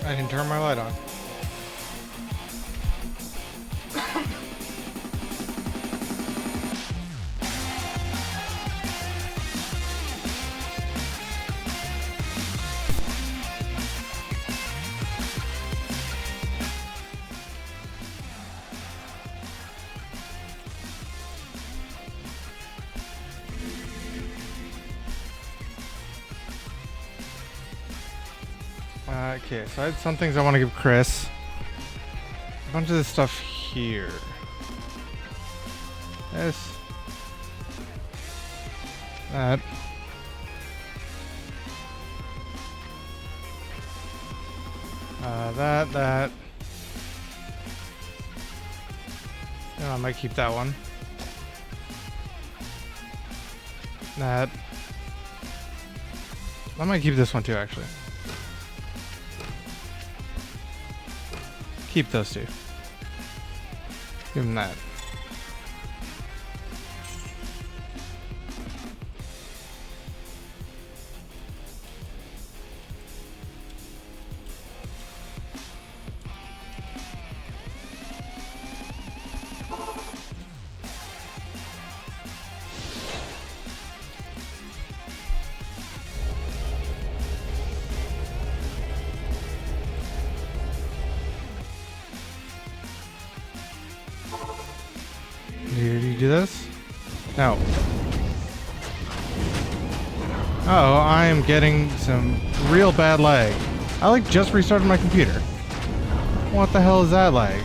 I didn't turn my light on. Okay, so I had some things I want to give Chris. A bunch of this stuff here. This. That. That. And I might keep that one. That. I might keep this one too, actually. Keep those two. Give him that. Did you do this? No. Oh, I am getting some real bad lag. I like just restarted my computer. What the hell is that lag?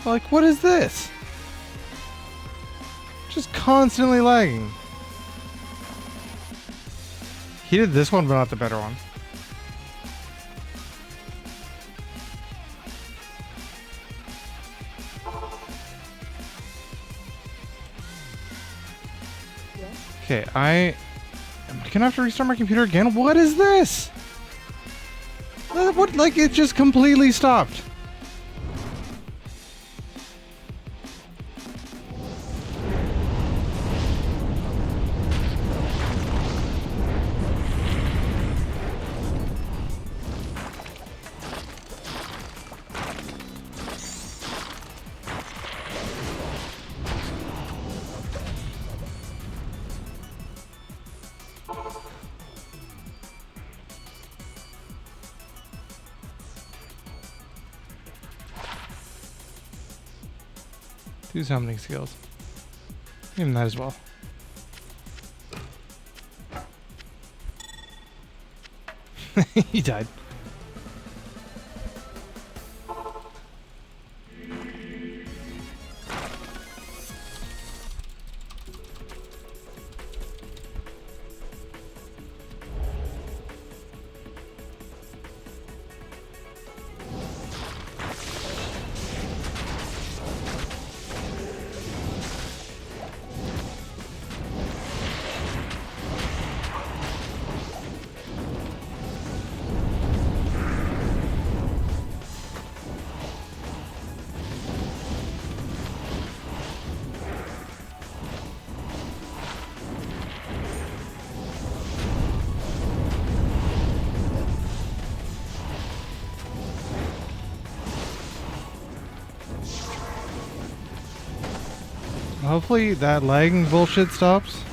Like, what is this? Just constantly lagging. He did this one, but not the better one. Okay, I'm gonna have to restart my computer again. What is this? What? Like, it just completely stopped. Do summoning skills. Even that as well. He died. Hopefully that lagging bullshit stops.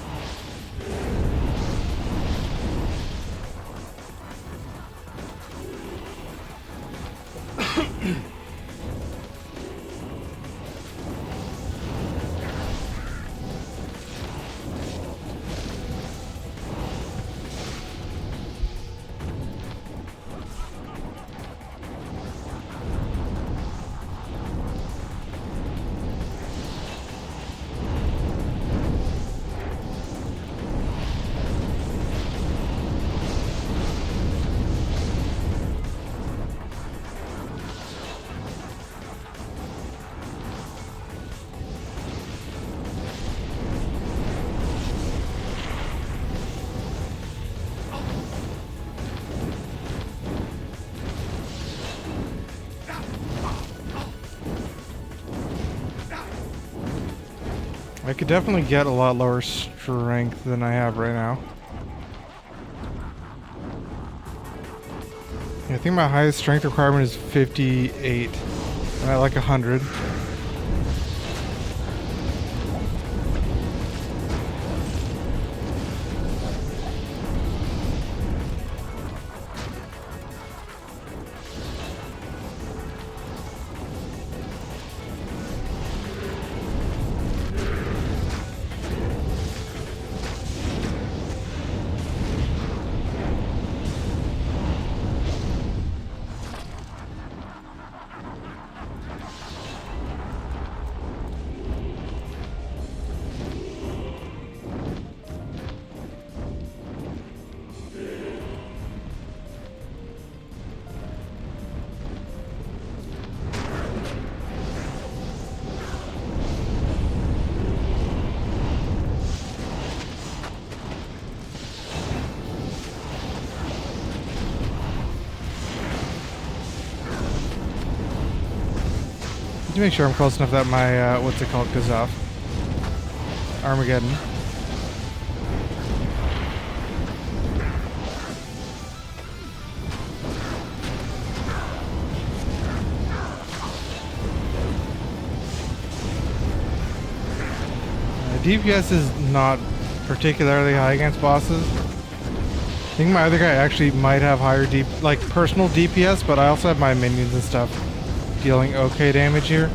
I could definitely get a lot lower strength than I have right now. I think my highest strength requirement is 58. And I like 100. To make sure I'm close enough that my, what's it called, goes off. Armageddon. DPS is not particularly high against bosses. I think my other guy actually might have higher personal DPS, but I also have my minions and stuff dealing okay damage here.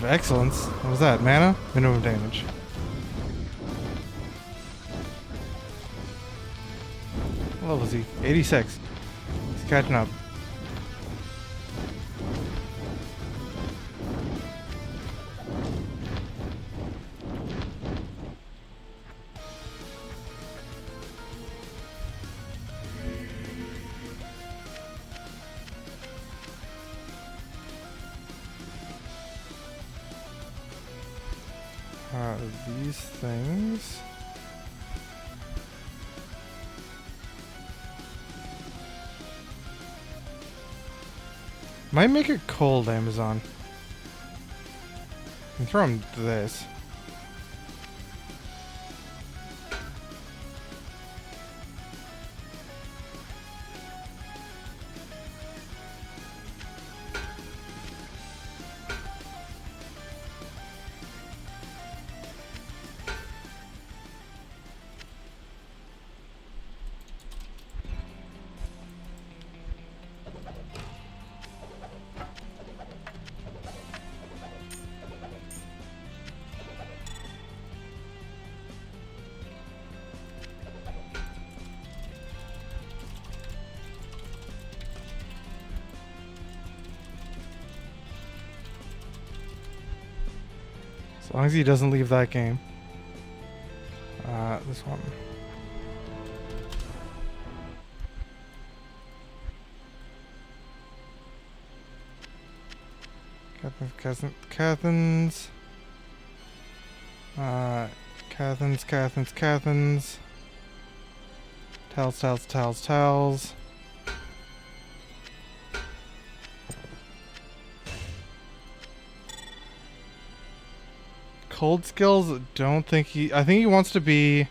Excellence. What was that? Mana? Minimum damage. What level is he? 86. He's catching up. These things. Might make it cold, Amazon. I can throw him this. As long as he doesn't leave that game. This one. Cathans. Cathans. Towels. Cold skills, don't think I think he wants to be...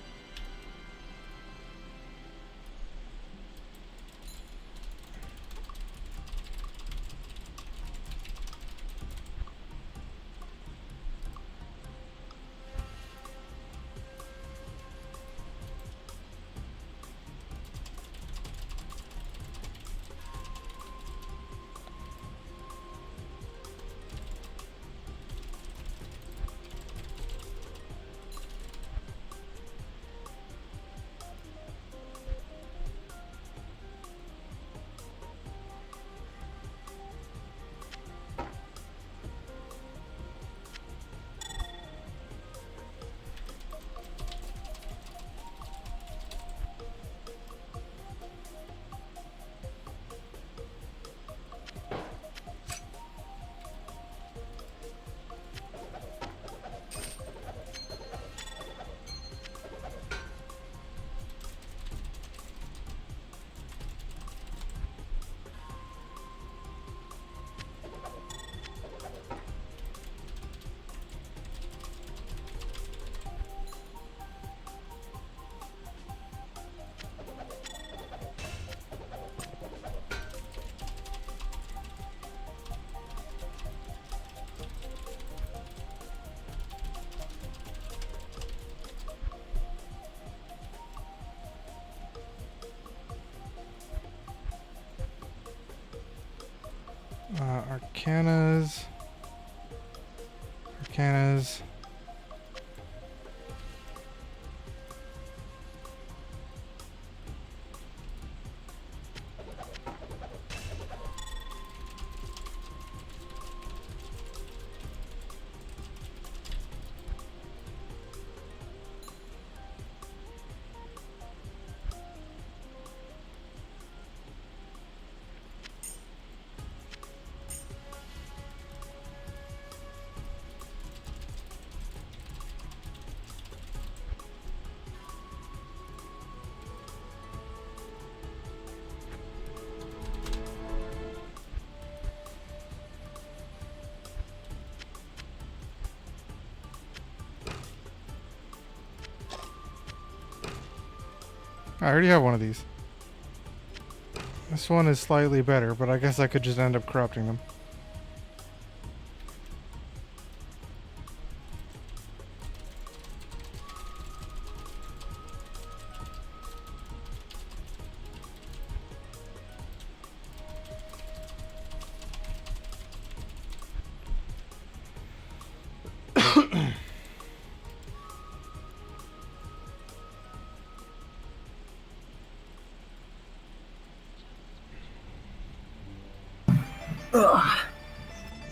Arcanas. Arcanas. I already have one of these. This one is slightly better, but I guess I could just end up corrupting them.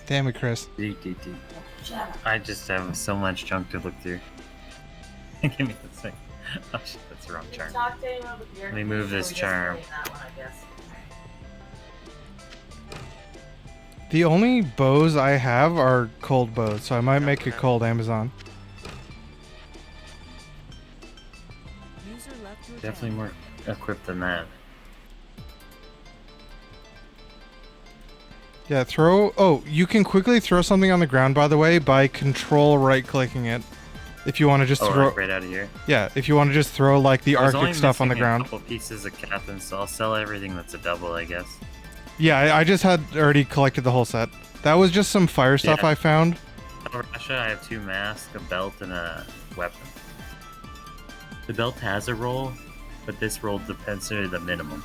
Damn it, Chris. I just have so much junk to look through. Give me the thing. Oh shit, that's the wrong charm. Let me move this charm. The only bows I have are cold bows, so I might make a cold Amazon. Definitely more equipped than that. Yeah, throw... Oh, you can quickly throw something on the ground, by the way, by control right-clicking it. If you want to just throw... Like right out of here? Yeah, if you want to just throw, like, the Arctic stuff on the ground. A couple pieces of captain, so I'll sell everything that's a double, I guess. Yeah, I just had already collected the whole set. That was just some fire stuff I found. In Russia, I have 2 masks, a belt, and a weapon. The belt has a roll, but this roll depends on the minimum.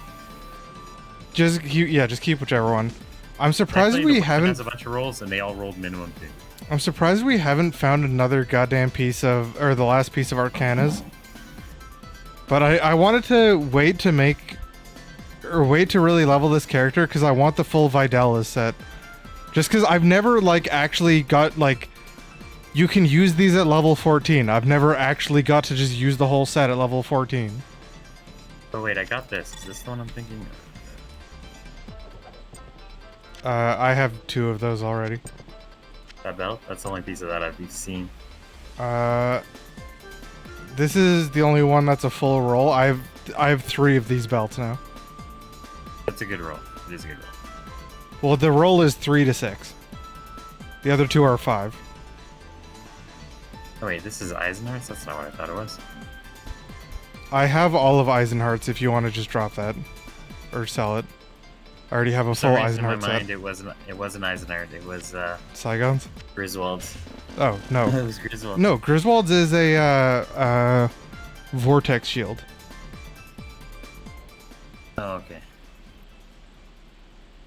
Just keep whichever one. I'm surprised we haven't... has a bunch of rolls, and they all rolled minimum too. I'm surprised we haven't found another goddamn piece of... Or the last piece of Arcanas. But I wanted to wait to make... Or wait to really level this character, because I want the full Vidalis set. Just because I've never, like, actually got, like... You can use these at level 14. I've never actually got to just use the whole set at level 14. Oh wait, I got this. Is this the one I'm thinking of? I have 2 of those already. That belt? That's the only piece of that I've seen. This is the only one that's a full roll. I have 3 of these belts now. That's a good roll. It is a good roll. Well, the roll is 3 to 6. The other 2 are 5. Oh wait, this is Eisenhart's? That's not what I thought it was. I have all of Eisenhart's if you want to just drop that. Or sell it. I already have a full Eisenhart set. In my mind, it wasn't Eisenhart. It was Saigons? Griswold's. Oh no. It was Griswold's. No, Griswold's is a vortex shield. Oh okay.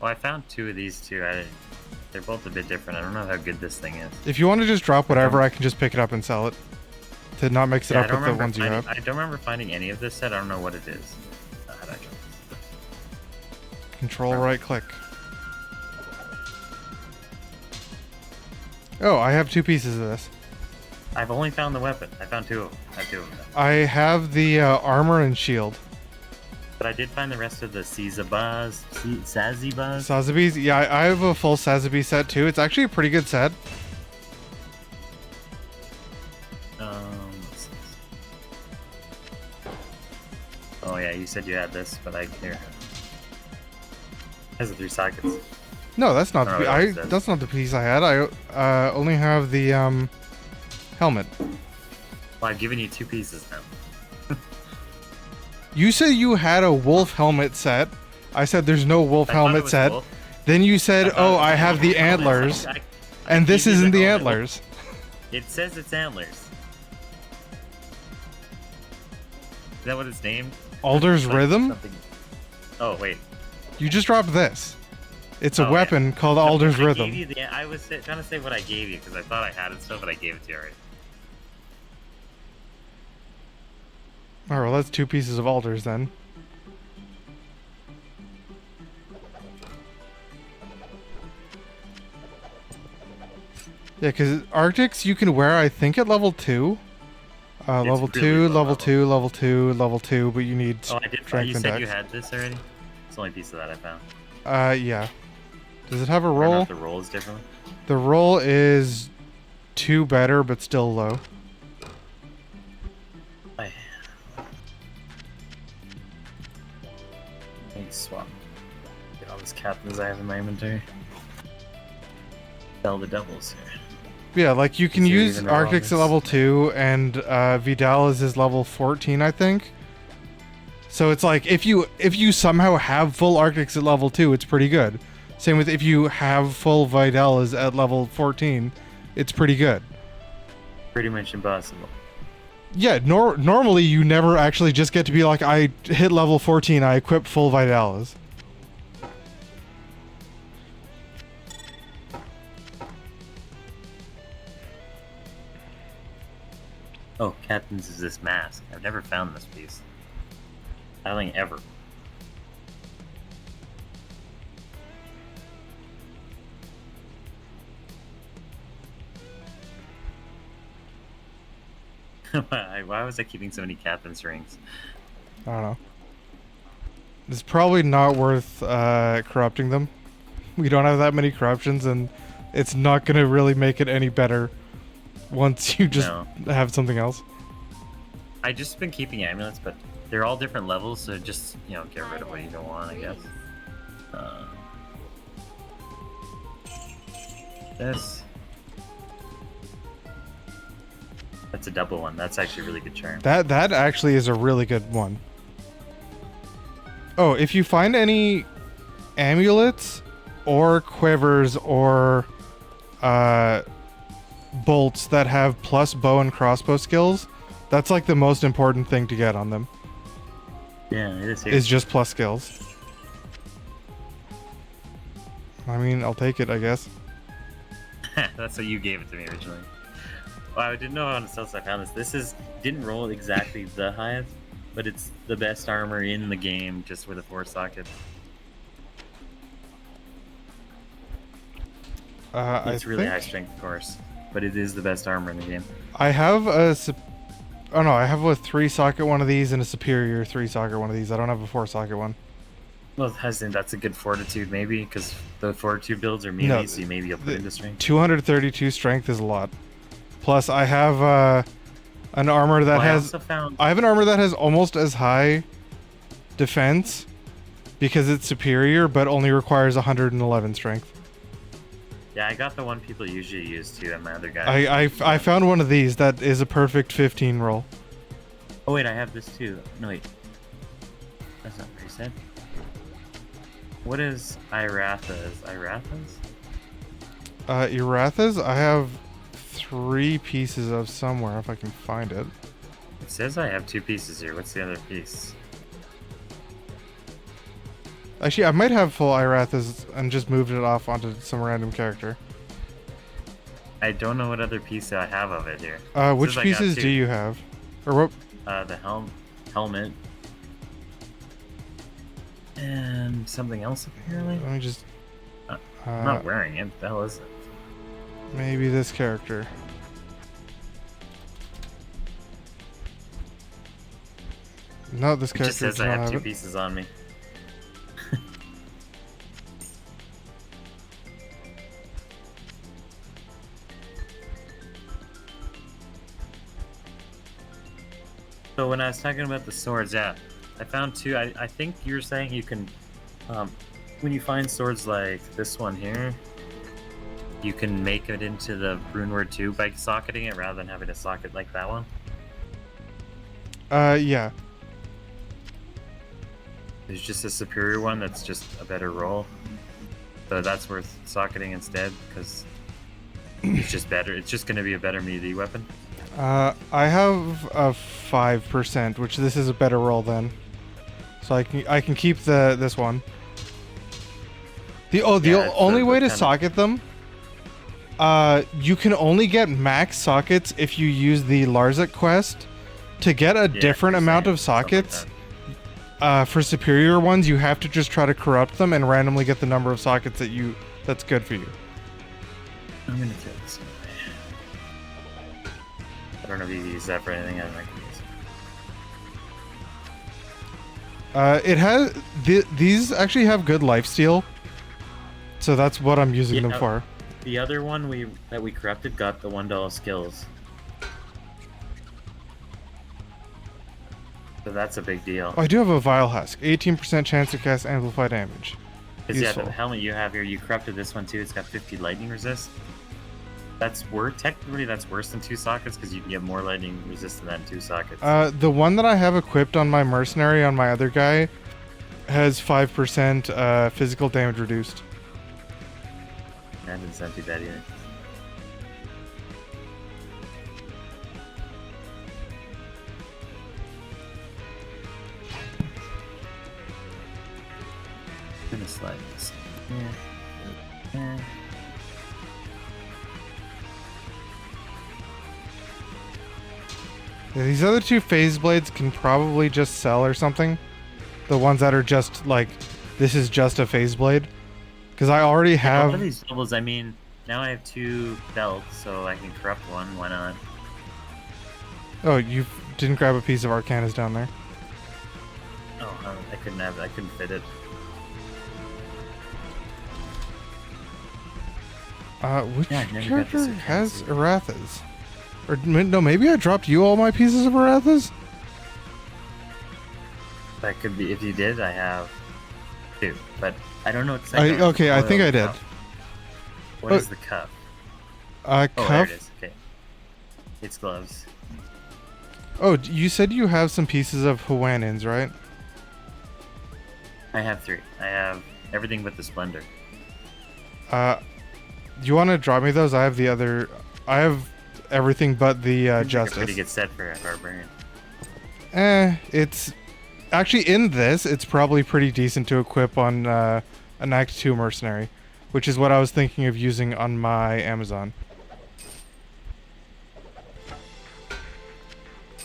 Well, I found 2 of these too. They're both a bit different. I don't know how good this thing is. If you want to just drop whatever, I can just pick it up and sell it. To not mix it up with the ones you have. I don't remember finding any of this set. I don't know what it is. How'd I drop this? Control right click. Oh, I have 2 pieces of this. I've only found the weapon. I found 2 of them. I have 2 of them. I have the armor and shield. But I did find the rest of the Sazibas. Sazibis? Yeah, I have a full Sazabi set too. It's actually a pretty good set. Oh yeah, you said you had this, but here. Has the 3 sockets. No, that's not that's not the piece I had. I only have the helmet. Well, I've given you 2 pieces now. You said you had a wolf helmet set. I said there's no wolf helmet set. Wolf. Then you said, "Oh, I have the antlers," and this isn't the antlers. It says it's antlers. Is that what it's named? Alder's Rhythm? Something. Oh wait. You just dropped this. It's a weapon called Alder's Rhythm. I was trying to say what I gave you because I thought I had it still, but I gave it to you already. Alright, well that's 2 pieces of Alders then. Yeah, because Arctics you can wear, I think, at level 2. Level 2, level 2, level 2, level 2, but you need strength and you said dex. you had this already? It's the only piece of that I found. Yeah. Does it have a roll? The roll is different. The roll is 2 better, but still low. Swap. Get all these captains I have in my inventory. Sell the doubles here. Yeah, like you can use Arctics at level 2, and Vidalis is level 14, I think. So it's like if you somehow have full Arctics at level 2, it's pretty good. Same with if you have full Vidalis at level 14, it's pretty good. Pretty much impossible. Yeah, normally you never actually just get to be like, I hit level 14, I equip full Vidalis. Oh, Captain's is this mask. I've never found this piece. I don't think ever. Why was I keeping so many Captain's rings? I don't know. It's probably not worth corrupting them. We don't have that many corruptions, and it's not going to really make it any better once you just have something else. I just been keeping amulets, but they're all different levels, so just, you know, get rid of what you don't want, I guess. This. That's a double one. That's actually a really good charm. That actually is a really good one. Oh, if you find any amulets or quivers or bolts that have plus bow and crossbow skills, that's like the most important thing to get on them. Yeah, it is. Is just plus skills. I mean, I'll take it, I guess. That's what you gave it to me originally. Well, I didn't know how else I found this. This didn't roll exactly the highest, but it's the best armor in the game, just with a 4-socket. It's really high strength, of course, but it is the best armor in the game. I have a... Oh no, I have a 3-socket one of these and a superior 3-socket one of these. I don't have a 4-socket one. Well, that's a good fortitude, maybe, because the fortitude builds are melee, so maybe you'll put it in the strength. 232 strength is a lot. Plus, I have an armor that I have an armor that has almost as high defense because it's superior, but only requires 111 strength. Yeah, I got the one people usually use too, and my other guy. I found one of these that is a perfect 15 roll. Oh wait, I have this too. No wait, that's not what you said. What is Iratha's? Iratha's? I have 3 pieces of somewhere if I can find it. It says I have 2 pieces here. What's the other piece? Actually, I might have full Iratha's and just moved it off onto some random character. I don't know what other piece I have of it here. Which pieces do you have? Or what? The helmet. And something else apparently. Let me just... I'm not wearing it. The hell is it? Maybe this character. No, this character just says I have 2 pieces on me. So when I was talking about the swords, yeah, I found 2. I think you're saying you can, when you find swords like this one here, you can make it into the rune word 2 by socketing it rather than having a socket like that one. Yeah. There's just a superior one that's just a better roll. So that's worth socketing instead, because it's just better. It's just going to be a better melee weapon. I have a 5%, which this is a better roll then. So I can keep this one. Yeah, it's only the way to 10. socket them. You can only get max sockets if you use the Larzik quest. To get a different you're amount saying of something like sockets, that. for superior ones, you have to just try to corrupt them and randomly get the number of sockets that's good for you. I'm gonna throw this away. I don't know if you use that for anything. I don't like use. It has these actually have good lifesteal, so that's what I'm using them for. The other one that we corrupted got the $1 skills. So that's a big deal. Oh, I do have a Vile Husk. 18% chance to cast amplify damage. Because yeah, the helmet you have here, you corrupted this one too. It's got 50 lightning resist. Technically that's worse than 2 sockets because you can get more lightning resist than that in 2 sockets. The one that I have equipped on my mercenary on my other guy has 5% physical damage reduced. That didn't sound too bad either. I'm gonna slide this. Yeah. Yeah, these other 2 phase blades can probably just sell or something. The ones that are just like, this is just a phase blade. Because I already have... A lot of these doubles, I mean, now I have 2 belts, so I can corrupt one. Why not? Oh, you didn't grab a piece of Arcanus down there. Oh, I couldn't fit it. Which Yeah, I never got character this has Arcanus Arathas? Or no, maybe I dropped you all my pieces of Arathas? That could be. If you did, I have 2, but I don't know what the Okay, I think I did. What is the cuff? Cuff? Oh, there it is. Okay. It's gloves. Oh, you said you have some pieces of Hawaiians, right? I have 3. I have everything but the Splendor. Do you want to drop me those? I have the other... I have everything but the Justice. Like a pretty good set for a Barbarian. It's... Actually, in this, it's probably pretty decent to equip on an Act 2 Mercenary, which is what I was thinking of using on my Amazon.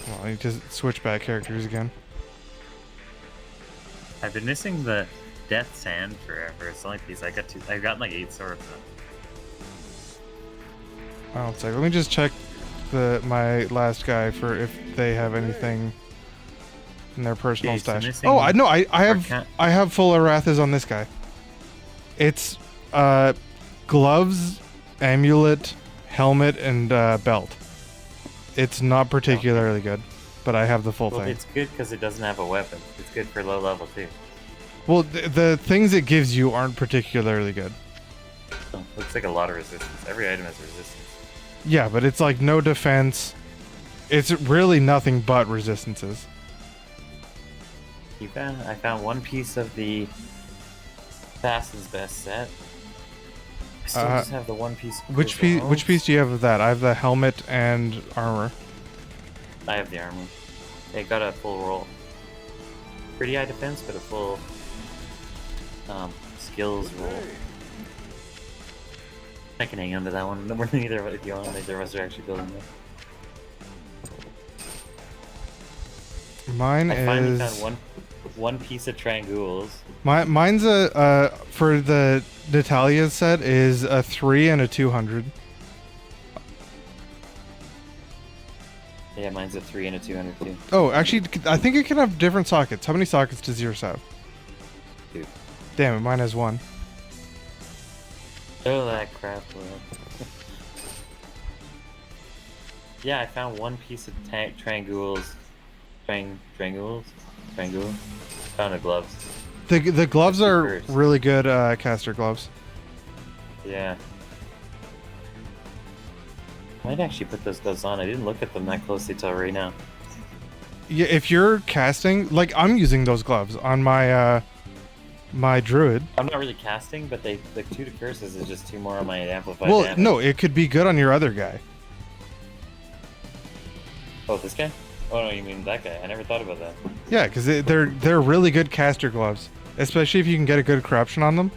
Well, I need to switch back characters again. I've been missing the Death Sand forever. It's only piece. I've got like 8 swords. Oh, it's like, let me just check my last guy for if they have anything in their personal stash. Oh, I know. I have full Arathas on this guy. It's gloves, amulet, helmet, and belt. It's not particularly good, but I have the full thing. It's good because it doesn't have a weapon. It's good for low level too. Well, the things it gives you aren't particularly good. Oh, looks like a lot of resistance. Every item has resistance. Yeah, but it's like no defense. It's really nothing but resistances. I found 1 piece of the Assassin's Best set. I still just have the 1 piece. Which piece do you have of that? I have the helmet and armor. I have the armor. It got a full roll. Pretty high defense, but a full skills roll. I can hang on to that one. Neither if you want. Neither of us are actually building this. Mine I finally is found one piece of Trangules. Mine's for the Natalia set is a 3 and a 200. Yeah, mine's a 3 and a 200 too. Oh, actually, I think it can have different sockets. How many sockets does yours have? 2. Damn it, mine has 1. Oh, that crap. Yeah, I found 1 piece of Trangules. Trangules? Found the gloves. The gloves are first. really good caster gloves. Yeah. Might actually put those gloves on. I didn't look at them that closely till right now. Yeah, if you're casting, like I'm using those gloves on my my druid. I'm not really casting, but the 2 to curses is just 2 more on my amplified Well, damage. no, it could be good on your other guy. Oh, this guy? Oh no, you mean that guy? I never thought about that. Yeah, because they're really good caster gloves, especially if you can get a good corruption on them.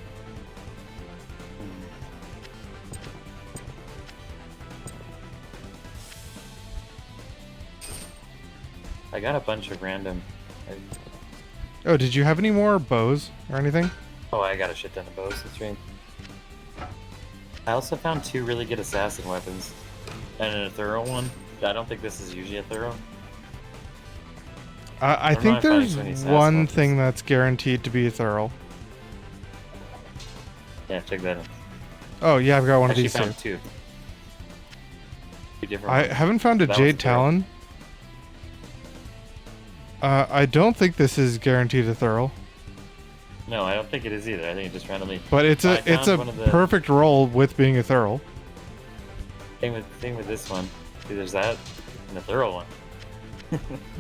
got a bunch of random. Oh, did you have any more bows or anything? Oh, I got a shit ton of bows. That's right. I also found 2 really good assassin weapons, and a thorough one. I don't think this is usually a thorough. I think there's one thing that's guaranteed to be thorough. Yeah, check that out. Oh yeah, I've got one Actually of these found too. 2 different I ones. haven't found a That Jade one's thorough. Talon. I don't think this is guaranteed a thorough. No, I don't think it is either. I think it just randomly. But it's I a found one of the- perfect roll with being a thorough. Thing with this one. See, there's that and a thorough one.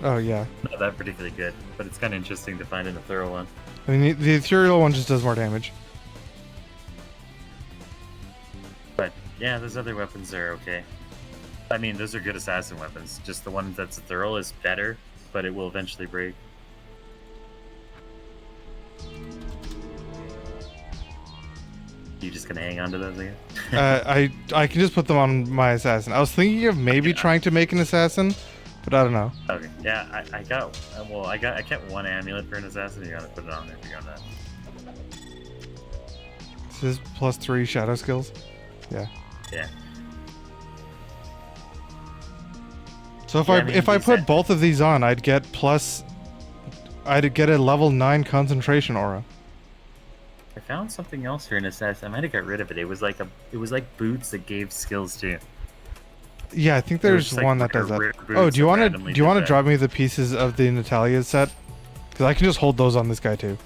Oh yeah. Not that particularly good, but it's kind of interesting to find in a thorough one. I mean, the ethereal one just does more damage. But yeah, those other weapons are okay. I mean, those are good assassin weapons. Just the one that's a thorough is better, but it will eventually break. You just gonna hang on to those again? I can just put them on my assassin. I was thinking of maybe Yeah. trying to make an assassin, but I don't know. Okay. Yeah, I kept 1 amulet for an assassin. You gotta put it on there if you're on that. This is +3 shadow skills. Yeah. Yeah. So if Yeah, I I mean, if I these put are- both of these on, I'd get a level 9 concentration aura. I found something else for an assassin. I might have got rid of it. It was like boots that gave skills too. Yeah, I think There was there's just, like, one that does rare that. boots Oh, do you that want to randomly do you want to did that. drop me the pieces of the Natalia set? Because I can just hold those on this guy too.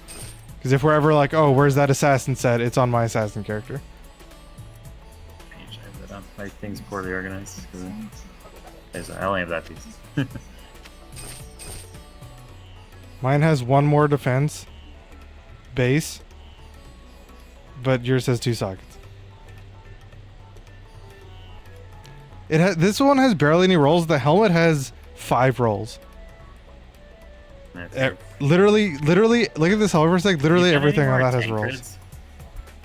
Because if we're ever like, oh, where's that assassin set? It's on my assassin character. Page, I have that on. My thing's poorly organized. I only have that piece. Mine has 1 more defense base, but yours has 2 sockets. This one has barely any rolls. The helmet has 5 rolls. That's it. Literally, look at this helmet for a sec. Literally You found everything any on more that has tank rolls. crits?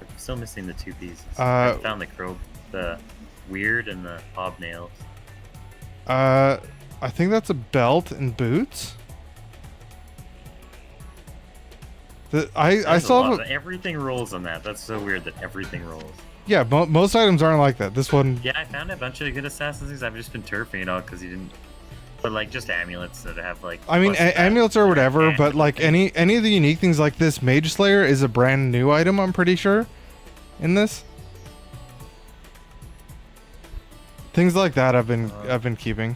I'm still missing the 2 pieces. Uh, I found the crow, the weird, and the hobnails. I think that's a belt and boots. I There's a saw lot of- everything rolls on that. That's so weird that everything rolls. yeah. Most items aren't like that. This one, Yeah, I found a bunch of good assassins things. I've just been turfing it all because you didn't. But like just amulets that have like. I mean, plus that, amulets or whatever. and But like any of the unique things like this, Mage Slayer is a brand new item. I'm pretty sure, in this. Things like that I've been keeping.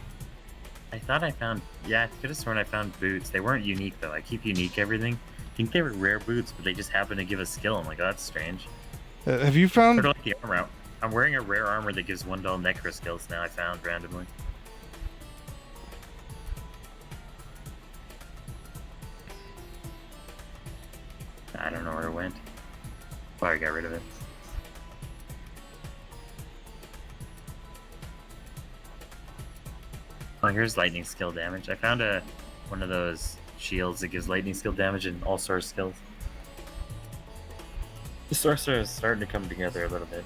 I thought I found. Yeah, I could have sworn I found boots. They weren't unique though. I keep unique everything. I think they were rare boots, but they just happen to give a skill. I'm like, oh, that's strange. Have you Sort found? of like the armor out. I'm wearing a rare armor that gives 1 dull necro skills now. I found randomly. I don't know where it went. Oh, I got rid of it. Oh, here's lightning skill damage. I found one of those shields that gives lightning skill damage and all sorts of skills. The sorcerer is starting to come together a little bit.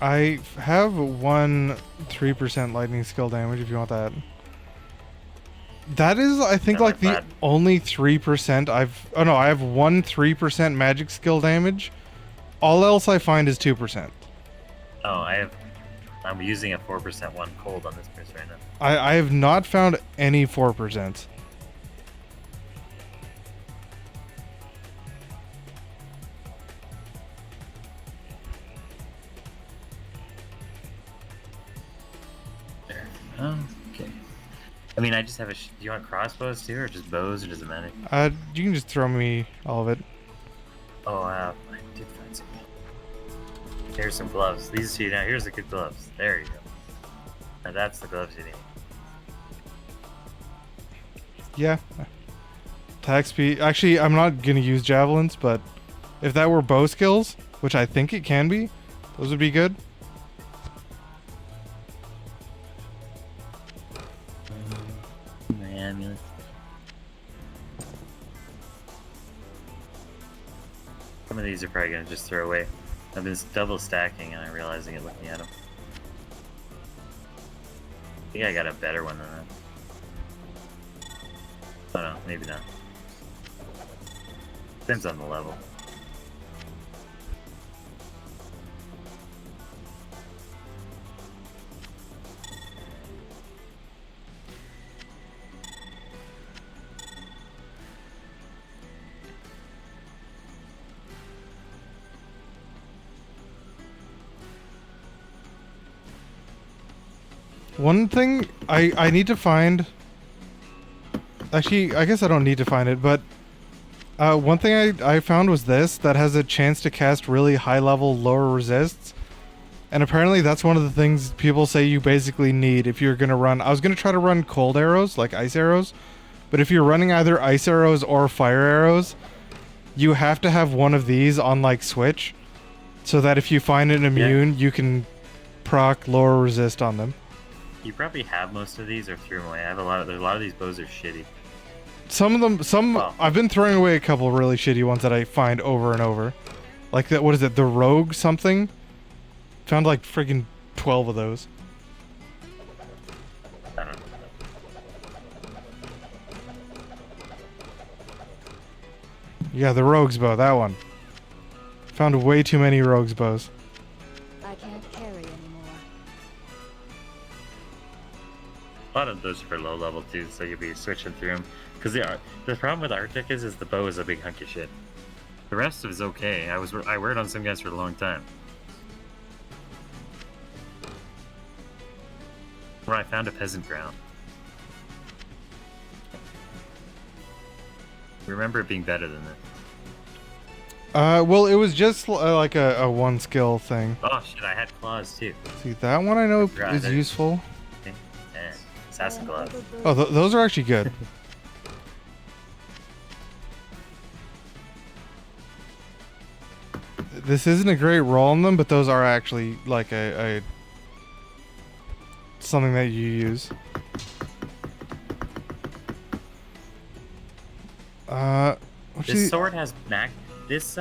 I have 1 3% lightning skill damage. If you want that. That is, I think, Yeah, like the that- only 3% I've. Oh no, I have 1 3% magic skill damage. All else I find is 2%. Oh, I'm using a 4% one cold on this person right now. I have not found any 4%. There. Oh, okay. I mean, I just have do you want crossbows too, or just bows, or does it matter? You can just throw me all of it. Oh, I did find some. Here's some gloves. These two now. Here's the good gloves. There you go. Now that's the gloves you need. Yeah. Attack speed. Actually, I'm not gonna use javelins, but if that were bow skills, which I think it can be, those would be good. My amulet. Some of these are probably gonna just throw away. I've been double stacking and I'm realizing it looking at them. I think I got a better one than that. Oh no, maybe not. Depends on the level. One thing I need to find. Actually, I guess I don't need to find it, but one thing I found was this that has a chance to cast really high level lower resists. And apparently that's one of the things people say you basically need if you're going to run. I was going to try to run cold arrows, like ice arrows. But if you're running either ice arrows or fire arrows, you have to have one of these on like switch. So that if you find an immune, you can proc lower resist on them. You probably have most of these or threw them away. I have a lot of these bows are shitty. Some of them, I've been throwing away a couple really shitty ones that I find over and over. Like that, what is it, the Rogue something? Found like friggin' 12 of those. I don't know. Yeah, the Rogue's bow, that one. Found way too many Rogue's bows. I can't carry anymore. A lot of those are for low level too, so you'll be switching through them. Because the problem with Arctic is the bow is a big hunk of shit. The rest is okay. I worked on some guys for a long time. Where I found a peasant ground. Remember it being better than that. Well, it was just like a one skill thing. Oh shit, I had claws too. See, that one I know Right, is useful. Yeah, assassin claws. Oh, those are actually good. This isn't a great roll on them, but those are actually like a something that you use. This sword has this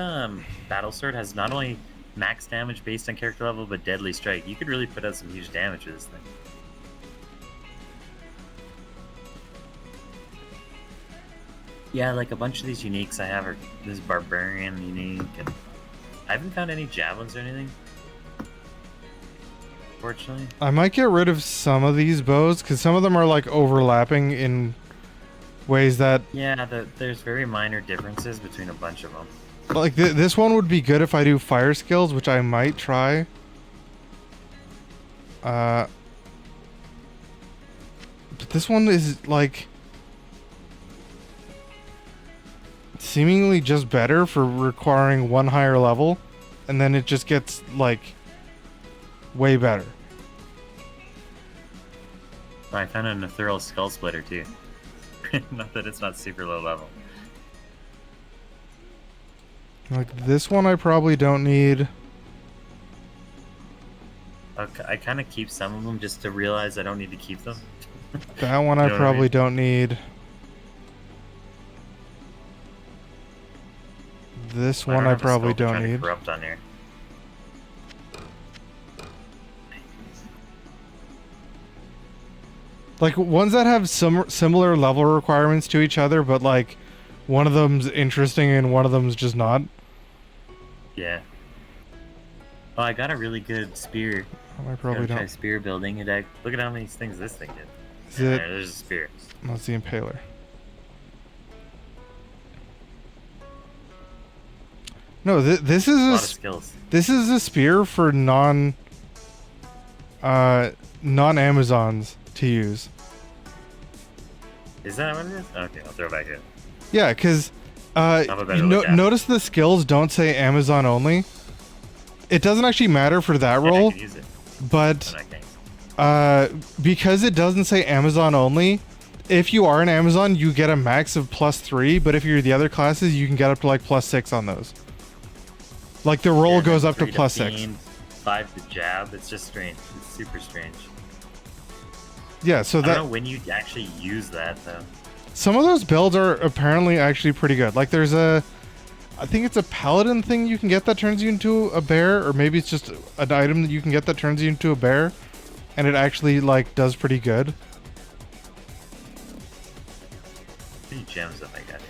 battle sword has not only max damage based on character level, but deadly strike. You could really put out some huge damage with this thing. Yeah, like a bunch of these uniques I have are this barbarian unique, and I haven't found any javelins or anything. Fortunately, I might get rid of some of these bows because some of them are like overlapping in ways that. yeah, there's very minor differences between a bunch of them. Like this one would be good if I do fire skills, which I might try. But this one is like seemingly just better for requiring one higher level, and then it just gets like way better. I found an ethereal skull splitter too. Not that it's not super low level. Like this one I probably don't need. Okay, I kind of keep some of them just to realize I don't need to keep them. That one You I know what I probably mean? don't need. This one I have a probably scope to try don't to need. corrupt on here. Like ones that have some similar level requirements to each other, but like one of them's interesting and one of them's just not. Yeah. Oh, I got a really good spear. I probably Try don't. spear building. And look at how many things this thing did. Is it? There's a spear. That's the impaler. No, this is A a lot of skills. this is a spear for non Amazons to use. Is that what it is? Okay, I'll throw it back in. Yeah, because Have a better look at it. notice the skills don't say Amazon only. It doesn't actually matter for that Yeah, I role, can use it, but but I can't. because it doesn't say Amazon only, if you are an Amazon, you get a max of +3, but if you're the other classes, you can get up to like +6 on those. Like the roll Yeah, goes up to 3 +6. fiend, 5 to jab. It's just strange. It's super strange. Yeah, so I don't that know when you actually use that though. some of those builds are apparently actually pretty good. Like there's a I think it's a paladin thing you can get that turns you into a bear, or maybe it's just an item that you can get that turns you into a bear, and it actually like does pretty good. How many gems have I got?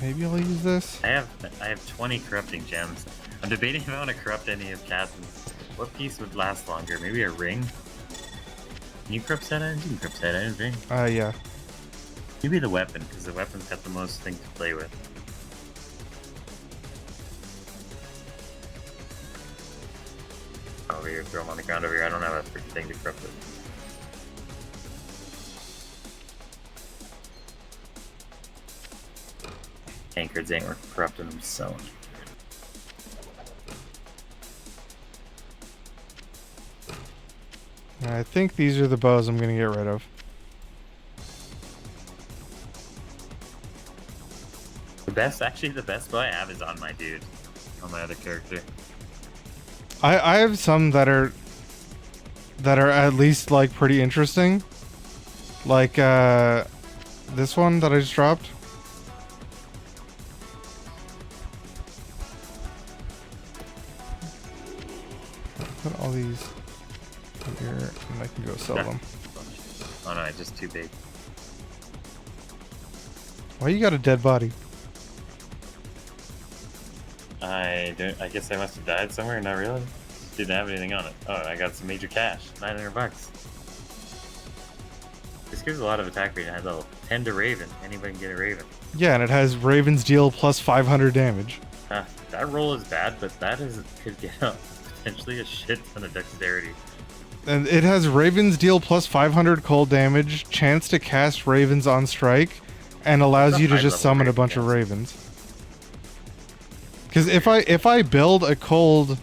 Maybe I'll use this. I have 20 corrupting gems. I'm debating if I want to corrupt any of Catherine's. What piece would last longer? Maybe a ring? Can you corrupt set items? You can corrupt set items, right? Yeah. Maybe the weapon, because the weapon's got the most thing to play with. Over here, throw them on the ground over here. I don't have a freaking thing to corrupt it. Tankards ain't worth corrupting them so. I think these are the bows I'm gonna get rid of. The best bow I have is on my dude, on my other character. I have some that are at least like pretty interesting. Like this one that I just dropped. Put all these here and I can go sell them. Oh no, it's just too big. Why you got a dead body? I guess I must have died somewhere. Not really. Didn't have anything on it. Oh, I got some major cash. $900. This gives a lot of attack rate. It has a 10 to Raven. Anybody can get a Raven. Yeah, and it has Raven's deal plus 500 damage. That roll is bad, but that could get potentially a shit ton of dexterity. And it has Raven's deal plus 500 cold damage, chance to cast Ravens on strike, and allows you to just summon a bunch of Ravens. Because if I build a cold,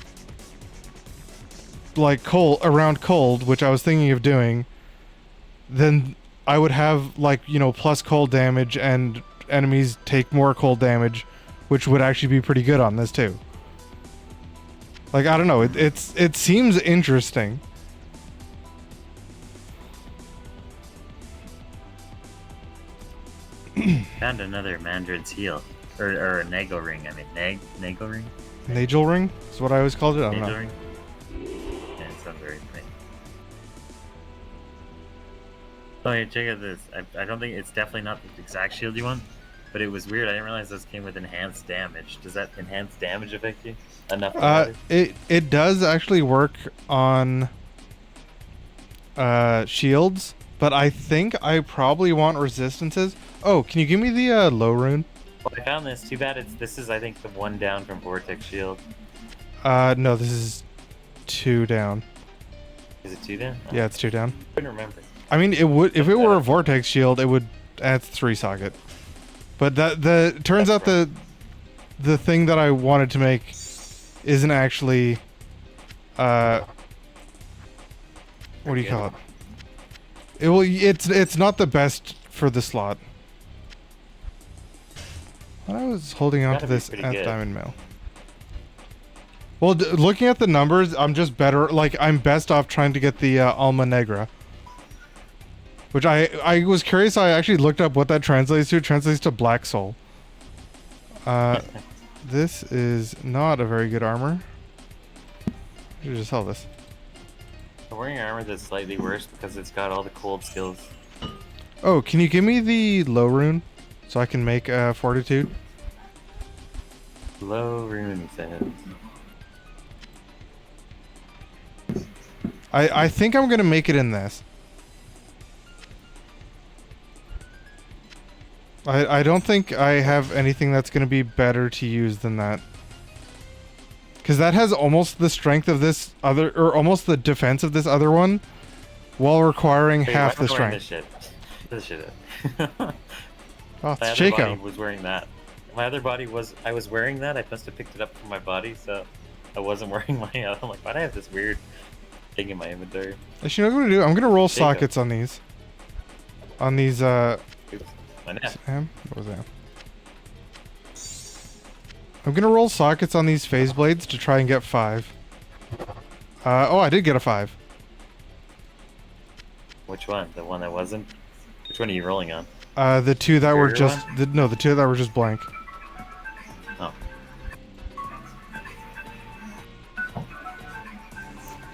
like around cold, which I was thinking of doing, then I would have like, you know, plus cold damage and enemies take more cold damage, which would actually be pretty good on this too. Like, I don't know, it seems interesting. Found another Mandrin's heel. Or a Nagel ring, I mean, Nagel ring? Nagel ring is what I always called it. I don't know. Ring? Yeah, it sounds very funny. Oh, yeah, check out this. I don't think it's definitely not the exact shield you want, but it was weird. I didn't realize this came with enhanced damage. Does that enhanced damage affect you? Enough? It does actually work on shields, but I think I probably want resistances. Oh, can you give me the low rune? Well, I found this. Too bad this is, I think, the one down from Vortex Shield. No, this is 2 down. Is it 2 down? Oh. Yeah, it's 2 down. I couldn't remember. I mean, it would if it were a Vortex Shield, it would add 3 socket. But turns out the thing that I wanted to make isn't actually what do you call it? It's not the best for the slot. I was holding on to this at Diamond Mail. Well, looking at the numbers, I'm just better. Like, I'm best off trying to get the Alma Negra. Which I was curious. I actually looked up what that translates to. It translates to Black Soul. This is not a very good armor. I should just sell this. I'm wearing armor that's slightly worse because it's got all the cold skills. Oh, can you give me the low rune so I can make Fortitude? Low rune says. I think I'm gonna make it in this. I don't think I have anything that's gonna be better to use than that. Because that has almost the strength of this other, or almost the defense of this other one, while requiring half the strength. This shit. Oh, it's my other Shaco. body was wearing that. My other body was, I was wearing that. I must have picked it up from my body, so I wasn't wearing my. I'm like, why do I have this weird thing in my inventory? Actually, you know what I'm gonna do? I'm gonna roll Shaco. sockets on these. On these. Oops, my neck. What was that? I'm gonna roll sockets on these phase blades to try and get 5. Oh, I did get a 5. Which one? The one that wasn't? Which one are you rolling on? The two that were Superior just the two that were just blank. Oh.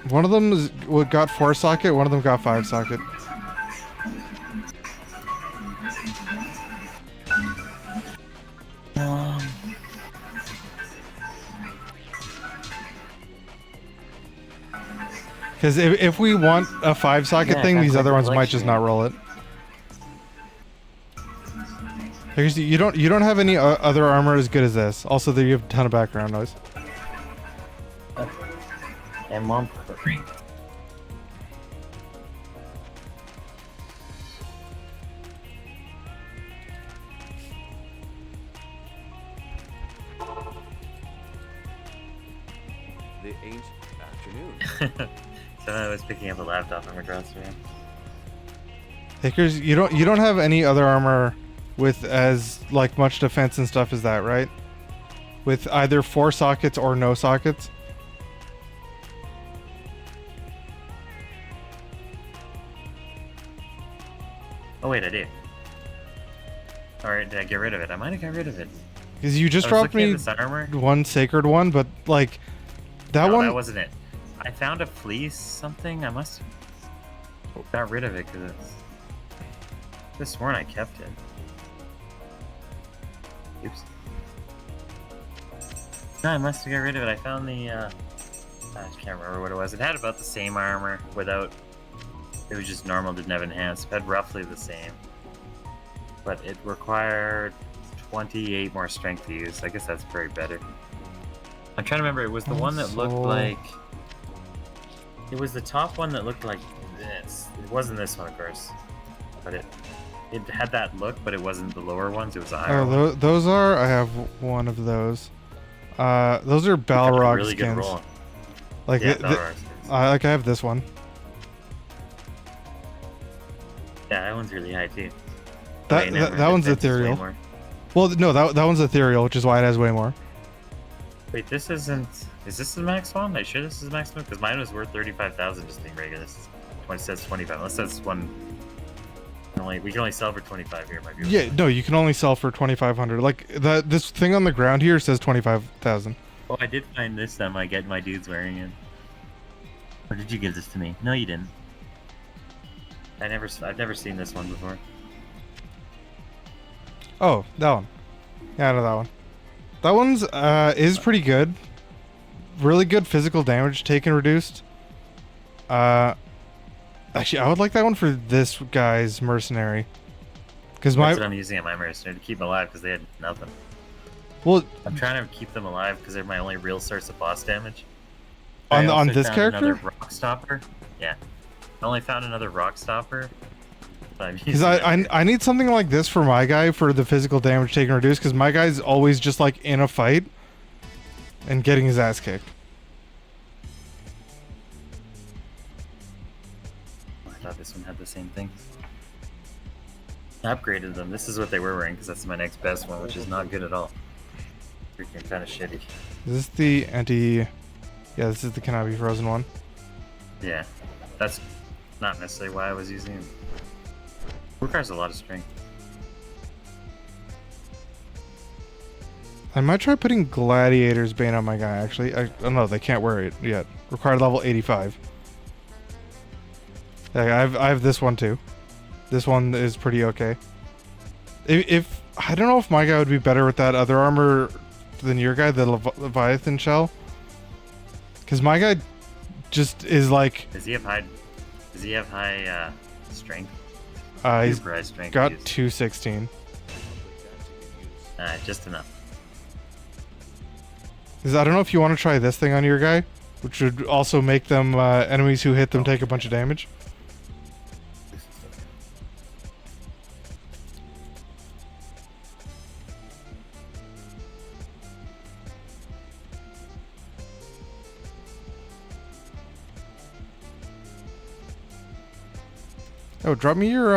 One of them got 4 socket. One of them got 5 socket. Because if we want a 5 socket Yeah, thing, these like other the ones might just not roll it. Because you don't have any other armor as good as this. Also, you have a ton of background noise. And one. The ain't afternoon. So I was picking up a laptop from across the room. Hickers, you don't have any other armor with as like much defense and stuff as that, right? With either 4 sockets or no sockets. Oh wait, I do. Alright, did I get rid of it? I might have got rid of it. Because you just I was dropped looking me at this armor. one sacred one, but like that No, one. that wasn't it. I found a fleece something. I must have got rid of it because it's. I could have sworn I kept it. Oops. No, I must have got rid of it. I found the. I can't remember what it was. It had about the same armor without. It was just normal, didn't have enhanced. It had roughly the same. But it required 28 more strength to use. I guess that's very better. I'm trying to remember. It was the one that looked like. It was the top one that looked like this. It wasn't this one, of course. But it had that look, but it wasn't the lower ones. It was the higher one. Oh, those are. I have one of those. Those are Got a Balrog really good skins. roll. Like Yeah, the, Balrog skins. like I have this one. Yeah, that one's really high too. That Wait, never that one's mind. Defense is way ethereal. more. Well, no, that one's ethereal, which is why it has way more. Wait, this isn't. Is this the max one? Are you sure this is the max one? Because mine was worth 35,000 just being regular. This is 20 says 25. Unless that's one. We can only sell for 25 here, my viewers. Yeah, no, you can only sell for 2,500. Like this thing on the ground here says 25,000. Oh, I did find this. I might get my dudes wearing it. Or did you give this to me? No, you didn't. I've never seen this one before. Oh, that one. Yeah, I know that one. That one's is pretty good. Really good physical damage taken reduced. Actually, I would like that one for this guy's mercenary. Because That's what I'm using at my mercenary to keep them alive because they had nothing. well, I'm trying to keep them alive because they're my only real source of boss damage. on I also this found character, another rock stopper. Yeah, I only found another rock stopper. because I need something like this for my guy for the physical damage taken reduced. Because my guy's always just like in a fight and getting his ass kicked. I thought this one had the same thing. I upgraded them. This is what they were wearing because that's my next best one, which is not good at all. Freaking kind of shitty. Is this the anti? Yeah, this is the cannot be frozen one. Yeah, that's not necessarily why I was using it. Requires a lot of strength. I might try putting Gladiator's Bane on my guy, actually. I don't know, they can't wear it yet. Required level 85. Yeah, I have this one too. This one is pretty okay. If I don't know if my guy would be better with that other armor than your guy, the Leviathan shell. Because my guy just is like... Does he have high strength? He's Super high strength. got use. 216. Just enough. 'Cause I don't know if you want to try this thing on your guy, which would also make them enemies who hit them take a bunch of damage. Oh, drop me your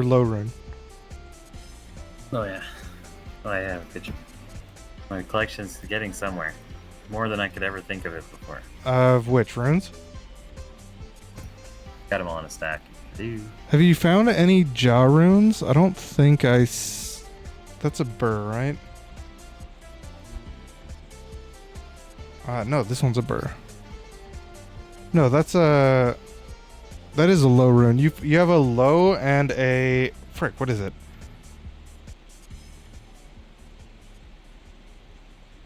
low rune. Oh yeah. Oh yeah, picture. My collection's getting somewhere. More than I could ever think of it before. Of which runes? Got them all in a stack. Dude. Have you found any jaw runes? I don't think that's a burr, right? No, this one's a burr. No, that is a low rune. You have a low and a frick. What is it?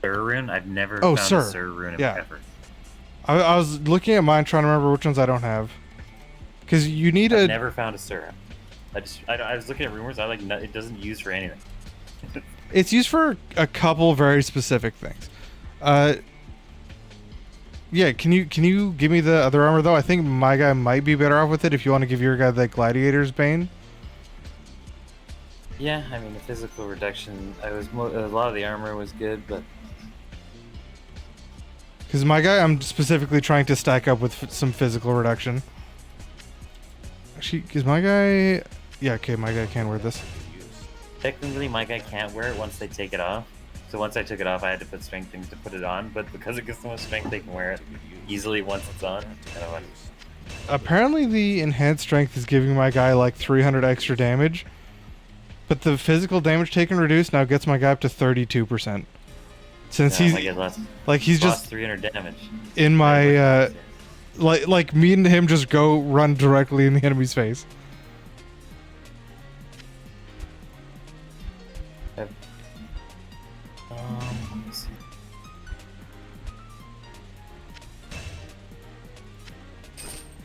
Sir rune? I've never Oh, found sir. a Sir rune Yeah. ever. I was looking at mine, trying to remember which ones I don't have. Because you need I've a. never found a Sir. I was looking at rumors. It doesn't use for anything. It's used for a couple very specific things. Yeah, can you give me the other armor though? I think my guy might be better off with it if you want to give your guy the Gladiator's Bane. Yeah, I mean the physical reduction. A lot of the armor was good, but Because my guy, I'm specifically trying to stack up with some physical reduction. Actually, because my guy, yeah, okay, my guy can wear this. technically my guy can't wear it once they take it off. So once I took it off, I had to put strength things to put it on. But because it gets so much strength, they can wear it easily once it's on. Apparently, the enhanced strength is giving my guy like 300 extra damage, but the physical damage taken reduced now gets my guy up to 32%. Since he's he's just lost 300 damage in my like me and him just go run directly in the enemy's face. Let me see.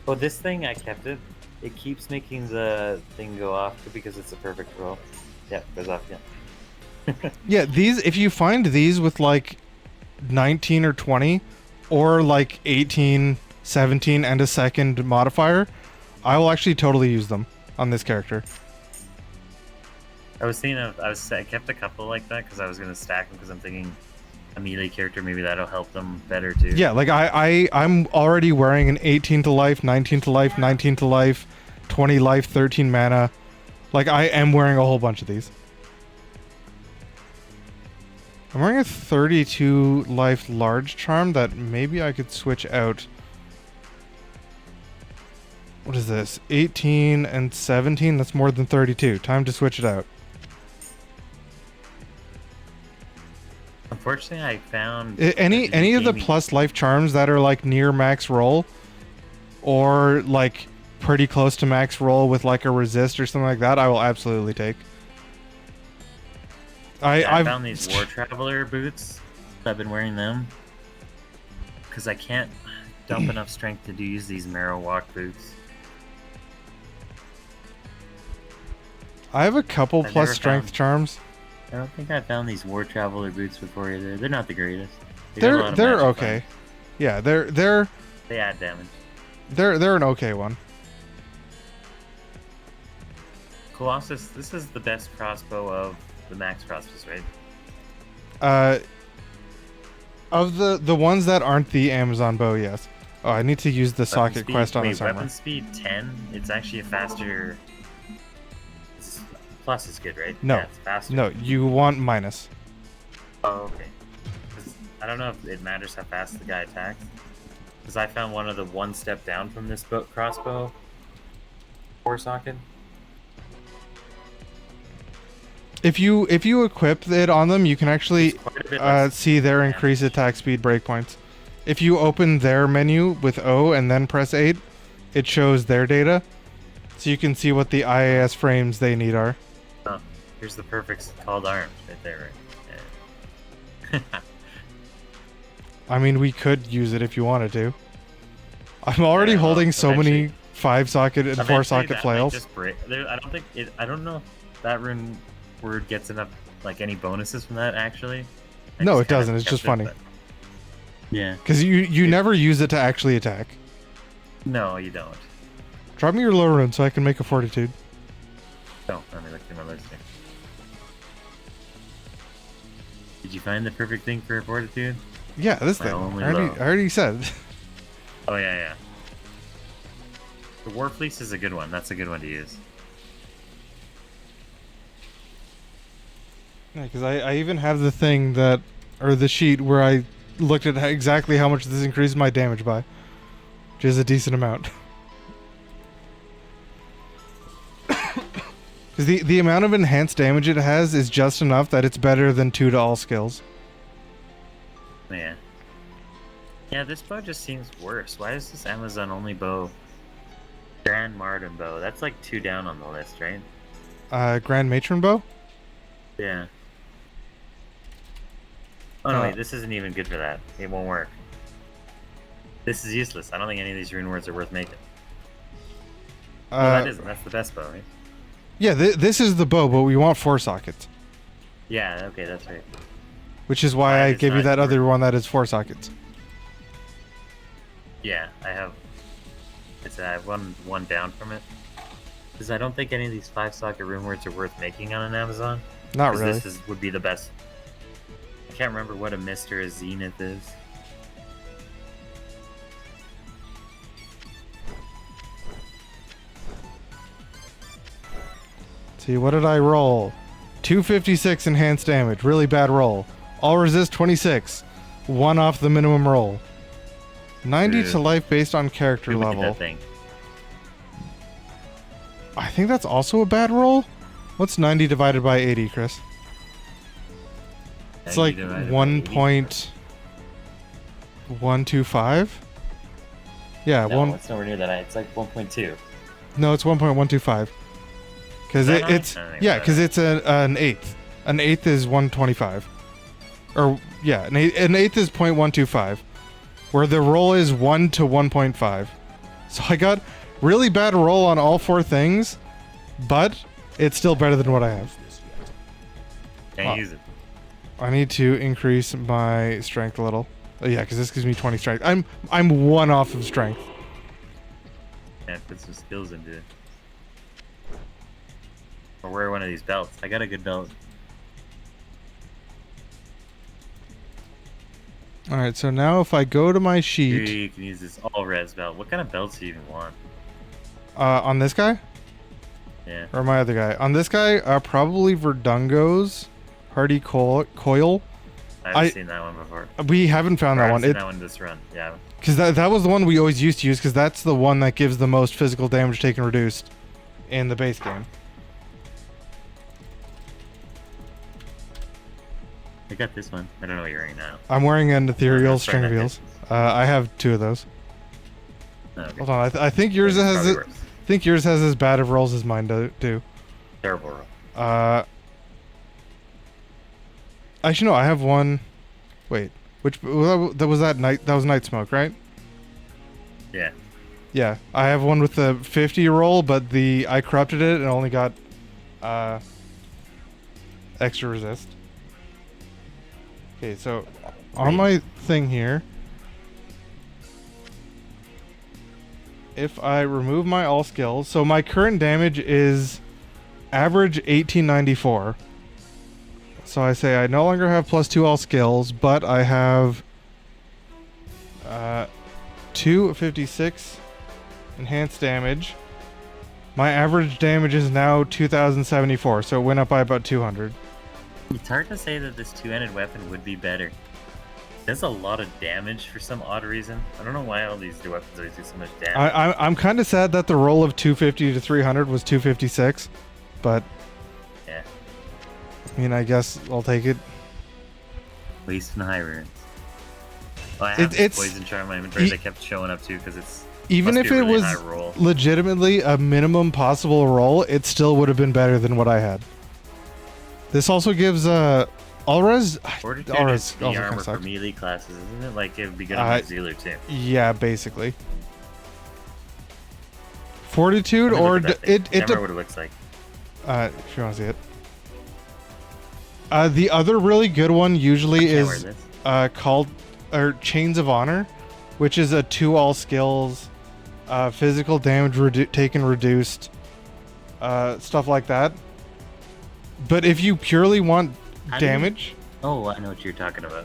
Oh, this thing, I kept it. It keeps making the thing go off because it's a perfect roll. Yeah, it goes off, yeah. Yeah, these, if you find these with like 19 or 20 or like 18, 17 and a second modifier, I will actually totally use them on this character. I kept a couple like that because I was gonna stack them because I'm thinking a melee character, maybe that'll help them better too. Yeah, like I'm already wearing an 18 to life, 19 to life, 19 to life, 20 life, 13 mana. Like I am wearing a whole bunch of these. I'm wearing a 32 life large charm that maybe I could switch out. What is this? 18 and 17? That's more than 32. Time to switch it out. Unfortunately, I found Any of the plus life charms that are like near max roll or like pretty close to max roll with like a resist or something like that, I will absolutely take. I found these War Traveler boots. I've been wearing them because I can't dump enough strength to use these Marrow Walk boots. I have a couple plus strength charms. I don't think I found these War Traveler boots before either. They're not the greatest. They're okay. Yeah, they add damage. They're an okay one. Colossus, this is the best crossbow of the max crossbows, right? Of the ones that aren't the Amazon bow, yes. Oh, I need to use the socket quest on this armor. Weapon speed 10. It's actually a faster. Plus is good, right? No, yeah, it's faster. No, you want minus. Oh, okay. I don't know if it matters how fast the guy attacks. Because I found one of the one step down from this crossbow 4 socket. If you equip it on them, you can actually see their increased attack speed breakpoints. If you open their menu with O and then press 8, it shows their data, so you can see what the IAS frames they need are. Oh, here's the perfect called arms right there, right? Yeah. I mean, we could use it if you wanted to. I'm already holding so many 5-socket and 4-socket flails. I don't know if that rune word gets enough, like any bonuses from that actually. No, it doesn't. It's just funny. Yeah. Because you never use it to actually attack. No, you don't. Drop me your low rune so I can make a fortitude. Oh, let me look through my list here. Did you find the perfect thing for a fortitude? Yeah, this thing. I already said. Oh, yeah. The War Fleece is a good one. That's a good one to use. Yeah, because I even have the thing that, or the sheet where I looked at exactly how much this increases my damage by, which is a decent amount. Because the amount of enhanced damage it has is just enough that it's better than 2 to all skills. Yeah. Yeah, this bow just seems worse. Why is this Amazon only bow? Grand Martin bow. That's like 2 down on the list, right? Grand Matron Bow? Yeah. Oh no, wait, this isn't even good for that. It won't work. This is useless. I don't think any of these rune words are worth making. No, that isn't. That's the best bow, right? Yeah, this is the bow, but we want 4 sockets. Yeah, okay, that's right. Which is why I gave you that other one that is 4 sockets. Yeah, I have one down from it. Because I don't think any of these 5-socket rune words are worth making on an Amazon. Not really. This would be the best. I can't remember what a Mist or a Zenith is. See, what did I roll? 256 enhanced damage. Really bad roll. All resist 26. 1 off the minimum roll. 90 to life based on character level. That thing. I think that's also a bad roll. What's 90 divided by 80, Chris? It's like 1.125. Yeah, no, it's nowhere near that. It's like 1.2. No, it's 1.125. Because it's because it's an eighth. An eighth is 125. Or yeah, an eighth is 0.125, where the roll is 1 to 1.5. So I got really bad roll on all 4 things, but it's still better than what I have. Can't use it. I need to increase my strength a little. Yeah, because this gives me 20 strength. I'm 1 off of strength. Yeah, put some skills into it. Or wear one of these belts. I got a good belt. Alright, so now if I go to my sheet... You can use this all-res belt. What kind of belts do you even want? On this guy? Yeah. Or my other guy? On this guy, probably Verdungo's Hardy Coil. I haven't seen that one before. We haven't found that one. I haven't seen that one this run. Yeah. Because that was the one we always used to use, because that's the one that gives the most physical damage taken reduced in the base game. I got this one. I don't know what you're wearing now. I'm wearing an ethereal string of eels. I have 2 of those. Okay. Hold on, I think yours has it. I think yours has as bad of rolls as mine do. Terrible roll. Actually, no. I have one. Wait, which was that night? That was Night Smoke, right? Yeah. Yeah, I have one with the 50 roll, but I corrupted it and only got extra resist. Okay, so on my thing here, if I remove my all skills, so my current damage is average 1894. So I say I no longer have +2 all skills, but I have 256 enhanced damage. My average damage is now 2074, so it went up by about 200. It's hard to say that this 2-handed weapon would be better. It does a lot of damage for some odd reason. I don't know why all these weapons always do so much damage. I'm kind of sad that the roll of 250 to 300 was 256, but yeah. I mean, I guess I'll take it. Waste in high runes. Well, I have this poison charm in my inventory that kept showing up too because it's even if it was legitimately a minimum possible roll, it still would have been better than what I had. This also gives all-res. All-res the armor for melee classes, isn't it? Like it would be good on Zealer too. Yeah, basically. Fortitude or I remember what it looks like. If you want to see it. The other really good one usually is called Chains of Honor, which is a 2 all skills, physical damage taken reduced, stuff like that. But if you purely want damage... Oh, I know what you're talking about.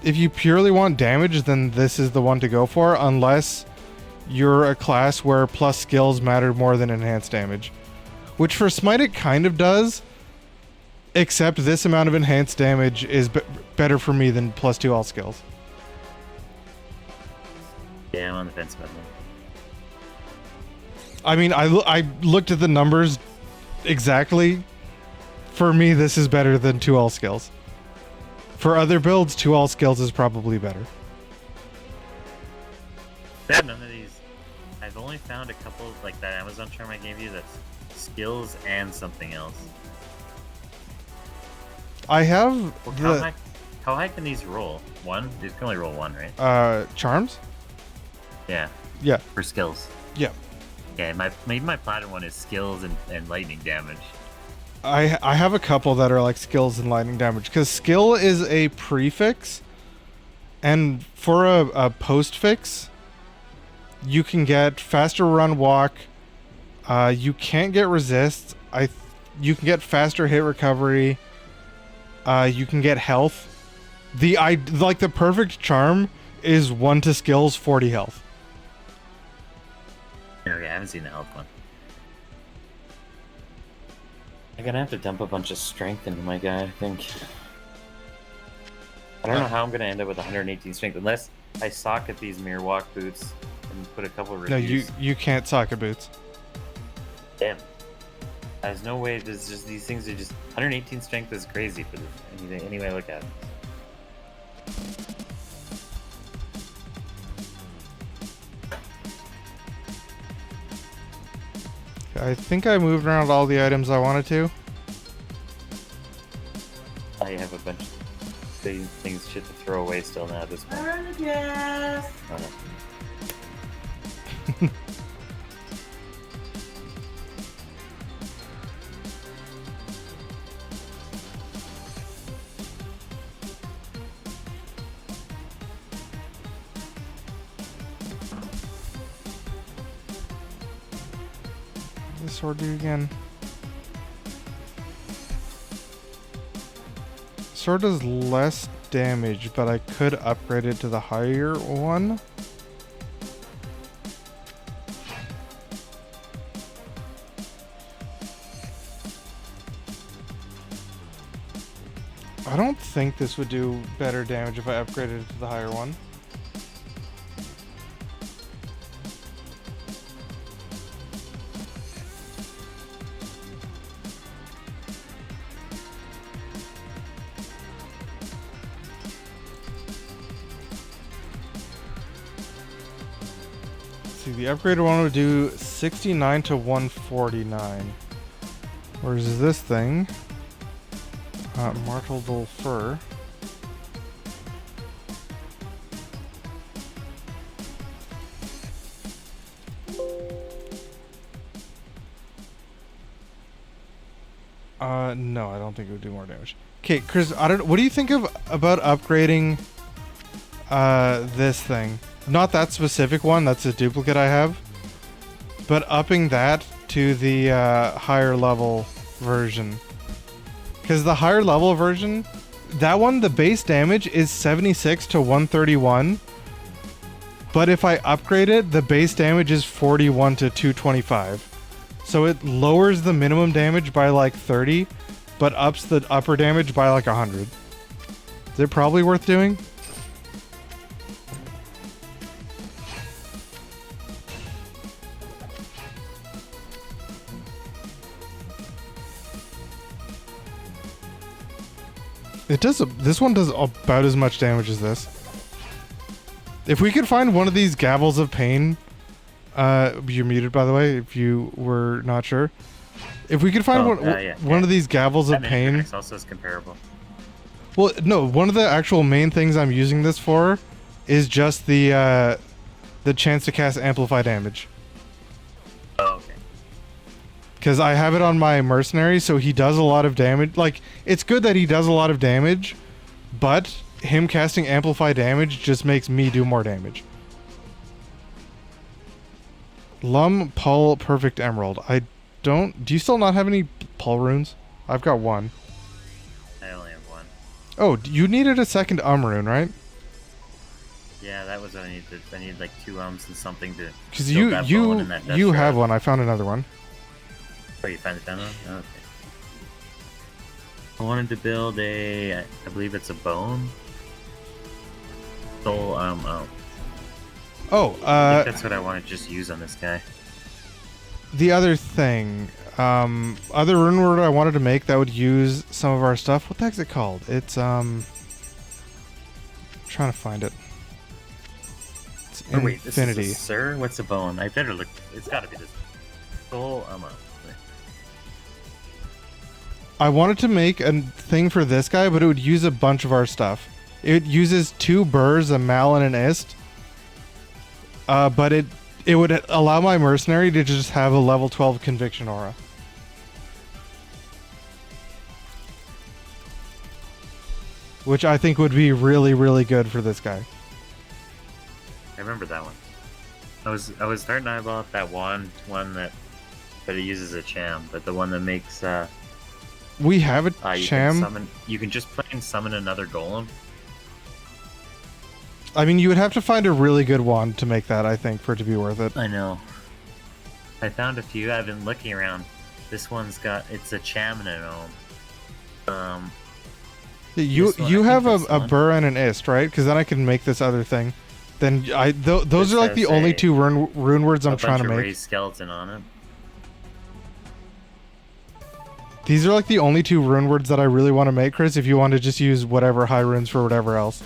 If you purely want damage, then this is the one to go for, unless you're a class where plus skills matter more than enhanced damage. Which for Smite it kind of does, except this amount of enhanced damage is better for me than +2 all skills. Yeah, I'm on the fence about that. I mean, I looked at the numbers exactly, for me, this is better than 2 all skills. For other builds, 2 all skills is probably better. None of these. I've only found a couple, like that Amazon charm I gave you, that's skills and something else. I have Well, how high can these roll? 1? These can only roll 1, right? Charms? Yeah. Yeah. For skills. Yeah. Okay, maybe my platinum one is skills and lightning damage. I have a couple that are like skills and lightning damage, because skill is a prefix, and for a postfix, you can get faster run walk. You can't get resist. You can get faster hit recovery. You can get health. The perfect charm is 1 to skills, 40 health. Okay, I haven't seen the health one. I'm gonna have to dump a bunch of strength into my guy, I think. I don't know how I'm gonna end up with 118 strength unless I socket these mirror walk boots and put a couple of No, reviews. you can't socket boots. Damn. There's no way. There's just these things are just 118 strength is crazy for this. Any way I look at it. I think I moved around all the items I wanted to. I have a bunch of things shit to throw away still now at this point. Yes. Oh, no. This sword do again. Sword does less damage, but I could upgrade it to the higher one. I don't think this would do better damage if I upgraded it to the higher one. See, the upgraded one would do 69 to 149. Whereas this thing, Marteled Fur, no, I don't think it would do more damage. Okay, Chris, what do you think about upgrading this thing? Not that specific one, that's a duplicate I have, but upping that to the higher level version. Because the higher level version, that one, the base damage is 76 to 131, but if I upgrade it, the base damage is 41 to 225. So it lowers the minimum damage by like 30, but ups the upper damage by like 100. Is it probably worth doing? It does. This one does about as much damage as this. If we could find one of these gavels of pain, you're muted by the way. If you were not sure, if we could find one of these gavels of pain, also is comparable. Well, no, one of the actual main things I'm using this for is just the chance to cast amplify damage. Oh, okay. Because I have it on my mercenary, so he does a lot of damage. Like, it's good that he does a lot of damage, but him casting amplify damage just makes me do more damage. Lum, Pull, Perfect Emerald. Do you still not have any Pull runes? I've got one. I only have one. Oh, you needed a second rune, right? Yeah, that was what I needed. I needed like 2 and something to. Because you have one. I found another one. Oh, you found it down there? Oh, okay. I wanted to build I believe it's a bone. Soul, Oh, I think that's what I want to just use on this guy. the other thing, other rune word I wanted to make that would use some of our stuff. What the heck's it called? It's trying to find it. It's Oh, wait, this infinity. is a sir? What's a bone? I better look. It's gotta be this. Soul, I wanted to make a thing for this guy, but it would use a bunch of our stuff. It uses 2 burrs, a mal, and an ist. But it would allow my mercenary to just have a level 12 conviction aura. Which I think would be really, really good for this guy. I remember that one. I was starting to eyeball up that one that it uses a cham, but the one that makes We have a you cham. you can just plain summon another golem. I mean, you would have to find a really good wand to make that, I think, for it to be worth it. I know. I found a few. I've been looking around. This one's it's a cham and an ohm. You This one, you I have think a this burr and an ist, right? Because then I can make this other thing. Then those This are like the has only a- 2 rune words I'm a trying bunch to of make. raised skeleton on it. These are like the only 2 rune words that I really want to make, Chris, if you want to just use whatever high runes for whatever else.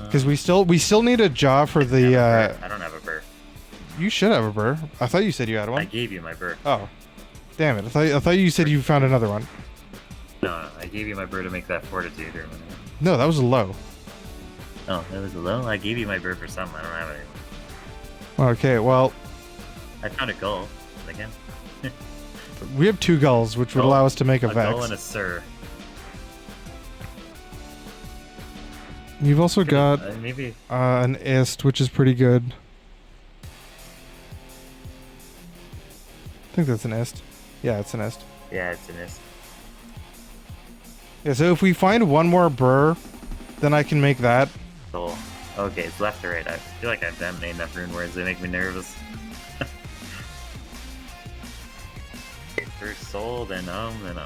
Because we still need a jaw for the I don't have a burr. You should have a burr. I thought you said you had I one. gave you my burr. Oh. Damn it. I thought you said you found another one. No, I gave you my burr to make that fortitude or whatever. No, that was a low. Oh, that was a low? I gave you my burr for something. I don't have it anymore. Okay, well, I found a gull. Again. we have 2 gulls, which would Gull- allow us to make a gull vex. and a sir. You've also got Maybe. an ist, which is pretty good. I think that's an ist. Yeah, it's an ist. Yeah, it's an ist. Yeah, so if we find one more burr, then I can make that. Soul. Okay, it's left or right. I feel like I've done enough rune words. They make me nervous. Okay, first soul, then onward.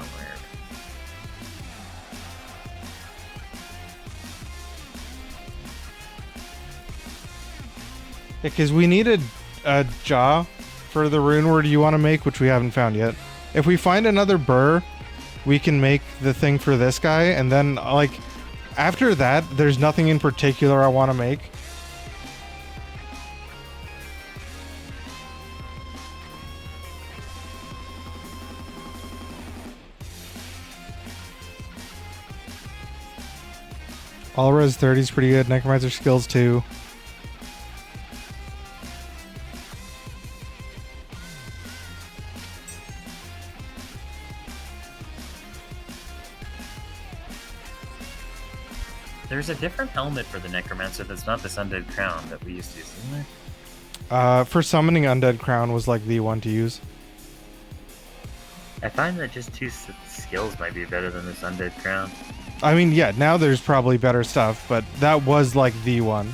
Because we need a jaw for the rune word you want to make, which we haven't found yet. If we find another burr, we can make the thing for this guy, and then, like, after that, there's nothing in particular I want to make. All res 30 is pretty good. Necromancer skills too. There's a different helmet for the Necromancer that's not this Undead Crown that we used to use, isn't there? For summoning Undead Crown was like the one to use. I find that just 2 skills might be better than this Undead Crown. I mean, yeah, now there's probably better stuff, but that was like the one.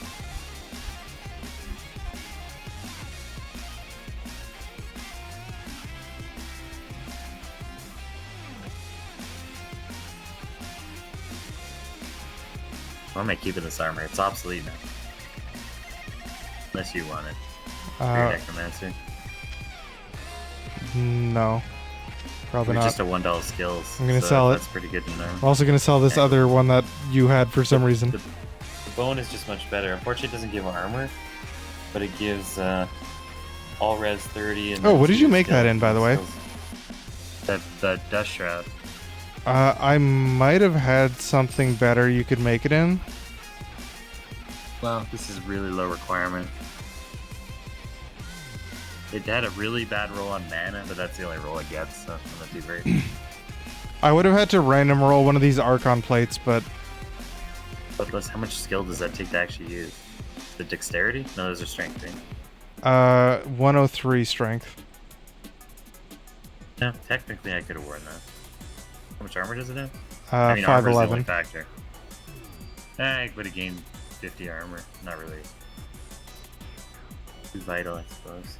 Why am I keeping this armor? It's obsolete now. Unless you want it. For your Uh, Necromancer. no. Probably Or not. just a $1 skills. I'm gonna sell it. That's pretty good to know. I'm also going to sell this other one that you had for some reason. The bone is just much better. Unfortunately, it doesn't give armor, but it gives all res 30. And Oh, then what did you 2 make that skills in, by the and way? skills. The Dust Shroud. I might have had something better you could make it in. Well, this is really low requirement. It had a really bad roll on mana, but that's the only roll it gets, so I'm not too great. I would have had to random roll one of these Archon plates, but But plus, how much skill does that take to actually use? The dexterity? No, those are strength, right? 103 strength. No, technically I could have worn that. How much armor does it have? Uh, I mean, armor's the only 511. factor. I would have gained 50 armor. Not really too vital, I suppose.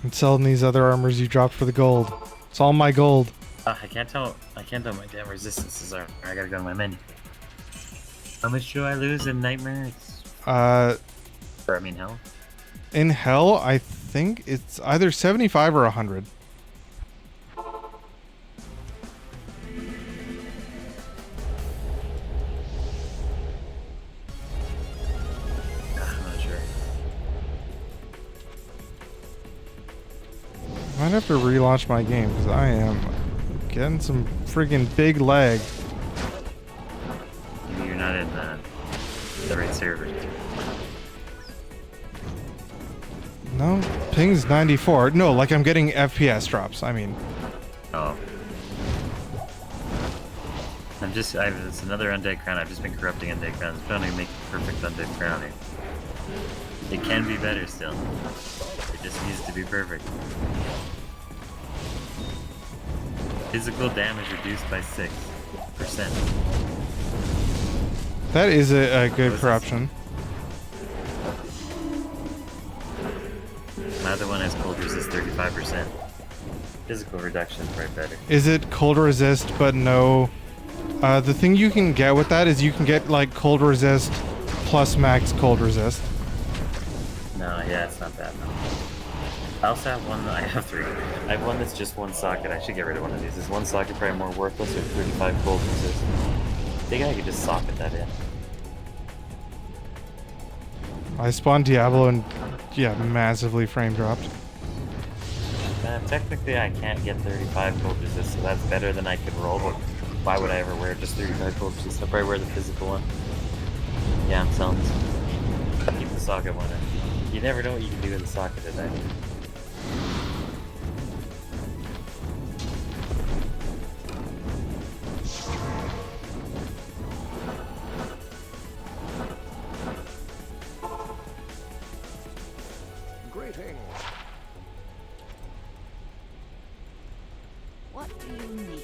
I'm selling these other armors you dropped for the gold. It's all my gold. I can't tell my damn resistances are. I gotta go to my menu. How much do I lose in Nightmare? Or I mean, hell. In Hell, I think it's either 75 or 100. I'm not sure. Might have to relaunch my game because I am getting some friggin' big lag. Maybe you're not in the right server. No, ping's 94. No, like I'm getting FPS drops. I mean, Oh. It's another undead crown. I've just been corrupting undead crowns. I'm trying to make a perfect undead crown here. It can be better still. It just needs to be perfect. Physical damage reduced by 6%. that is a good What is corruption. My other one has cold resist 35%. Physical reduction is right better. Is it cold resist but no... the thing you can get with that is you can get like cold resist plus max cold resist. No, yeah, it's not that. No. I also have one. I have 3. I have one that's just one socket. I should get rid of one of these. Is one socket probably more worthless or 35 cold resist? I think I could just socket that in. I spawned Diablo and yeah, massively frame dropped. Technically, I can't get 35 cold resist, so that's better than I could roll. But why would I ever wear just 35 cold resist? I'll probably wear the physical one. Yeah, I'm selling this one. Keep the socket one in. You never know what you can do with the socket today. Greetings. What do you need?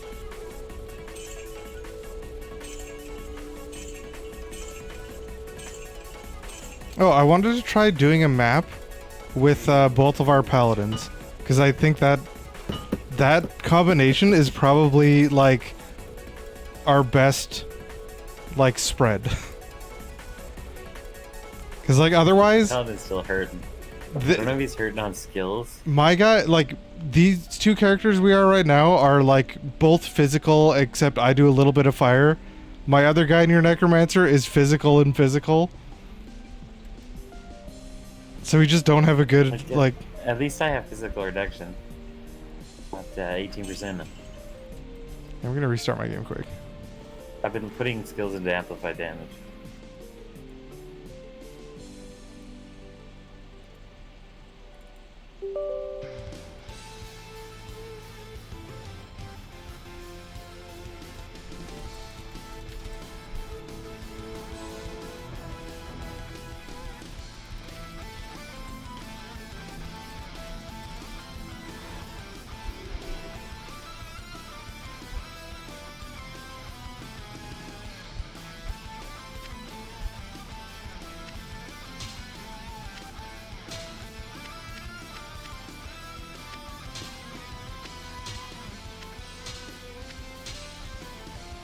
Oh, I wanted to try doing a map with both of our paladins because I think that combination is probably like our best like spread. Because like otherwise, Paladin's still hurting. I don't know if he's hurting on skills. my guy, like these two characters we are right now are like both physical, except I do a little bit of fire. My other guy near Necromancer is physical and physical. So we just don't have a good, like... At least I have physical reduction. At 18% now. I'm gonna restart my game quick. I've been putting skills into amplify damage.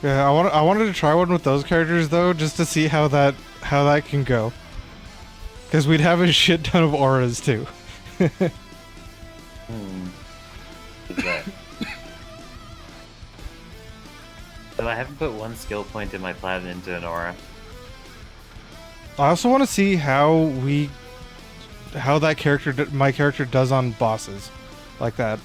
Yeah, I wanted to try one with those characters though, just to see how that can go. Because we'd have a shit ton of auras too. What's that? So I haven't put one skill point in my platinum into an aura. I also want to see how that character, my character, does on bosses, like that.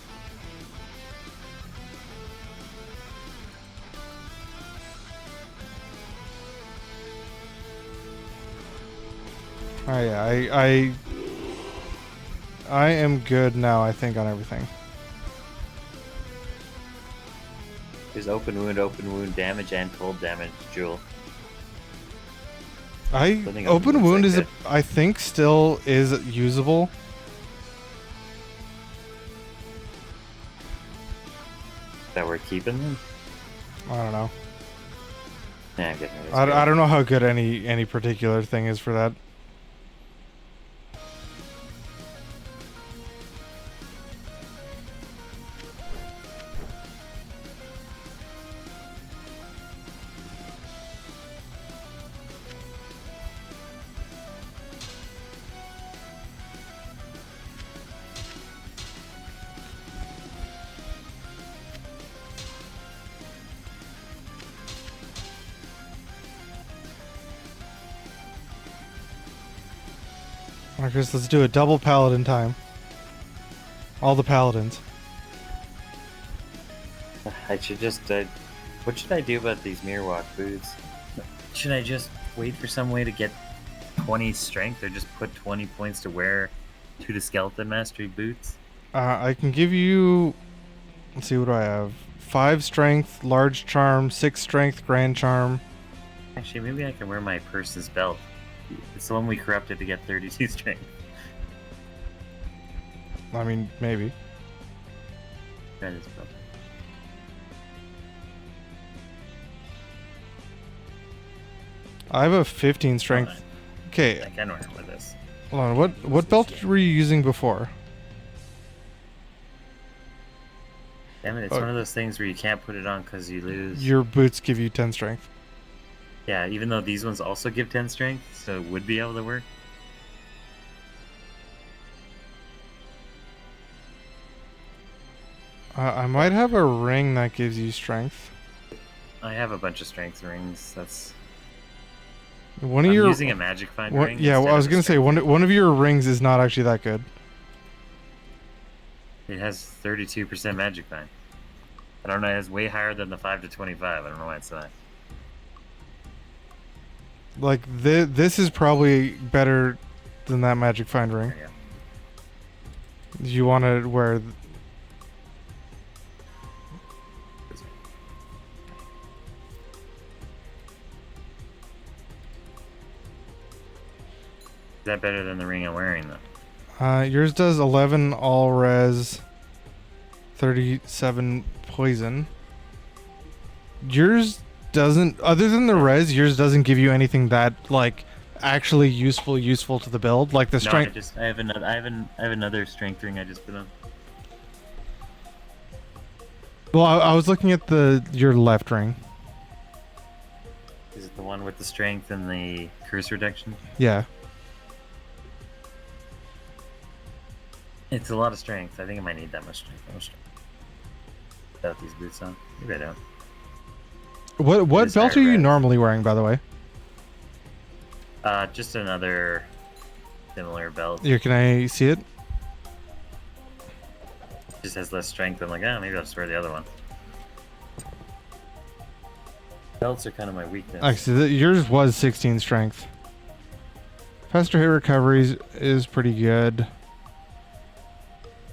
Oh yeah, I am good now, I think, on everything. There's open wound damage, and cold damage, Jewel. Open wound is, I think, still is usable. That we're keeping them? I don't know. Yeah, I'm getting it. I don't know how good any particular thing is for that. Alright, Chris, let's do a double paladin time. All the paladins. I should just. What should I do about these mirror walk boots? Should I just wait for some way to get 20 strength, or just put 20 points to wear to the skeleton mastery boots? I can give you. Let's see, what do I have? 5 strength, large charm, 6 strength, grand charm. Actually, maybe I can wear my purse's belt. It's the one we corrupted to get 32 strength. I mean, maybe. That is belt. I have a 15 strength. I Okay, can wear it with this. hold on. What belt were you using before? Damn it, it's one of those things where you can't put it on because you lose. Your boots give you 10 strength. Yeah, even though these ones also give 10 strength, so it would be able to work. I might have a ring that gives you strength. I have a bunch of strength rings. One of I'm your using a magic find one, ring. yeah, well, I was instead of a gonna say strength one of your rings is not actually that good. ring. It has 32% magic find. I don't know. It's way higher than the 5 to 25. I don't know why it's that. Like this is probably better than that magic find ring. There you You want to wear? go. Is that better than the ring I'm wearing, though? Yours does 11 all res, 37 poison. Yours doesn't, other than the res, yours doesn't give you anything that like actually useful to the build. Like the No, strength. I have another strength ring I just put on. Well, I was looking at your left ring. Is it the one with the strength and the curse reduction? Yeah. It's a lot of strength. I think I might need that much strength. Without these boots on. Maybe I don't. What is belt are higher you res. normally wearing, by the way? Just another similar belt. Here, can I see it? Just has less strength. I'm like, maybe I'll just wear the other one. Belts are kind of my weakness. Actually, yours was 16 strength. Faster hit recoveries is pretty good.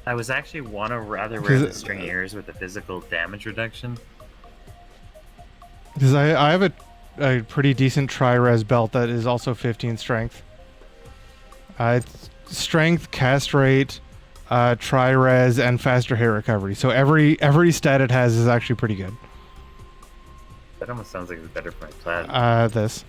I was actually rather wear Because the string ears with the physical damage reduction. Because I have a pretty decent tri-res belt that is also 15 strength. It's strength, cast rate, tri-res, and faster hit recovery. So every stat it has is actually pretty good. That almost sounds like it's better for my plaid. This.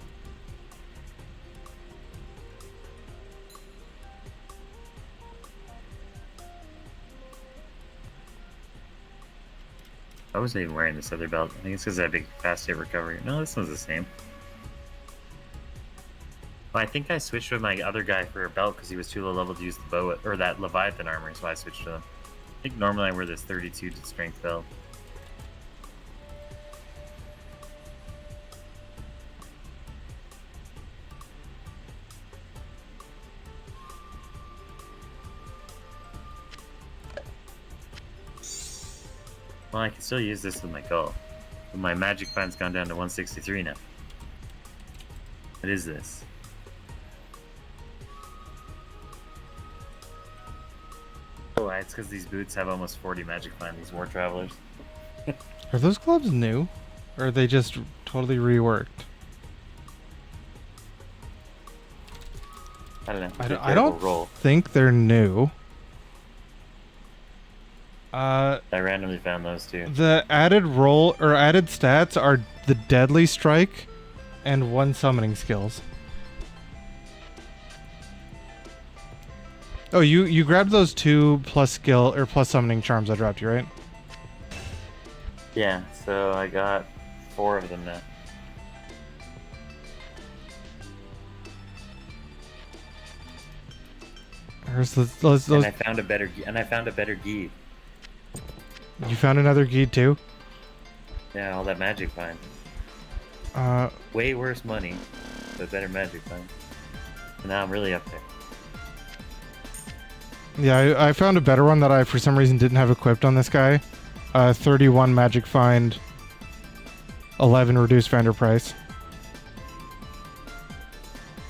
I wasn't even wearing this other belt. I think it's because I have big fast hit recovery. No, this one's the same. Well, I think I switched with my other guy for a belt because he was too low level to use the bow or that Leviathan armor, so I switched to him. I think normally I wear this 32 to strength belt. Well, I can still use this with my goal. But my magic find's gone down to 163 now. What is this? Oh, it's because these boots have almost 40 magic find, these war travelers. Are those gloves new? Or are they just totally reworked? I don't know. I don't think they're new. I randomly found those two. The added roll or added stats are the deadly strike and 1 summoning skills. Oh, you grabbed those 2 plus skill or plus summoning charms I dropped you, right? Yeah, so I got 4 of them now. And I found a better gi. You found another guide too? Yeah, all that magic find. Way worse money, but better magic find. And now I'm really up there. Yeah, I found a better one that I, for some reason, didn't have equipped on this guy. 31 magic find, 11 reduced vendor price.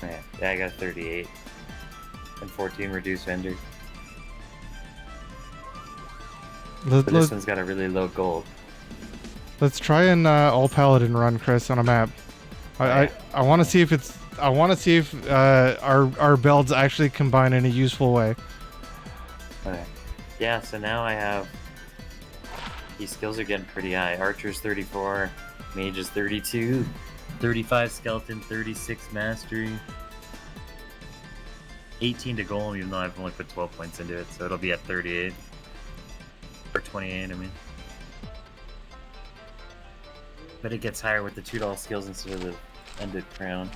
Yeah, I got 38. And 14 reduced vendor. But this one's got a really low gold. Let's try an all paladin run, Chris, on a map. I want to see if it's. I want to see if our builds actually combine in a useful way. Okay. Yeah, so now I have. These skills are getting pretty high. Archer's 34, Mage is 32, 35 Skeleton, 36 Mastery, 18 to Golem, even though I've only put 12 points into it, so it'll be at 38. Or 28, I mean. But it gets higher with the $2 skills instead of the ended crown.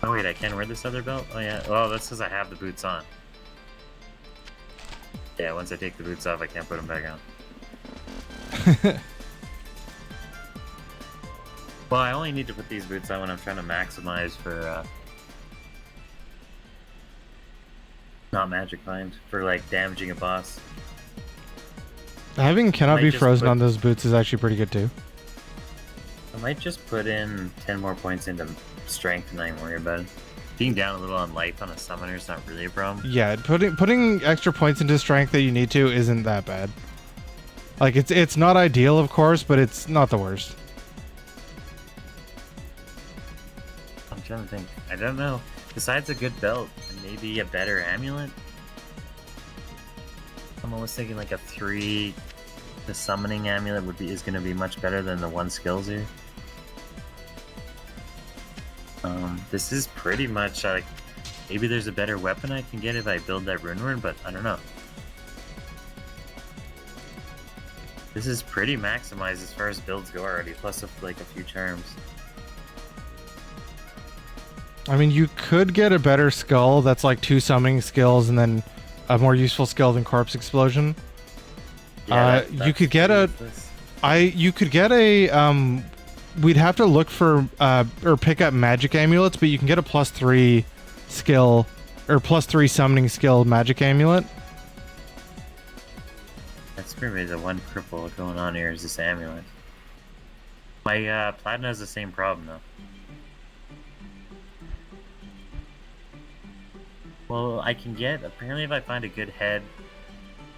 Oh wait, I can wear this other belt? Oh yeah, well that's because I have the boots on. Yeah, once I take the boots off, I can't put them back on. Well, I only need to put these boots on when I'm trying to maximize for, not magic find, for like damaging a boss. Having cannot be just frozen put- on those boots is actually pretty good too. I might just put in 10 more points into strength and not even worry about it. Being down a little on life on a summoner is not really a problem. Yeah, putting extra points into strength that you need to isn't that bad. Like it's not ideal, of course, but it's not the worst. I'm trying to think. I don't know. Besides a good belt and maybe a better amulet, I'm almost thinking like a 3. The summoning amulet is going to be much better than the 1 skills here. This is pretty much like maybe there's a better weapon I can get if I build that rune word, but I don't know. This is pretty maximized as far as builds go already, plus like a few charms. I mean, you could get a better skull that's like 2 summoning skills and then a more useful skill than corpse explosion. Yeah, you could get a. You could get a. We'd have to look for or pick up magic amulets, but you can get a +3 skill or +3 summoning skill magic amulet. That's pretty much the one purple going on here is this amulet. My platinum has the same problem though. Well, I can get, apparently if I find a good head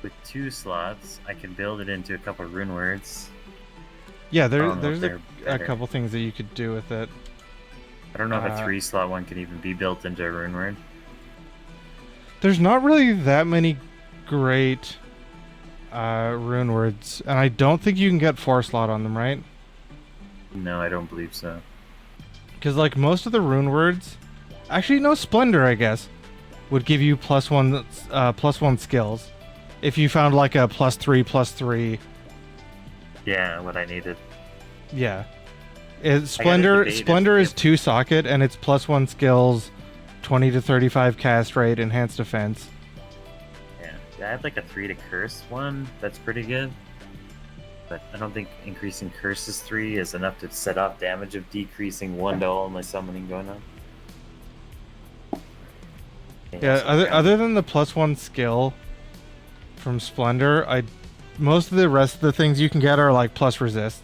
with 2 slots, I can build it into a couple of rune words. Yeah, I don't know there's if a they're better. couple things that you could do with it. I don't know if a 3-slot one can even be built into a rune word. There's not really that many great rune words, and I don't think you can get 4-slot on them, right? No, I don't believe so. Because like most of the rune words, actually no, Splendor I guess would give you +1 skills if you found like a +3/+3. Yeah, what I needed. Yeah. Splendor Splendor is 2 socket and it's +1 skills, 20 to 35 cast rate, enhanced defense. Yeah, I had like a 3 to curse one. That's pretty good. But I don't think increasing curses 3 is enough to set off damage of decreasing 1 to all my summoning going on. Yeah, other than the +1 skill from Splendor, most of the rest of the things you can get are like plus resist.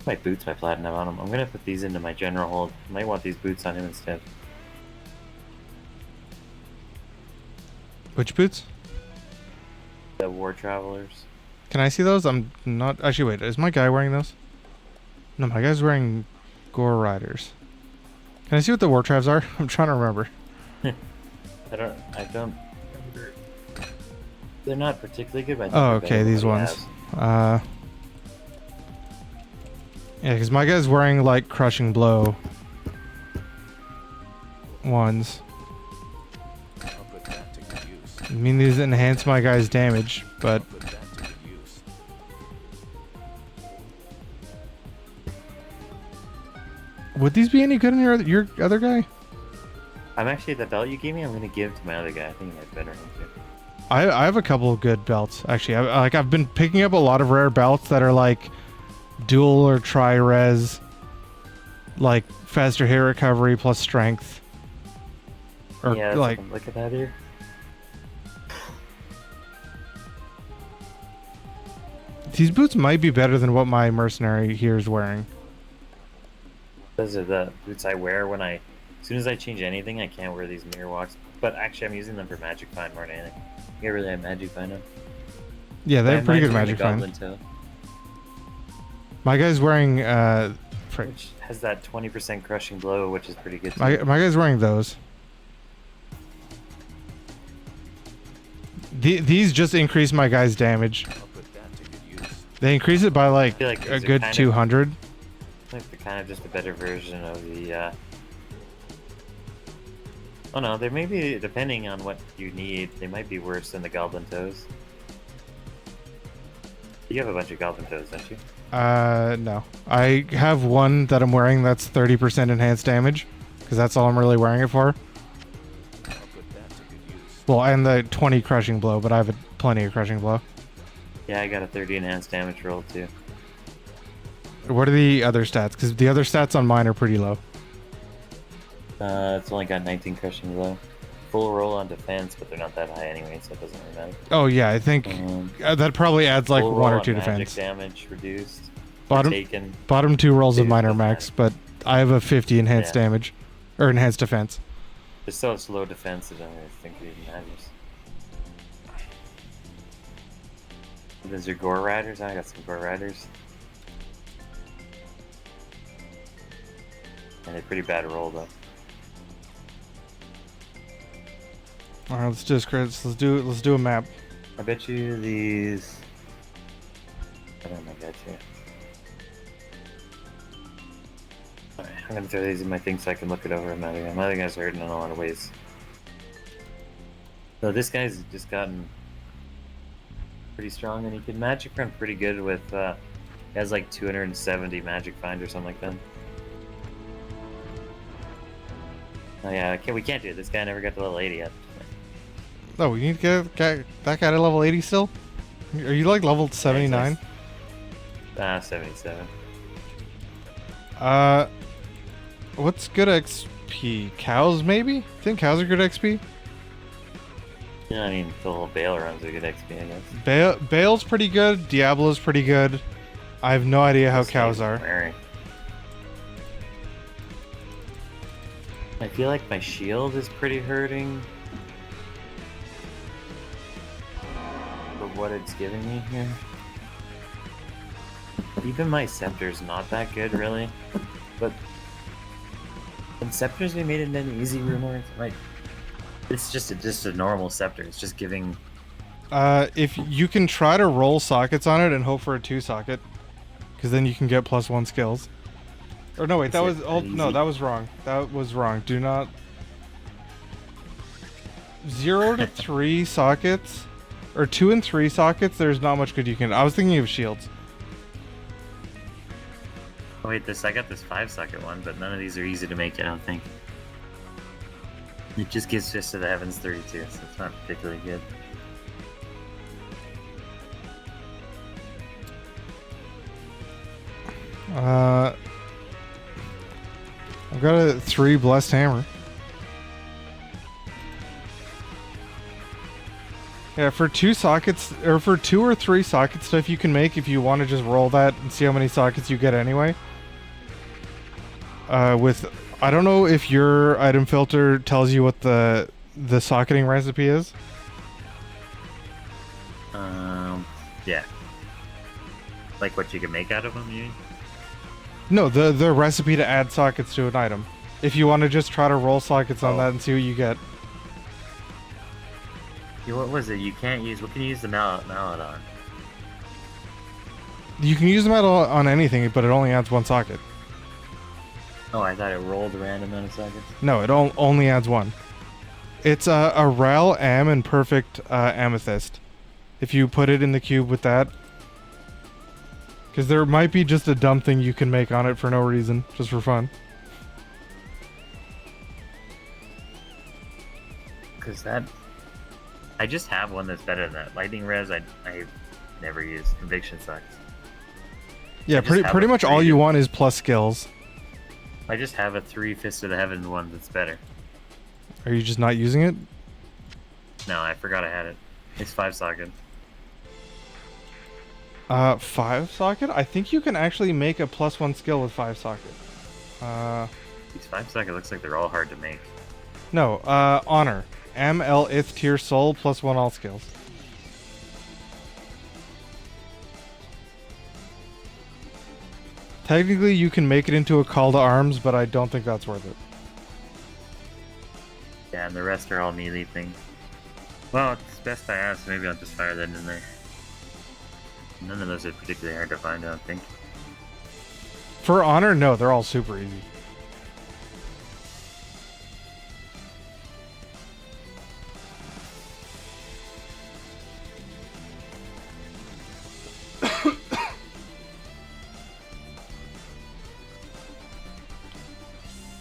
My boots, my platinum on them. I'm gonna put these into my general hold. I might want these boots on him instead. Which boots? The War Travelers. Can I see those? I'm not... Actually, wait. Is my guy wearing those? No, my guy's wearing Gore Riders. Can I see what the War Travs are? I'm trying to remember. I don't... They're not particularly good, but I think Oh, they're okay. better than These what he ones. has. Yeah, because my guy's wearing, like, Crushing Blow ones. I'll put that to good use. I mean, these enhance my guy's damage, but... Put that to good use. Would these be any good in your other guy? I'm actually the belt you gave me. I'm gonna give to my other guy. I think he has better too. I have a couple of good belts actually. I've been picking up a lot of rare belts that are like dual or tri-res, like faster hit recovery plus strength. Or Yeah, like look at that here. these boots might be better than what my mercenary here is wearing. Those are the boots I wear when as soon as I change anything, I can't wear these mirror walks. But actually, I'm using them for magic find more than anything. You can't really have magic find them. Yeah, they have pretty good magic Goblin find. Toe, My guy's wearing which has that 20% crushing blow, which is pretty good. my guy's wearing those. These just increase my guy's damage. I'll put that to good use. They increase it by like, feel like a these are good kind of- 200. I think they're kind of just a better version of the. Oh no, they may be, depending on what you need, they might be worse than the Goblin Toes. You have a bunch of Goblin Toes, don't you? No. I have one that I'm wearing that's 30% enhanced damage, because that's all I'm really wearing it for. I'll put that to good use. Well, and the 20 crushing blow, but I have plenty of crushing blow. Yeah, I got a 30 enhanced damage roll too. What are the other stats? Because the other stats on mine are pretty low. It's only got 19 crushing blow. Full roll on defense, but they're not that high anyway, so it doesn't really matter. Oh yeah, I think that probably adds like Full 1 roll or on 2 magic defense. damage reduced. Bottom Taken. bottom 2 rolls of Dude, mine are doesn't max, but I have a 50 enhanced Yeah. damage, or enhanced defense. There's so it's low defense, I don't really think it even matters. There's your Gore Riders. I got some Gore Riders. And they're pretty bad roll though. All right, let's do this, Chris. Let's do a map. I bet you these. I don't know, I got you. Alright, I'm gonna throw these in my thing so I can look it over. My other guy's hurting in a lot of ways. So this guy's just gotten pretty strong, and he can magic run pretty good with. He has like 270 magic find or something like that. Oh yeah, we can't do it. This guy never got to level 80 yet. Oh, we need to get that guy to level 80 still? Are you like level 79? 77. What's good XP? Cows maybe? I think cows are good XP. Yeah, I mean, the whole Bale runs are good XP, I guess. Bale's pretty good. Diablo's pretty good. I have no idea how This cows guy's are. wearing. I feel like my shield is pretty hurting. For what it's giving me here. Even my scepter's not that good, really. But when scepters be made in an easy rumor, like it's just a normal scepter. It's just giving. If you can try to roll sockets on it and hope for a 2 socket, because then you can get +1 skills. Or no, wait, that was no, that was wrong. That was wrong. Do not 0 to 3 sockets, or 2 and 3 sockets. There's not much good you can. I was thinking of shields. Oh wait, I got this 5 socket one, but none of these are easy to make. I don't think. It just gives Fist of the Heavens 32, so it's not particularly good. I've got a 3 blessed hammer. Yeah, for 2 sockets, or for 2 or 3 socket stuff you can make if you want to just roll that and see how many sockets you get anyway. I don't know if your item filter tells you what the socketing recipe is. Yeah. Like what you can make out of them, you mean? No, the recipe to add sockets to an item. If you want to just try to roll sockets on that and see what you get. Yeah, what was it? You can't use. What can you use the mallet on? You can use them on anything, but it only adds 1 socket. Oh, I thought it rolled a random amount of sockets. No, it only adds 1. It's a Rel Am and Perfect Amethyst. If you put it in the cube with that. Because there might be just a dumb thing you can make on it for no reason, just for fun. Because that... I just have one that's better than that. Lightning res, I never use. Conviction sucks. Yeah, I just have pretty a much all three you to- want is plus skills. I just have a 3 Fist of the Heavens one that's better. Are you just not using it? No, I forgot I had it. It's 5 socket. 5 socket? I think you can actually make a +1 skill with 5 socket. These 5 socket looks like they're all hard to make. No, honor. ML ith tier soul +1 all skills. Technically, you can make it into a call to arms, but I don't think that's worth it. Yeah, and the rest are all melee things. Well, it's best I ask. Maybe I'll just fire that in there. None of those are particularly hard to find, I don't think. For honor, no, they're all super easy.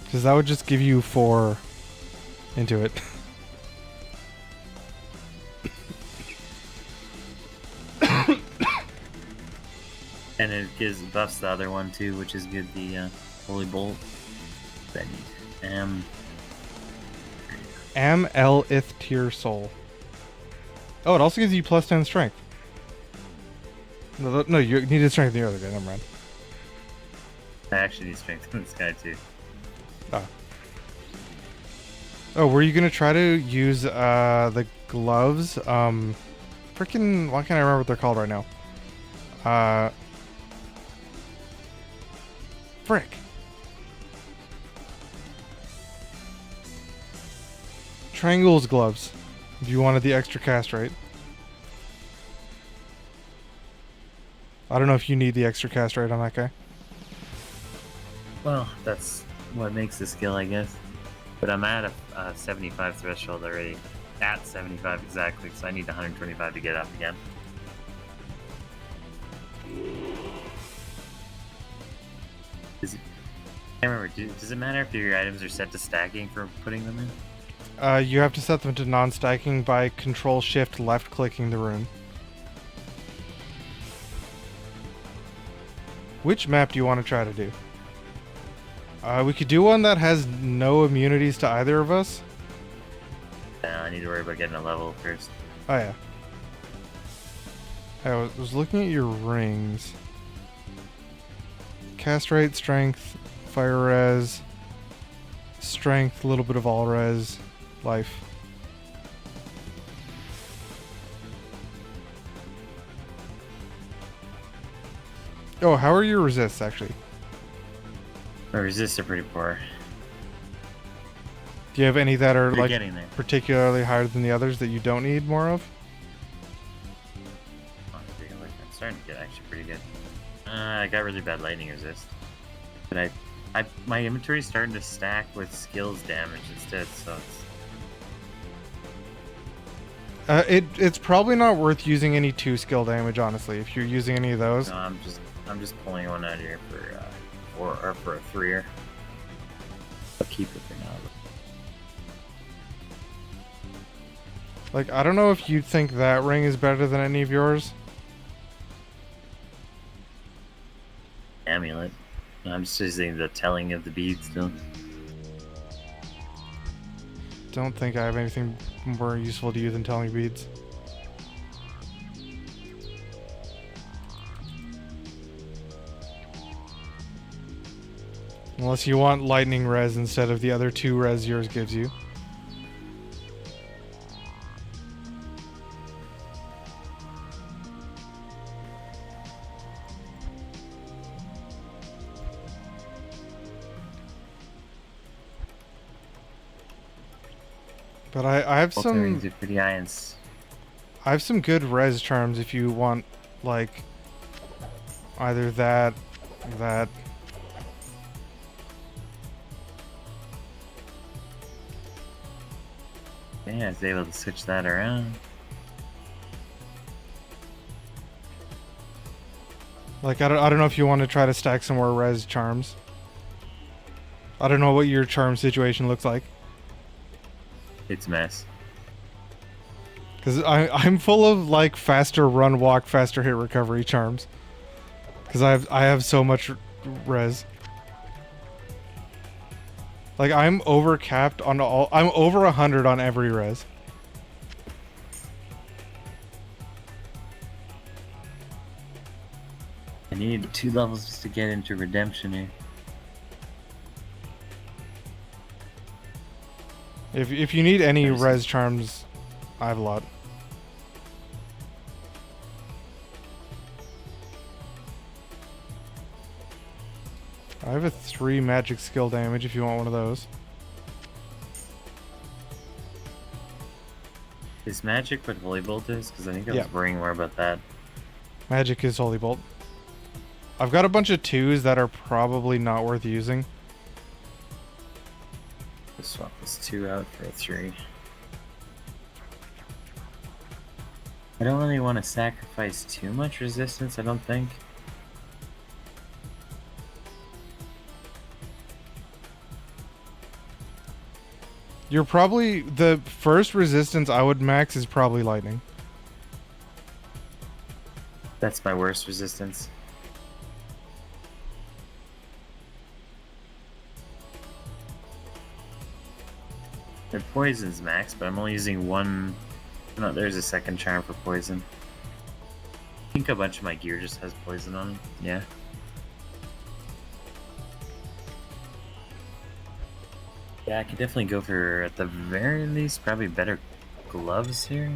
Because that would just give you 4 into it. And it gives buffs the other one too, which is good. The Holy Bolt. That neat. ML ith tier soul. Oh, it also gives you +10 strength. No, you needed strength in the other guy. Never mind. I actually need strength in this guy too. Oh, were you gonna try to use the gloves? Freaking, why can't I remember what they're called right now? Frick. Triangle's gloves. If you wanted the extra cast rate. I don't know if you need the extra cast rate on that guy. Well, that's what makes the skill, I guess. But I'm at a 75 threshold already. At 75 exactly, so I need 125 to get up again. I can't remember, does it matter if your items are set to stacking for putting them in? You have to set them to non-stacking by Control-Shift left-clicking the rune. Which map do you want to try to do? We could do one that has no immunities to either of us. I need to worry about getting a level first. Oh yeah. I was looking at your rings. Cast rate, strength, fire res, strength, a little bit of all res, life. Oh, how are your resists actually? My resists are pretty poor. Do you have any that are You're like getting there. particularly higher than the others that you don't need more of? I'm starting to get actually pretty good. I got really bad lightning resist. But my inventory's starting to stack with skills damage instead, so it's... It's probably not worth using any 2 skill damage, honestly, if you're using any of those. No, I'm just pulling one out of here for a 3-er. I'll keep it for now. Like, I don't know if you think that ring is better than any of yours. Amulet. I'm just using the telling of the beads still. Don't think I have anything more useful to you than telling beads. Unless you want lightning res instead of the other 2 res yours gives you. But I have Both some rings are pretty high and I have some good res charms if you want, like, either that. yeah, I was able to switch that around. Like, I don't know if you want to try to stack some more res charms. I don't know what your charm situation looks like. It's a mess. Because I'm full of like faster run, walk, faster hit recovery charms. Because I have so much res. Like I'm over capped on all. I'm over 100 on every res. I need 2 levels just to get into redemption here. If you need any Nice. res charms, I have a lot. I have a 3 magic skill damage if you want one of those. Is magic what Holy Bolt is? Because I think I was Yeah. worrying more about that. Magic is Holy Bolt. I've got a bunch of 2s that are probably not worth using. Let's swap this 2 out for a 3. I don't really want to sacrifice too much resistance, I don't think. You're probably... The first resistance I would max is probably lightning. That's my worst resistance. The poison's max, but I'm only using 1. No, there's a second charm for poison. I think a bunch of my gear just has poison on it. Yeah. Yeah, I could definitely go for, at the very least, probably better gloves here.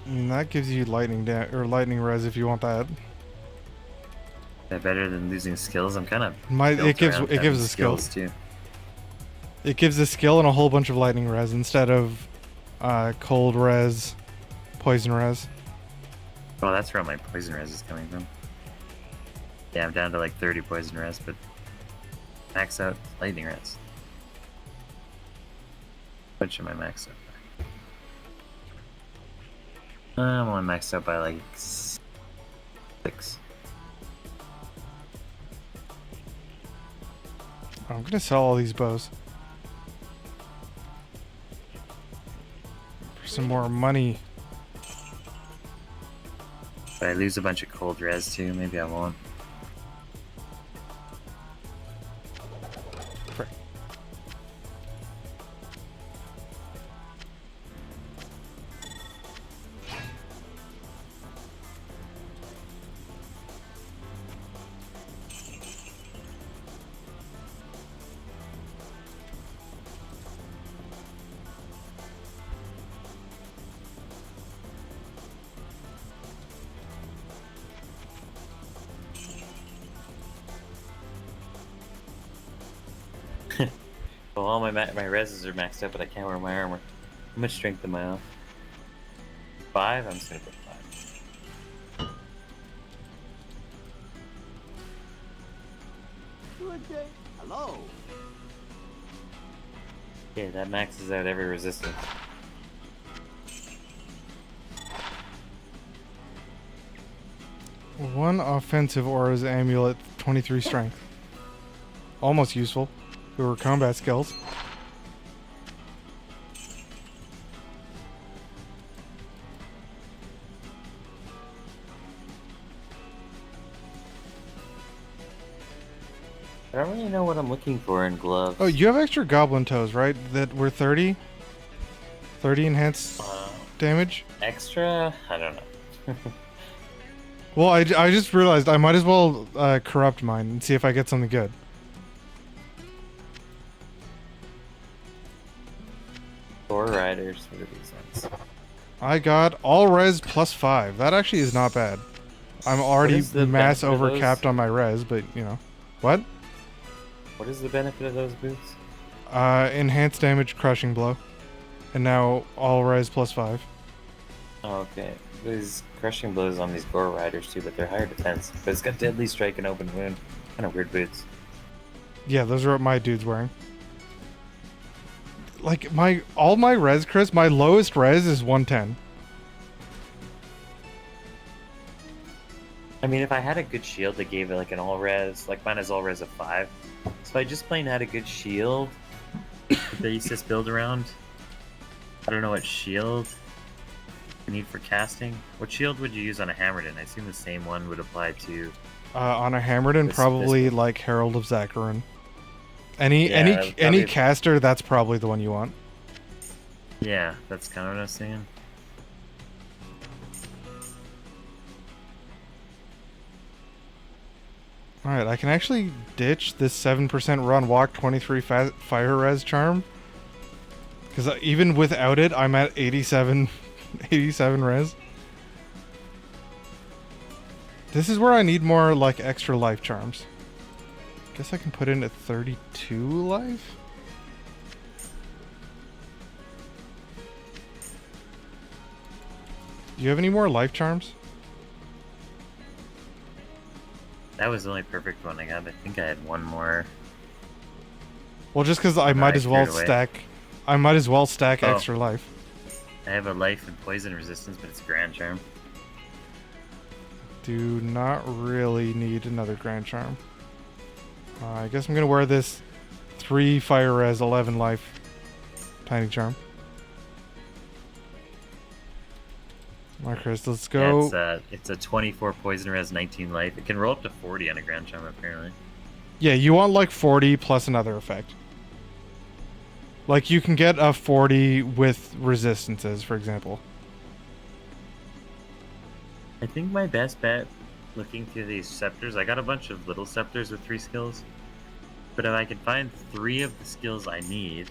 And that gives you lightning or lightning res if you want that. Is that better than losing skills? I'm kind of It gives a skill. too. It gives a skill and a whole bunch of lightning res instead of cold res, poison res. Oh, that's where all my poison res is coming from. Yeah, I'm down to like 30 poison res, but max out lightning res. What should I max out by? I'm only maxed out by like 6. I'm gonna sell all these bows. For some more money. But I lose a bunch of cold res too, maybe I won't. Frick. Well, all my reses are maxed out, but I can't wear my armor. How much strength am I off? 5? I'm just gonna put 5. Good day. Hello. Okay, that maxes out every resistance. One offensive aura's amulet, 23 strength. Almost useful. There were combat skills. I don't really know what I'm looking for in gloves. Oh, you have extra goblin toes, right? That were 30? 30 enhanced damage? Extra? I don't know. Well, I just realized I might as well corrupt mine and see if I get something good. Four riders. What are these ones? I got all res plus 5. That actually is not bad. I'm already is the mass benefit of over those? capped on my res, but you know. What? What is the benefit of those boots? Enhanced damage crushing blow. And now all res plus 5. Oh, okay. There's crushing blows on these gore riders too, but they're higher defense. But it's got deadly strike and open wound. Kind of weird boots. Yeah, those are what my dude's wearing. Like all my res, Chris, my lowest res is 110. I mean, if I had a good shield that gave it like an all res, like mine is all res of 5. So if I just plain had a good shield that used to build around. I don't know what shield. The need for casting. What shield would you use on a Hammerden? I assume the same one would apply to. On a Hammerden, This probably one. like Herald of Zacharon. Any Yeah, any that would any probably- caster, that's probably the one you want. Yeah, that's kind of what I was saying. Alright, I can actually ditch this 7% run walk 23 fire res charm. Because even without it, I'm at 87, 87 res. This is where I need more like extra life charms. Guess I can put in at 32 life? Do you have any more life charms? That was the only perfect one I got. I think I had one more. Well, just because I No, might I as well threw it away. stack. I might as well stack Oh. extra life. I have a life and poison resistance, but it's a grand charm. Do not really need another Grand Charm. I guess I'm gonna wear this 3 fire res, 11 life tiny charm. Alright, Chris, let's go. Yeah, it's a 24 poison res, 19 life. It can roll up to 40 on a grand charm apparently. Yeah, you want like 40 plus another effect. Like you can get a 40 with resistances, for example. I think my best bet, looking through these scepters, I got a bunch of little scepters with 3 skills. But if I can find 3 of the skills I need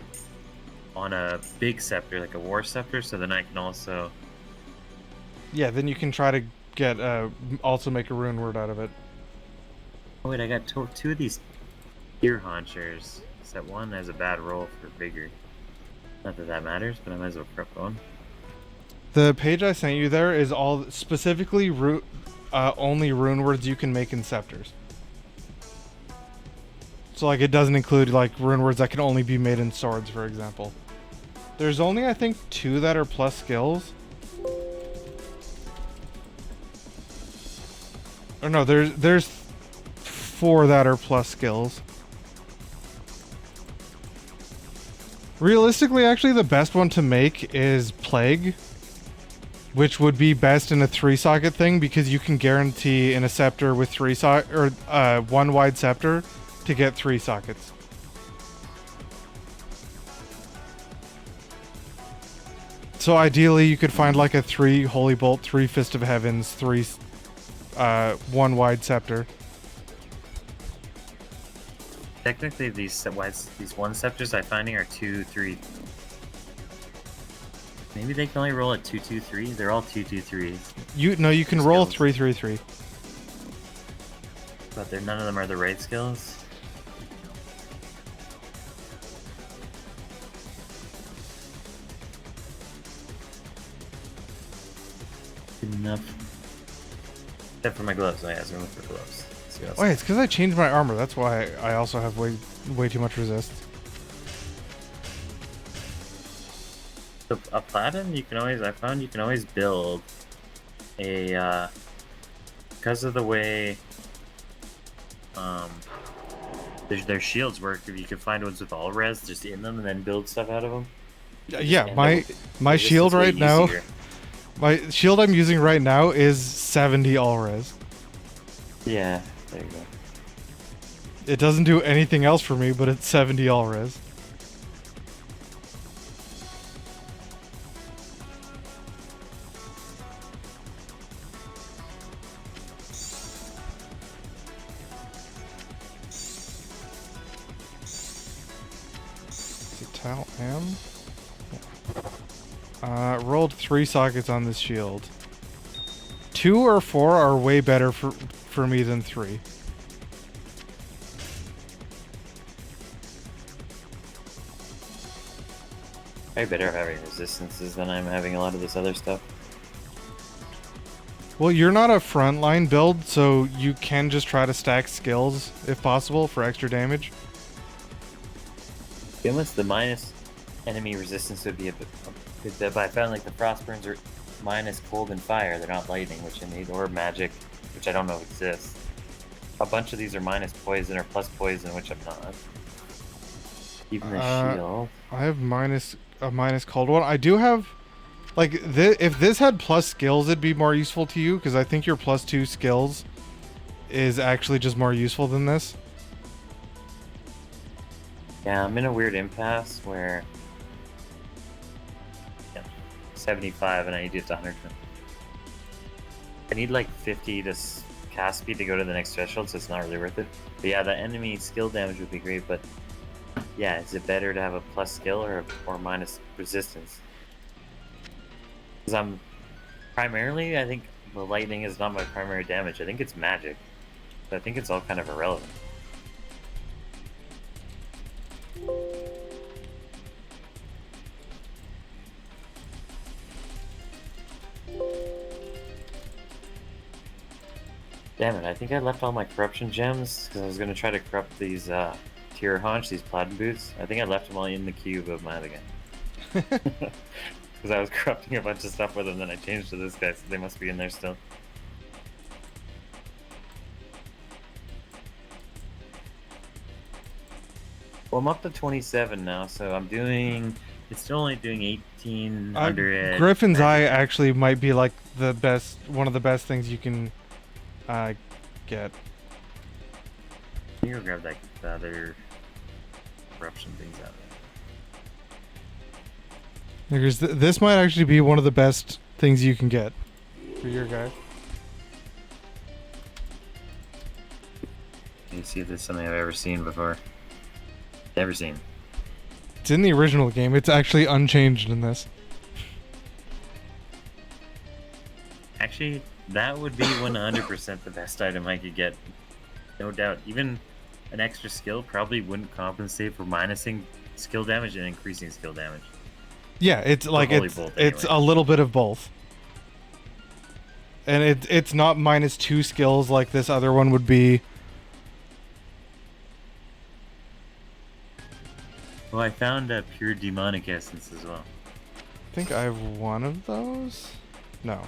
on a big scepter, like a war scepter, so then I can also... Yeah, then you can try to get also make a rune word out of it. Oh wait, I got 2 of these ear haunchers. Except one has a bad roll for vigor. Not that that matters, but I might as well prep one. The page I sent you there is all specifically only rune words you can make in scepters. So like it doesn't include like rune words that can only be made in swords, for example. There's only I think 2 that are plus skills. Or no, there's 4 that are plus skills. Realistically, actually, the best one to make is Plague, which would be best in a 3-socket thing because you can guarantee in a scepter with 1 wide scepter to get 3 sockets. So ideally, you could find like a 3 Holy Bolt, 3 Fist of Heavens, 3 1 wide scepter. Technically, these one scepters I'm finding are 2, 3. Maybe they can only roll at 2, 2, 3. They're all 2, 2, 3s, You can roll Skills. 3 3 3. but none of them are the right skills. Good enough. Except for my gloves. I asked room for gloves. Let's see what else. Wait, it's because I changed my armor. That's why I also have way too much resist. So a platinum, I found you can always build a, because of the way, their shields work, if you can find ones with all res just in them and then build stuff out of them. Yeah, end my up with my resistance shield way right now, easier. my shield I'm using right now is 70 all res. Yeah, there you go. It doesn't do anything else for me, but it's 70 all res. Tal M. Rolled 3 sockets on this shield. 2 or 4 are way better for me than 3. I better having resistances than I'm having a lot of this other stuff. Well, you're not a frontline build, so you can just try to stack skills if possible for extra damage. The almost the minus enemy resistance would be a bit, but I found like the frostburns are minus cold and fire. They're not lightning, which I need, or magic, which I don't know exists. A bunch of these are minus poison or plus poison, which I'm not. Even the shield. I have a minus cold one. I do have Like, if this had plus skills, it'd be more useful to you, because I think your +2 skills is actually just more useful than this. Yeah, I'm in a weird impasse where 75 and I need to get to 100. I need like 50 to cast speed to go to the next threshold, so it's not really worth it. But yeah, the enemy skill damage would be great, but yeah, is it better to have a plus skill or minus resistance? Because I'm primarily, I think the lightning is not my primary damage. I think it's magic. So I think it's all kind of irrelevant. Damn it, I think I left all my corruption gems because I was going to try to corrupt these tier haunch, these platinum boots. I think I left them all in the cube of my other guy. Because I was corrupting a bunch of stuff with them, then I changed to this guy, so they must be in there still. Well, I'm up to 27 now, so I'm doing... It's still only doing 1800. Griffin's Eye actually might be like the best, one of the best things you can get. You go grab that the other corruption things out there. Because this might actually be one of the best things you can get for your guy. Let me see if there's something I've ever seen before. Never seen. It's in the original game. It's actually unchanged in this. Actually, that would be 100% the best item I could get. No doubt. Even an extra skill probably wouldn't compensate for minusing skill damage and increasing skill damage. Yeah, it's like it's anyway. a little bit of both. And it's not -2 skills like this other one would be. Well, I found a pure demonic essence as well. I think I have one of those. No.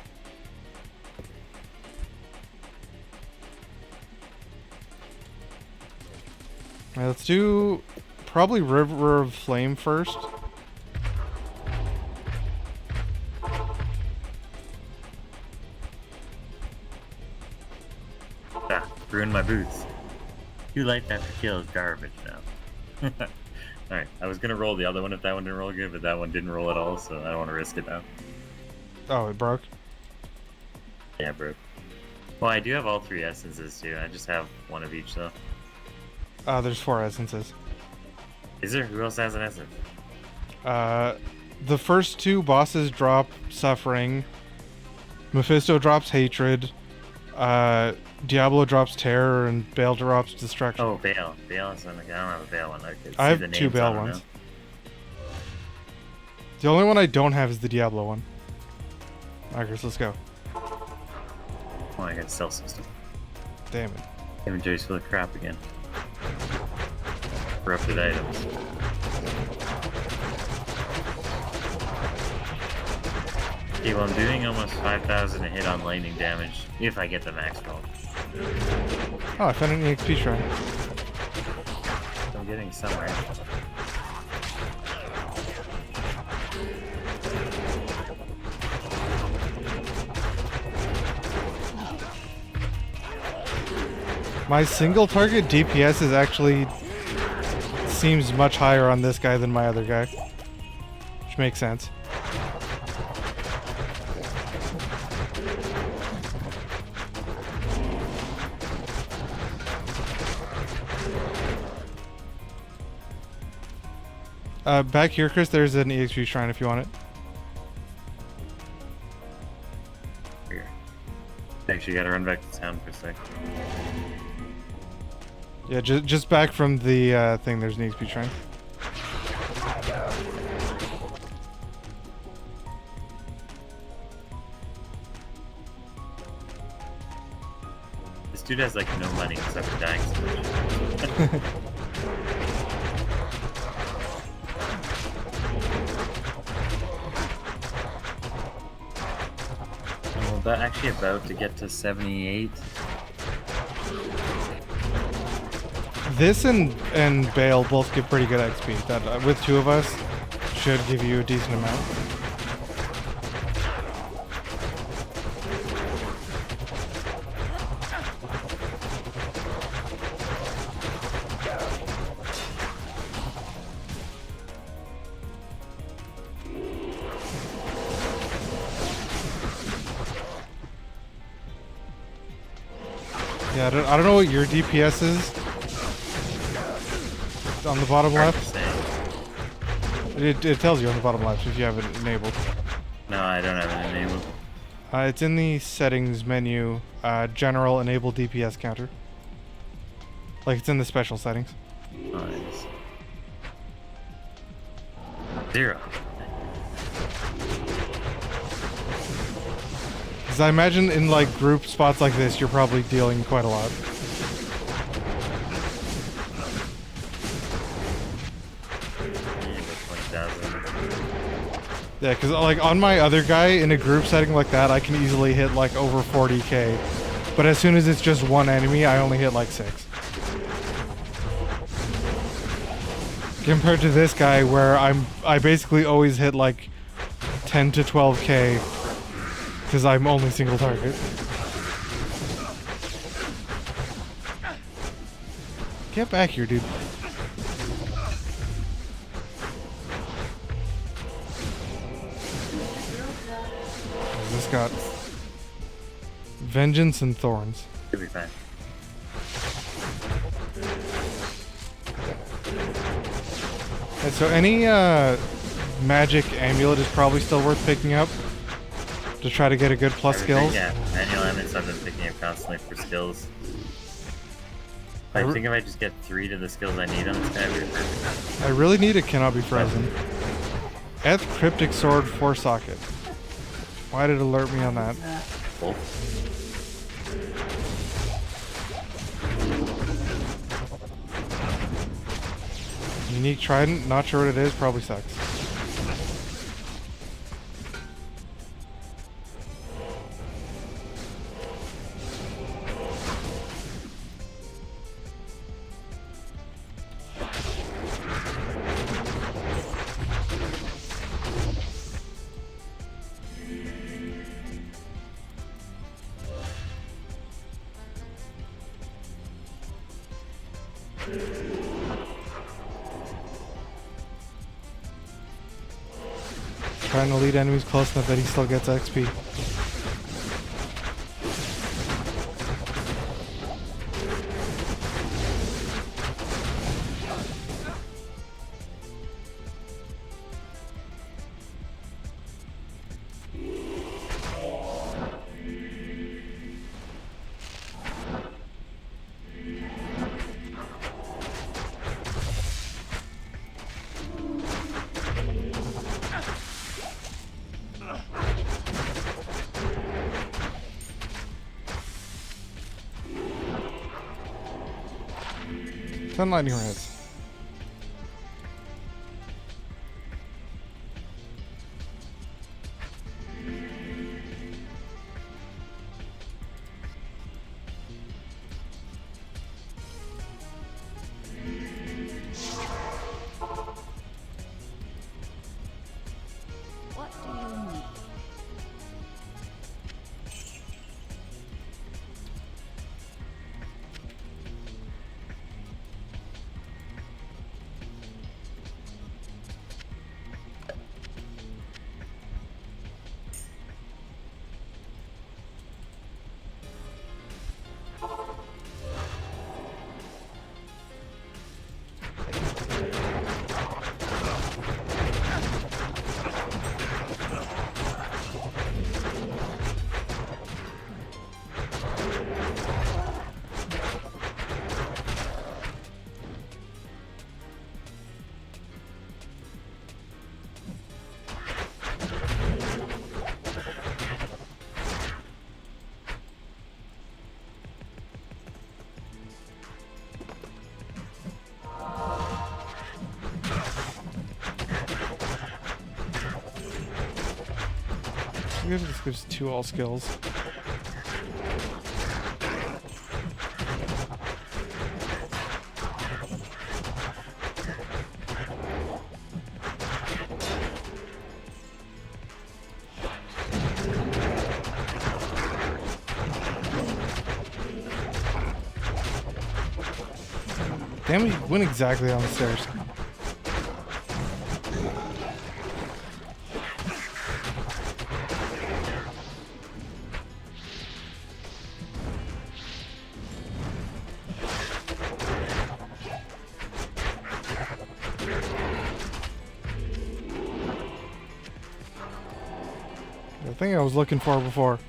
Alright, let's do probably River of Flame first. Ah, ruined my boots. Too late that to kill is garbage now. Alright, I was gonna roll the other one if that one didn't roll good, but that one didn't roll at all, so I don't want to risk it now. Oh, it broke? Yeah, bro. Well, I do have all 3 essences too. I just have one of each though. There's 4 essences. Is there? Who else has an essence? The first 2 bosses drop Suffering. Mephisto drops Hatred. Diablo drops Terror, and Bale drops Destruction. Oh, Bale. Bale is on the... I don't have a Bale one. I have 2 Bale ones. The only one I don't have is the Diablo one. Alright, let's go. Oh, I gotta sell some stuff. Damn it. Inventory's full of crap again. Corrupted items. Okay, well, I'm doing almost 5,000 a hit on lightning damage if I get the max roll. Oh, I found an EXP shrine. I'm getting somewhere. My single target DPS is actually seems much higher on this guy than my other guy, which makes sense. Back here, Chris, there's an EXP shrine if you want it. Here. Actually, gotta run back to town for a sec. Yeah, just back from the thing, there's an EXP shrine. This dude has like no money except for dying so much. But actually about to get to 78. This and Bale both give pretty good XP. That with 2 of us should give you a decent amount. Yeah, I don't know what your DPS is. On the bottom Hard to left. say. It tells you on the bottom left if you have it enabled. No, I don't have it enabled. It's in the settings menu, general enable DPS counter. Like it's in the special settings. Nice. 0. Because I imagine in like group spots like this, you're probably dealing quite a lot. Yeah, because like on my other guy in a group setting like that, I can easily hit like over 40k. But as soon as it's just one enemy, I only hit like 6. Compared to this guy where I basically always hit like 10 to 12k because I'm only single target. Get back here, dude. This got Vengeance and Thorns. Should be fine. And so any magic amulet is probably still worth picking up to try to get a good plus skills. Yeah, manual elements I've been picking up constantly for skills. I think if I just get 3 to the skills I need on this guy, we're perfect. I really need a Cannot Be Frozen. Eth Cryptic Sword 4 socket. Why did it alert me on that? Cool. Unique Trident, not sure what it is, probably sucks. Trying to lead enemies close enough that he still gets XP. Ten lightning rods. What do you need? I guess this gives 2 all skills. Damn, we went exactly on the stairs. thing I was looking for before.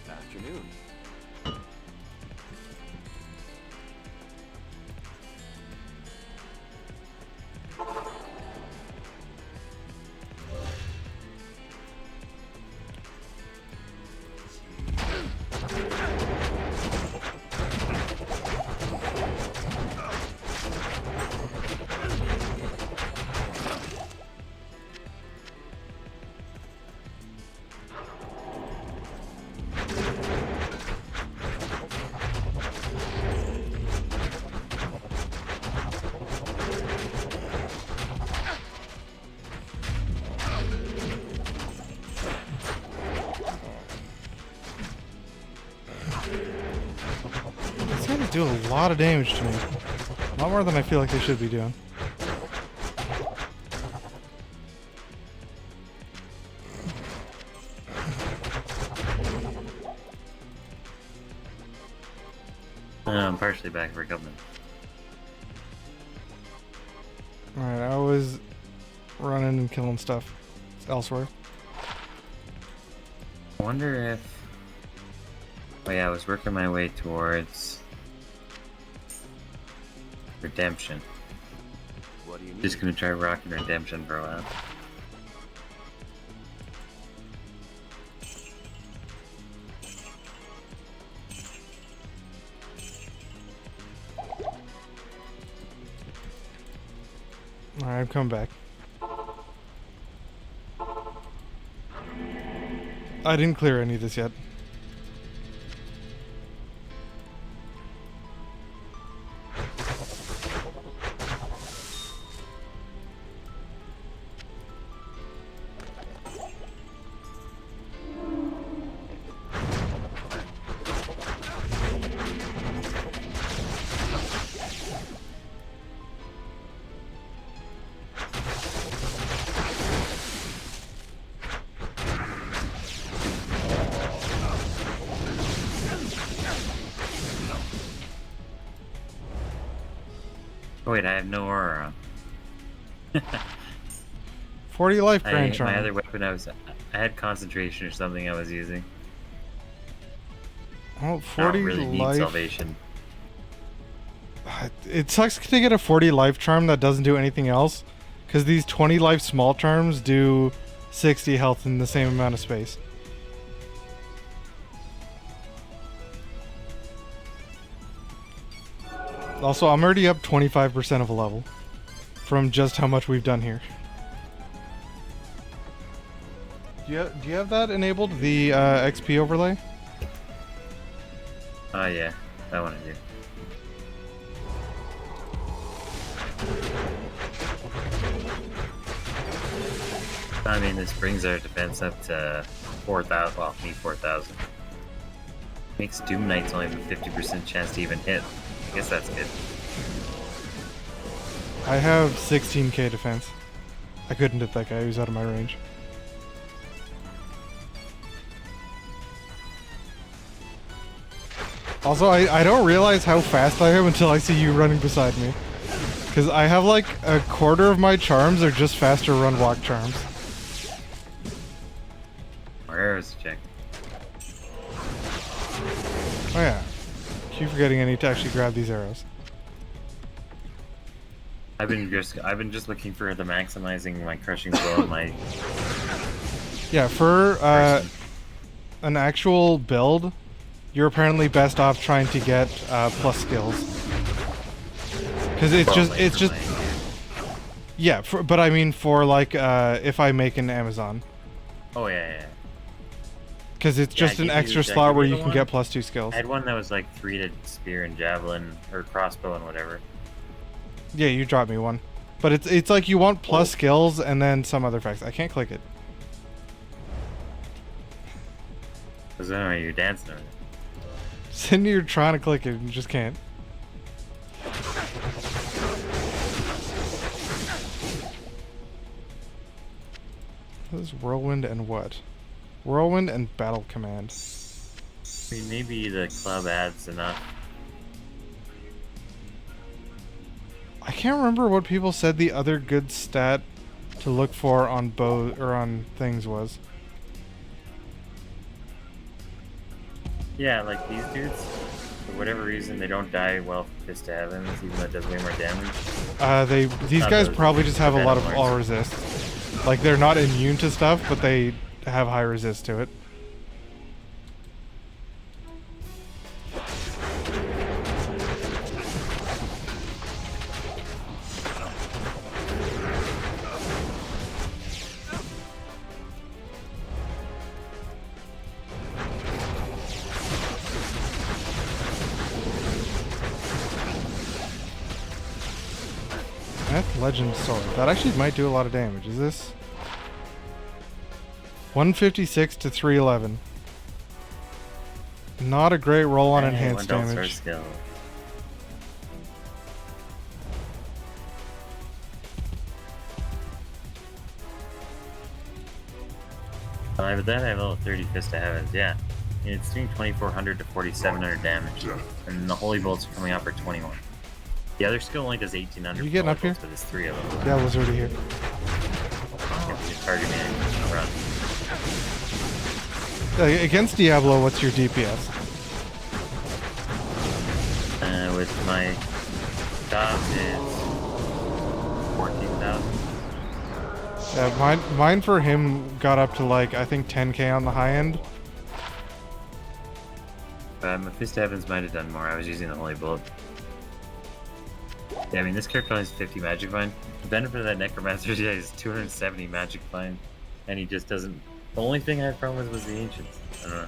Afternoon. These guys do a lot of damage to me. A lot more than I feel like they should be doing. I'm partially back for a couple minutes. Alright, I was running and killing stuff elsewhere. I wonder if... Oh yeah, I was working my way towards... Redemption. What do you need? Just gonna try rocking Redemption for a while. Alright, I'm coming back. I didn't clear any of this yet. Oh wait, I have no aura. 40 life grand charm. My other weapon, I had concentration or something I was using. Oh, I 40 don't really need life. salvation. It sucks to get a 40 life charm that doesn't do anything else, because these 20 life small charms do 60 health in the same amount of space. Also, I'm already up 25% of a level from just how much we've done here. Do you have that enabled, the XP overlay? Oh yeah, that one I do. I mean, this brings our defense up to 4,000. Well, me 4,000. Makes Doom Knights only have a 50% chance to even hit. I guess that's good. I have 16k defense. I couldn't hit that guy, he was out of my range. Also, I don't realize how fast I am until I see you running beside me. Because I have like a quarter of my charms are just faster run walk charms. More arrows to check. Oh yeah. Keep forgetting I need to actually grab these arrows. I've been just looking for the maximizing my crushing blow and my Yeah, for person. an actual build, you're apparently best off trying to get plus skills. Because it's just yeah. But I mean for like if I make an Amazon. Oh yeah. Because it's Yeah, just an you extra do slot where you the can one. get plus 2 skills. I had one that was like 3 to spear and javelin or crossbow and whatever. Yeah, you dropped me one. But it's like you want plus skills and then some other effects. I can't click it. Cause I don't know you're dancing over it. Sitting here trying to click it and you just can't. What is whirlwind and what? Whirlwind and battle command. I mean, maybe the club adds enough. I can't remember what people said the other good stat to look for on bow or on things was. Yeah, like these dudes, for whatever reason, they don't die well from Fist to Heavens, even though it does way more damage. These guys those probably just have a lot of Venom all lords. resist. Like they're not immune to stuff, but they have high resist to it. That's Legend Sword. That actually might do a lot of damage. Is this 156 to 311? Not a great roll on enhanced One sword damage. skill. But then I have level 30 Fist of Heavens, yeah. And it's doing 2400 to 4700 damage. And the Holy Bolts are coming out for 21. The other skill only does 1800. You getting Holy up here? Bolts, but there's 3 of them. Yeah, was already here. Just target me and run. Against Diablo, what's your DPS? With my job is 14,000. Mine for him got up to like I think 10k on the high end. My Fist of Heavens might have done more. I was using the Holy Bolt. Yeah, I mean, this character only has 50 Magic Vine. The benefit of that Necromancer is 270 Magic Vine, and he just doesn't... The only thing I had problem with was the Ancients. I don't know.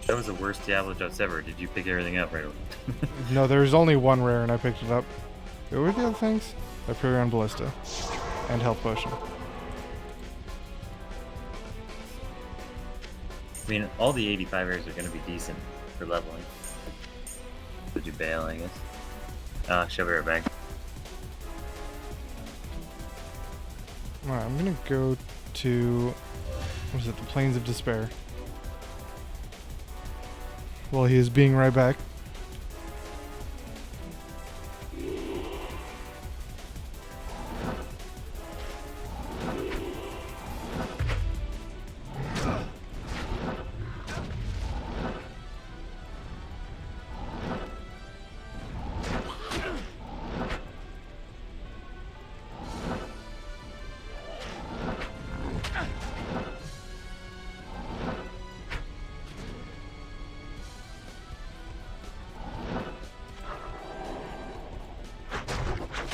That was the worst Diablo jumps ever. Did you pick everything up right away? No, there's only one rare and I picked it up. What were the other things? Hyperion Ballista and Health Potion. I mean, all the 85 rares are going to be decent for leveling. Would you bail, I guess? She'll be right back. Alright, I'm gonna go to... What was it? The Plains of Despair. Well, he is being right back.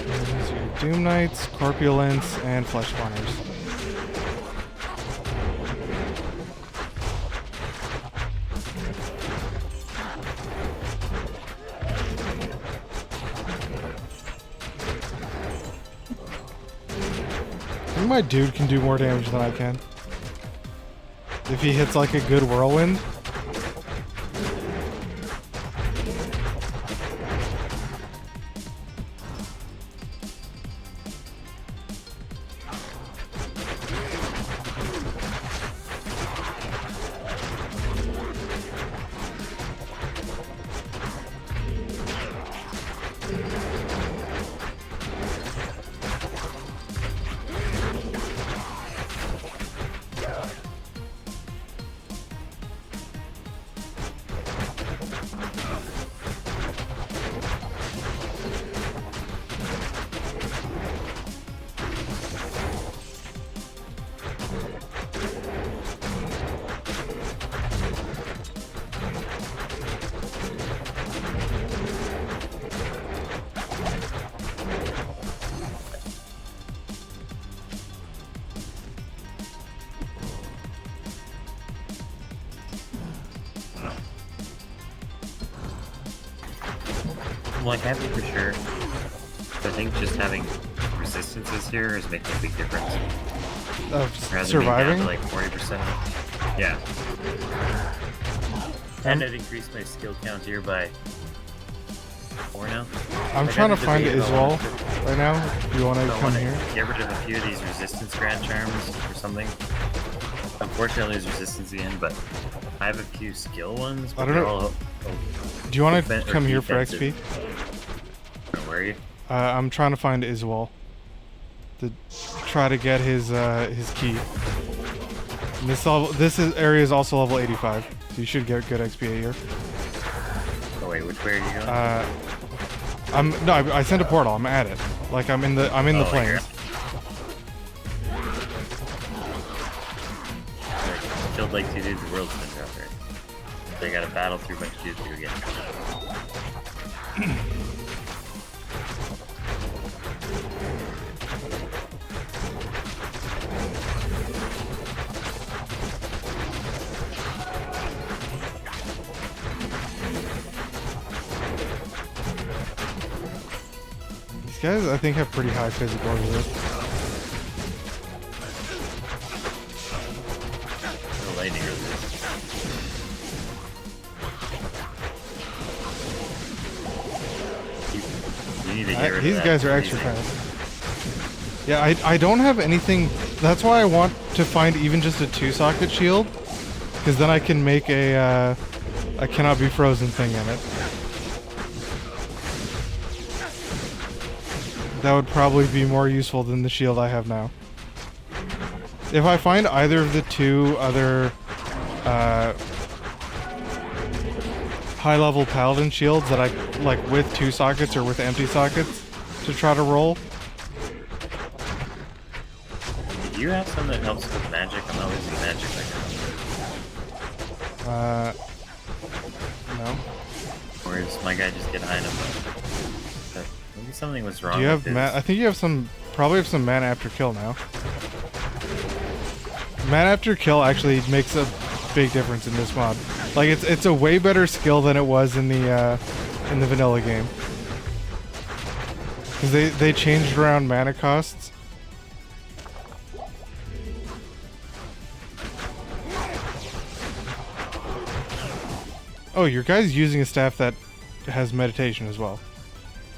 These are Doom Knights, Corpulence, and Flesh Spawners. I think my dude can do more damage than I can. If he hits like a good whirlwind. I'm like happy for sure. But I think just having resistances here is making a big difference. Of Rather surviving? than being down to like 40%. Yeah. And it increased my skill count here by 4 now. I'm Like, trying I to did find debate about Iswal wanting right now. Do you want to I come want to here? get rid of a few of these resistance grand charms or something. Unfortunately, there's resistance again, but I have a few skill ones. But I don't they're know. all Do you want to defen- or come here for defensive. XP? Where are you? I'm trying to find Iswal to try to get his key. And area is also level 85, so you should get good XP here. Oh wait, which way are you going? I sent a portal. I'm at it. Like I'm in the Oh, plains. I killed like 2 dudes. The world's been dropped there. They got to battle through a bunch of dudes to go get. These guys, I think, have pretty high physical resist. The lightning resist. You need to get rid of These that guys are extra freezing. fast. Yeah, I don't have anything. That's why I want to find even just a 2-socket shield, because then I can make a cannot be frozen thing in it. That would probably be more useful than the shield I have now. If I find either of the 2 other high-level paladin shields that I like with 2 sockets or with empty sockets to try to roll. Do you have some that helps with magic? I'm not losing magic right now. No. Or does my guy just get high enough? Maybe something was wrong. Do you have with his- I think you have probably have some mana after kill now. Mana after kill actually makes a big difference in this mod. Like it's a way better skill than it was in the vanilla game. Cuz they changed around mana costs. Oh, your guy's using a staff that has meditation as well.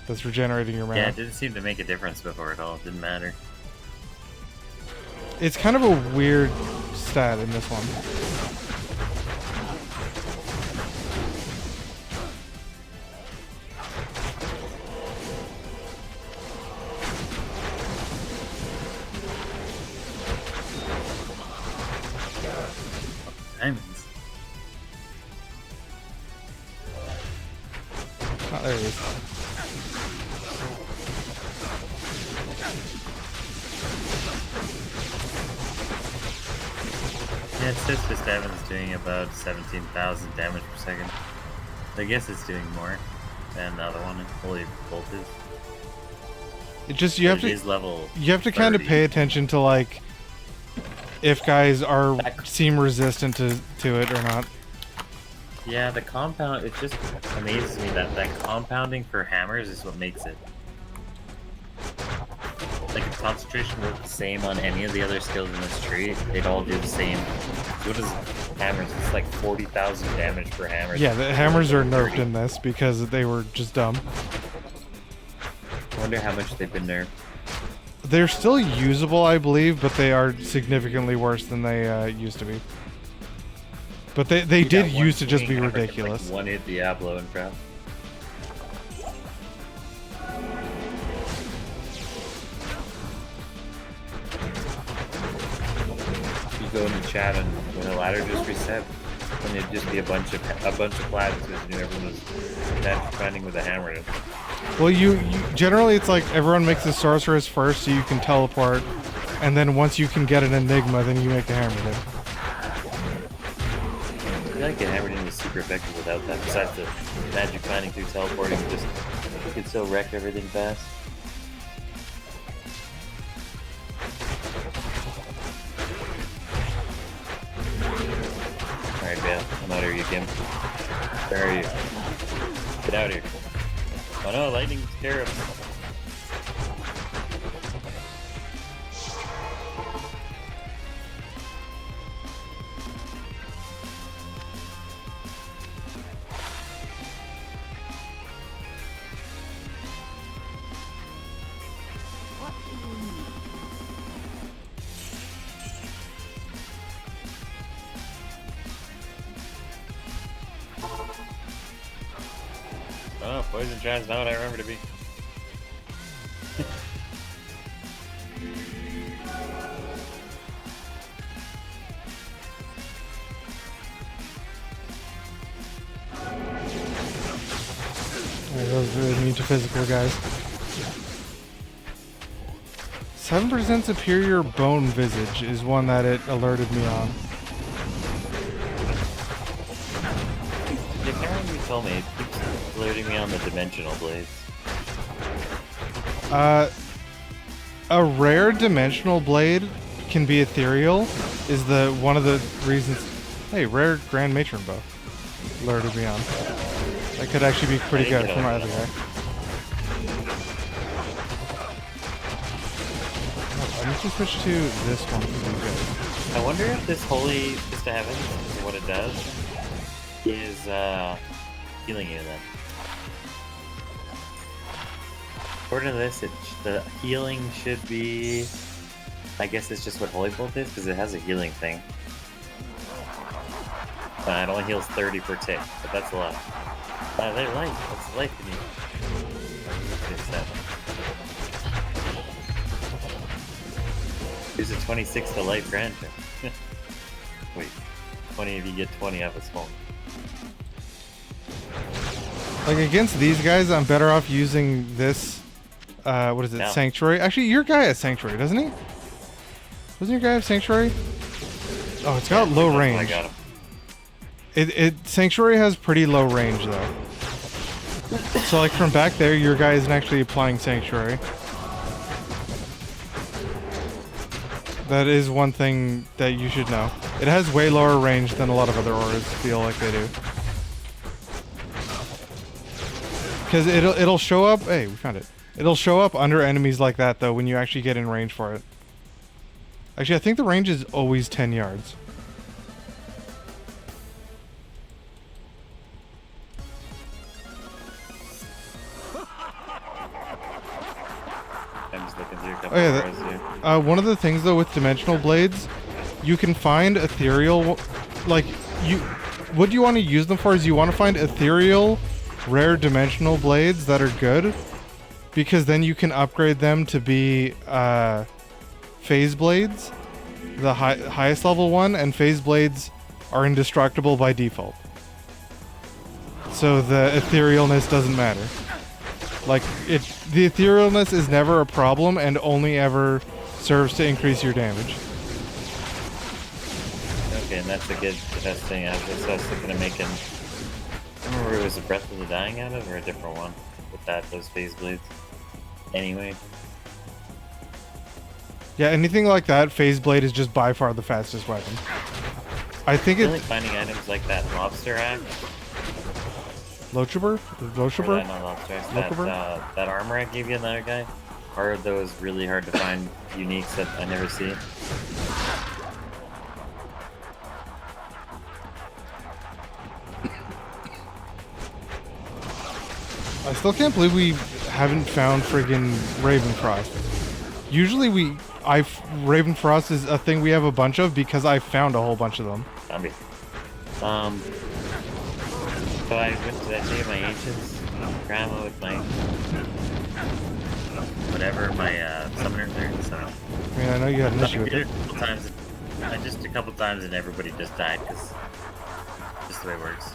That's regenerating your mana. Yeah, it didn't seem to make a difference before at all. It didn't matter. It's kind of a weird stat in this one. Diamonds. Oh, there he is. Yeah, it says this diamond's doing about 17,000 damage per second. I guess it's doing more than the other one. Fully bolted. It just you have It to is level. you have to kind of 30. pay attention to like if guys seem resistant to it or not. Yeah, the compound. It just amazes me that compounding for hammers is what makes it. Like if concentration worked the same on any of the other skills in this tree, they'd all do the same. What is hammers? It's like 40,000 damage per hammer. Yeah, the hammers are nerfed in this because they were just dumb. I wonder how much they've been nerfed. They're still usable, I believe, but they are significantly worse than they used to be. But they You did got one used to just be swinging hammer that, ridiculous. Like, one hit Diablo and crap. You go in the chat and when the ladder just reset, and it'd just be a bunch of plats because everyone was magic finding with a hammer. Well, you generally it's like everyone makes the sorceress first, so you can teleport, and then once you can get an enigma, then you make the hammer. Then. I feel like a hammer didn't was super effective without that. Besides the magic finding through teleporting, just you could still wreck everything fast. Alright, Bale, I'm out of here, you Kim. Where are you? Get out of here. Oh no, lightning scarab. Oh, poison giant's not what I remember to be. Those are immune to physical guys. 7% superior bone visage is one that it alerted me on. I can't remember you told me. It keeps alerting me on the dimensional blades. A rare dimensional blade can be ethereal is the one of the reasons. Hey, rare Grand Matron bow alerted me on. That could actually be pretty good for my other guy. I need to switch to this one to be good. I wonder if this Holy Fist of Heaven, what it does, is healing you then. According to this, the healing should be... I guess it's just what Holy Bolt is, because it has a healing thing. It only heals 30 per tick, but that's a lot. They're light. That's light to me. Here's a 26 to light grand. Wait, 20 if you get 20 out of a small. Like against these guys, I'm better off using this. What is it? No. Sanctuary. Actually, your guy has Sanctuary, doesn't he? Doesn't your guy have Sanctuary? Oh, it's got low That's why I range. got him. Sanctuary has pretty low range though. So like from back there, your guy isn't actually applying Sanctuary. That is one thing that you should know. It has way lower range than a lot of other auras feel like they do. Because it'll show up. Hey, we found it. It'll show up under enemies like that though when you actually get in range for it. Actually, I think the range is always 10 yards. I'm just looking through a couple Oh, yeah, of rows here. One of the things though with dimensional blades, you can find ethereal, like what you want to use them for is you want to find ethereal, rare dimensional blades that are good, because then you can upgrade them to be phase blades, the highest level one, and phase blades are indestructible by default. So the etherealness doesn't matter. Like the etherealness is never a problem and only ever serves to increase your damage. Okay, and that's a good testing. I was thinking of making. I remember it was a Breath of the Dying out of, or a different one with those phase blades. Anyway. Yeah, anything like that, phase blade is just by far the fastest weapon. I think Really it's finding items like that lobster axe. Lochaber? Or Lochaber? that, not lobster axe. Lochaber? That armor I gave you another guy. Are those really hard to find uniques that I never see? I still can't believe we haven't found friggin' Ravenfrost. Usually Ravenfrost is a thing we have a bunch of because I found a whole bunch of them. Zombie. So I went to that day of my ancients grandma with my whatever my summoner thing. So I mean, I know you had an issue with it. Just a couple times and everybody just died because just the way it works.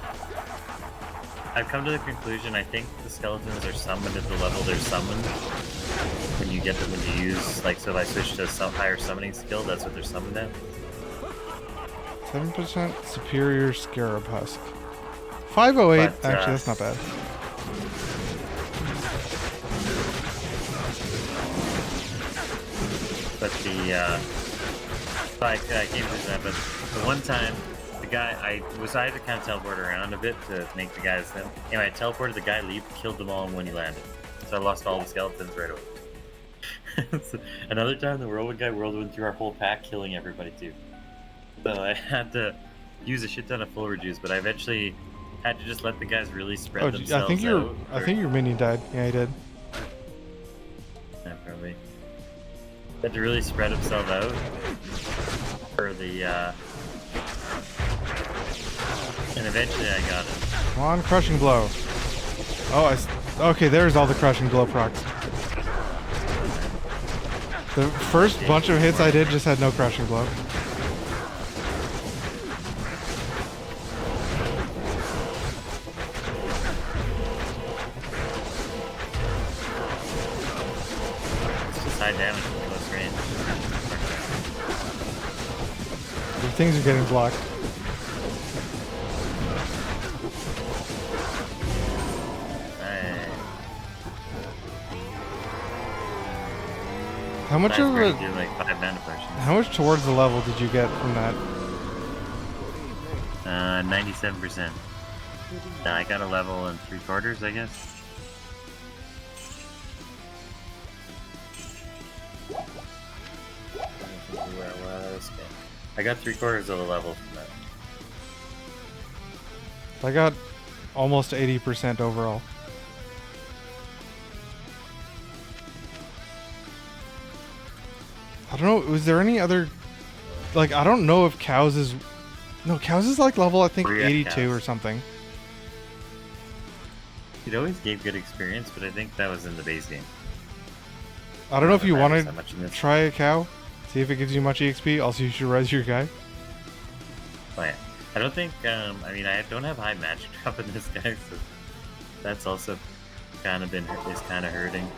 I've come to the conclusion I think the skeletons are summoned at the level they're summoned. When you get them, when you use, like, so if I switch to some higher summoning skill, that's what they're summoned at. 7% superior scarab husk. 508, But, actually that's not bad. But I came to that, but the one time, the guy, I had to kind of teleport around a bit to make the guys them. Anyway, I teleported the guy, leap, killed them all when he landed. So I lost all the skeletons right away. So another time, the whirlwind guy whirlwind through our whole pack, killing everybody too. So I had to use a shit ton of full rejuice, but I eventually had to just let the guys really spread themselves out. I think your minion died. Yeah, he did. Yeah, probably. Had to really spread himself out for the, and eventually I got him. Come on, crushing blow. Okay, there's all the crushing blow procs. The first bunch of hits I did just had no crushing blow. It's just high damage from close range. The things are getting blocked. Alright. How much Nice of where it? you do like 5 mana potions. How much towards the level did you get from that? 97%. I got a level and 3/4, I guess. Where I was. I got 3/4 of a level from that. I got almost 80% overall. I don't know. Was there any other? Like, I don't know if cows is. No, cows is like level I think Or yeah, 82 cows. or something. It always gave good experience, but I think that was in the base game. I don't know if you want Matters to that much in this. try a cow, see if it gives you much EXP. Also, you should res your guy. Oh, yeah. I don't think. I mean, I don't have high magic drop in this guy, so that's also kind of is kind of hurting.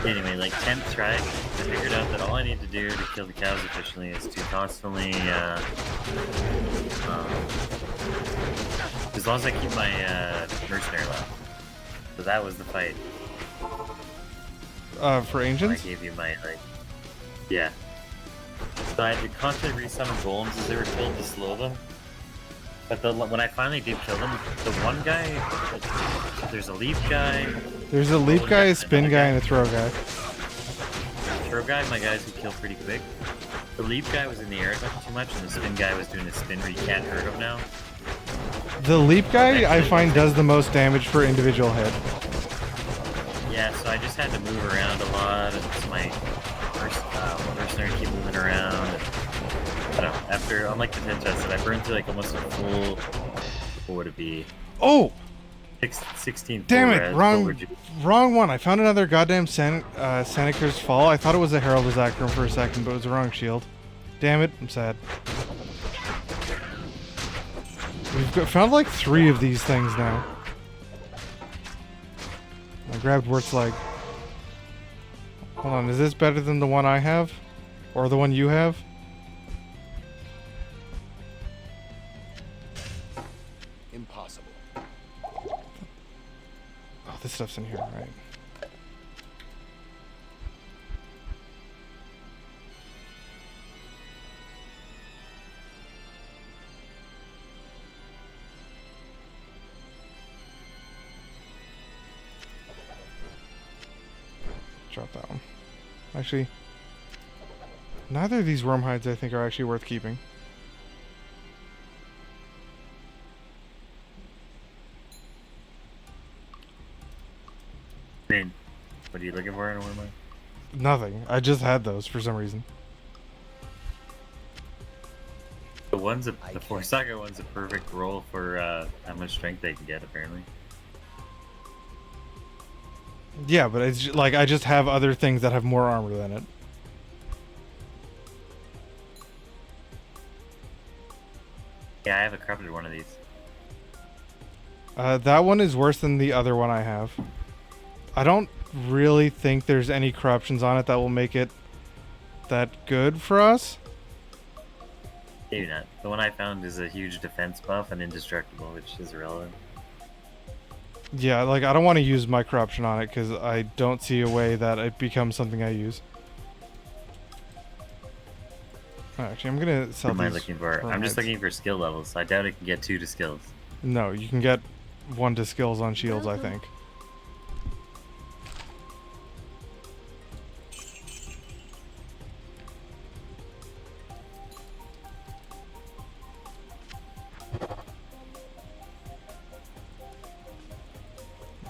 Anyway, like 10th try, I figured out that all I need to do to kill the cows efficiently is to constantly, as long as I keep my mercenary left. So that was the fight. For I ancients. gave you my yeah. So I had to constantly resummon golems as they were killed to slow them. But when I finally did kill them, the one guy, there's a leap guy. There's a leap guy, a spin guy, and a throw guy. Throw guy, my guys would kill pretty quick. The leap guy was in the air too much, and the spin guy was doing a spin where you can't hurt him now. The leap guy I find does the most damage per individual hit. Yeah, so I just had to move around a lot, and so my mercenary keep moving around. And, I don't know, after, unlike the 10 shots that I burned through like almost a full, what would it be? Oh! 16 full Damn it! res. What would you- Wrong one. I found another goddamn Seneca's Fall. I thought it was a Herald of Zachron for a second, but it was the wrong shield. Damn it! I'm sad. Found like 3 of these things now. I grabbed Wirt's leg. Hold on, is this better than the one I have? Or the one you have? Impossible. Oh, this stuff's in here, right? Drop that one. Actually, neither of these worm hides I think are actually worth keeping. I mean, what are you looking for in a worm? Nothing. I just had those for some reason. The Forsaga one's a perfect roll for how much strength they can get, apparently. Yeah, but it's like I just have other things that have more armor than it. Yeah, I have a corrupted one of these. That one is worse than the other one I have. I don't really think there's any corruptions on it that will make it that good for us. Maybe not. The one I found is a huge defense buff and indestructible, which is irrelevant. Yeah, like I don't want to use my corruption on it because I don't see a way that it becomes something I use. Actually, I'm gonna sell What am I these looking for? worm I'm just hides. looking for skill levels. I doubt it can get 2 to skills. No, you can get 1 to skills on shields, I think.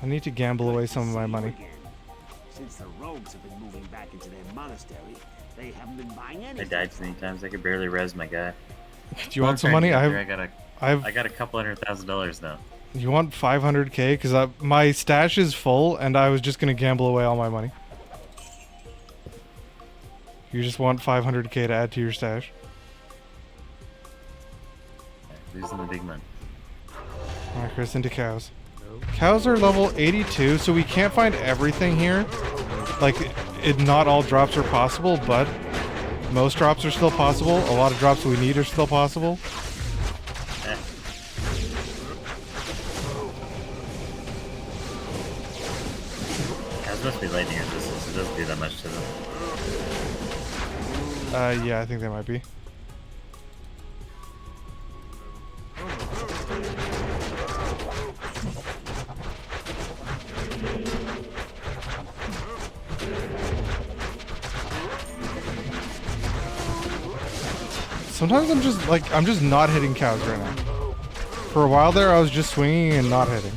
I need to gamble away some of my money. Since the rogues have been moving back into their monastery, They haven't been buying I anything. died too many times. I could barely res my guy. Do you want some money? I got a I've I got a couple $100,000 now. You want 500k? Because my stash is full, and I was just gonna gamble away all my money. You just want 500k to add to your stash? Losing the big money. Alright, Chris, into cows. Cows are level 82, so we can't find everything here. Like, not all drops are possible, but most drops are still possible. A lot of drops we need are still possible. Eh. Cows must be lightning resistance. It doesn't do that much to them. Yeah, I think they might be. Sometimes I'm just not hitting cows right now. For a while there, I was just swinging and not hitting.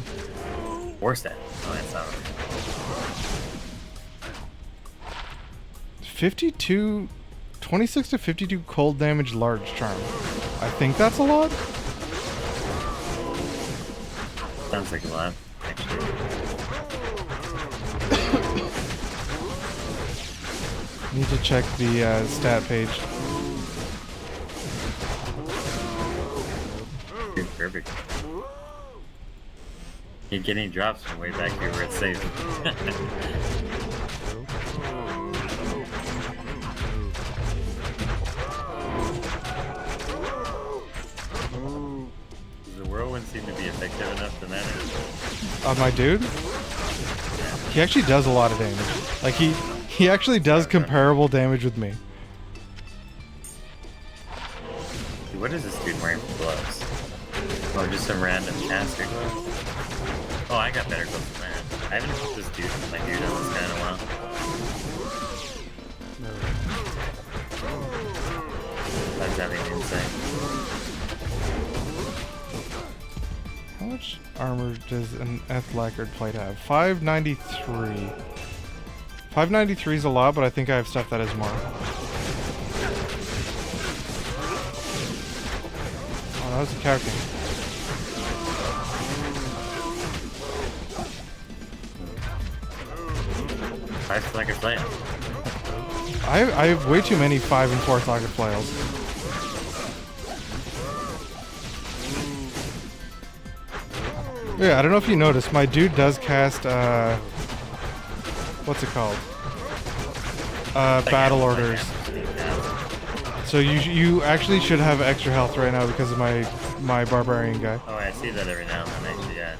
Worse that. Oh, that's not right. 52, 26 to 52 cold damage large charm. I think that's a lot. Sounds like a lot, actually. Need to check the stat page. Dude, perfect. You get any drops from way back here where it's safe. Does the whirlwind seem to be effective enough to matter? My dude? He actually does a lot of damage. Like, he actually does comparable damage with me. Dude, what is this dude wearing for gloves? Oh, just some random caster glove. Oh, I got better gloves than that. I haven't put this dude, my dude, on this guy in a while. That's having insight. How much armor does an Ethlacard plate have? 593. 593 is a lot, but I think I have stuff that is more. Oh, that was a cow king. I like a flame. I have way too many 5 and 4 socket flails. Yeah, I don't know if you noticed, my dude does cast, what's it called? Battle orders. So you actually should have extra health right now because of my barbarian guy. Oh, I see that every now and then, actually, yeah.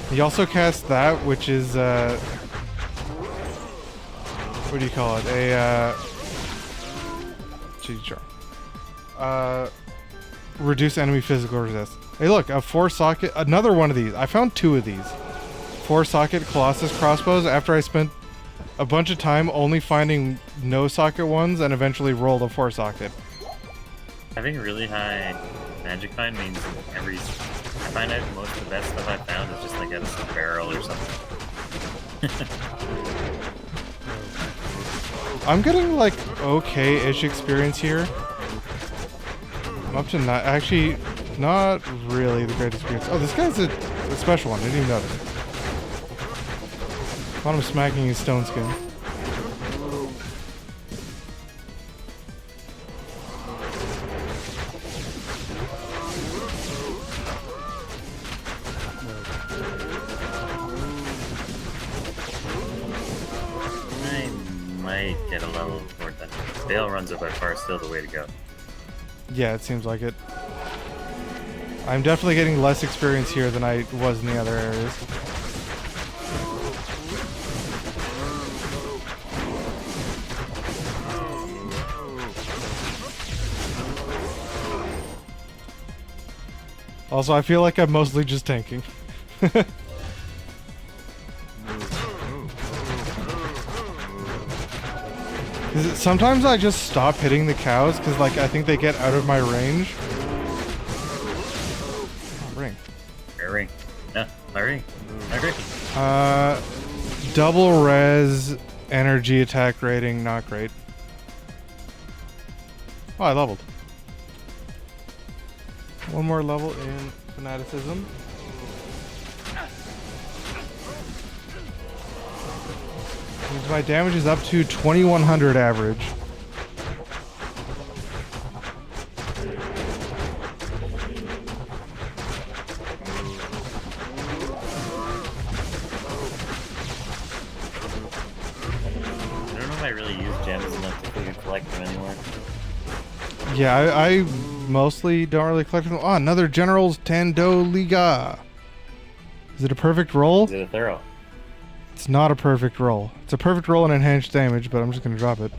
He also casts that, which is, what do you call it? A, cheat charm. Reduce enemy physical resist. Hey look, a 4-socket, another one of these. I found 2 of these. 4-socket Colossus crossbows after I spent a bunch of time only finding no-socket ones and eventually rolled a 4-socket. Having really high magic find means I find out most of the best stuff I found is just like out of some barrel or something. I'm getting like okay-ish experience here. I'm up to actually not really the greatest experience. Oh, this guy's a special one. I didn't even notice. Thought I'm smacking his stone skin. I might get a level for that. Dale runs it by far still the way to go. Yeah, it seems like it. I'm definitely getting less experience here than I was in the other areas. Also, I feel like I'm mostly just tanking. Sometimes I just stop hitting the cows because, like, I think they get out of my range. Oh, ring. My ring. No, my ring. My ring. Double res Energy attack rating, not great. Oh, I leveled. One more level in fanaticism. Means my damage is up to 2100 average. I don't know if I really use gems enough to even collect them anymore. Yeah, I mostly don't really collect them. Oh, another General's Tando Liga. Is it a perfect roll? Is it a thorough? It's not a perfect roll. It's a perfect roll in enhanced damage, but I'm just gonna drop it.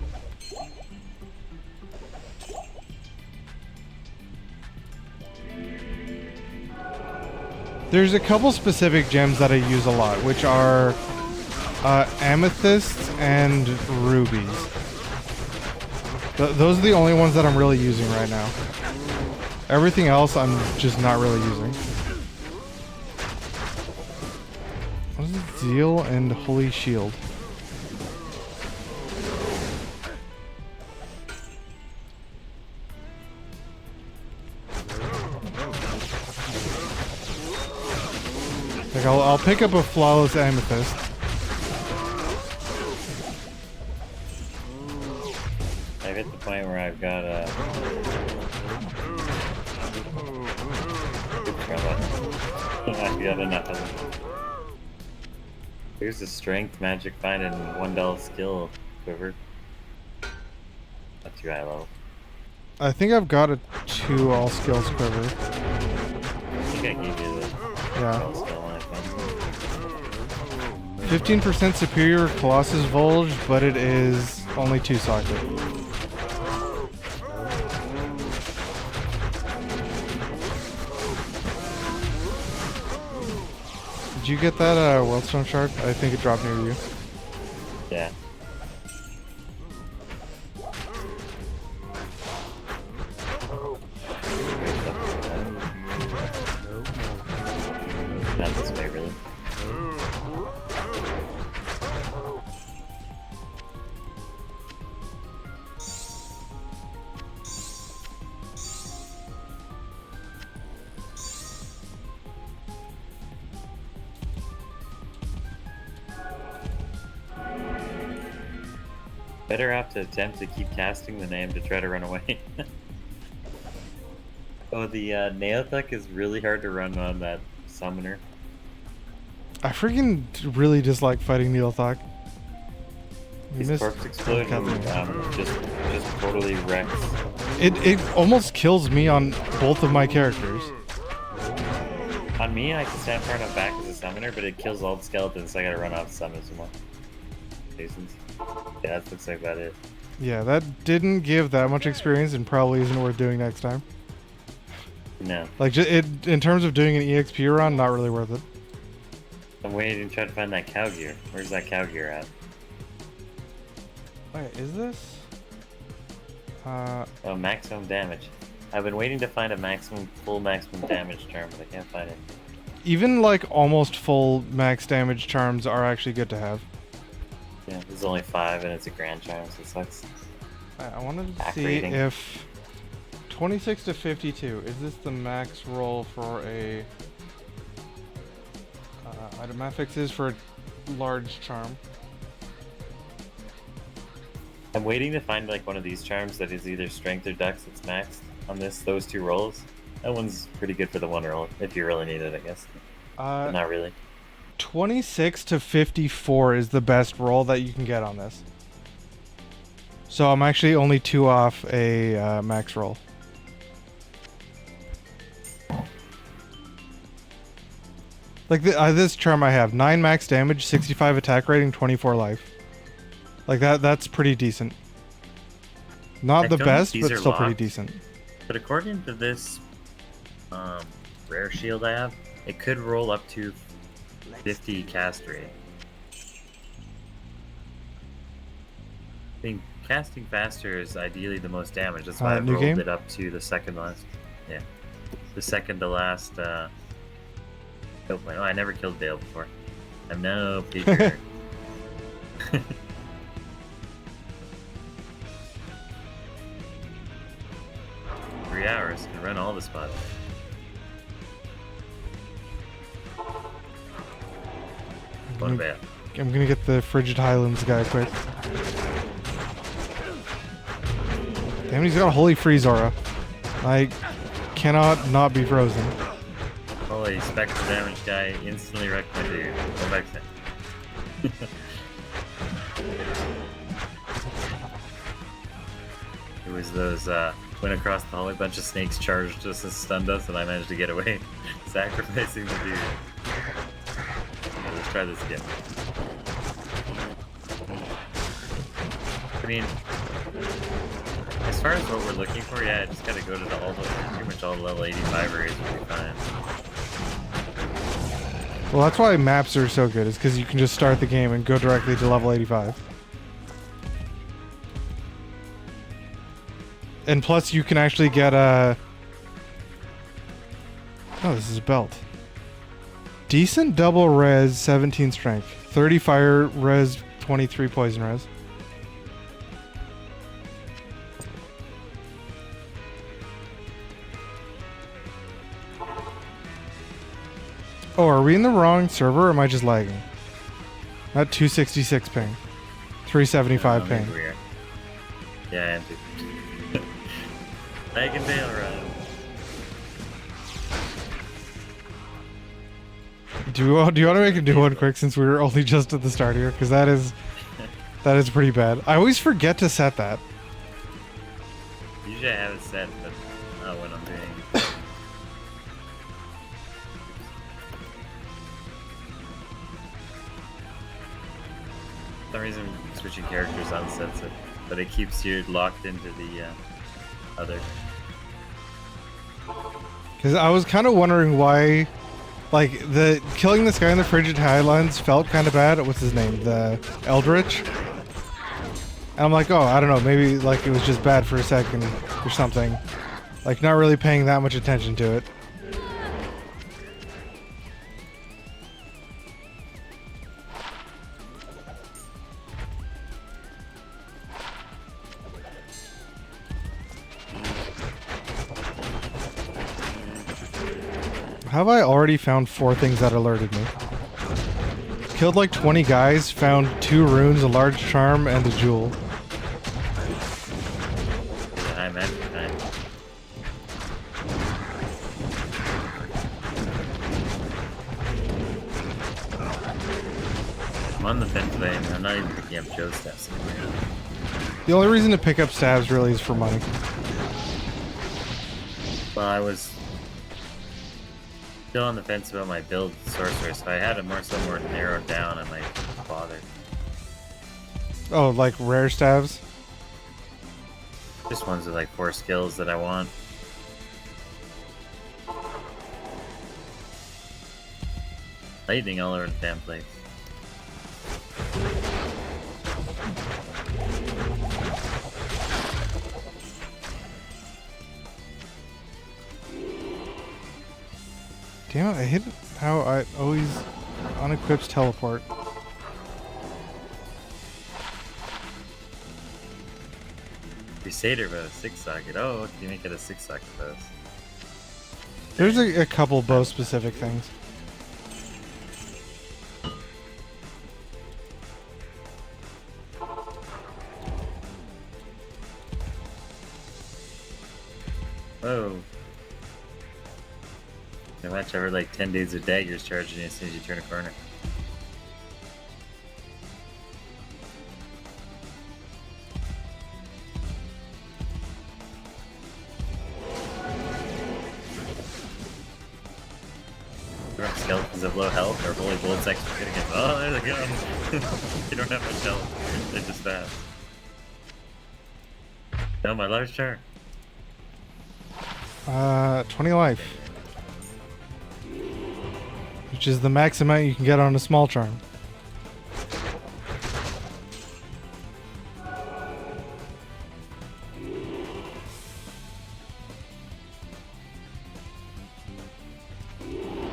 There's a couple specific gems that I use a lot, which are amethysts and rubies. Those are the only ones that I'm really using right now. Everything else I'm just not really using. What is it? Zeal and Holy Shield. Like I'll pick up a flawless amethyst. I've hit the point where I've got a. I've got enough of them. Here's the strength, magic find, and $1 skill quiver. Not too high level. I think I've got a 2 all skills quiver. I think I gave you the Yeah. $1 skill one, I think. 15% superior Colossus Volge, but it is only 2 socket. Did you get that Wellstone shard? I think it dropped near you. Yeah. Not this way, really. Better off to attempt to keep casting than I am to try to run away. Oh, the Neothuck is really hard to run on that summoner. I freaking really dislike fighting Neothuck. His corpse explosion just totally wrecks. It almost kills me on both of my characters. On me, I can stand far enough back as a summoner, but it kills all the skeletons, so I gotta run off to summon some more. Jason's. Yeah, that looks like that is. Yeah, that didn't give that much experience and probably isn't worth doing next time. No. Like, in terms of doing an EXP run, not really worth it. I'm waiting to try to find that cow gear. Where's that cow gear at? Wait, is this? Oh, maximum damage. I've been waiting to find a full maximum damage term, but I can't find it. Even like almost full max damage charms are actually good to have. Yeah, there's only 5 and it's a grand charm, so it sucks. I wanted to Back see rating. if 26 to 52, is this the max roll for a item affixes for a large charm? I'm waiting to find like one of these charms that is either strength or dex that's maxed on those 2 rolls. That one's pretty good for the 1 roll, if you really need it, I guess. But not really. 26 to 54 is the best roll that you can get on this. So I'm actually only 2 off a max roll. Like this charm I have 9 max damage, 65 attack rating, 24 life. Like that's pretty decent. Not I the don't know if best, these but are still pretty locked. decent. But according to this rare shield I have, it could roll up to 50 cast rate. I mean, casting faster is ideally the most damage. That's why I new rolled game? it up to the second last. Yeah, the second to last. Oh, I never killed Dale before. I'm no Peter. 3 hours. Can run all the spots. One bad. I'm gonna get the Frigid Highlands guy quick. Damn, he's got a Holy Freeze aura. I cannot not be frozen. Holy spectral damage guy instantly wrecked my dude. Go back to It was those, went across the hallway, bunch of snakes charged us and stunned us, and I managed to get away, sacrificing the dude. Okay, let's try this again. I mean, as far as what we're looking for, yeah, I just gotta go to pretty much all the level 85 areas will be fine. Well, that's why maps are so good, is because you can just start the game and go directly to level 85. And plus, you can actually get a... Oh, this is a belt. Decent double res, 17 strength. 30 fire res, 23 poison res. Oh, are we in the wrong server or am I just lagging? Not 266 ping. 375 ping. We are. Yeah, I am too. I can bail run. Do you want to make a new one quick since we were only just at the start here? Because that is pretty bad. I always forget to set that. Usually I have it set, but not when I'm doing. For some reason, switching characters unsets it, but it keeps you locked into the other. Because I was kind of wondering why, like, the killing this guy in the Frigid Highlands felt kind of bad. What's his name? The Eldritch? And I'm like, oh, I don't know, maybe, like, it was just bad for a second or something. Like, not really paying that much attention to it. Have I already found 4 things that alerted me? Killed like 20 guys, found 2 runes, a large charm, and a jewel. I'm at time. I'm on the fence today, and I'm not even picking up Joe's steps anymore. The only reason to pick up stabs really is for money. Well, I was still on the fence about my build sorcerer, so I had it more narrowed down. I'm like, bothered. Oh, like rare stabs? Just ones with like 4 skills that I want. Lightning all over the damn place. Damn it, I hit how I always unequips teleport. Crusader bow, 6-socket. Oh, can you make it a 6-socket bow? There's a couple bow specific things. Whoa. I watch over like 10 dudes with daggers charging you as soon as you turn a corner. Skeletons have low health or holy bullets extra good against. Oh, there they go. You don't have much health. They're just fast. No, my large turn. 20 life. Which is the max amount you can get on a small charm.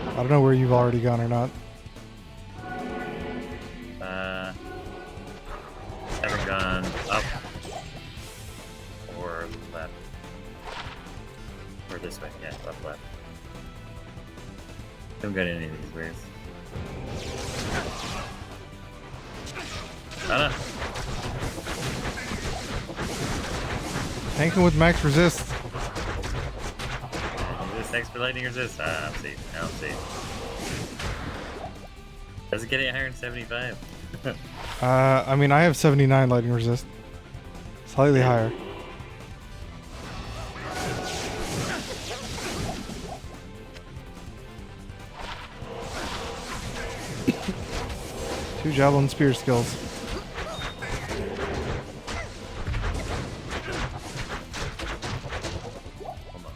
I don't know where you've already gone or not. Haven't gone up or left. this way. Yeah, left. Don't get any of these ways. Ah, Tanking with max resist. this extra lightning resist. Ah, I'm safe. Now I'm safe. Does it get 875? I mean, I have 79 lightning resist. Slightly higher. Two javelin spear skills. Hold on.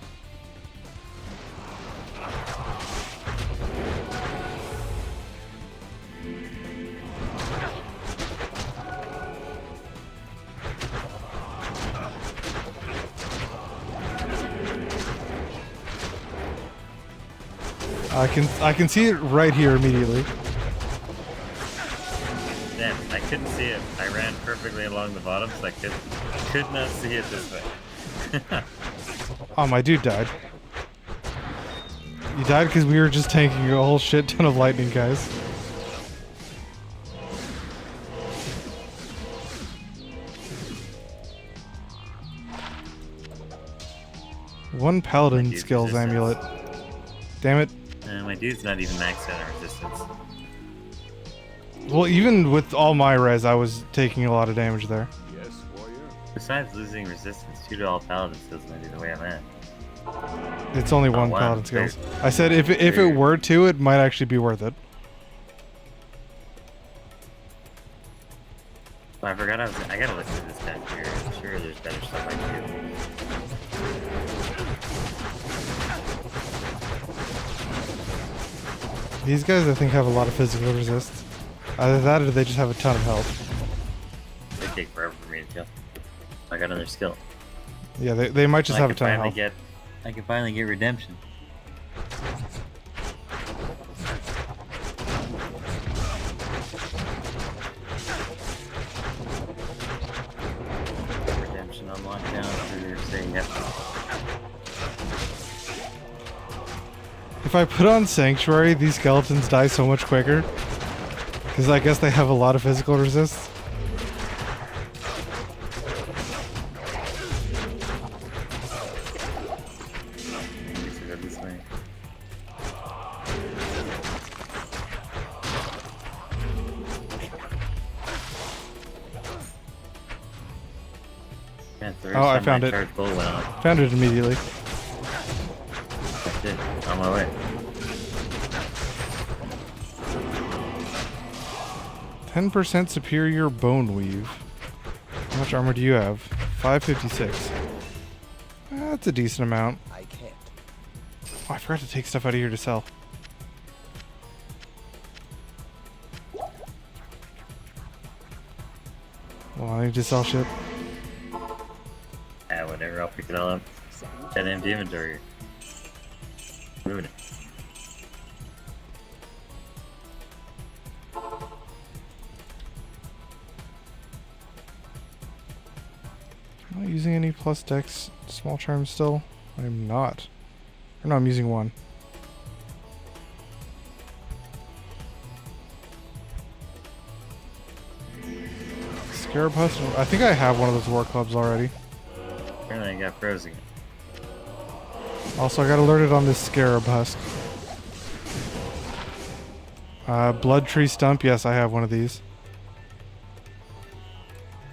I can see it right here immediately. Damn, I couldn't see it. I ran perfectly along the bottom, so I could not see it this way. Oh, my dude died. You died because we were just tanking a whole shit ton of lightning, guys. One paladin dude's skills resistance. amulet. Damn it. And my dude's not even maxed out on resistance. Well, even with all my res, I was taking a lot of damage there. Yes, warrior. Besides losing resistance, 2 to all paladin skills might be the way I'm at. It's only one wow. paladin skills. I said if it were two, it might actually be worth it. Oh, I forgot I gotta listen to this down here. I'm sure there's better stuff I can do. These guys, I think, have a lot of physical resist. Either that or they just have a ton of health. They take forever for me to kill. I got another skill. Yeah, they might just have a ton of health. I can finally get redemption. Redemption on lockdown for saying yep. If I put on Sanctuary, these skeletons die so much quicker. Because I guess they have a lot of physical resist. Go this way. Yeah, Oh, I found it. Found it immediately. That's it. On my way. 10% superior bone weave. How much armor do you have? 556. That's a decent amount. I can't. Oh, I forgot to take stuff out of here to sell. Well, I need to sell shit. Ah, whatever. I'll pick it all up. That empty inventory. Moving it. Am I using any plus dex small charms still? I'm not. Or no, I'm using one. Scarab Husk? I think I have one of those war clubs already. Apparently I got frozen. Also, I got alerted on this Scarab Husk. Blood Tree Stump. Yes, I have one of these.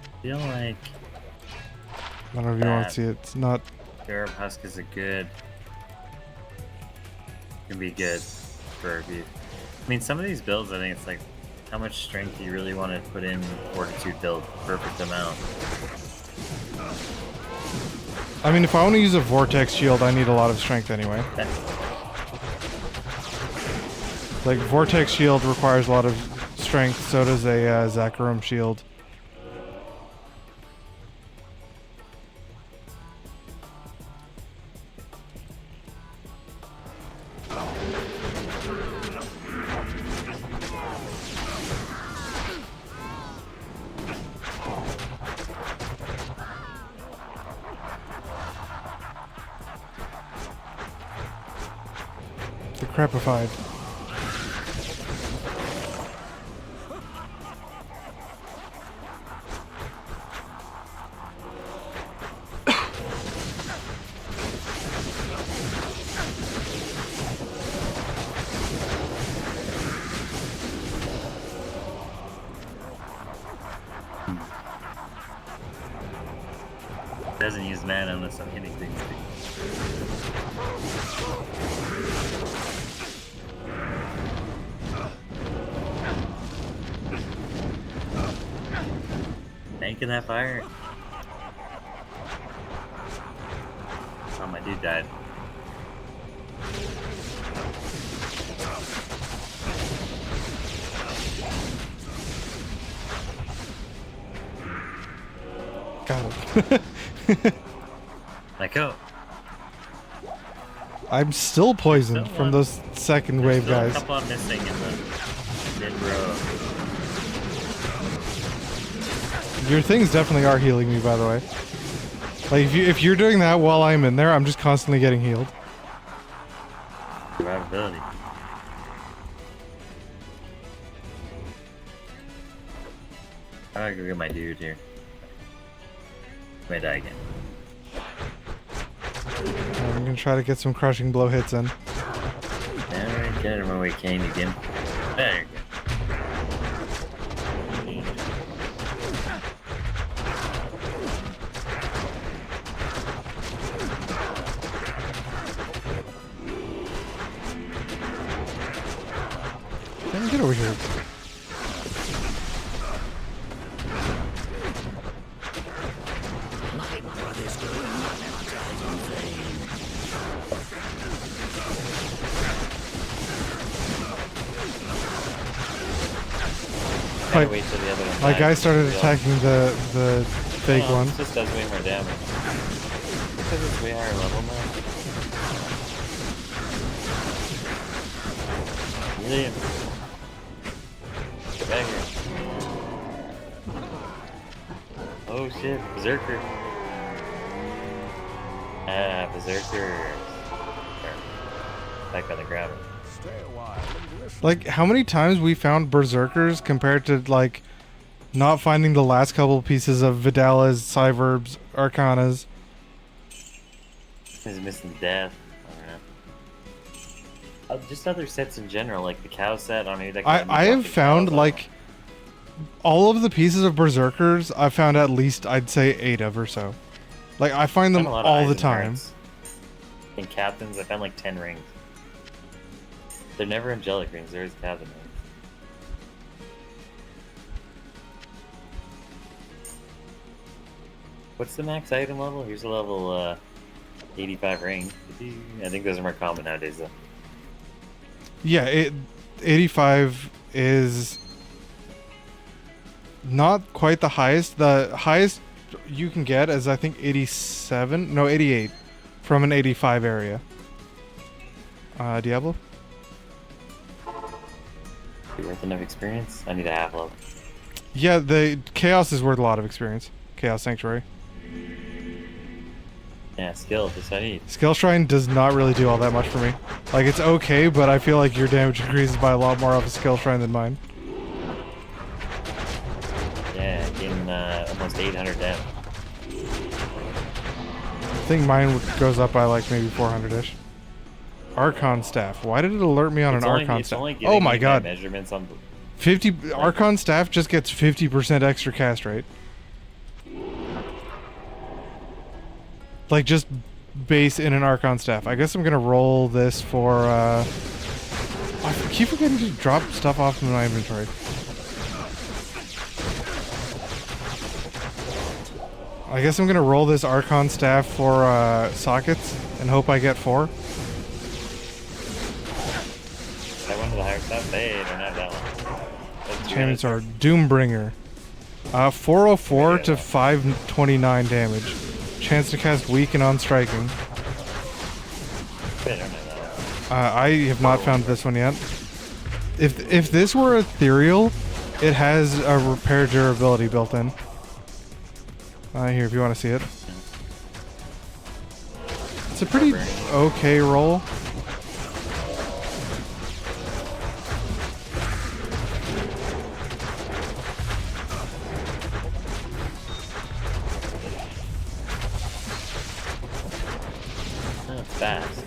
I feel like I don't know if you want to see it. It's not... Scarab Husk is a good... Can be good for a few. I mean, some of these builds, I think it's like, how much strength do you really want to put in Fortitude build? Perfect amount. I mean, if I want to use a Vortex Shield, I need a lot of strength anyway. Like, Vortex Shield requires a lot of strength, so does a Zakarum Shield. Crapified. Doesn't use mana unless I'm hitting things. Tanking that fire. Oh, my dude died. Got him. Let go. I'm still poisoned Still from one. those second There's wave still guys. a couple I'm missing in the mid-row. Your things definitely are healing me, by the way. Like, if you're doing that while I'm in there, I'm just constantly getting healed. Survivability. I'm gonna go get my dude here. I may die again. I'm gonna try to get some crushing blow hits in. Alright, get out of my way, Kane, again. There you go. Damn, get over here. My brother's doing nothing in vain. Gotta wait till the other one My dies guy to started heal. attacking the fake Oh, one. This just does way more damage. Because it's way higher level now. William. Get back here. Oh shit, Berserker. Ah, Berserker. Back on the ground. Stay a while and listen. Like, how many times we found berserkers compared to, like, not finding the last couple pieces of Vidalas, Cyverbs, Arcanas. He's missing death. I don't know. Just other sets in general, like the cow set. I don't know. That I have found, like, all of the pieces of berserkers, I've found at least, I'd say, 8 of or so. Like, I find them all the time. In captains, I found like 10 rings. They're never angelic rings, they're always captain rings. What's the max item level? Here's a level 85 ring. I think those are more common nowadays though. Yeah, 85 is not quite the highest. The highest you can get is, I think, 87. No, 88 from an 85 area. Diablo? Be worth enough experience? I need a half level. Yeah, the Chaos is worth a lot of experience. Chaos Sanctuary. Yeah, skill, that's what I need. Skill Shrine does not really do all that much for me. Like, it's okay, but I feel like your damage increases by a lot more off a Skill Shrine than mine. Yeah, getting almost 800 damage. I think mine goes up by like maybe 400-ish. Archon Staff. Why did it alert me on an Archon Staff? Oh my god. Measurements on 50 Archon Staff just gets 50% extra cast rate. Like, just base in an Archon Staff. I guess I'm gonna roll this for I keep forgetting to drop stuff off in my inventory. I guess I'm gonna roll this Archon Staff for sockets and hope I get 4. that one to the higher stuff? They don't have that one. That's Champion Sword. Doombringer. 404 to 529 damage. Chance to cast weak and on striking. They don't have that one. I have not found this one yet. If this were ethereal, it has a repair durability built in. Here, if you want to see it. It's a pretty okay roll. fast.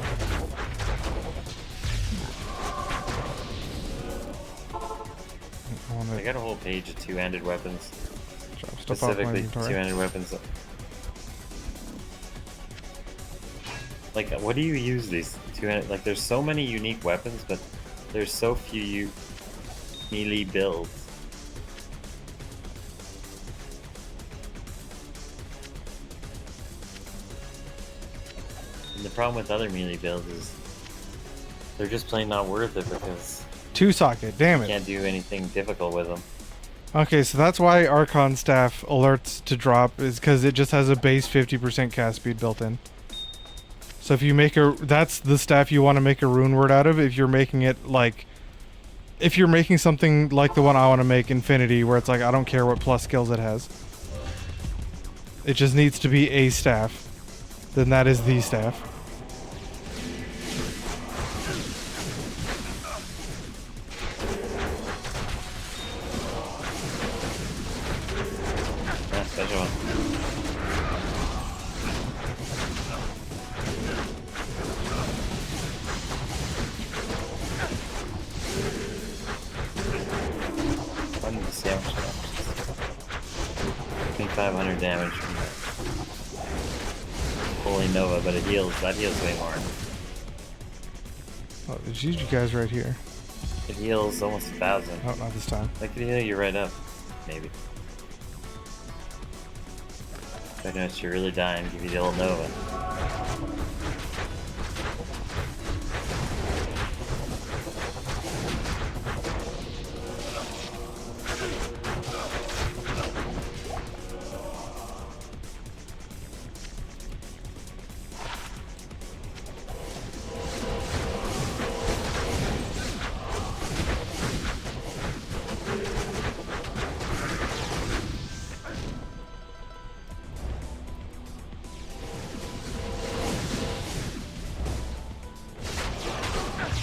I got a whole page of two-handed weapons. Step off my Specifically inventory. two-handed weapons. Like, what do you use these two-handed? Like, there's so many unique weapons, but there's so few melee builds. And the problem with other melee builds is they're just plain not worth it because Two socket, damn you it. can't do anything difficult with them. Okay, so that's why Archon staff alerts to drop is because it just has a base 50% cast speed built in. So if you make that's the staff you want to make a rune word out of. If you're making it like, if you're making something like the one I want to make, Infinity, where it's like I don't care what plus skills it has, it just needs to be a staff. Then that is the staff. Yeah, special one. Wanted to see how much damage. 2,500 damage from that. Holy Nova, but it heals. That heals way more. Oh, there's you guys right here. It heals almost 1,000. Oh, not this time. That could heal you right up. Maybe. If I notice you're really dying, give you the old Nova.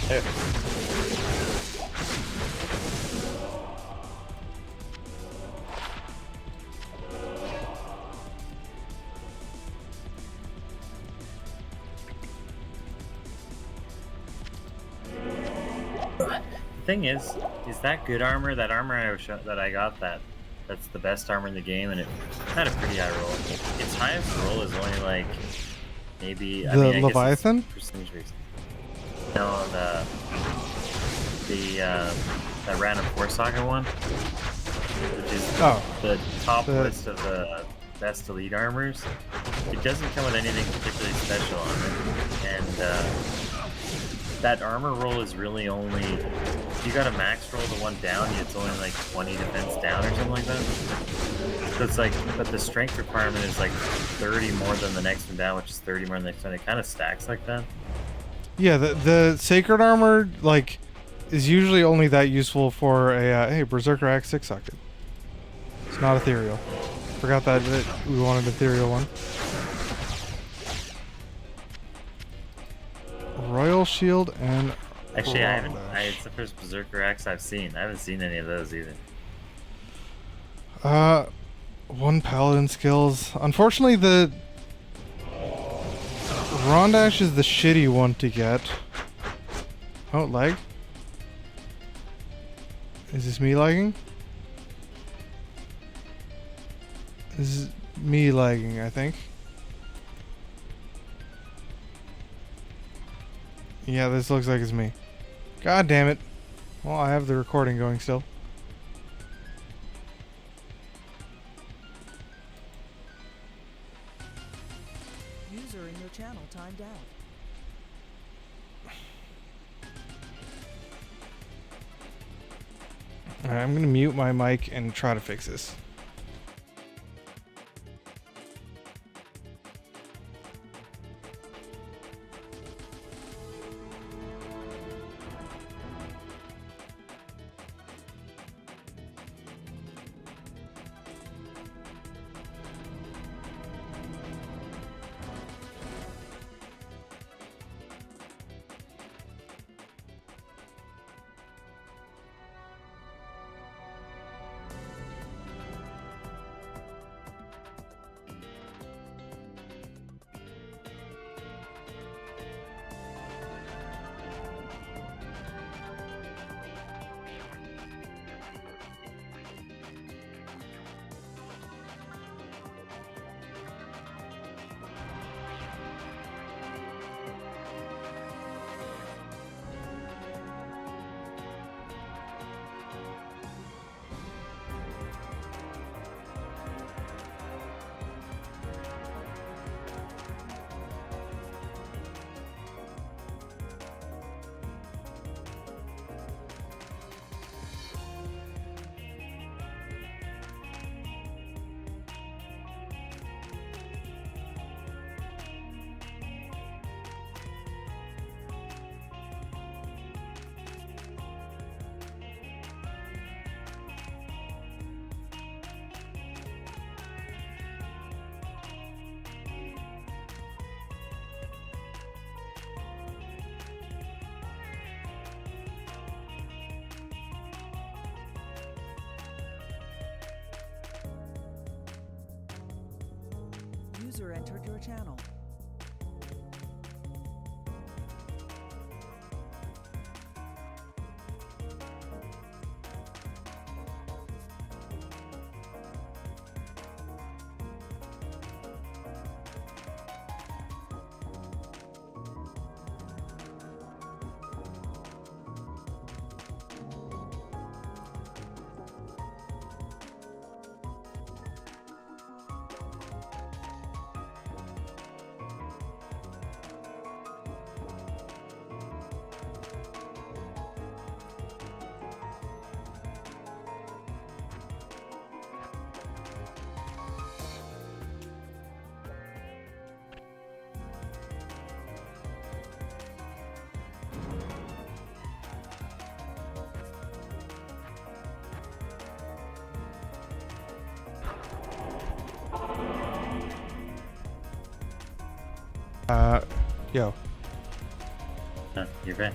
There. The thing is that good armor? That armor that I got, that's the best armor in the game, and it had a pretty high roll. Its highest roll is only like maybe I The Leviathan? guess it's percentage based. No, that random 4 socket one, which is the top list of the best elite armors. It doesn't come with anything particularly special on it, and that armor roll is really only, if you got a max roll the one down, it's only like 20 defense down or something like that. So it's like, but the strength requirement is like 30 more than the next one down, which is 30 more than the next one. It kind of stacks like that. Yeah, the sacred armor like is usually only that useful for a hey, Berserker Axe 6 socket. It's not ethereal. Forgot that we wanted ethereal one. Royal Shield and Actually, Dash. it's the first Berserker Axe I've seen. I haven't seen any of those either. One paladin skills. Unfortunately, the Rondash is the shitty one to get. Oh, lag? Is this me lagging? This is me lagging, I think. Yeah, this looks like it's me. God damn it. Well, I have the recording going still. User in your channel timed out. Alright, I'm gonna mute my mic and try to fix this. User entered your channel. Yo. Huh, you're right.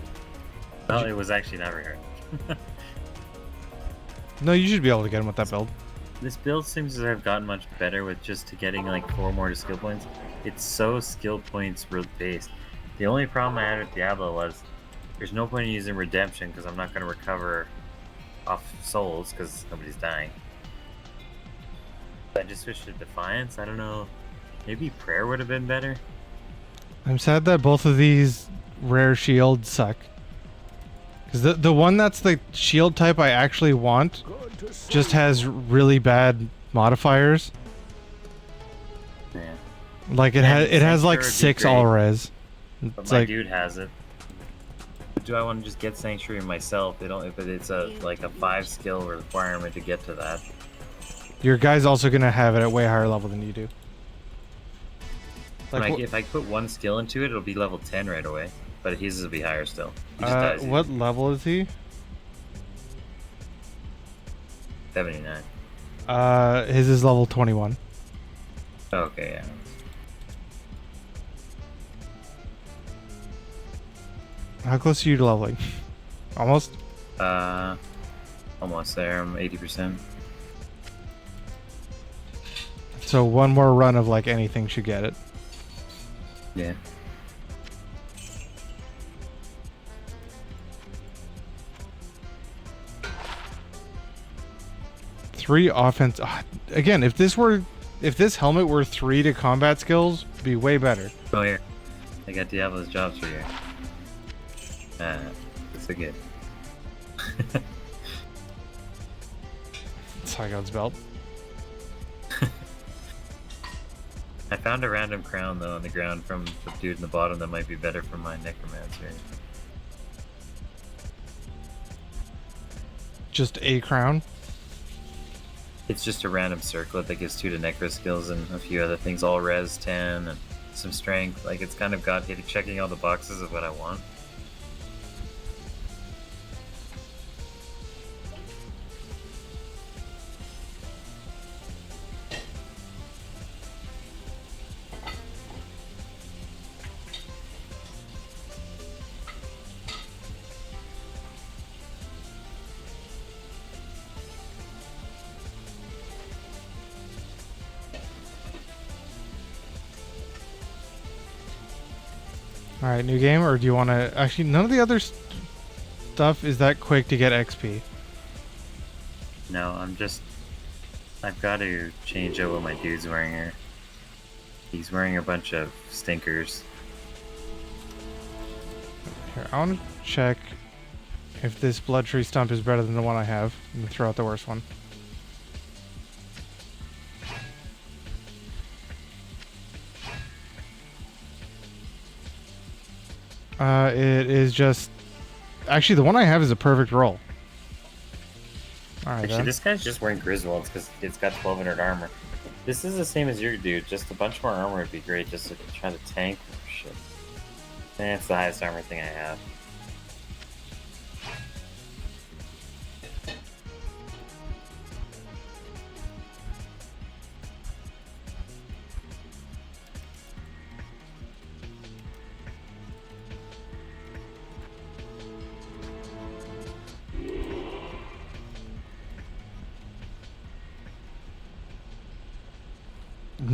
Well, it was actually never here. No, you should be able to get him with that build. This build seems to have gotten much better with just getting like 4 more skill points. It's so skill points based. The only problem I had with Diablo was there's no point in using redemption because I'm not going to recover off souls because nobody's dying. I just switched to Defiance. I don't know. Maybe prayer would have been better. I'm sad that both of these rare shields suck. Because the one that's the shield type I actually want Good to see just has really bad modifiers. Yeah. Like it Yeah, has like Sanctuary would be 6 all res. But It's my like dude has it. Do I want to just get Sanctuary myself? They don't. If it's a like a 5 skill requirement to get to that. your guy's also gonna have it at way higher level than you do. Like If I put 1 skill into it, it'll be level 10 right away. But his will be higher still. He just dies easy. what level is he? 79. His is level 21. Okay, yeah. How close are you to leveling? Almost? Almost there. I'm 80%. So one more run of like anything should get it. Yeah. Three offense. Again, if this helmet were 3 to combat skills, it'd be way better. Oh, here. I got Diablo's jobs for you. That's a good. Saigon's belt. I found a random crown though on the ground from the dude in the bottom that might be better for my necromancer. Just a crown. It's just a random circlet that gives 2 to necro skills and a few other things, all res 10 and some strength. Like it's kind of got checking all the boxes of what I want. All right, new game, or do you want to? Actually, none of the other stuff is that quick to get XP. No, I've got to change out what my dude's wearing here. He's wearing a bunch of stinkers. Here, I want to check if this blood tree stump is better than the one I have. I'm gonna throw out the worst one. It is just... Actually, the one I have is a perfect roll. Alright, Actually, then. this guy's just wearing Griswold's because it's got 1200 armor. This is the same as your dude, just a bunch more armor would be great just to try to tank or shit. It's the highest armor thing I have.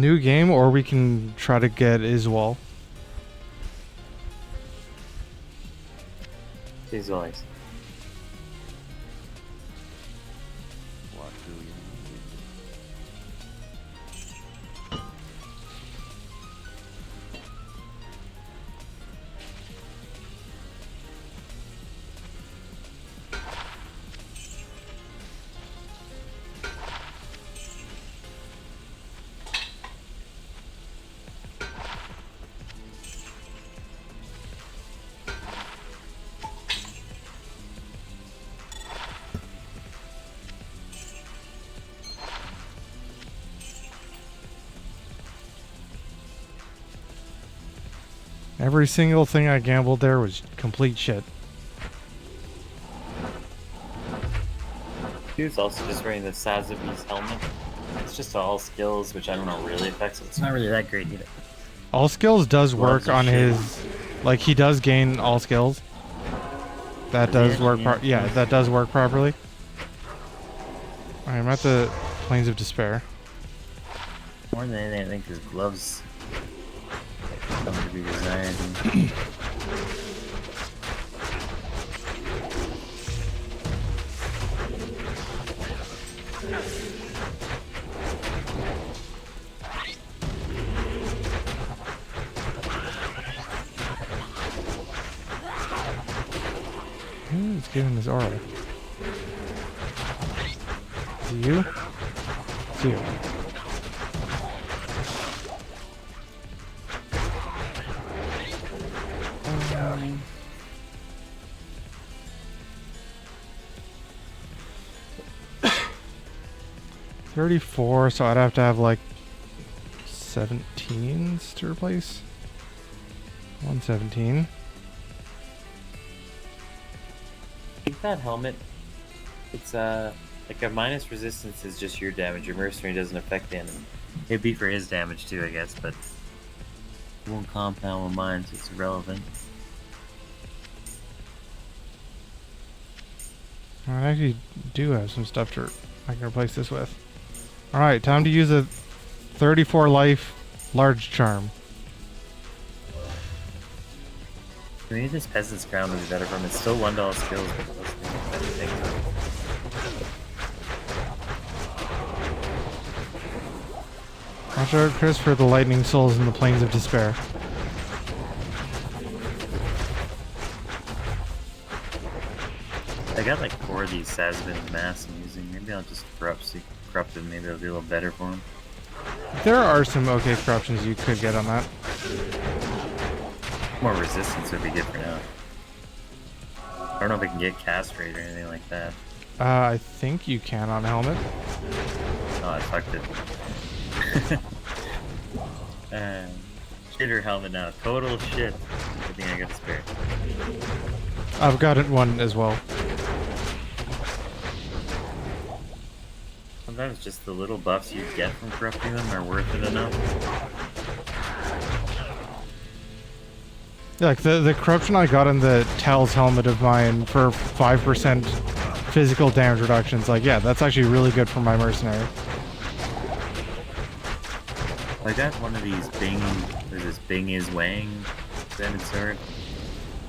New game, or we can try to get Iswal. These always. What do you need? Every single thing I gambled there was complete shit. Dude's also just wearing the Sazabi's helmet. It's just all skills, which I don't know really affects it. It's not really that great either. All skills does Gloves work are on shit. his, like he does gain all skills. That does work. Yeah, that does work properly. Alright, I'm at the Plains of Despair. More than anything, I think his gloves come to be desired. Who's giving this aura? Is it you? It's you. 34, so I'd have to have like 17s to replace. 117. I think that helmet, it's like a minus resistance is just your damage. Your mercenary doesn't affect the enemy. It'd be for his damage too, I guess, but it won't compound with mine, so it's irrelevant. I actually do have some stuff to I can replace this with. Alright, time to use a 34 life large charm. Maybe this peasant's crown would be better for him. It's still $1 skills, but it doesn't do anything. Watch out, Chris, for the lightning souls in the Plains of Despair. I got like 4 of these Sazbin masks I'm using. Maybe I'll just corrupt them. Maybe it'll be a little better for him. There are some okay corruptions you could get on that. More resistance would be good for now. I don't know if I can get castrate or anything like that. I think you can on helmet. Oh, I fucked it. Shitter helmet now. Total shit. I think I got the spare. I've got it one as well. Sometimes just the little buffs you get from corrupting them are worth it enough. Yeah, like the corruption I got in the Tal's helmet of mine for 5% physical damage reductions, like yeah, that's actually really good for my mercenary. I got one of these Bing, there's this Bing is Wang Venom Sword.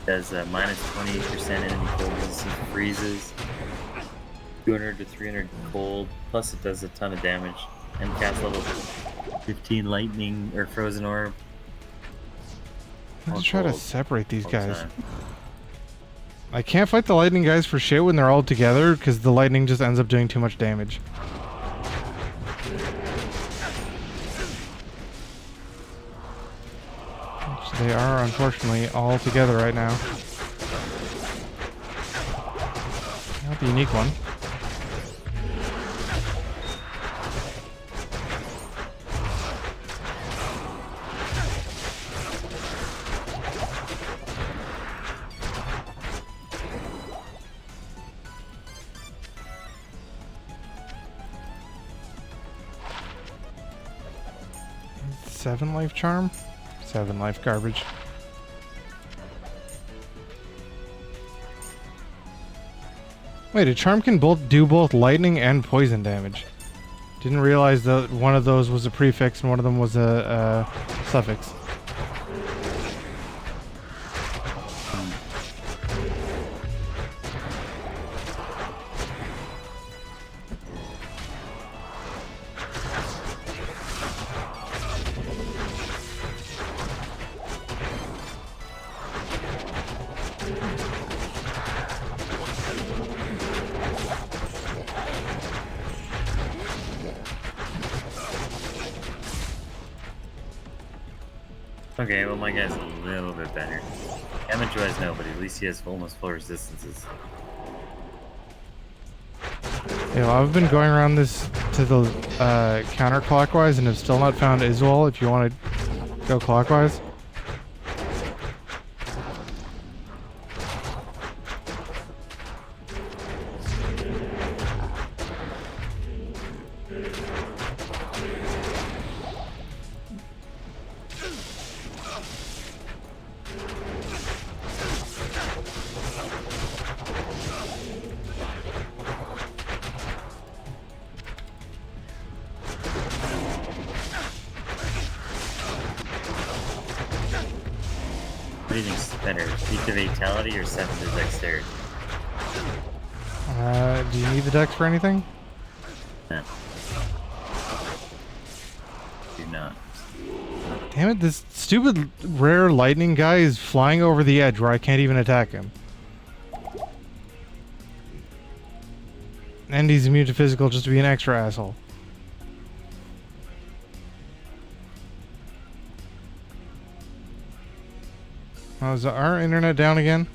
Does minus 28% enemy cold resistance freezes, 200 to 300 cold, plus it does a ton of damage, and cast level 15 lightning or frozen orb. Let's Or try to cold separate these all the guys. time. I can't fight the lightning guys for shit when they're all together because the lightning just ends up doing too much damage. Which they are unfortunately all together right now. Not the unique one. Seven life charm? 7 life garbage. Wait, a charm can do both lightning and poison damage. Didn't realize that one of those was a prefix and one of them was a suffix. Okay, well my guy's a little bit better. Damage wise no, but at least he has almost full resistances. Yeah, well, I've been going around this to the counterclockwise and have still not found Iswal if you want to go clockwise. What do you think's better? Peak to Vitality or 7th to Dexterity? Do you need the dex for anything? No. Do not. Damn it, this stupid rare lightning guy is flying over the edge where I can't even attack him. And he's immune to physical just to be an extra asshole. Oh, is our internet down again?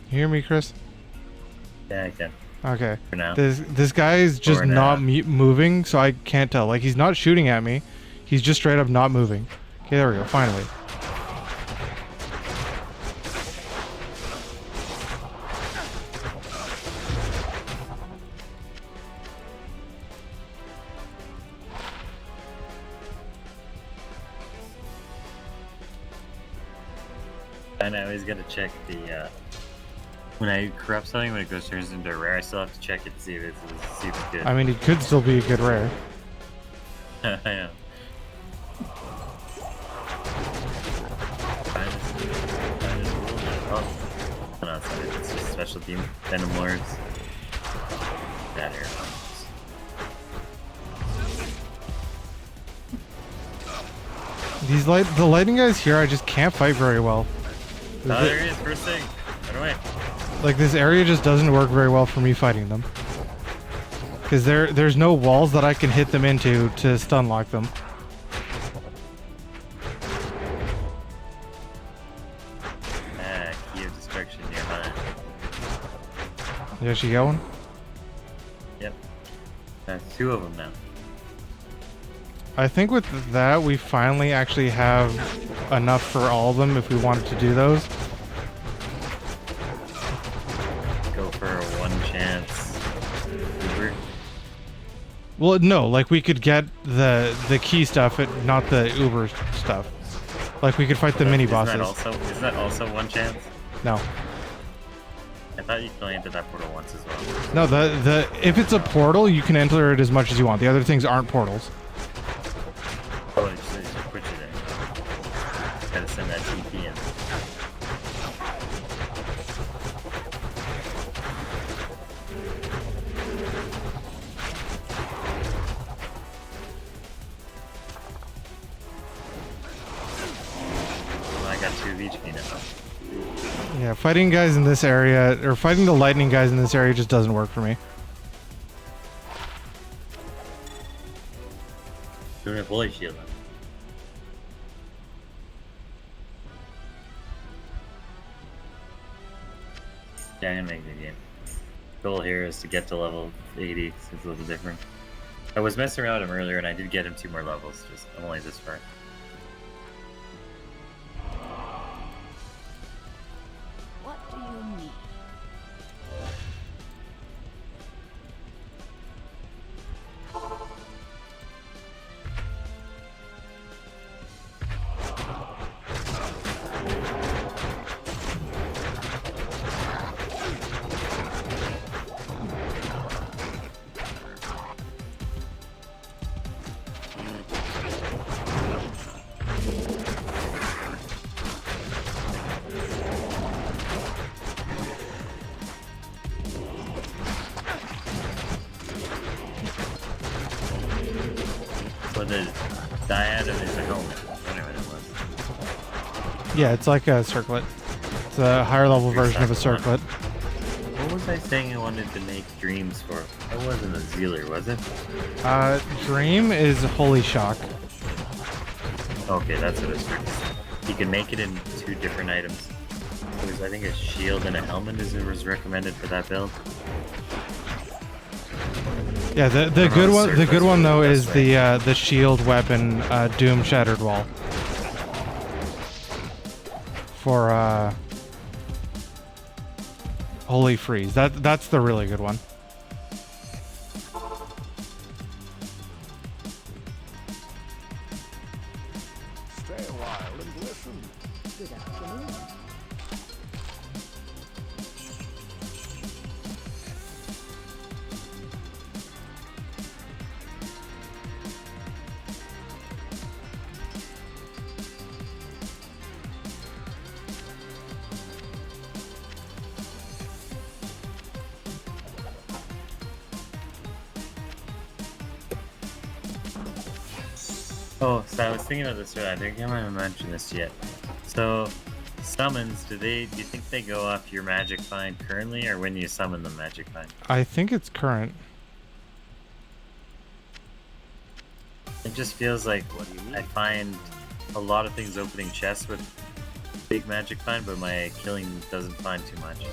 You hear me, Chris? Yeah, I can. Okay. For now. This guy is just For not now. moving, so I can't tell. Like, he's not shooting at me. He's just straight up not moving. Okay, there we go. Finally. And I always gotta check the, when I corrupt something, when it turns into a rare, I still have to check it to see if it's good. I mean, it could still be a good rare. I know. Oh, no, it's not. It's just special team Venom Lords. That air. The lightning guys here, I just can't fight very well. Oh, there he is, first thing. Run away. Like, this area just doesn't work very well for me fighting them. Because there's no walls that I can hit them into to stun lock them. Ah, key of destruction nearby. Yeah, she got one? Yep. That's 2 of them now. I think with that, we finally actually have enough for all of them if we wanted to do those. Go for a 1 chance. Uber. Well, no, like we could get the key stuff, not the Uber stuff. Like we could fight the mini bosses. Isn't that also 1 chance? No. I thought you only entered that portal once as well. No, if it's a portal, you can enter it as much as you want. The other things aren't portals. Oh, it just put you there. Gotta send that TP in. Well, I got 2 of each now. Yeah, fighting guys in this area, or fighting the lightning guys in this area just doesn't work for me. Doing a bullet shield. Yeah, I'm gonna make the game. Goal here is to get to level 80, so it's a little different. I was messing around with him earlier and I did get him 2 more levels, just I'm only this far. What do you need? the diadem is a helmet. Whatever it was. Yeah, it's like a circlet. It's a higher level version of a circlet. What was I saying I wanted to make dreams for? That wasn't a Zealer, was it? Dream is Holy Shock. Okay, that's what it's for. You can make it in 2 different items. There's, I think, a shield and a helmet was recommended for that build. Yeah, the good one though is the shield weapon, Doom Shattered Wall. For Holy Freeze. That's the really good one. Stay a while and listen. Good afternoon. Oh, so I was thinking about this. I think I haven't mentioned this yet. So, summons, do you think they go off your magic find currently, or when you summon the magic find? I think it's current. It just feels like I find a lot of things opening chests with big magic find, but my killing doesn't find too much.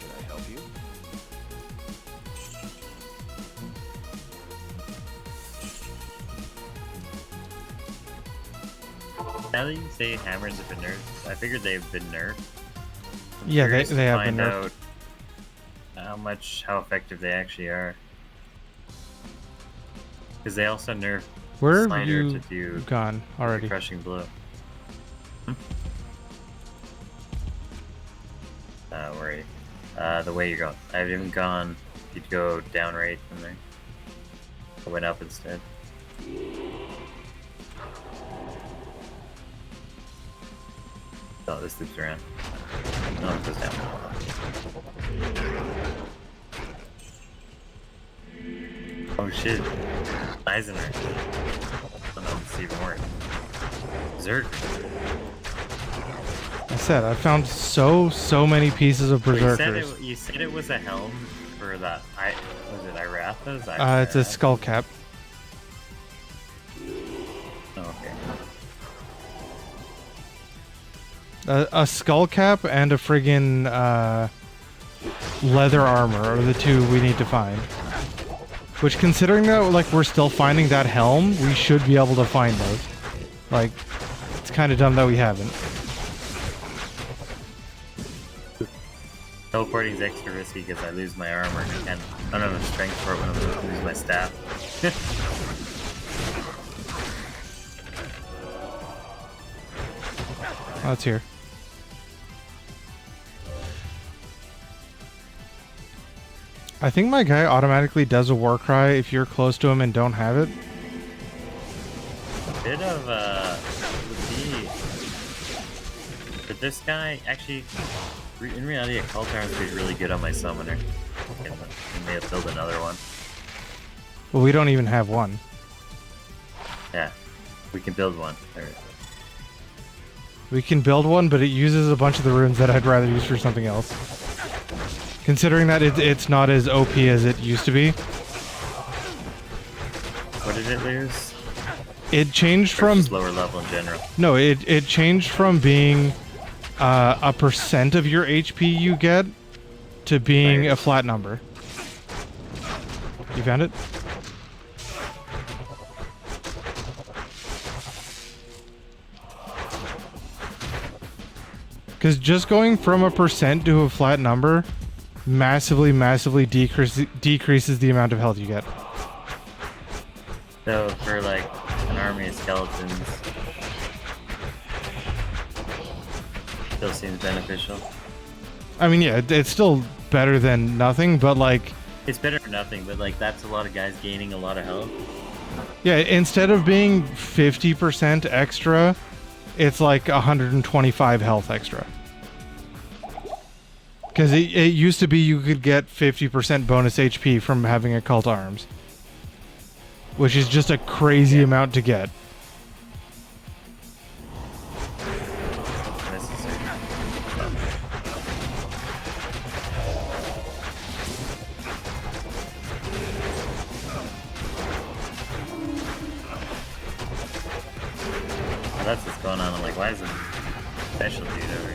Can I help you? Now that you say hammers have been nerfed, I figured they've been nerfed. I'm Yeah, curious they to have been find nerfed. out how effective they actually are. Because they also nerfed Where have Slider you to do gone already? crushing blow. Where the way you're going. I haven't gone. You'd go down right from there. I went up instead. Oh, this loops around. No, it goes down. Oh shit. Eisenhower. Oh no, it's even worse. Zerg. I said I found so many pieces of berserkers. You said it was a helm for the was it Iratha's? It's a skull cap. Oh, okay. A skull cap and a friggin' leather armor are the 2 we need to find. Which, considering that like we're still finding that helm, we should be able to find those. Like, it's kind of dumb that we haven't. Teleporting's extra risky because I lose my armor and I don't have enough strength for it when I lose my staff. Oh, it's here. I think my guy automatically does a war cry if you're close to him and don't have it. Bit of but this guy actually, in reality, a cult arms would be really good on my summoner. I may have built another one. Well, we don't even have one. Yeah, we can build one. We can build one, but it uses a bunch of the runes that I'd rather use for something else. Considering that it's not as OP as it used to be. What did it lose? It changed from... Just lower level in general. No, it changed from being a % of your HP you get to being a flat number. You found it? Because just going from a % to a flat number massively decreases the amount of health you get. So for like an army of skeletons, Still seems beneficial. I mean, yeah, it's still better than nothing, but like, It's better for nothing, but like that's a lot of guys gaining a lot of health. yeah, instead of being 50% extra, it's like 125 health extra. Because it used to be you could get 50% bonus HP from having occult arms, which is just a crazy amount to get. Necessary. Oh, that's what's going on. I'm like, why is it special dude over here?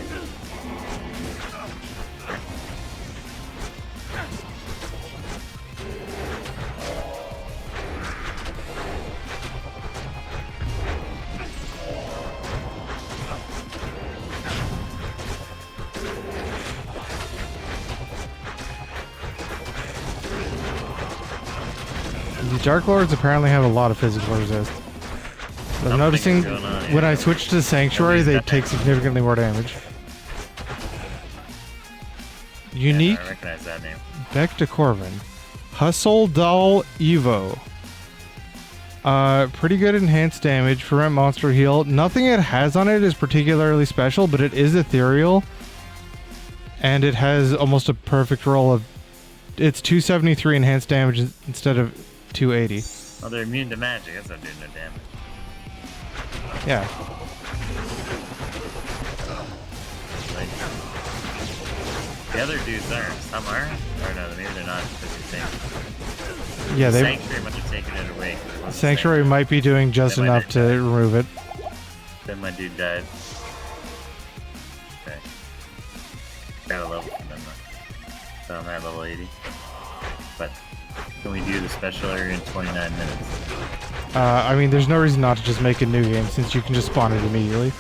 The Dark Lords apparently have a lot of physical resist. I'm noticing going on here. when I switch to Sanctuary, they take significantly more damage. Unique I recognize that name. Beck to Corvin. Hustle Doll Evo. Pretty good enhanced damage. Prevent monster heal. Nothing it has on it is particularly special, but it is ethereal. And it has almost a perfect roll of... It's 273 enhanced damage instead of 280. Oh, they're immune to magic. That's not doing no damage. Yeah. Like, the other dudes aren't. Some are. Or no, maybe they're not. Because you think. Yeah, they... Sanctuary must have taken it away. 'cause it wasn't Sanctuary safe. might be doing just Then my enough dude to died. remove it. Then my dude died. Okay. Got a level from them. So I'm at level 80. But can we do the special area in 29 minutes? I mean, there's no reason not to just make a new game since you can just spawn it immediately.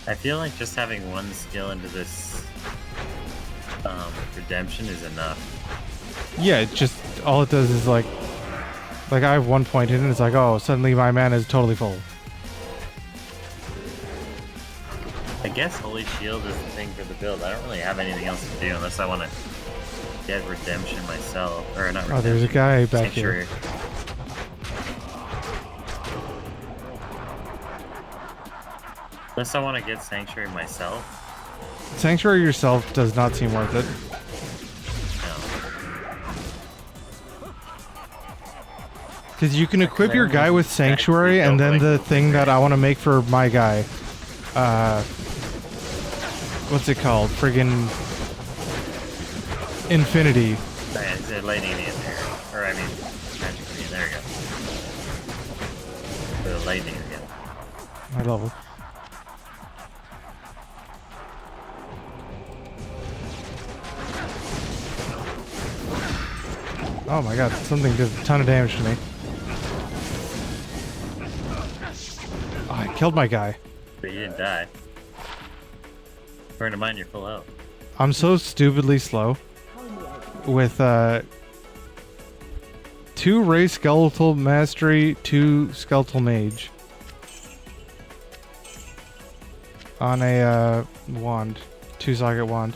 I feel like just having one skill into this redemption is enough. Yeah, it just all it does is like I have 1 point in it, and it's like, oh, suddenly my mana is totally full. I guess Holy Shield is the thing for the build. I don't really have anything else to do unless I want to get redemption myself. Or not redemption. Oh, there's a guy back Sanctuary. here. Unless I want to get Sanctuary myself. Sanctuary yourself does not seem worth it. No. Because you can equip your guy with Sanctuary, and then the thing that I want to make for my guy, what's it called? Friggin' Infinity. Sorry, I said lightning in there. Or I mean, magic in there we go. The lightning again. I love it. Oh my god, something did a ton of damage to me. Oh, I killed my guy. But you didn't die. According to mine, you're full health. I'm so stupidly slow. With 2 Ray Skeletal Mastery, 2 Skeletal Mage. On a wand. 2 socket wand.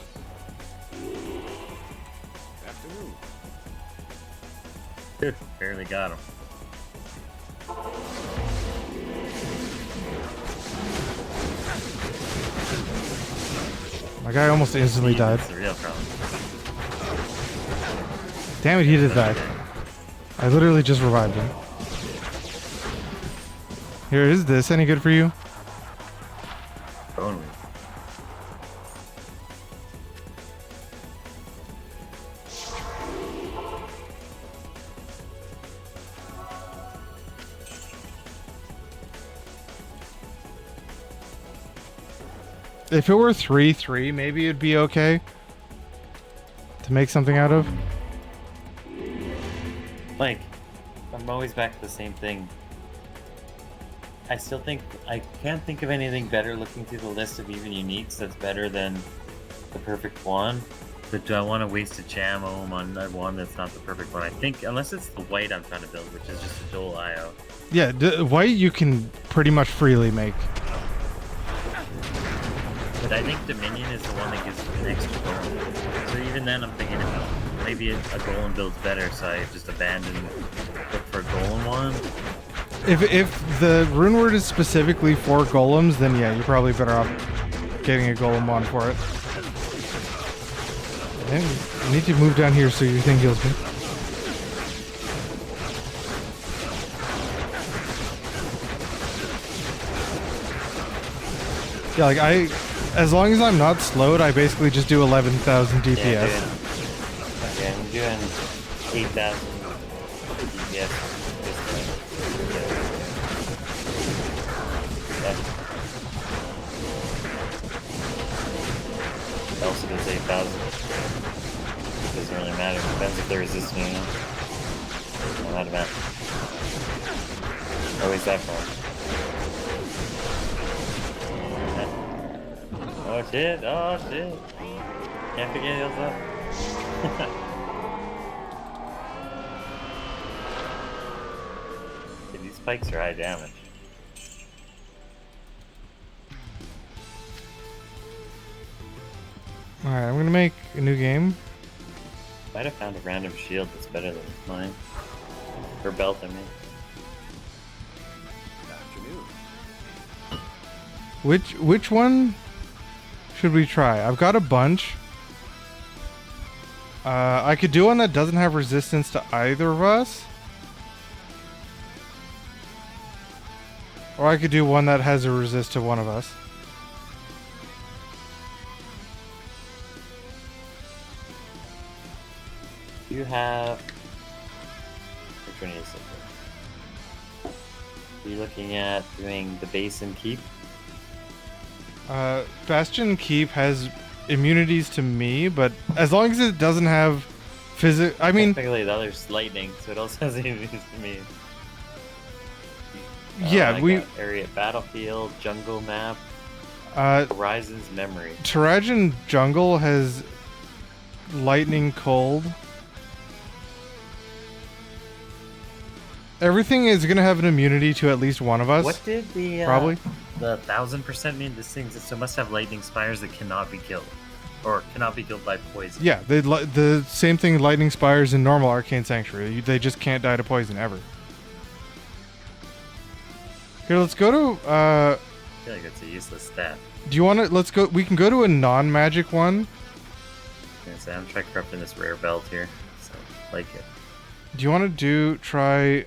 Afternoon. Barely got him. My guy almost instantly died. That's the real problem. Damn it, he did die. I literally just revived him. Here, is this any good for you? Bone weed. If it were 3-3, maybe it'd be okay to make something out of. Like, I'm always back to the same thing. I still think I can't think of anything better looking through the list of even uniques that's better than the perfect wand. But do I want to waste a jam ohm on that one that's not the perfect one? I think, unless it's the white I'm trying to build, which is just a dual IO. Yeah, white you can pretty much freely make. But I think Dominion is the one that gives you an extra golem. So even then, I'm thinking about maybe a golem build's better, so I just abandon look for a golem one. If the rune word is specifically for golems, then yeah, you're probably better off getting a golem one for it. I need to move down here so your thing heals me. Yeah, like as long as I'm not slowed, I basically just do 11,000 DPS. Yeah, okay, I'm doing 8,000 DPS. It also does 8,000. Doesn't really matter. Depends if they're resisting or not. No matter that. Always that far. Oh shit! Oh shit! Can't forget heals up. Okay, these spikes are high damage. Alright, I'm gonna make a new game. Might have found a random shield that's better than mine. Or belt, I mean. Afternoon. Which one should we try? I've got a bunch. I could do one that doesn't have resistance to either of us. Or I could do one that has a resist to one of us. You have. Which one is it? Are you looking at doing the base and keep? Bastion Keep has immunities to me, but as long as it doesn't have I mean, technically the other's lightning, so it also has immunities to me. yeah, I got area battlefield, jungle map, Horizon's memory. Tarajan Jungle has lightning cold. Everything is gonna have an immunity to at least one of us. What did the Probably. The 1000% mean? This thing so must have lightning spires that cannot be killed, or cannot be killed by poison. Yeah, the same thing lightning spires in normal Arcane Sanctuary. They just can't die to poison ever. Here, let's go to. I feel like it's a useless stat. Do you want to? Let's go. We can go to a non-magic one. I'm trying corrupting this rare belt here, so like it. Do you want to try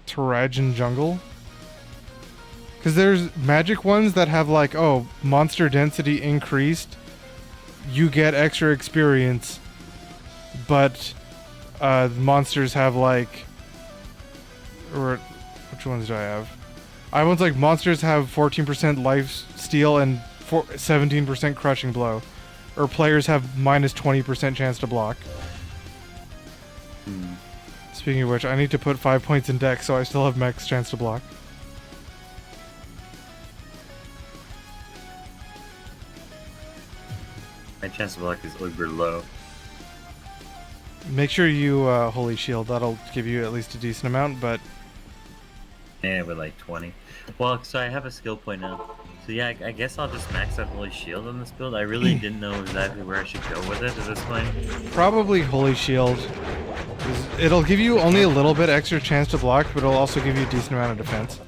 Tarajan Jungle? Because there's magic ones that have like, oh, monster density increased, you get extra experience, but monsters have like, or which ones do I have? I want like monsters have 14% life steal and 17% crushing blow, or players have minus 20% chance to block. Speaking of which, I need to put 5 points in dex so I still have max chance to block. My chance of luck is uber low. Make sure you Holy Shield. That'll give you at least a decent amount, but... Yeah, with like 20. Well, so I have a skill point now. So yeah, I guess I'll just max out Holy Shield on this build. I really didn't know exactly where I should go with it at this point. Probably Holy Shield. It'll give you only a little bit extra chance to block, but it'll also give you a decent amount of defense.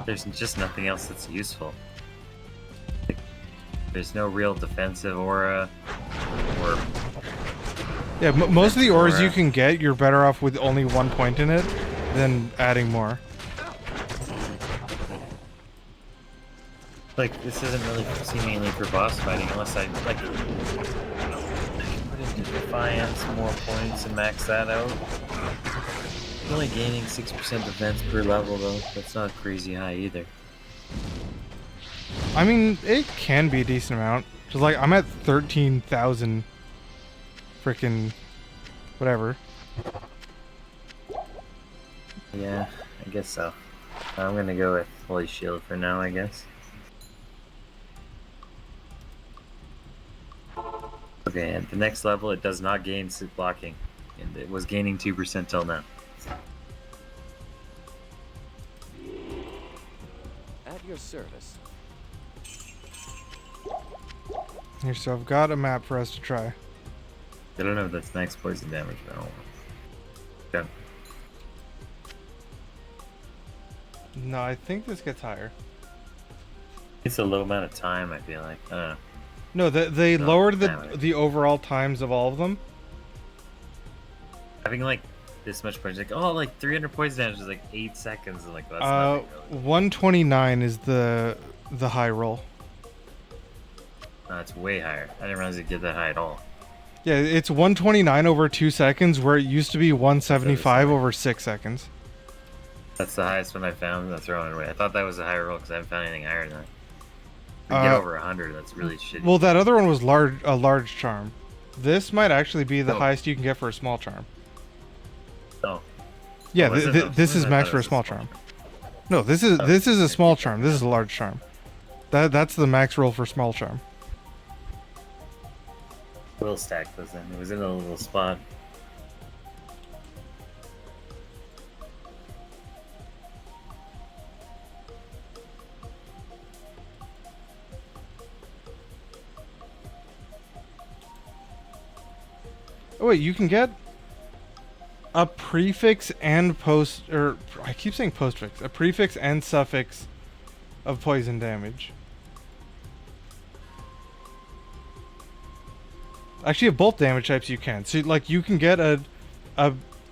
There's just nothing else that's useful. Like, there's no real defensive aura, or... Yeah, most of the auras you can get, you're better off with only 1 point in it than adding more. Like, this isn't really seemingly for boss fighting unless I, like, put into Defiance, more points, and max that out. I'm only gaining 6% defense per level, though. That's not crazy high either. I mean, it can be a decent amount. Just like, I'm at 13,000 frickin' whatever. Yeah, I guess so. I'm gonna go with Holy Shield for now, I guess. Okay, at the next level, it does not gain blocking, and it was gaining 2% till now. At your service. Here, so I've got a map for us to try. I don't know if that's max poison damage, but I don't know. Okay. No, I think this gets higher. It's a low amount of time, I feel like. I don't know. No, they No, lowered damage. the overall times of all of them. Having like this much poison, like, oh, like 300 poison damage is like 8 seconds, and like that's Uh, nothing really. 129 is the high roll. No, it's way higher. I didn't realize it get that high at all. Yeah, it's 129 over 2 seconds, where it used to be 175 over 6 seconds. That's the highest one I found. That's throwing it away. I thought that was a higher roll because I haven't found anything higher than that. To get over 100, that's really shitty. Well, that other one was a large charm. This might actually be the highest you can get for a small charm. Oh. Yeah, Oh, is it? this is I max thought for it a was small charm. No, this is a small charm. This is a large charm. That's the max roll for small charm. Will stack those in. It was in a little spot. Oh wait, you can get a prefix and I keep saying postfix. A prefix and suffix of poison damage. Actually, of both damage types you can. So like you can get a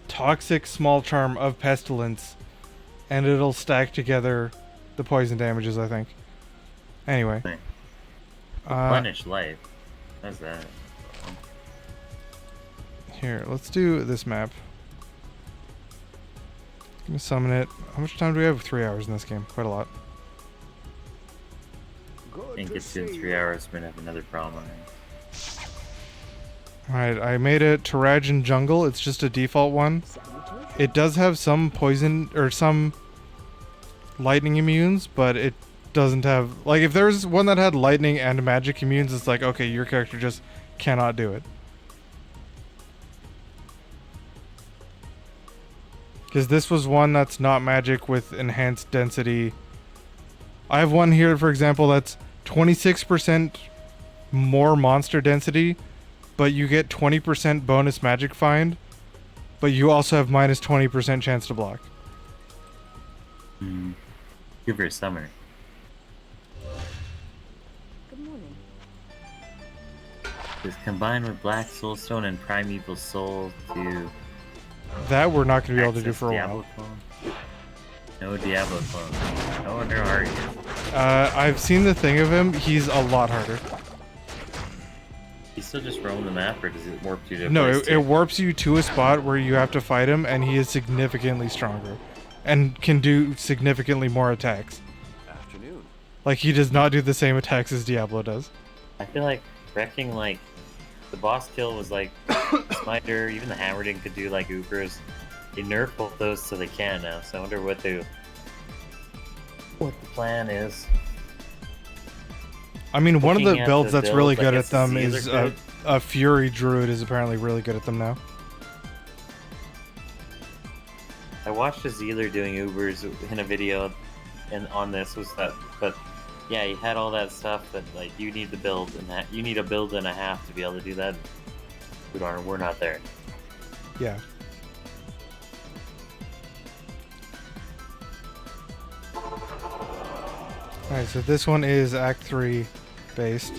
toxic small charm of pestilence, and it'll stack together the poison damages, I think. Anyway. Replenish life. How's that? Here, let's do this map. Gonna summon it. How much time do we have? 3 hours in this game. Quite a lot. I think it's in 3 hours. We're gonna have another problem. Alright, I made a Tarajan Jungle. It's just a default one. It does have some poison or some lightning immunes, but it doesn't have... Like, if there's one that had lightning and magic immunes, it's like, okay, your character just cannot do it. Because this was one that's not magic with enhanced density. I have one here, for example, that's 26% more monster density, but you get 20% bonus magic find, but you also have minus 20% chance to block. Good for a summer. Good morning. It's combined with Black Soulstone and Primeval Soul to... That we're not going to be able to do access for a Diablo while. clone. No Diablo clone. I wonder how hard he is. I've seen the thing of him. He's a lot harder. He's still just roaming the map, or does it warp you to a No, place it warps you to a spot where you have to fight him, and he is significantly stronger. And can do significantly more attacks. Afternoon. Like, he does not do the same attacks as Diablo does. I feel like wrecking, like, the boss kill was like Smiter, even the Hammerding could do like Ubers. They nerf both those so they can now, so I wonder what the plan is. I mean, one of the Looking at builds the that's build, really like, good at it's them the is Sealer a Fury Druid is apparently really good at them now. I watched a Zealer doing Ubers in a video, and on this was that, but yeah, he had all that stuff that like you need to build, and that you need a build and a half to be able to do that. We're not there. Yeah. Alright, so this one is Act 3 based.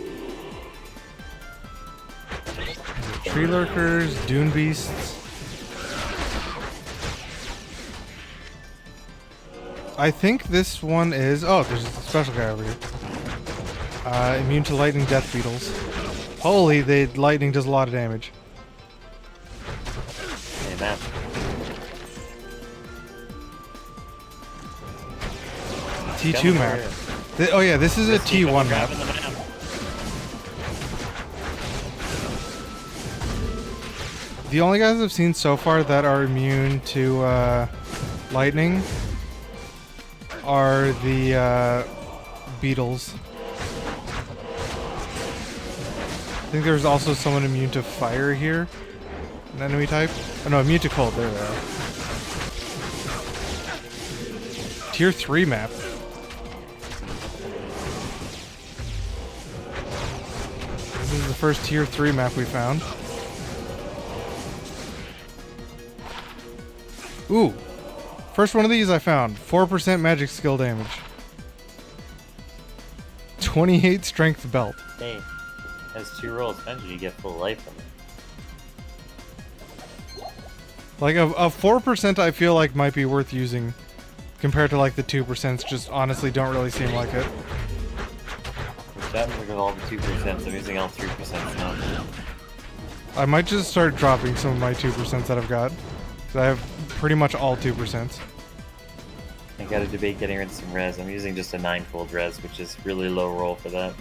Tree Lurkers, Dune Beasts. I think this one is... Oh, there's a special guy over here. Immune to lightning death beetles. Holy, the lightning does a lot of damage. Hey, man. T2 map. Oh yeah, this is a T1 map. Grabbing the map. The only guys I've seen so far that are immune to lightning are the beetles. think there's also someone immune to fire here. An enemy type. Oh no, immune to cold. There they are. Tier 3 map. This is the first tier 3 map we found. Ooh. First one of these I found. 4% magic skill damage. 28 strength belt. Hey, has 2 rolls. Imagine you get full life from it. Like a 4% I feel like might be worth using compared to like the 2%. Just honestly don't really seem like it. Which happens with all the 2%, I'm using all 3% now. I might just start dropping some of my 2% that I've got. 'Cause I have pretty much all 2%. I gotta debate getting rid of some res. I'm using just a 9-fold res, which is really low roll for that.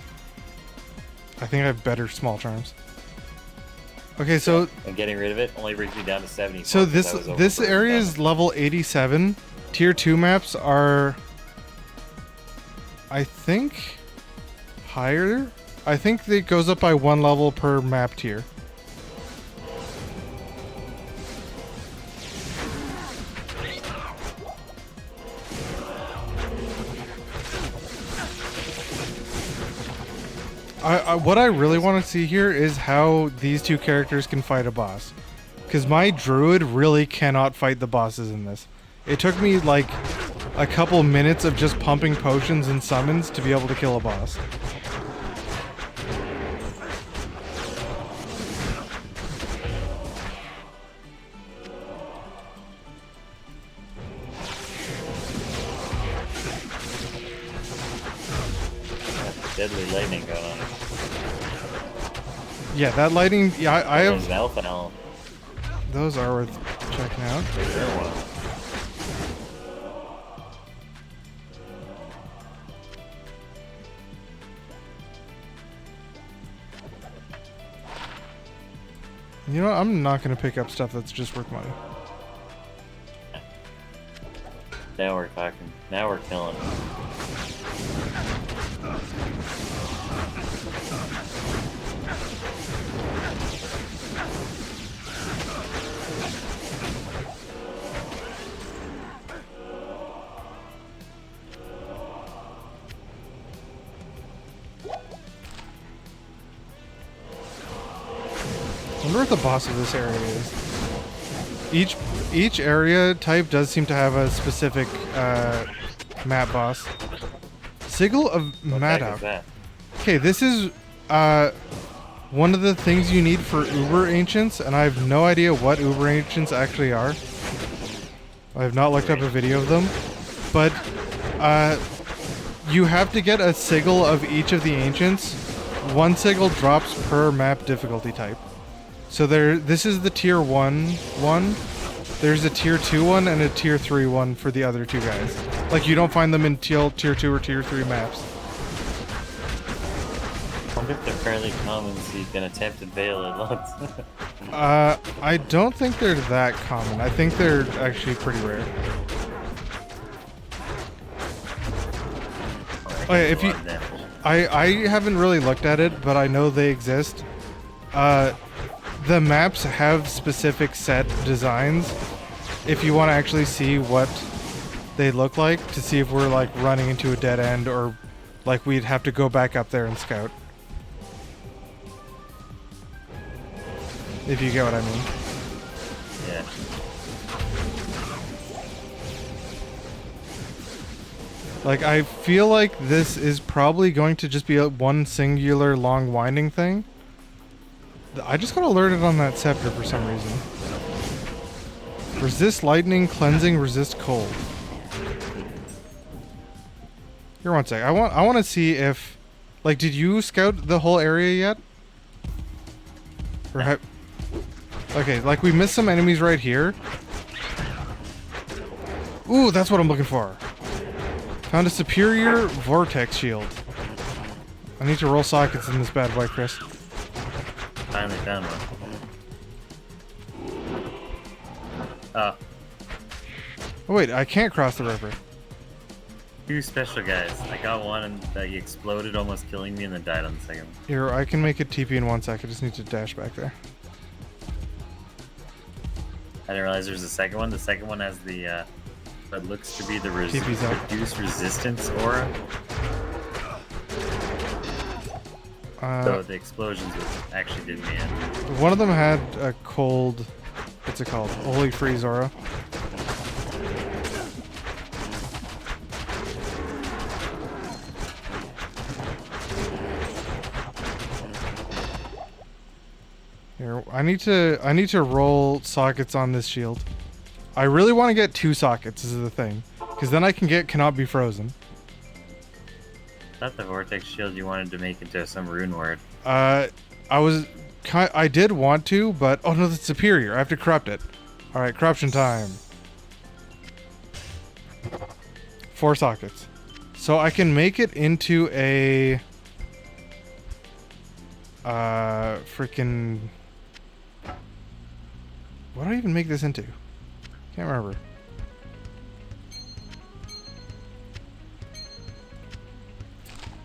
I think I have better small charms. Okay, so And getting rid of it only brings me down to 70. so this area is level 87. Tier 2 maps are, I think, higher. I think it goes up by 1 level per map tier. What I really want to see here is how these two characters can fight a boss. Because my druid really cannot fight the bosses in this. It took me like a couple minutes of just pumping potions and summons to be able to kill a boss. Deadly lightning going on. Yeah, that lighting. Yeah, I There's have. an alpha now. Those are worth checking out. There's a real one. You know, I'm not gonna pick up stuff that's just worth money. Now we're talking. Now we're killing. I wonder what the boss of this area is. Each area type does seem to have a specific map boss. Sigil of What the heck is Maddock. that? Okay, this is one of the things you need for Uber Ancients, and I have no idea what Uber Ancients actually are. I have not looked up a video of them, but you have to get a sigil of each of the Ancients. 1 sigil drops per map difficulty type. So this is the tier 1 one. There's a tier 2 one and a tier 3 one for the other 2 guys. Like, you don't find them in tier 2 or tier 3 maps. I wonder if they're fairly common so you can attempt and fail at once. I don't think they're that common. I think they're actually pretty rare. Okay, if you, I haven't really looked at it, but I know they exist. The maps have specific set designs. If you want to actually see what they look like, to see if we're like running into a dead end or like we'd have to go back up there and scout. If you get what I mean. Yeah. Like, I feel like this is probably going to just be a one singular long winding thing. I just got alerted on that scepter for some reason. Resist lightning, cleansing, resist cold. Here, one sec. I want to see if, like, did you scout the whole area yet? Or have? Okay, like we missed some enemies right here. Ooh, that's what I'm looking for. Found a superior vortex shield. I need to roll sockets in this bad boy, Chris. Finally found one. Oh wait, I can't cross the river. Two special guys. I got one and he exploded, almost killing me, and then died on the second one. Here, I can make it TP in 1 sec. I just need to dash back there. I didn't realize there's a second one. The second one has the what looks to be the TP's up. reduced resistance aura. So the explosions actually did me in. One of them had a cold, what's it called? Holy freeze aura. Here, I need to roll sockets on this shield. I really want to get 2 sockets, is the thing. Because then I can get cannot be frozen. I thought the vortex shield you wanted to make into some rune word. I did want to, but oh no, that's superior. I have to corrupt it. All right, corruption time. 4 sockets, so I can make it into a freaking. What do I even make this into? Can't remember.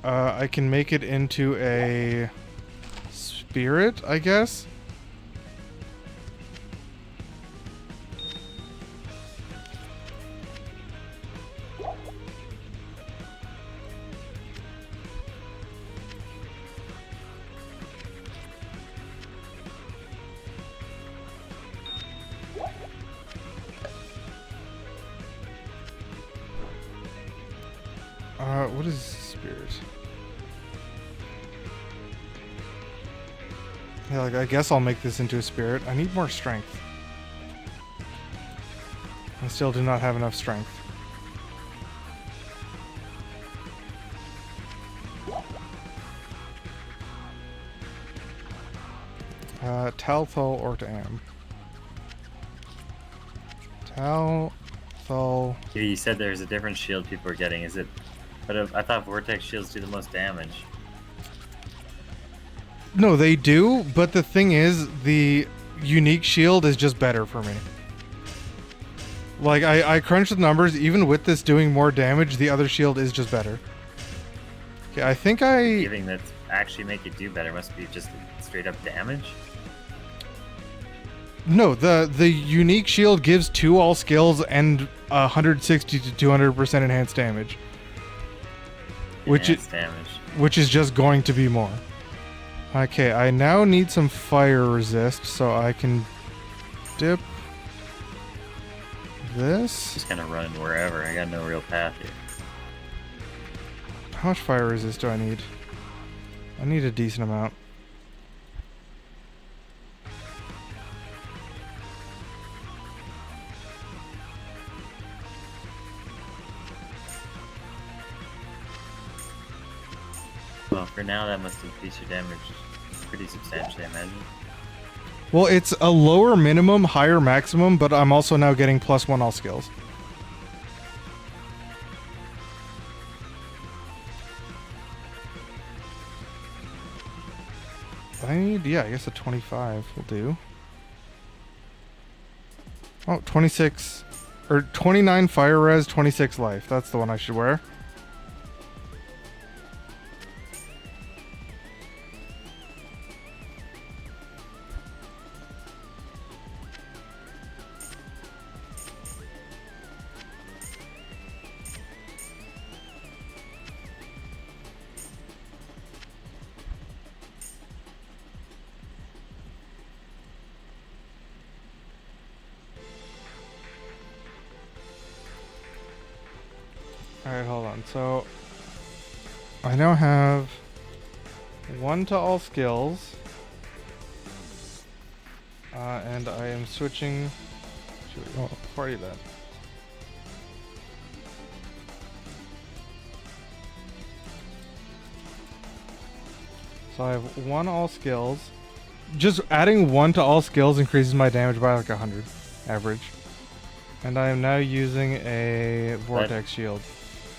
I can make it into a spirit, I guess. What is spirit? Yeah, like I guess I'll make this into a spirit. I need more strength. I still do not have enough strength. Talthol or to Am. Talthol. You said there's a different shield people are getting. Is it? But I thought vortex shields do the most damage. No, they do, but the thing is, the unique shield is just better for me. Like, I crunched the numbers, even with this doing more damage, the other shield is just better. Okay, I think Giving that actually make it do better must be just straight up damage. No, the unique shield gives 2 all skills and 160 to 200% enhanced damage. Enhanced damage. Which is just going to be more. Okay, I now need some fire resist, so I can dip this. Just kind of run wherever. I got no real path here. How much fire resist do I need? I need a decent amount. Well, for now, that must increase your damage pretty substantially, I imagine. Well, it's a lower minimum, higher maximum, but I'm also now getting +1 all skills. I need, yeah, I guess a 25 will do. Oh, 26, or 29 fire res, 26 life. That's the one I should wear. Alright, hold on. So, I now have 1 to all skills. And I am switching to... Oh, party that. So I have 1 all skills. Just adding 1 to all skills increases my damage by like 100 average. And I am now using a vortex shield.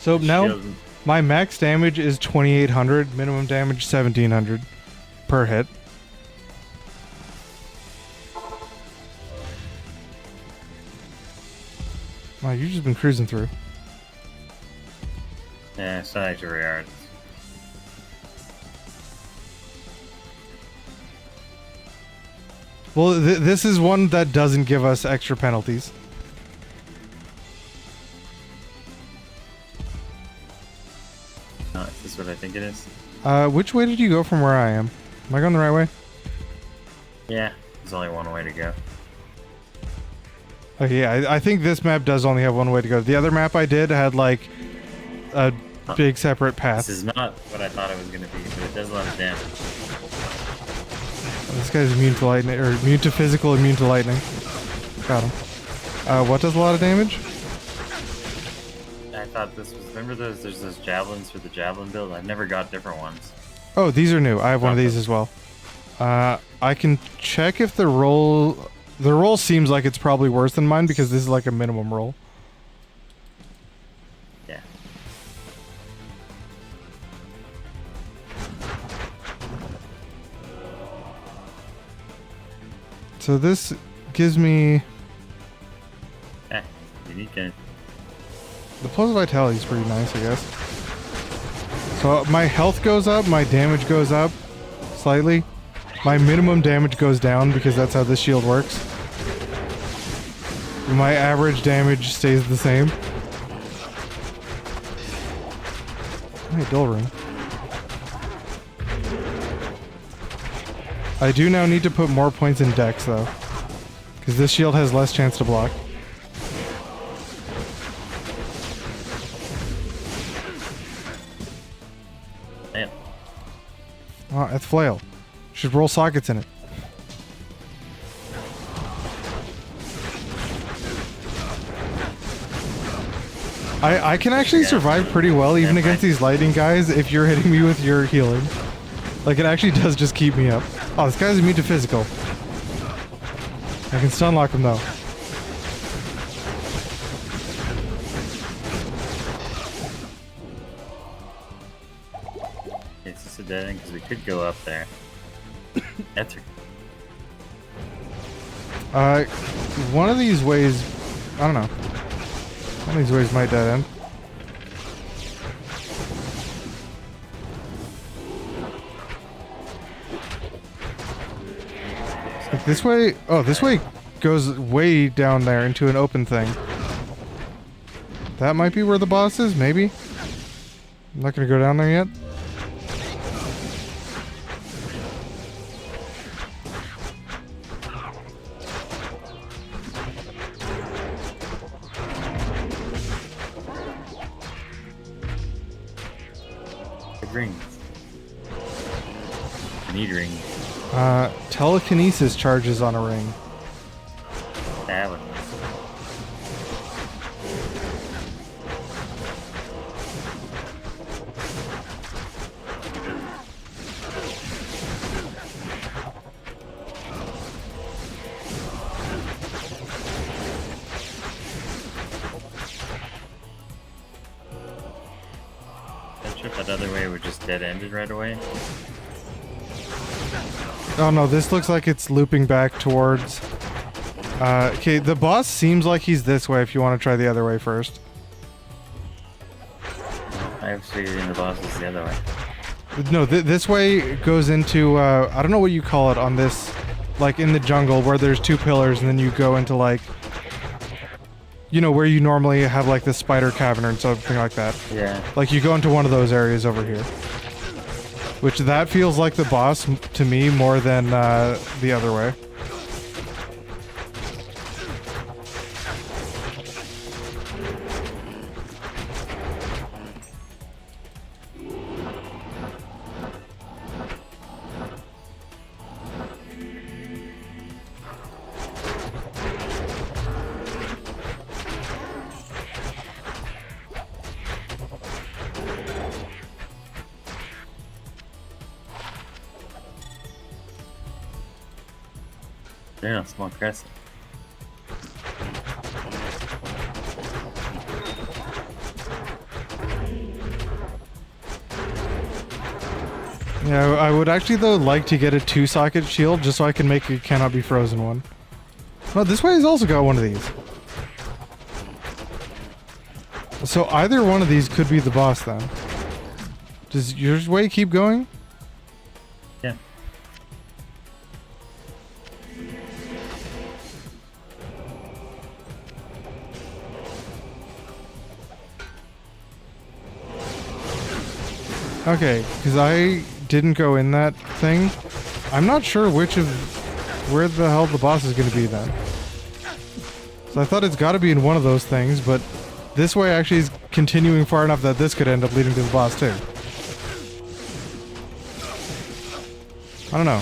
So now my max damage is 2800, minimum damage 1700 per hit. Wow, you've just been cruising through. Yeah, it's not actually very hard. Well, this is one that doesn't give us extra penalties. Is this what I think it is? Which way did you go from where I am? Am I going the right way? Yeah, there's only one way to go. Okay, yeah, I think this map does only have one way to go. The other map I did had like a big separate path. This is not what I thought it was going to be, but it does a lot of damage. This guy's immune to lightning, or immune to physical, immune to lightning. Got him. What does a lot of damage? I thought this was... Remember there's those javelins for the javelin build? I've never got different ones. Oh, these are new. I have one of these as well. I can check if the roll... The roll seems like it's probably worse than mine because this is like a minimum roll. Yeah. So this gives me... Unique gun. The plus vitality is pretty nice, I guess. So my health goes up, my damage goes up slightly. My minimum damage goes down because that's how this shield works. My average damage stays the same. Hey, dull ring. I do now need to put more points in dex though, because this shield has less chance to block. Damn. Oh, it's flail. Should roll sockets in it. I can actually survive pretty well even against these lightning guys if you're hitting me with your healing. Like, it actually does just keep me up. Oh, this guy's immune to physical. I can stun lock him though. Is this a dead end? Because we could go up there. That's One of these ways, I don't know. One of these ways might dead end. Like this way, oh, this way goes way down there into an open thing. That might be where the boss is, maybe? I'm not gonna go down there yet. rings. Need rings. Telekinesis charges on a ring. That one. That other way would just dead-ended right away. Oh no, this looks like it's looping back towards... okay, the boss seems like he's this way if you want to try the other way first. I have figured in the boss is the other way. No, this way goes into, I don't know what you call it on this, like in the jungle where there's two pillars and then you go into like, you know, where you normally have like the spider cavern and something like that. Yeah. Like you go into one of those areas over here. Which that feels like the boss to me more than the other way. Yeah, small crescent. Yeah, I would actually though like to get a 2-socket shield just so I can make a cannot be frozen one. No, this way has also got one of these. So either one of these could be the boss then. Does your way keep going? Yeah. Okay, because I didn't go in that thing. I'm not sure where the hell the boss is going to be then. So I thought it's got to be in one of those things, but this way actually is continuing far enough that this could end up leading to the boss too. I don't know.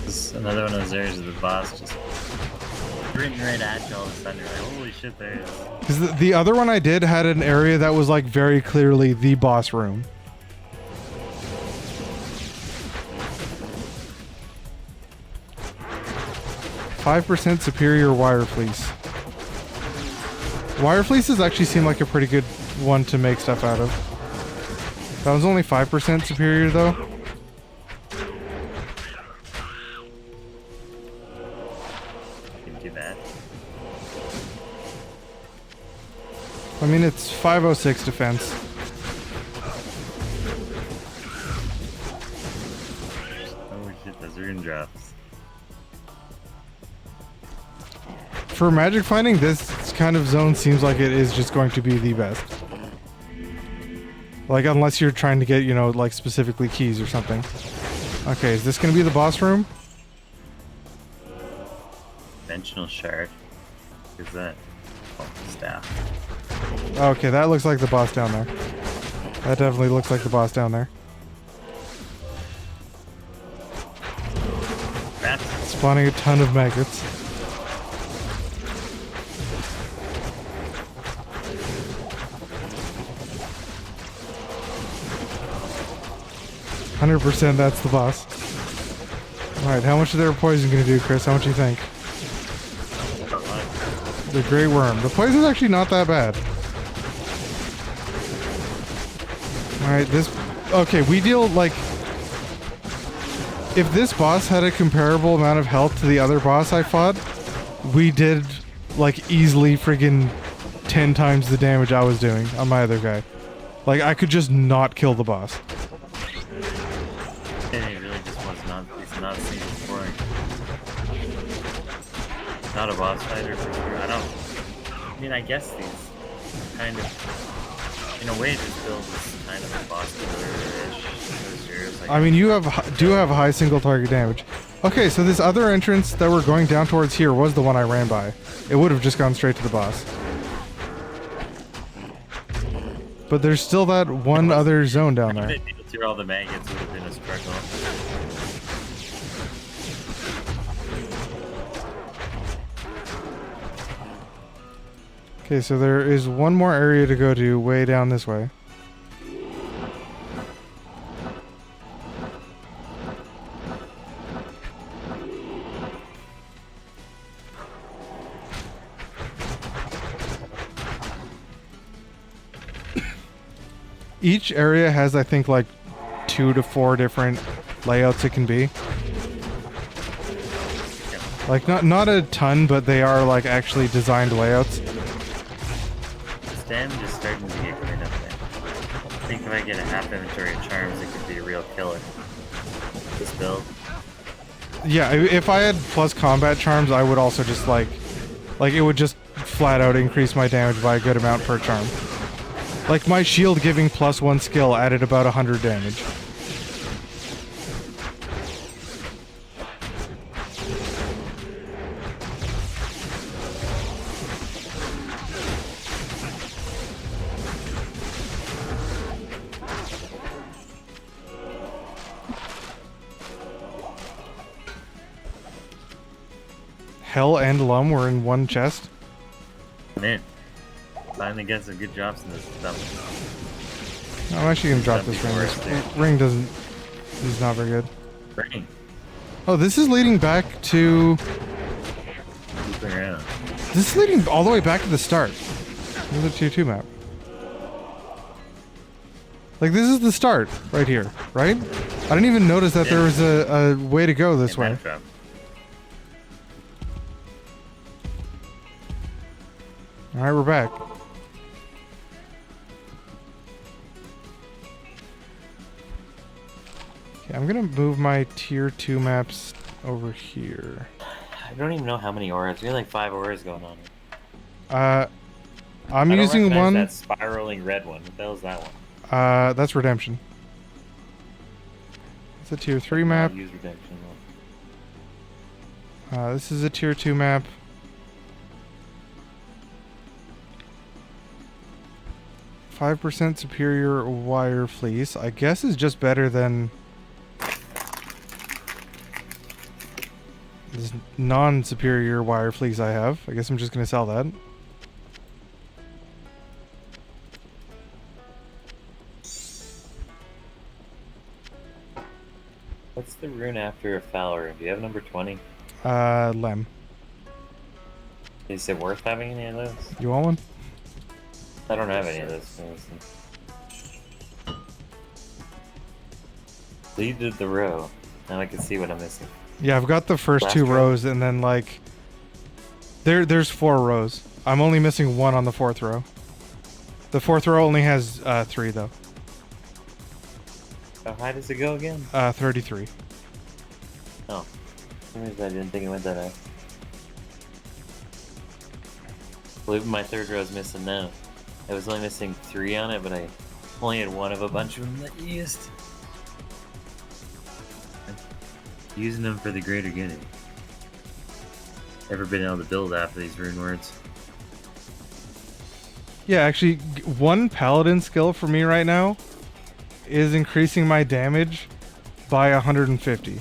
This is another one of those areas of the boss just sprinting right at you all of a sudden. You're like, holy shit, there it is. Because the other one I did had an area that was like very clearly the boss room. %, superior wire fleece. Wire fleeces actually seem like a pretty good one to make stuff out of. That one's only 5% superior though. Didn't do that. I mean, it's 506 defense. Oh shit, those rune drops. For magic finding, this kind of zone seems like it is just going to be the best. Like, unless you're trying to get, you know, like specifically keys or something. Okay, is this going to be the boss room? Dimensional shard. What is that? Oh, staff. Okay, that looks like the boss down there. That definitely looks like the boss down there. Rats. Spawning a ton of maggots. %, that's the boss. Alright, how much of their poison gonna do, Chris? How much do you think? The Grey Worm. The poison's actually not that bad. Alright, this... Okay, we deal, like... If this boss had a comparable amount of health to the other boss I fought, we did, like, easily friggin' 10 times the damage I was doing on my other guy. Like, I could just not kill the boss. He really just was not. He's not seen before. Not a boss fighter for sure. I mean, I guess these kind of, in a way, just builds this kind of a boss killer-ish. Like, I mean, you do have high single target damage. Okay, so this other entrance that we're going down towards here was the one I ran by. It would have just gone straight to the boss. But there's still that one other zone down there. Through all the maggots would have been a struggle. Okay, so there is one more area to go to way down this way. Each area has, I think, like 2 to 4 different layouts it can be. Like, not a ton, but they are, like, actually designed layouts. Stem just starting to get great up there. I think if I get a half inventory of charms, it could be a real killer. This build. Yeah, if I had plus combat charms, I would also just, like it would just flat out increase my damage by a good amount per charm. Like, my shield giving +1 skill added about 100 damage. Hell and Lum were in one chest. Man, finally get some good drops in this stuff. I'm actually gonna drop this ring. This ring is not very good. Ring. Oh, this is leading back to... Loop around. This is leading all the way back to the start. Look at the tier 2 map. Like, this is the start right here, right? I didn't even notice that there was a way to go this way. Drop. Alright, we're back. Yeah, I'm gonna move my tier 2 maps over here. I don't even know how many auras. We have like 5 auras going on. I'm I don't using recognize one. that spiraling red one. What the hell is that one? That's Redemption. It's a tier 3 I've map. not used redemption. This is a tier 2 map. %, superior wire fleece. I guess is just better than this non-superior wire fleece I have. I guess I'm just gonna sell that. What's the rune after a foul rune? Do you have number 20? Lem. Is it worth having any of those? You want one? I don't have any of those. Lead to the row. Now I can see what I'm missing. Yeah, I've got the first Last 2 row? rows, and then like there's 4 rows. I'm only missing 1 on the 4th row. The 4th row only has 3 though. How high does it go again? 33. Oh. For some reason I didn't think it went that high. I believe my 3rd row is missing now. I was only missing 3 on it, but I only had 1 of a bunch of them that you used. Using them for the greater good. Ever been able to build after these rune words? Yeah, actually, one paladin skill for me right now is increasing my damage by 150.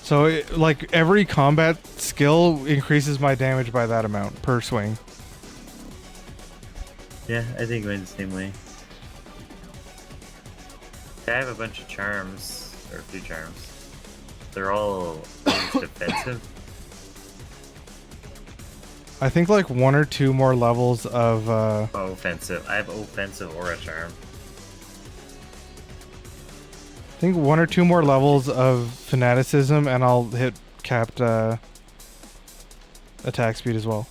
So, like, every combat skill increases my damage by that amount per swing. Yeah, I think mine's the same way. I have a bunch of charms, or 2 charms. They're all defensive. I think like 1 or 2 more levels of Offensive. I have offensive aura charm. I think 1 or 2 more levels of fanaticism, and I'll hit capped attack speed as well.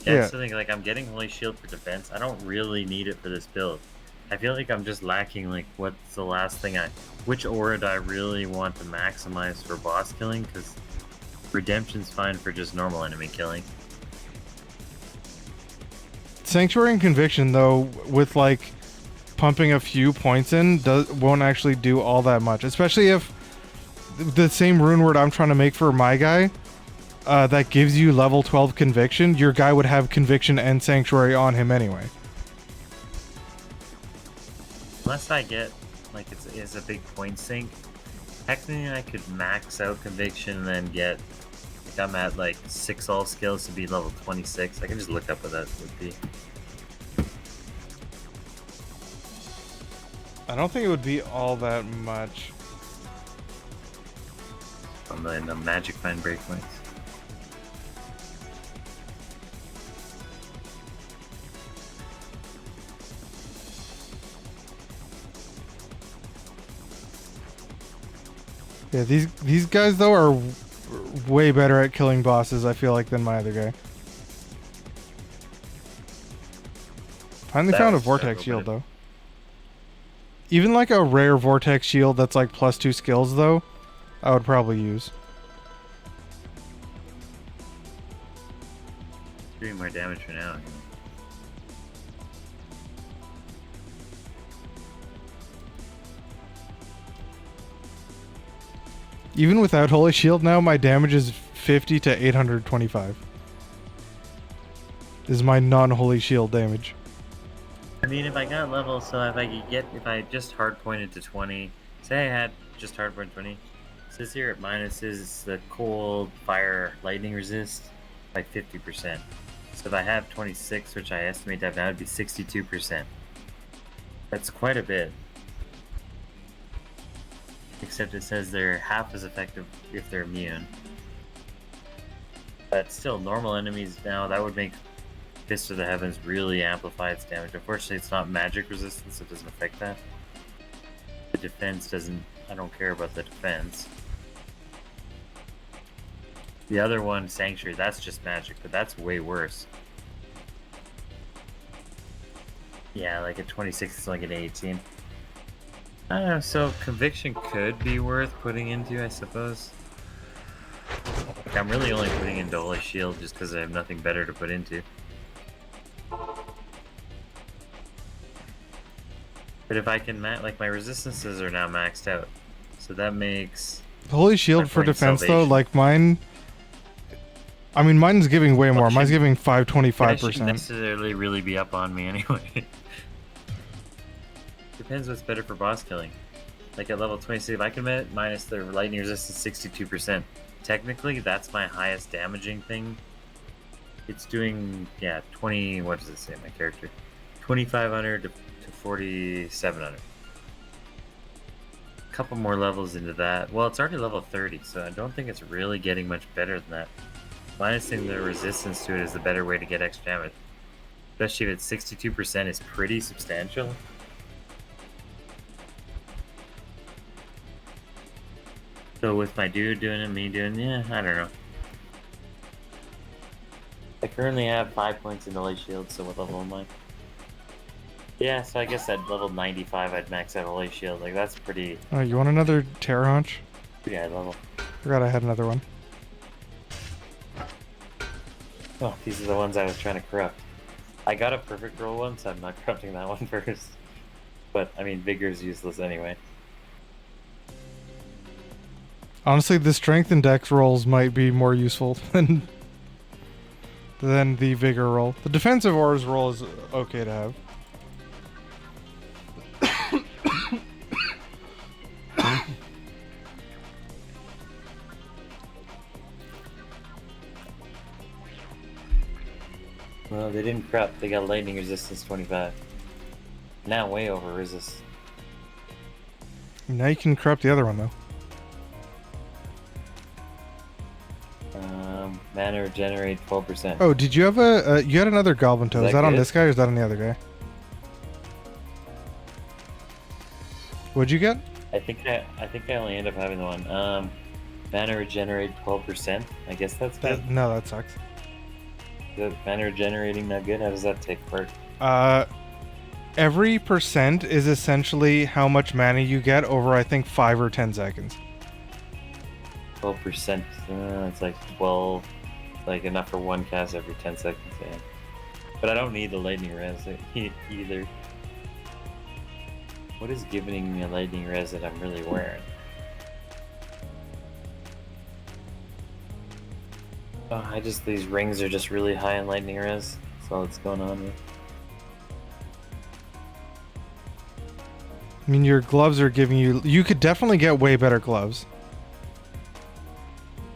Yeah, Yeah. I still think like I'm getting Holy Shield for defense. I don't really need it for this build. I feel like I'm just lacking like what's the last thing which aura do I really want to maximize for boss killing? Because Redemption's fine for just normal enemy killing. Sanctuary and Conviction, though, with like pumping a few points in, won't actually do all that much. Especially if the same rune word I'm trying to make for my guy, that gives you level 12 Conviction, your guy would have Conviction and Sanctuary on him anyway. Unless I get like it's a big point sink. Technically, I could max out Conviction and then get. Like I'm at like 6 all skills to be level 26. I can just look up what that would be. I don't think it would be all that much. On the magic find breakpoints. Yeah, these guys though are way better at killing bosses, I feel like, than my other guy. Finally That found a was vortex so shield good. though. Even like a rare vortex shield that's like +2 skills though, I would probably use. Doing more damage for now. Even without Holy Shield now, my damage is 50 to 825. This is my non-Holy Shield damage. I mean, if I got level, so if I just hard pointed to 20, say I had just hard point 20, it says here it minuses the cold, fire, lightning resist by 50%. So if I have 26, which I estimate to have now, it'd be 62%. That's quite a bit. Except it says they're half as effective if they're immune. But still, normal enemies now, that would make Fist of the Heavens really amplify its damage. Unfortunately, it's not magic resistance, so it doesn't affect that. The defense doesn't, I don't care about the defense. The other one, Sanctuary, that's just magic, but that's way worse. Yeah, like at 26, it's like an 18. I don't know, so Conviction could be worth putting into, I suppose. Like, I'm really only putting into Holy Shield just because I have nothing better to put into. But if I can, like, my resistances are now maxed out. So that makes... Holy Shield for point defense, though, salvation. like mine... I mean, mine's giving way Well, more. it Mine's shouldn't- giving That shouldn't 525%. necessarily really be up on me anyway. Depends what's better for boss killing. Like at level 26, if I can minus the lightning resistance 62%, technically that's my highest damaging thing. It's doing, yeah, 20, what does it say, my character? 2,500 to 4,700. A couple more levels into that. Well, it's already level 30, so I don't think it's really getting much better than that. Minusing the resistance to it is the better way to get extra damage. Especially if it's 62% is pretty substantial. So with my dude doing it, me doing, yeah, I don't know. I currently have 5 points in the Holy Shield, so what level am I? Yeah, so I guess at level 95 I'd max out Holy Shield. Like that's pretty Oh, you want another Terror Hunch? high level. Forgot I had another one. Oh, these are the ones I was trying to corrupt. I got a perfect roll one, so I'm not corrupting that one first. But I mean, Vigor's useless anyway. Honestly, the Strength and Dex rolls might be more useful than the Vigor roll. The Defensive Auras roll is okay to have. Well, they didn't corrupt. They got lightning resistance 25. Now way over resist. Now you can corrupt the other one, though. Mana regenerate 12%. Oh, did you have a... you had another Goblin Toe. Is Is that that on good? this guy or is that on the other guy? What'd you get? I think I only end up having the one. Mana regenerate 12%. I guess that's good. No, that sucks. Is that mana regenerating not good? How does that take work? Every percent is essentially how much mana you get over, I think, 5 or 10 seconds. 12%. It's like 12. Like enough for one cast every 10 seconds. Yeah. But I don't need the lightning res either. What is giving me a lightning res that I'm really wearing? Oh, these rings are just really high in lightning res. That's all that's going on with. I mean, your gloves are giving you... You could definitely get way better gloves.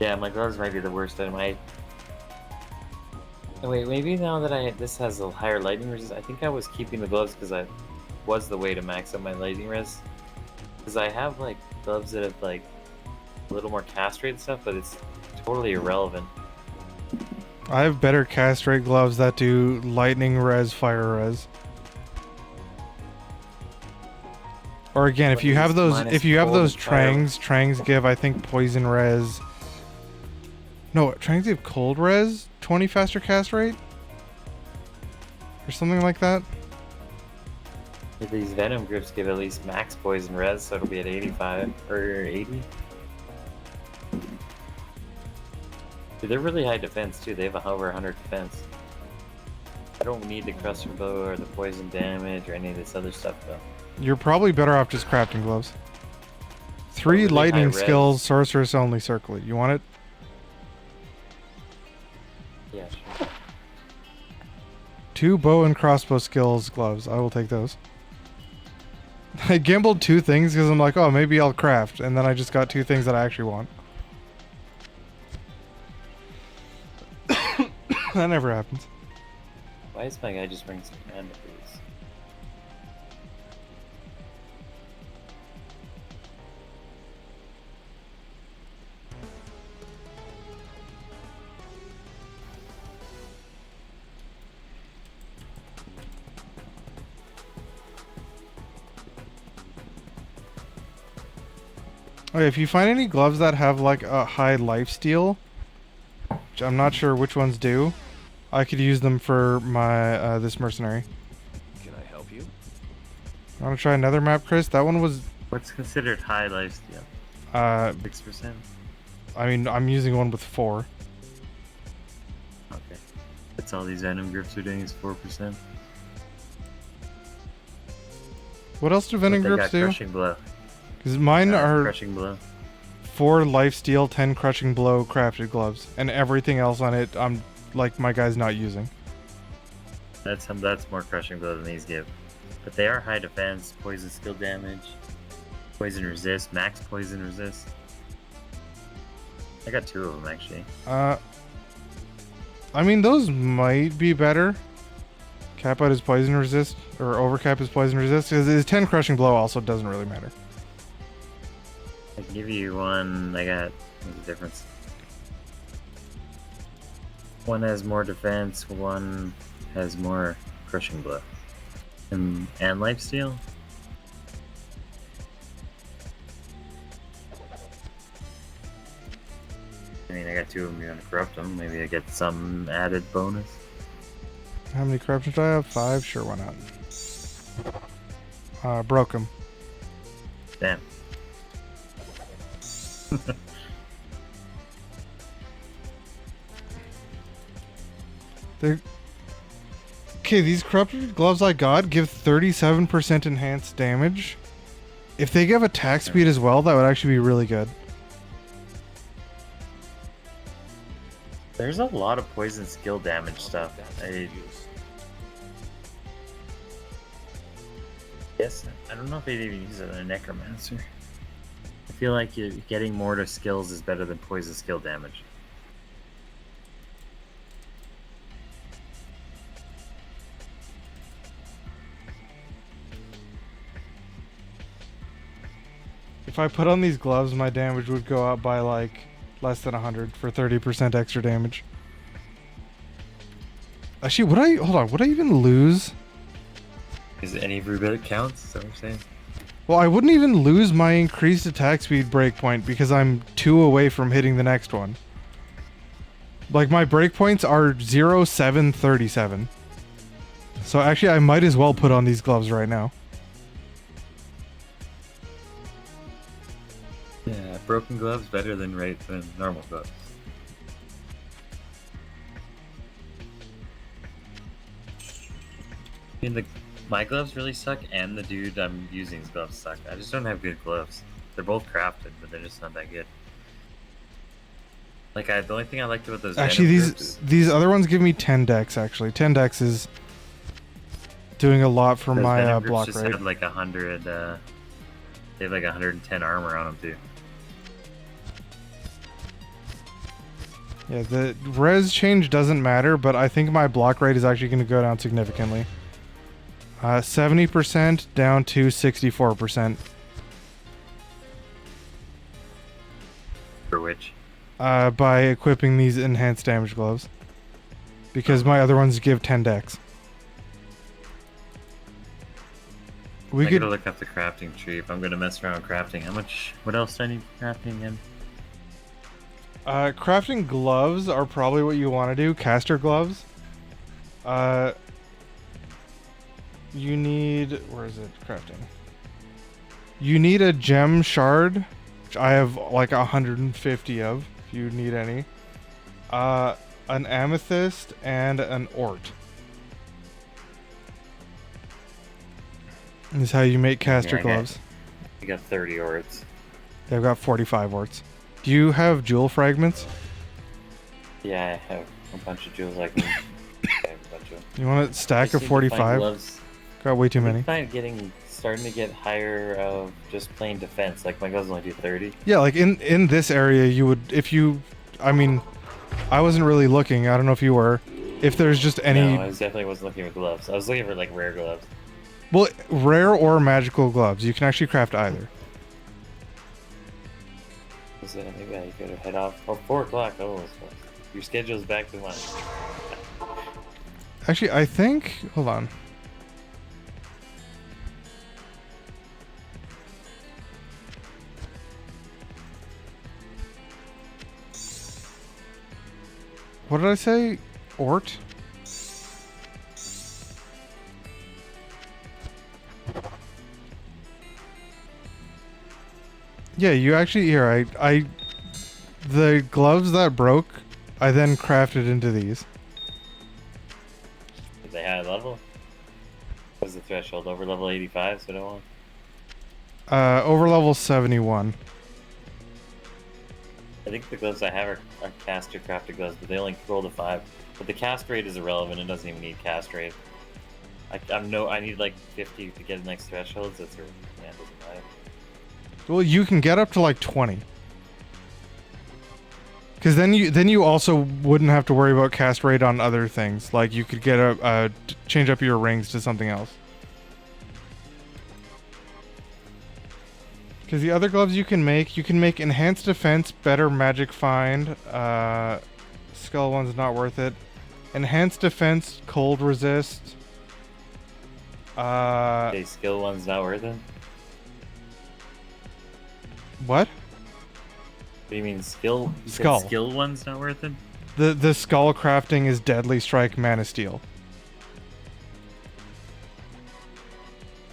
Yeah, my gloves might be the worst item. Wait, maybe now that this has a higher lightning resist, I think I was keeping the gloves because I was the way to max out my lightning res. Because I have like gloves that have like a little more cast rate and stuff, but it's totally irrelevant. I have better cast rate gloves that do lightning res, fire res. Or again, if What you is have those, minus if you have cold those and fire? trangs give, I think, poison res. No, trangs give cold res, 20 faster cast rate, or something like that. These venom grips give at least max poison res, so it'll be at 85 or 80. Dude, they're really high defense too. They have over 100 defense. I don't need the crusher bow or the poison damage or any of this other stuff though. You're probably better off just crafting gloves. 3 really lightning high res. skills, sorceress only, circle it. You want it? Yeah, sure. 2 bow and crossbow skills, gloves. I will take those. I gambled 2 things because I'm like, oh, maybe I'll craft, and then I just got 2 things that I actually want. That never happens. Why is my guy just wearing some panda boots? Okay, if you find any gloves that have like a high lifesteal, which I'm not sure which ones do, I could use them for my this mercenary. Can I help you? Want to try another map, Chris? That one was, What's considered high lifesteal? 6%? I mean, I'm using one with 4. Okay. That's all these venom grips are doing is 4%. What else do venom But they grips got do? crushing blow. Because mine are Crushing blow. 4 lifesteal, 10 crushing blow crafted gloves, and everything else on it, I'm like my guy's not using. That's more crushing blow than these give. But they are high defense, poison skill damage, poison resist, max poison resist. I got 2 of them actually. I mean, those might be better. Cap out is poison resist, or overcap is poison resist. Because his 10 crushing blow also doesn't really matter. I can give you one. I got. What's the difference? One has more defense. One has more crushing blow. And lifesteal. I mean, I got 2 of them. You're gonna corrupt them. Maybe I get some added bonus. How many corruptions do I have? 5? Sure, why not? Broke him. Damn. Okay, these corrupted gloves I got give 37% enhanced damage. If they give attack speed as well, that would actually be really good. There's a lot of poison skill damage stuff. Yes, I don't know if they'd even use it in a necromancer. I feel like getting mortar skills is better than poison skill damage. If I put on these gloves, my damage would go up by like less than 100 for 30% extra damage. Actually, would I even lose? Is any of your bit counts? Is that what I'm saying? Well, I wouldn't even lose my increased attack speed breakpoint because I'm 2 away from hitting the next one. Like, my breakpoints are 0, 7, 37. So actually, I might as well put on these gloves right now. Yeah, broken gloves better than normal gloves. I mean, my gloves really suck, and the dude I'm using's gloves suck. I just don't have good gloves. They're both crafted, but they're just not that good. Like, the only thing I liked about those Actually, venom grips- these other ones give me 10 dex, actually. 10 dex is doing a lot for those my venom grips block just rate. have like 100. They have like 110 armor on them too. Yeah, the res change doesn't matter, but I think my block rate is actually going to go down significantly. 70% down to 64%. For which? By equipping these enhanced damage gloves. Because my other ones give 10 dex. We I could gotta look up the crafting tree if I'm gonna mess around with crafting. What else do I need for crafting again? crafting gloves are probably what you want to do. Caster gloves. You need, where is it? Crafting. You need a gem shard, which I have like 150 of, if you need any. An amethyst and an ort. This is how you make caster Yeah, gloves. You got 30 orts. They've got 45 orts. Do you have jewel fragments? Yeah, I have a bunch of jewels I can. I have a bunch of. You want a stack Just of need to find 45? gloves. Got way too I many. find starting to get higher of just plain defense. Like my gloves only do 30. Yeah, like in this area, you would, if you, I mean, I wasn't really looking. I don't know if you were. If there's just any, No, I definitely wasn't looking for gloves. I was looking for like rare gloves. well, rare or magical gloves, you can actually craft either. So maybe I gotta head off. Oh, 4 o'clock. Oh, your schedule's back to mine. Actually, I think, hold on. What did I say? Ort? Yeah, you actually here. The gloves that broke, I then crafted into these. Is they high level? What's the threshold? Over level 85, so I don't want. Over level 71. I think the gloves I have are caster crafted gloves, but they only roll to 5. But the cast rate is irrelevant. It doesn't even need cast rate. I need like 50 to get the next thresholds. That's it doesn't matter. Well, you can get up to like 20. Because then you also wouldn't have to worry about cast rate on other things. Like you could get change up your rings to something else. Because the other gloves you can make enhanced defense, better magic find. Skull one's not worth it. Enhanced defense, cold resist. Okay, skill one's not worth it? What? What do you mean skill? You said Skull. Skill one's not worth it? The skull crafting is Deadly Strike, Mana Steel.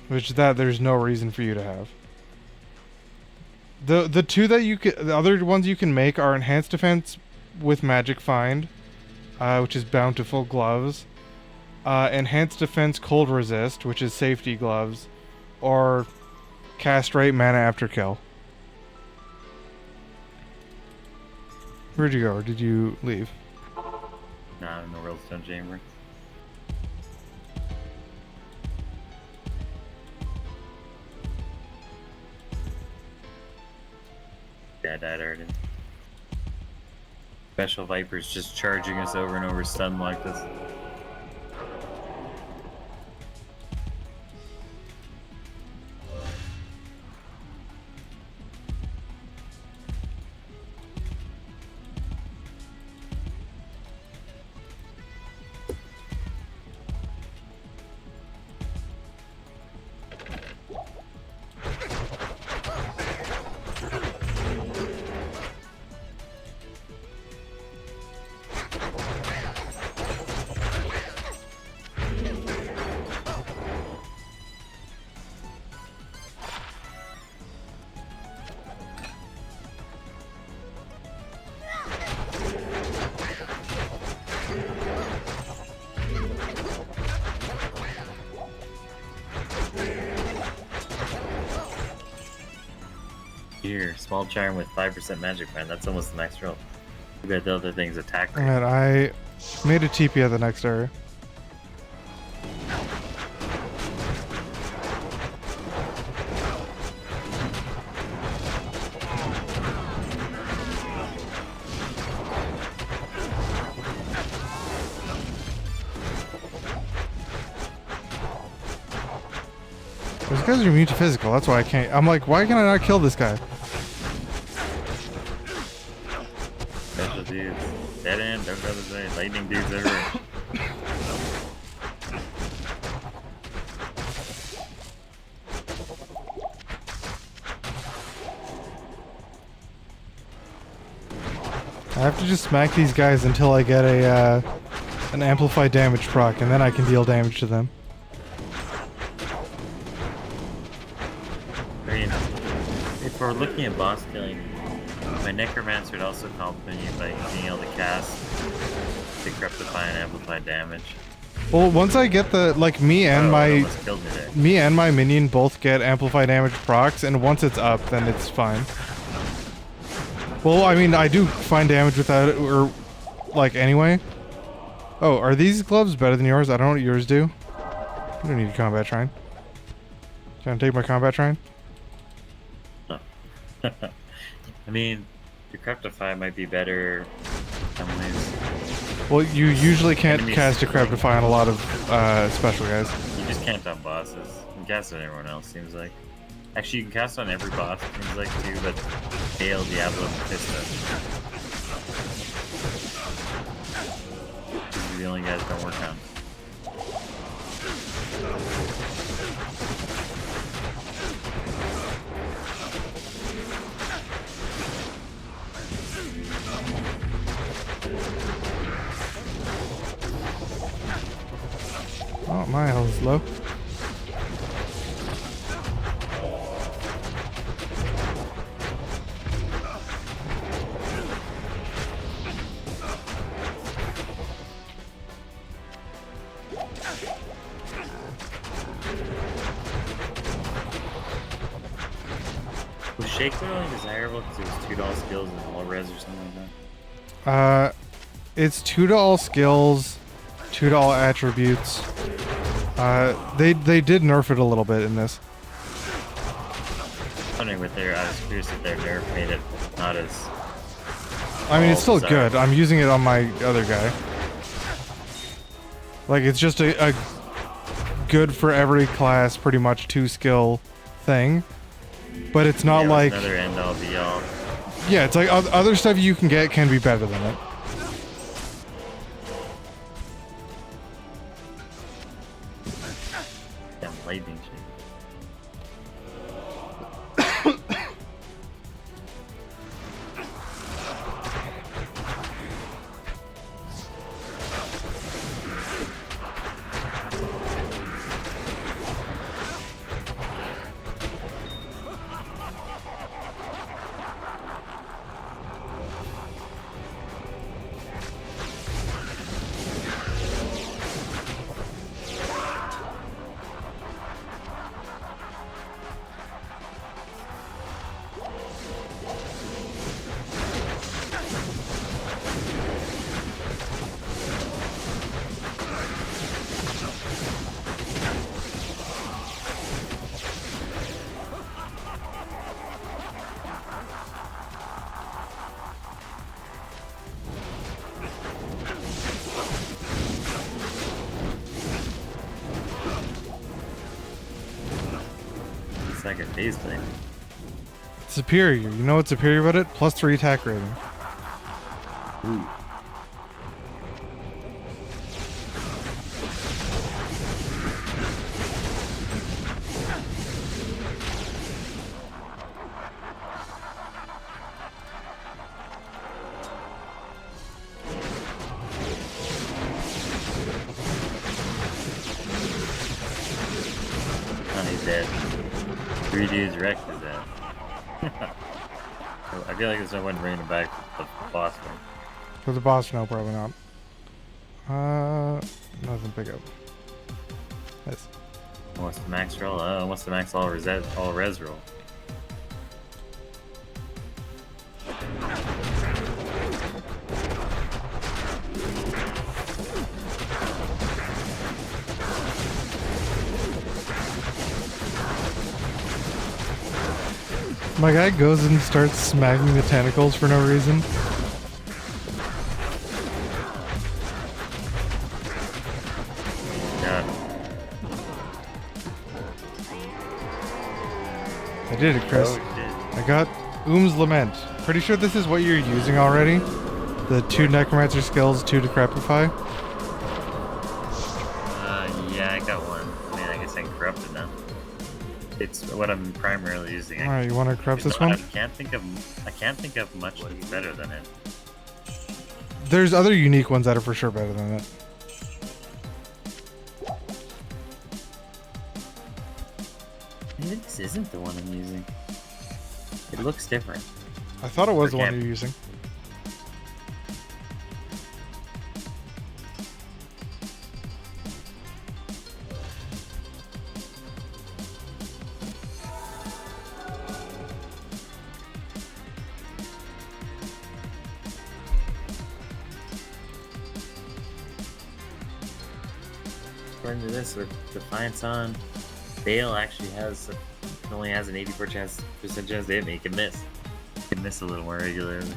Which there's no reason for you to have. The two that the other ones you can make are enhanced defense with magic find, which is bountiful gloves, enhanced defense cold resist, which is safety gloves, or cast rate mana after kill. Where'd you go, or did you leave? Nah, no real stone chamber. Yeah, I died already. Special Viper's just charging us over and over, stun like this. Here, small charm with 5% magic find. That's almost the max roll. You got the other things attack rate. Alright, I made a TP at the next area. Those guys are immune to physical, that's why I can't. I'm like, why can I not kill this guy? Special dudes. Dead end, don't go this way. Lightning dudes everywhere. I have to just smack these guys until I get an amplified damage proc, and then I can deal damage to them. I mean, if we're looking at boss killing, my Necromancer would also compliment you by being able to cast Decrepify and Amplify damage. Well, once I get the me and Oh, it my almost killed me there. me and my minion both get amplify damage procs, and once it's up, then it's fine. Well, I mean, I do find damage without it, or anyway. Oh, are these gloves better than yours? I don't know what yours do. You don't need a combat shrine. Trying to take my combat shrine? I mean, Decrepify might be better in some ways. Well, you usually can't Enemies cast swing. Decrepify on a lot of special guys. You just can't on bosses. You can cast on everyone else, seems like. Actually, you can cast on every boss, seems like, too, but Gale, Diablo, and Mephisto. These are the only guys don't work on. Oh, my health is low. Shake only desirable because it was $2 skills and low res or something like that? It's 2 to all skills, 2 to all attributes. They did nerf it a little bit in this. I'm wondering what I was curious if their nerf made it not as. I mean, it's still desirable. good. I'm using it on my other guy. Like, it's just a good for every class, pretty much 2 skill thing. But it's not Yeah, like... another end all be all. Yeah, it's like other stuff you can get can be better than it. Damn lightning shit. Second phase thing. Superior. You know what's superior about it? +3 attack rating. Ooh. Oh, he's dead. 3 dudes wrecked his ass. I feel like there's no one bringing him back to the boss fight. For the boss, no, probably not. Nothing pick up. Nice. What's the max roll? What's the max all res roll? My guy goes and starts smacking the tentacles for no reason. Yeah. I did it, Chris. Oh, shit. I got Oom's Lament. Pretty sure this is what you're using already. The 2 Necromancer skills, 2 Decrepify. Yeah, I got one. I mean, I guess I can corrupt it now. It's what I'm primarily using. Alright, you want to corrupt this I one? can't think of much that's better than it. There's other unique ones that are for sure better than it. Maybe this isn't the one I'm using. It looks different. I thought it was the one Okay. you're using. According to this, with Defiance on, Bale actually only has an 84% chance to hit me. He can miss. He can miss a little more regularly.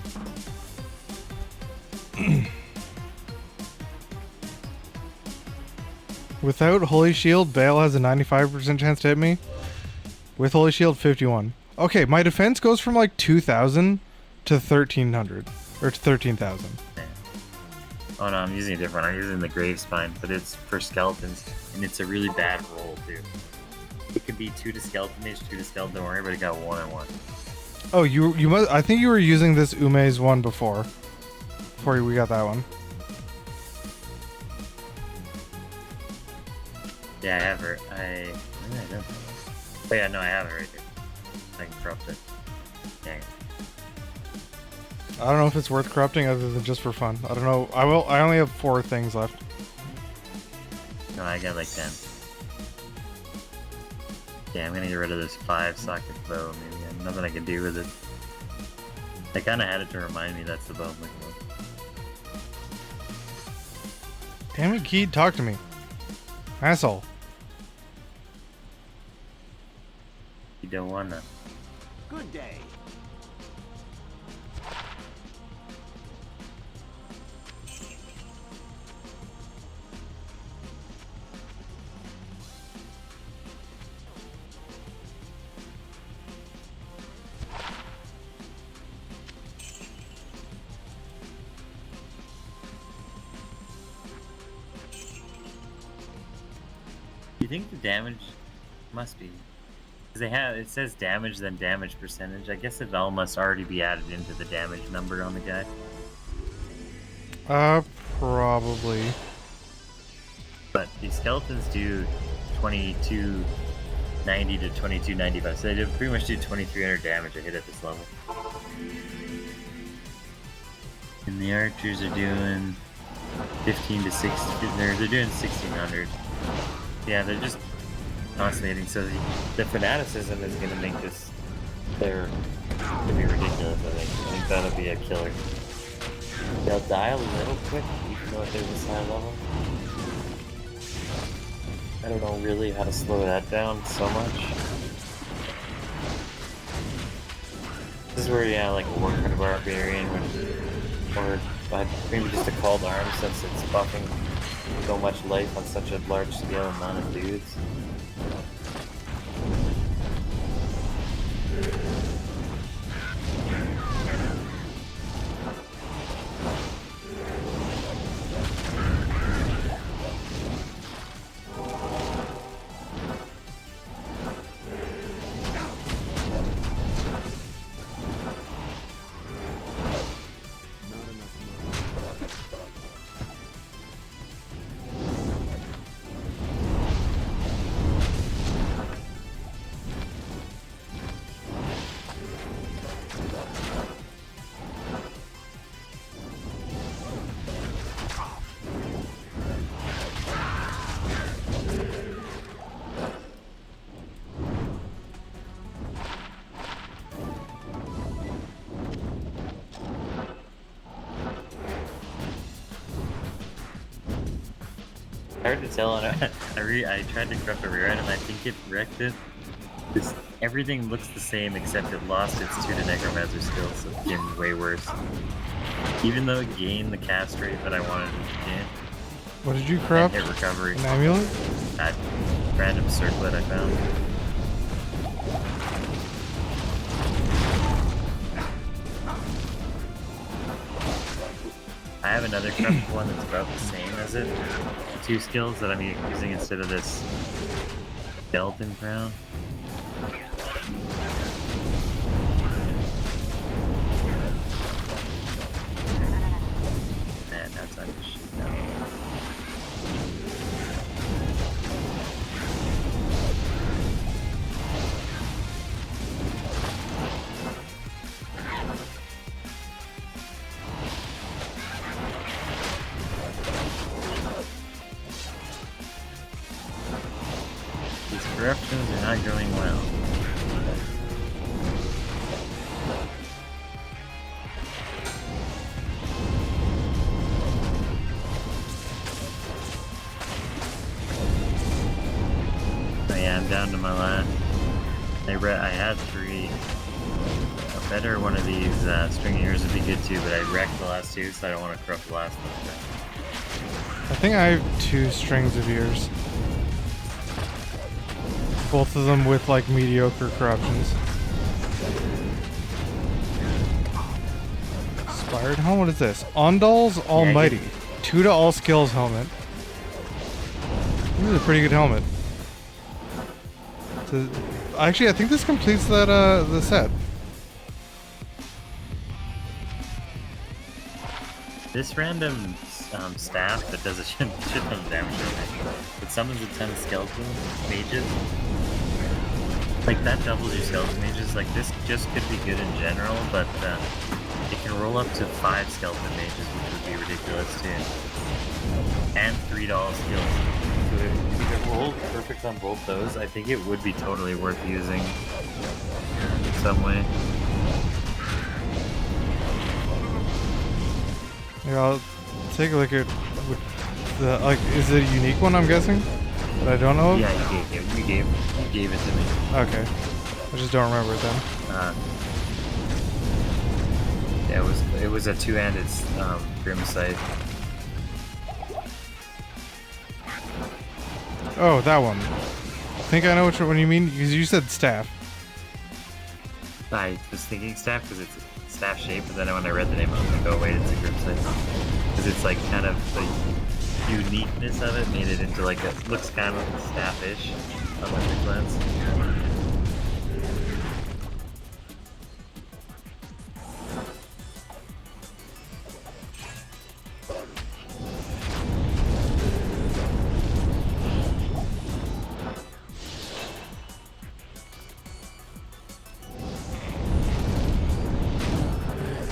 Without Holy Shield, Bale has a 95% chance to hit me. With Holy Shield, 51. Okay, my defense goes from like 2,000 to 1,300. Or to 13,000. Oh no, I'm using a different. I'm using the Grave Spine, but it's for skeletons, and it's a really bad roll too. It could be 2 to skeleton mage, 2 to skeleton warrior, but it got 1 and 1. Oh, you must. I think you were using this Ume's one before we got that one. Yeah, I have her. Maybe I don't. Oh yeah, no, I have it right here. I can corrupt it. Dang it. I don't know if it's worth corrupting other than just for fun. I don't know. I only have 4 things left. No, I got like 10. Yeah, I'm gonna get rid of this 5 socket bow. Maybe I'm nothing I can do with it. I kind of had it to remind me that's above my club. Damn it, Keith, talk to me. Asshole. You don't wanna. Good day. You think the damage must be? Because they have, it says damage then damage percentage. I guess it all must already be added into the damage number on the guy. Probably. But these skeletons do 2290 to 2295, so they do pretty much do 2300 damage a hit at this level. And the archers are doing 15 to 16. They're doing 1600. Yeah, they're just constantly hitting. So the fanaticism is going to make this player to be ridiculous. I think that'll be a killer. They'll die a little quick, even though they're this high level. I don't know really how to slow that down so much. This is where, yeah, like a Warcraft Barbarian, or maybe just a Called Arm, since it's buffing so much life on such a large scale amount of dudes. Hard to tell on it. I tried to corrupt a rear end and I think it wrecked it. Everything looks the same except it lost its 2 to Necromancer skills, so it's getting way worse. Even though it gained the cast rate that I wanted it to gain. What did you corrupt? And hit recovery. An amulet? That random circlet I found. I have another corrupted one that's about the same as it. 2 skills that I'm using instead of this skeleton crown. Man, that's time to shoot now. Corruptions are not going well. Oh yeah, I'm down to my last. I had 3. A better one of these string ears would be good too, but I wrecked the last 2, so I don't want to corrupt the last one. I think I have 2 strings of ears. Both of them with like mediocre corruptions. Inspired helmet? What is this? Ondal's Almighty. 2 to all skills helmet. This is a pretty good helmet. Actually, I think this completes that the set. This random staff that does a shit ton of damage, it summons a ton of skeleton mages. Like that doubles your skeleton mages. Like this just could be good in general, but it can roll up to 5 skeleton mages, which would be ridiculous too. And $3 skills. So if it rolled perfect on both those, I think it would be totally worth using in some way. Yeah, I'll take a look at what the like. Is it a unique one? I'm guessing that I don't know of. Yeah, you gave it to me. Okay. I just don't remember it then. Yeah, it was a two-handed grim sight. Oh, that one. I think I know which one you mean because you said staff. I was thinking staff because it's staff shape, but then when I read the name, I was like, oh wait, it's a grim sight. Because it's like kind of the uniqueness of it made it into like a looks kind of staffish on like the glance.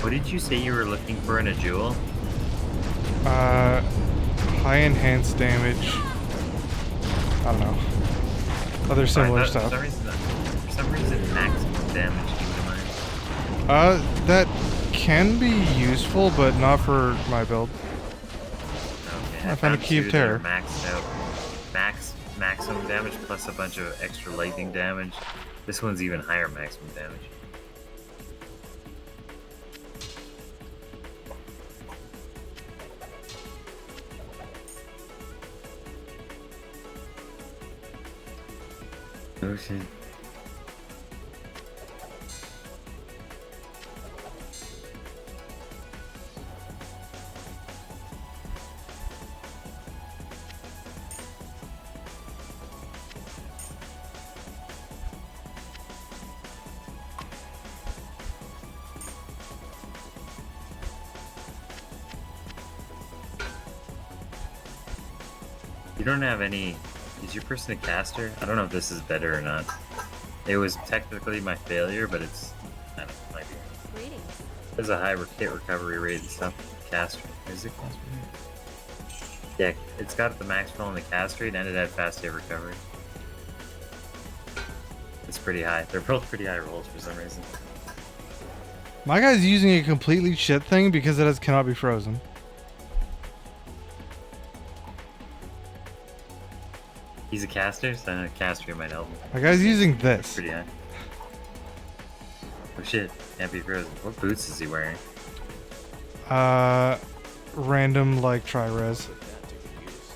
What did you say you were looking for in a jewel? High enhanced damage. I don't know. Other similar stuff. For some reason, maximum damage came to mind. That can be useful, but not for my build. Okay, I found a key of two that are terror. maxed out. Maximum damage plus a bunch of extra lightning damage. This one's even higher maximum damage. Oh shit. You don't have any... Is your person a caster? I don't know if this is better or not. It was technically my failure, but it's... I don't know, might be. Greetings. There's a high hit recovery rate and stuff. Caster. Is it caster? Yeah, it's got the max roll on the cast rate and it had fast hit recovery. It's pretty high. They're both pretty high rolls for some reason. My guy's using a completely shit thing because it cannot be frozen. He's a caster, so a caster might help him. My guy's using this. Pretty high. Oh shit, can't be frozen. What boots is he wearing? Random like tri-res. Put that to good use.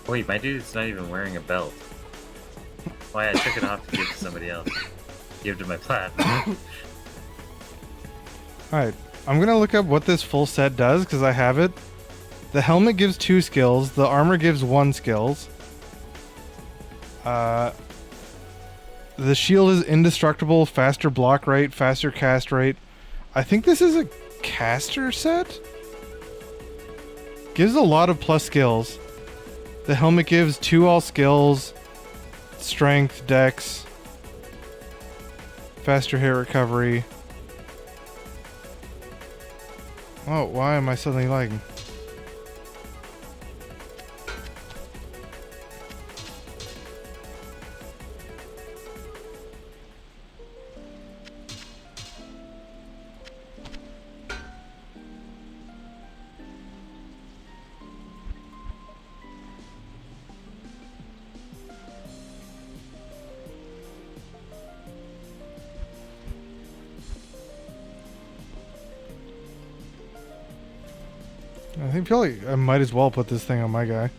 Wait, my dude's not even wearing a belt. Why, I took it off to give to somebody else. Give to my plat. Alright, I'm gonna look up what this full set does because I have it. The helmet gives 2 skills. The armor gives 1 skills. The shield is indestructible, faster block rate, faster cast rate. I think this is a caster set? Gives a lot of plus skills. The helmet gives 2 all skills, strength, dex, faster hit recovery. Oh, why am I suddenly lagging? I think probably I might as well put this thing on my guy.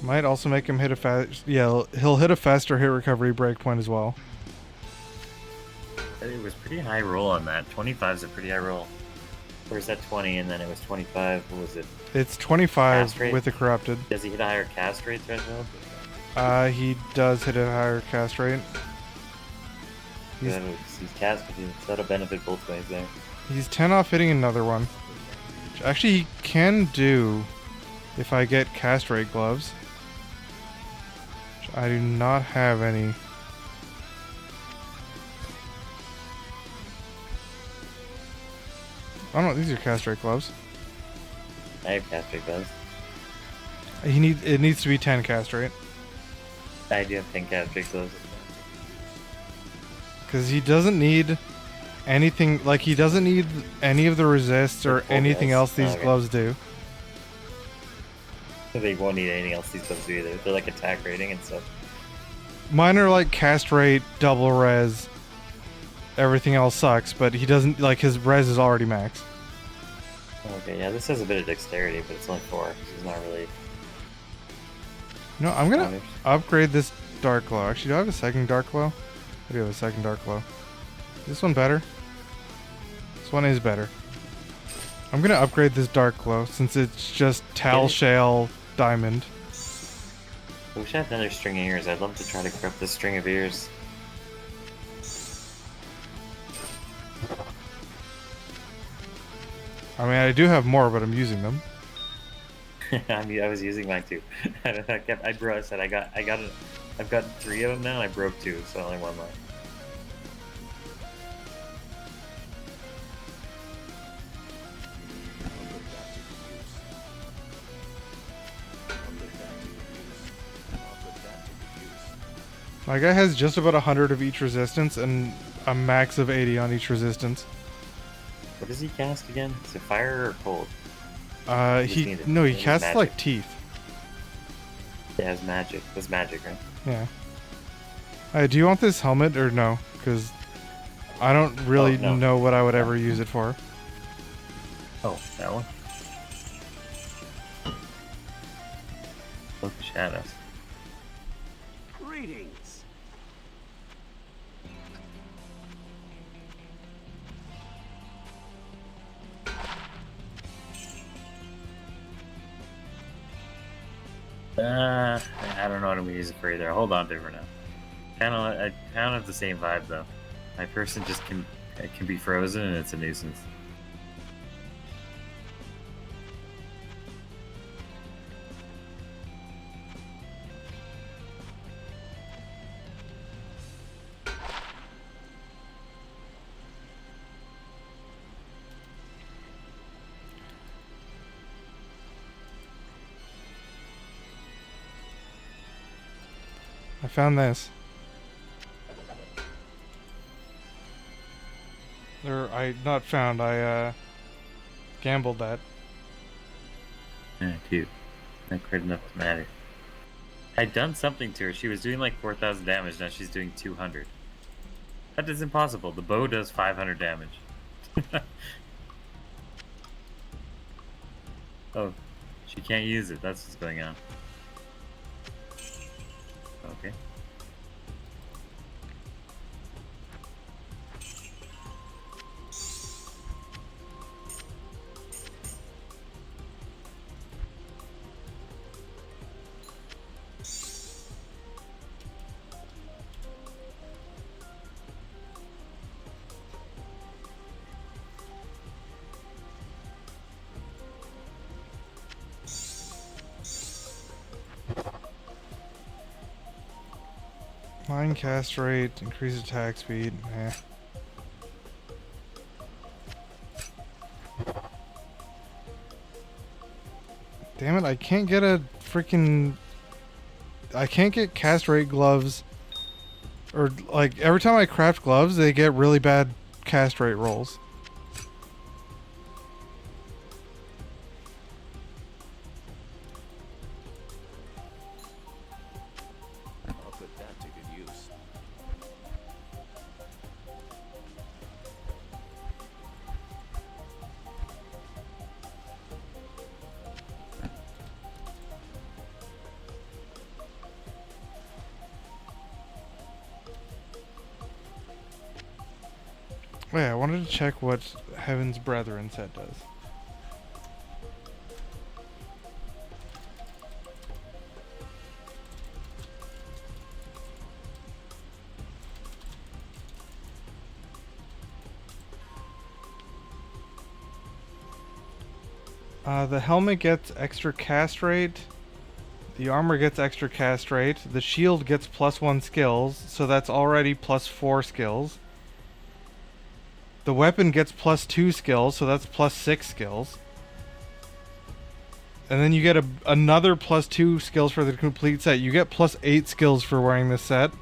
Might also make him hit a fast. Yeah, he'll hit a faster hit recovery breakpoint as well. It was pretty high roll on that. 25 is a pretty high roll. Or is that 20 and then it was 25? What was it? It's 25 Cast rate? with the corrupted. Does he hit a higher cast rate threshold? He does hit a higher cast rate. He's, He's casted. That'll benefit both ways there. he's 10 off hitting another one. Which actually, he can do if I get cast rate gloves. Which I do not have any. Oh no, these are cast rate gloves. I have cast rate gloves. It needs to be 10 cast rate. I do have 10 cast rate gloves. Because he doesn't need anything, like he doesn't need any of the resists or full anything gloves? else these Okay. gloves do. They won't need anything else these gloves do either. They're like attack rating and stuff. Mine are like cast rate, double res, everything else sucks, but he doesn't, like his res is already max. Okay, yeah, this has a bit of dexterity, but it's only 4. So it's not really... No, I'm gonna Honors. upgrade this dark glow. Actually, do I have a second dark glow? I do have a second dark glow. Is this one better? This one is better. I'm gonna upgrade this dark glow since it's just Tal Okay. Shale Diamond. I wish I had another string of ears. I'd love to try to corrupt this string of ears. I mean, I do have more, but I'm using them. I was using mine too. I said I've got 3 of them now, and I broke 2, so only 1 left. My guy has just about 100 of each resistance and a max of 80 on each resistance. What does he cast again? Is it fire or cold? Just He need it. no, he It was casts magic. like teeth. Yeah, it's magic. It's magic, right? Yeah. Do you want this helmet or no? Because I don't really no. know what I would ever use it for. Oh, that one? Look, shadows. Greetings. I don't know what I'm gonna use it for either. I'll hold on to it for now. I kind of have the same vibe though. My person just can be frozen and it's a nuisance. I found this. Not found, I gambled that. Yeah, cute. Not quite enough to matter. I'd done something to her. She was doing like 4,000 damage. Now she's doing 200. That is impossible. The bow does 500 damage. Oh, she can't use it. That's what's going on. Okay. Mine cast rate, increase attack speed. Eh. Damn it, I can't get a freaking... I can't get cast rate gloves. Or, like, every time I craft gloves, they get really bad cast rate rolls. I'll put that to good use. Wait, I wanted to check what Heaven's Brethren set does. The helmet gets extra cast rate. The armor gets extra cast rate. The shield gets +1 skills, so that's already +4 skills. The weapon gets +2 skills, so that's +6 skills. And then you get another +2 skills for the complete set. You get +8 skills for wearing this set.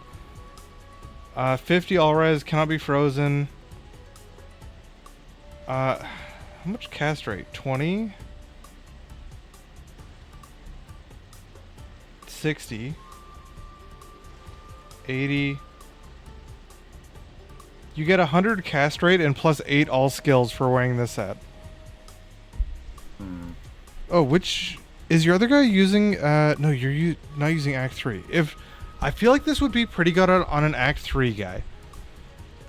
50 all res, cannot be frozen. How much cast rate? 20? 60? 80? You get 100 cast rate and +8 all skills for wearing this set. Oh, which is your other guy using? No, you're not using Act 3. If I feel like this would be pretty good on an Act 3 guy,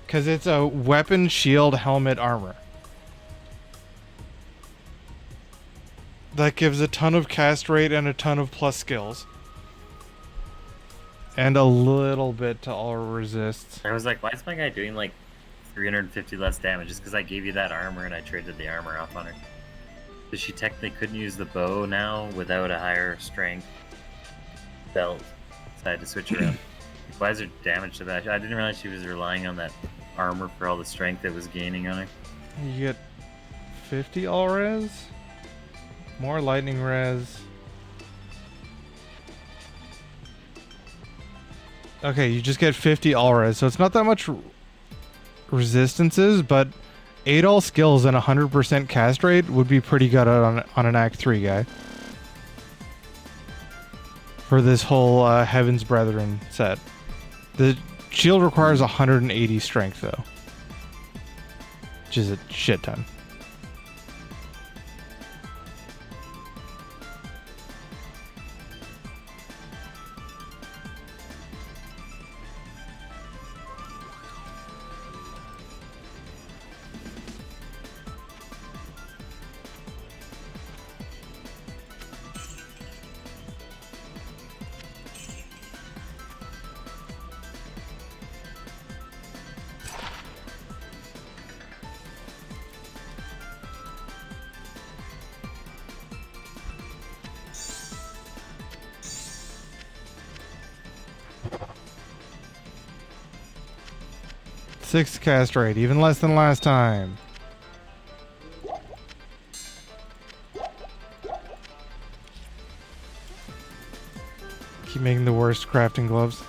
because it's a weapon, shield, helmet, armor that gives a ton of cast rate and a ton of plus skills, and a little bit to all resists. I was like, why is my guy doing like 350 less damage? Just because I gave you that armor and I traded the armor off on her. So she technically couldn't use the bow now without a higher strength belt. So I had to switch around. Why is there damage to that? I didn't realize she was relying on that armor for all the strength it was gaining on her. You get 50 all res, more lightning res. Okay, you just get 50 all res, so it's not that much resistances, but 8 all skills and 100% cast rate would be pretty good on an Act 3 guy. For this whole Heaven's Brethren set. The shield requires 180 strength though. Which is a shit ton. Six cast rate, even less than last time. Keep making the worst crafting gloves.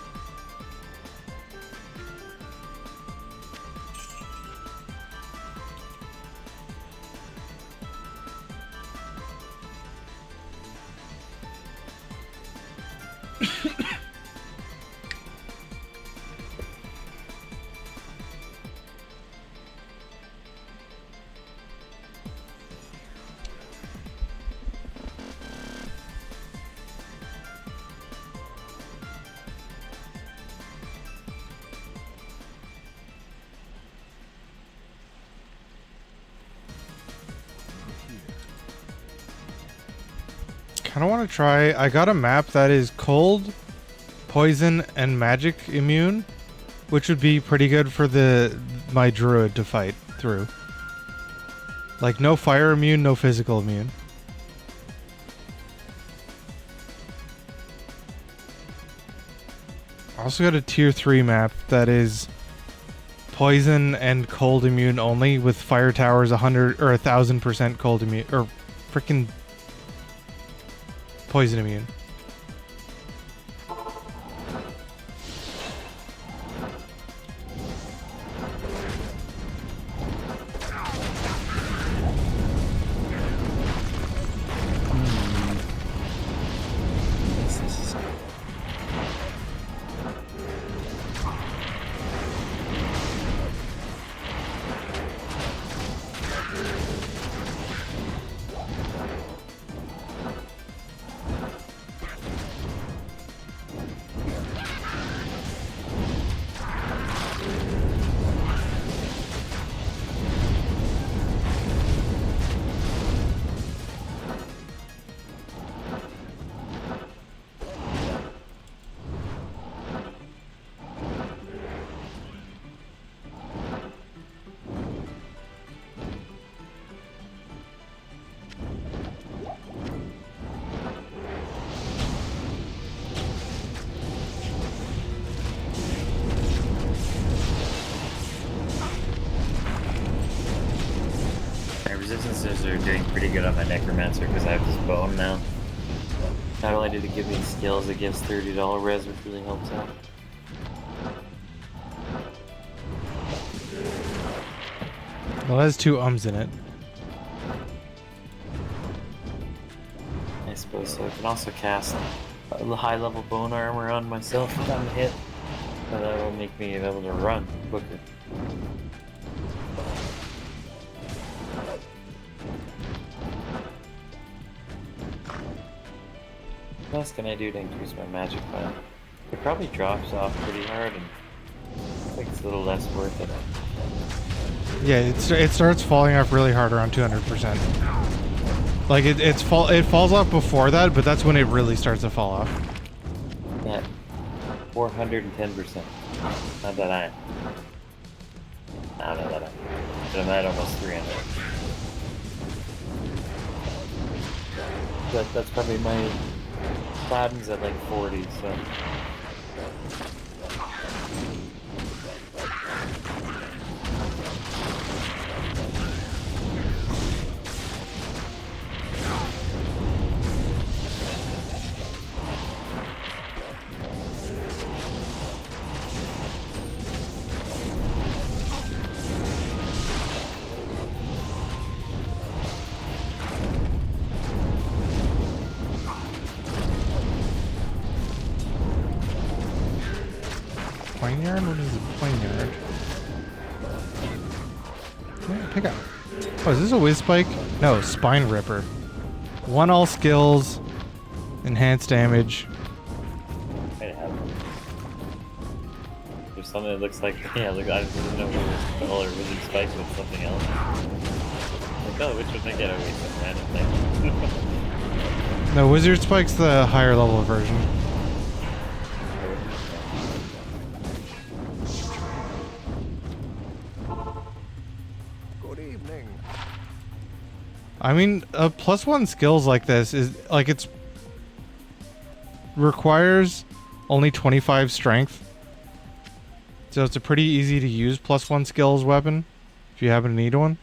Kind of want to try. I got a map that is cold, poison, and magic immune, which would be pretty good for my druid to fight through. Like no fire immune, no physical immune. Also got a tier 3 map that is poison and cold immune only, with fire towers 100 or 1000% cold immune or freaking poison immune. resistances are doing pretty good on my necromancer because I have this bone now. Not only did it give me skills, it gives $30 res, which really helps out. Well, it has two ums in it. I suppose so. I can also cast the high level bone armor on myself if I'm hit. So that will make me able to run quicker. What else can I do to increase my magic pile? It probably drops off pretty hard and I think it's a little less worth it. Yeah, it starts falling off really hard around 200%. Like it falls off before that, but that's when it really starts to fall off. Yeah, 410%. Not that I. I don't know that I. But I'm at almost 300. But that's probably my Platinum's at like 40, so. Poignard? What is a poignard? Yeah, pick up. Oh, is this a whiz spike? No, spine ripper. One all skills, enhanced damage. I have one. There's something that looks like, yeah, look, I didn't know we were all really spiked with something else. Like, oh, which one I get away some random thing. No, wizard spike's the higher level version. Good evening. I mean, +1 skills like this is like it's requires only 25 strength, so it's a pretty easy to use +1 skills weapon if you happen to need one.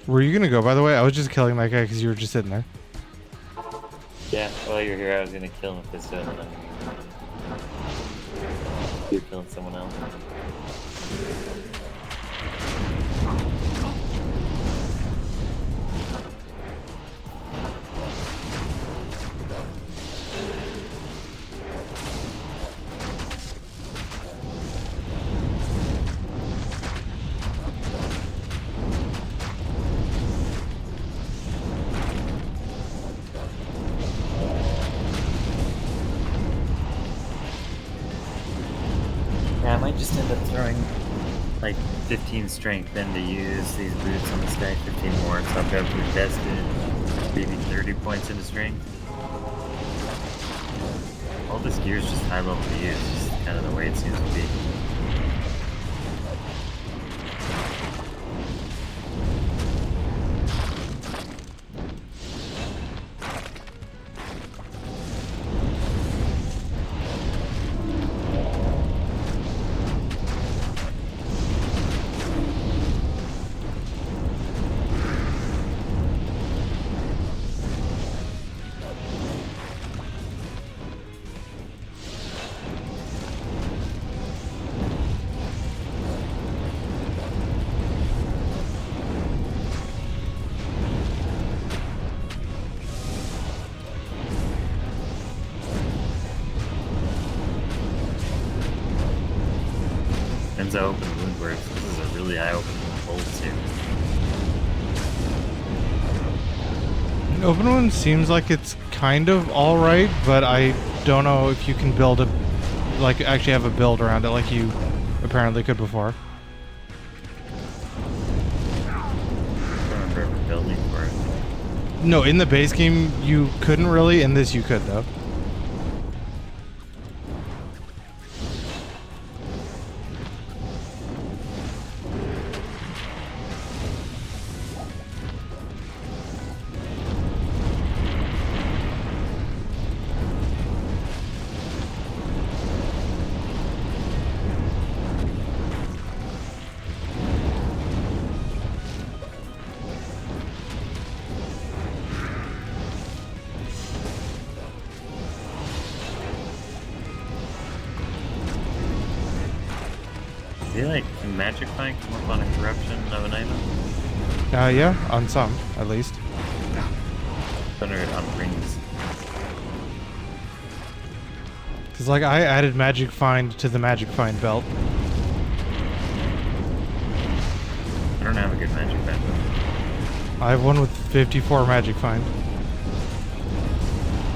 Where are you gonna go, by the way? I was just killing that guy because you were just sitting there. Yeah, while you're here, I was gonna kill him with this stone and then you're killing someone else. Yeah, I might just end up throwing like 15 strength then to use these boots on this guy, 15 more, so I've got boot tested, maybe 30 points into strength. All this gear is just high level to use, just kind of the way it seems to be. Enzo open woundworks. This is a really eye-opening hold too. Open one seems like it's kind of alright, but I don't know if you can build a, like, actually have a build around it like you apparently could before. No, in the base game you couldn't really. In this you could though. Do you like magic find come up on a corruption of an item? Yeah, on some at least. Or on rings? Cause like I added magic find to the magic find belt. I don't have a good magic find. I have one with 54 magic find.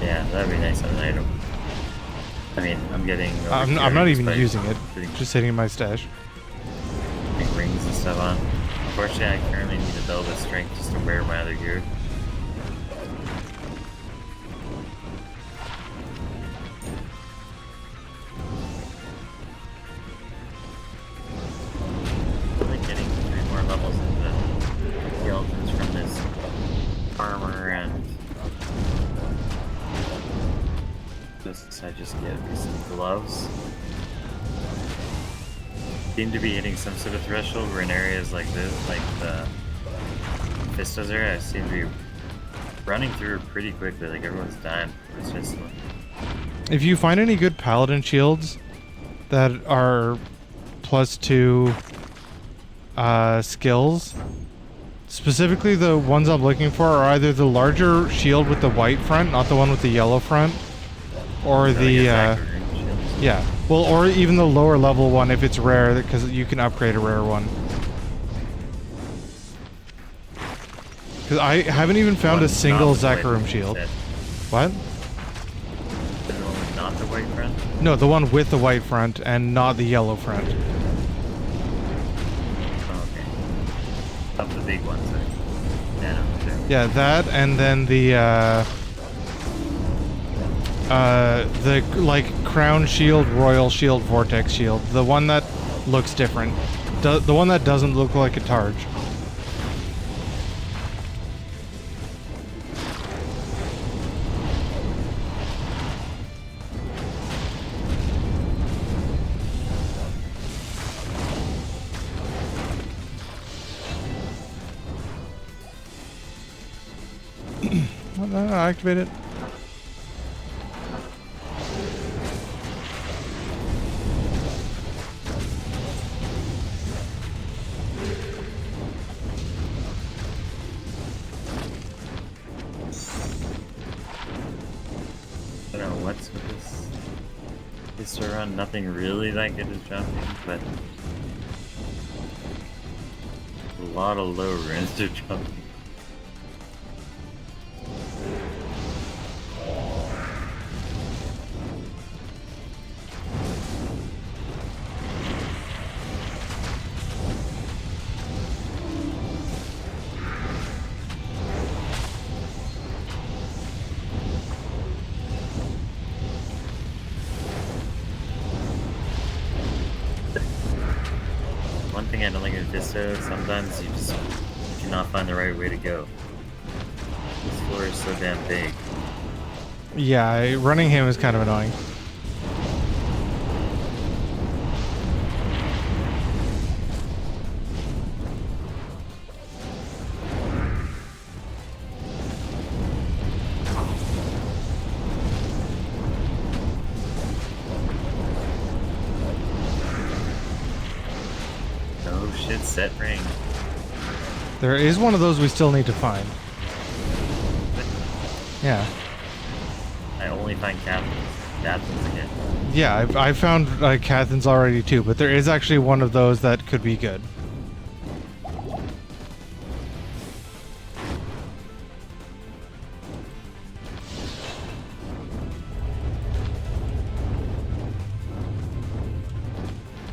Yeah, that'd be nice on an item. I mean, I'm getting. I'm not even overcarried using it. putting Just sitting in my stash. rings and stuff on. Unfortunately, I currently need to build a strength just to wear my other gear. Like getting 3 more levels into skeletons from this armor and this. I just get some gloves. Seem to be hitting some sort of threshold where in areas like this, like the Vistas area, I seem to be running through pretty quickly. Like everyone's dying. It's just like, If you find any good paladin shields that are +2 skills, specifically the ones I'm looking for are either the larger shield with the white front, not the one with the yellow front, or like the a Zachary shield. yeah, well, or even the lower level one if it's rare, because you can upgrade a rare one. Because I haven't even found a One's single not the white Zacharium shield. set. What? The one with not the white front. No, the one with the white front and not the yellow front. Oh, okay. Of the big ones, right? Yeah, no, sure. Yeah, that, and then the like crown shield, royal shield, vortex shield. The one that looks different. The one that doesn't look like a targe. Activate it. I don't know what's with this. This run, nothing really that good is jumping, but a lot of low runs to jumping. One thing I don't like with Vista, sometimes you just cannot find the right way to go. This floor is so damn big. Yeah, running him is kind of annoying. Oh shit, set ring. There is one of those we still need to find. Yeah. I only find captains again. Yeah, I found Cathans already too, but there is actually one of those that could be good.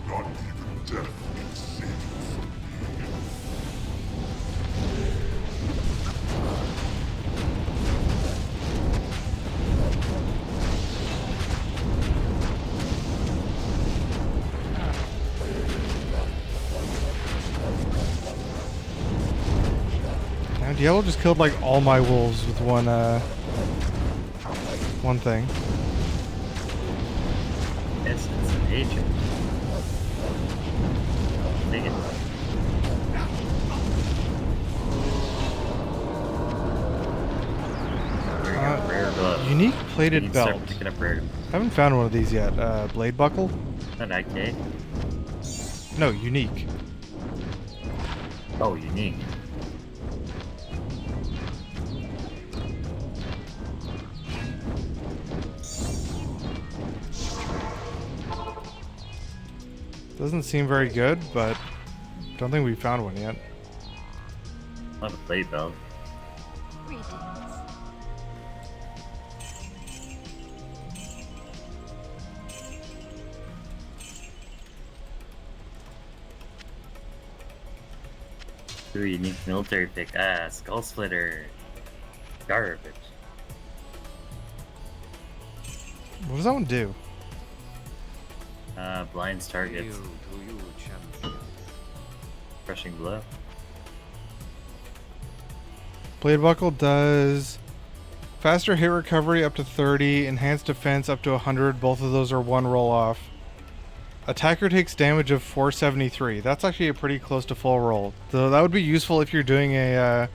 Not even death can save you from me. Diablo just killed like all my wolves with one thing. It's an agent. Take it. Here you go, rare glove. Unique You plated can start belt. picking up rare. Haven't found one of these yet. Blade buckle? Not IK. No, unique. Oh, unique. Doesn't seem very good, but don't think we found one yet. Not a blade belt. Greetings. Ooh, unique military pick. Ah, skull splitter. Garbage. What does that one do? Blinds targets. To you, champion. Crushing blow. Blade buckle does faster hit recovery up to 30, enhanced defense up to 100. Both of those are one roll off. Attacker takes damage of 473. That's actually a pretty close to full roll. Though that would be useful if you're doing a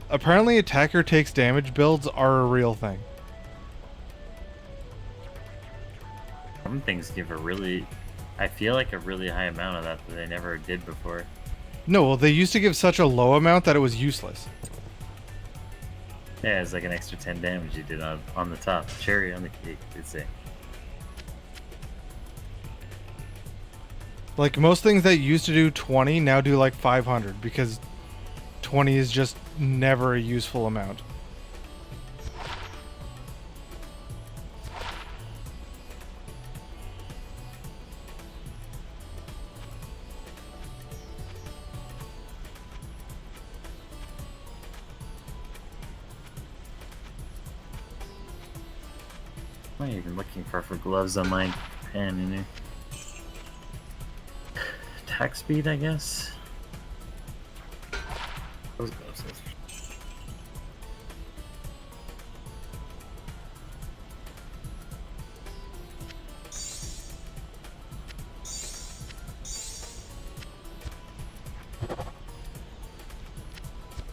apparently attacker takes damage builds are a real thing. Some things give a really, I feel like a really high amount of that they never did before. No, well they used to give such a low amount that it was useless. Yeah, it's like an extra 10 damage you did on the top. Cherry on the cake, they'd say. Like most things that used to do 20 now do like 500 because 20 is just never a useful amount. I'm not even looking for gloves on my pen in here. Attack speed, I guess. Those gloves.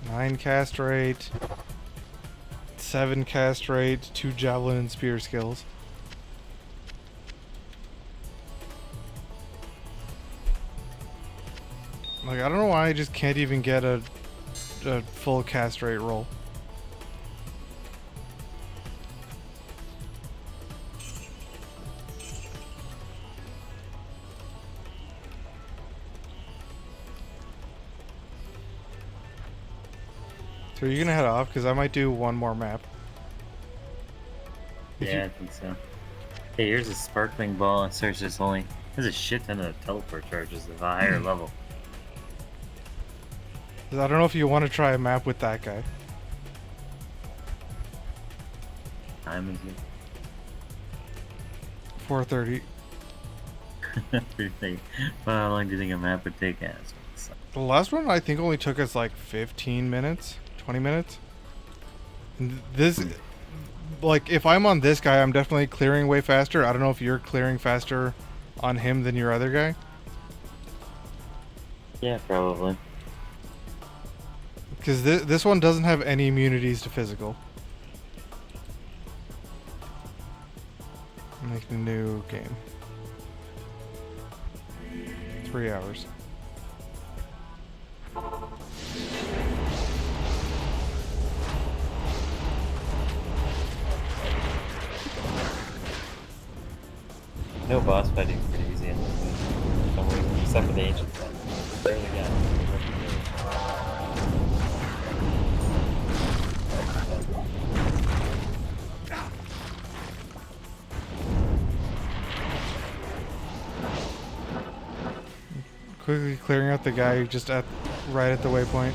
Nine cast rate, 7 cast rate, 2 javelin and spear skills. Like, I don't know why I just can't even get a full cast rate roll. So are you gonna head off? Because I might do one more map. If Yeah, you- I think so. Hey, here's a sparkling ball. It starts just only. There's a shit ton of teleport charges of a higher level. I don't know if you want to try a map with that guy. Time is 4:30. it. Well, how long do you think a map would take? As? The last one I think only took us like 15 minutes, 20 minutes. And this, like, if I'm on this guy, I'm definitely clearing way faster. I don't know if you're clearing faster on him than your other guy. Yeah, probably. Because this one doesn't have any immunities to physical. Make a new game. 3 hours. No boss fighting is pretty easy in this game. For some reason, except for the ancient one. Barely got it. Quickly clearing out the guy just right at the waypoint.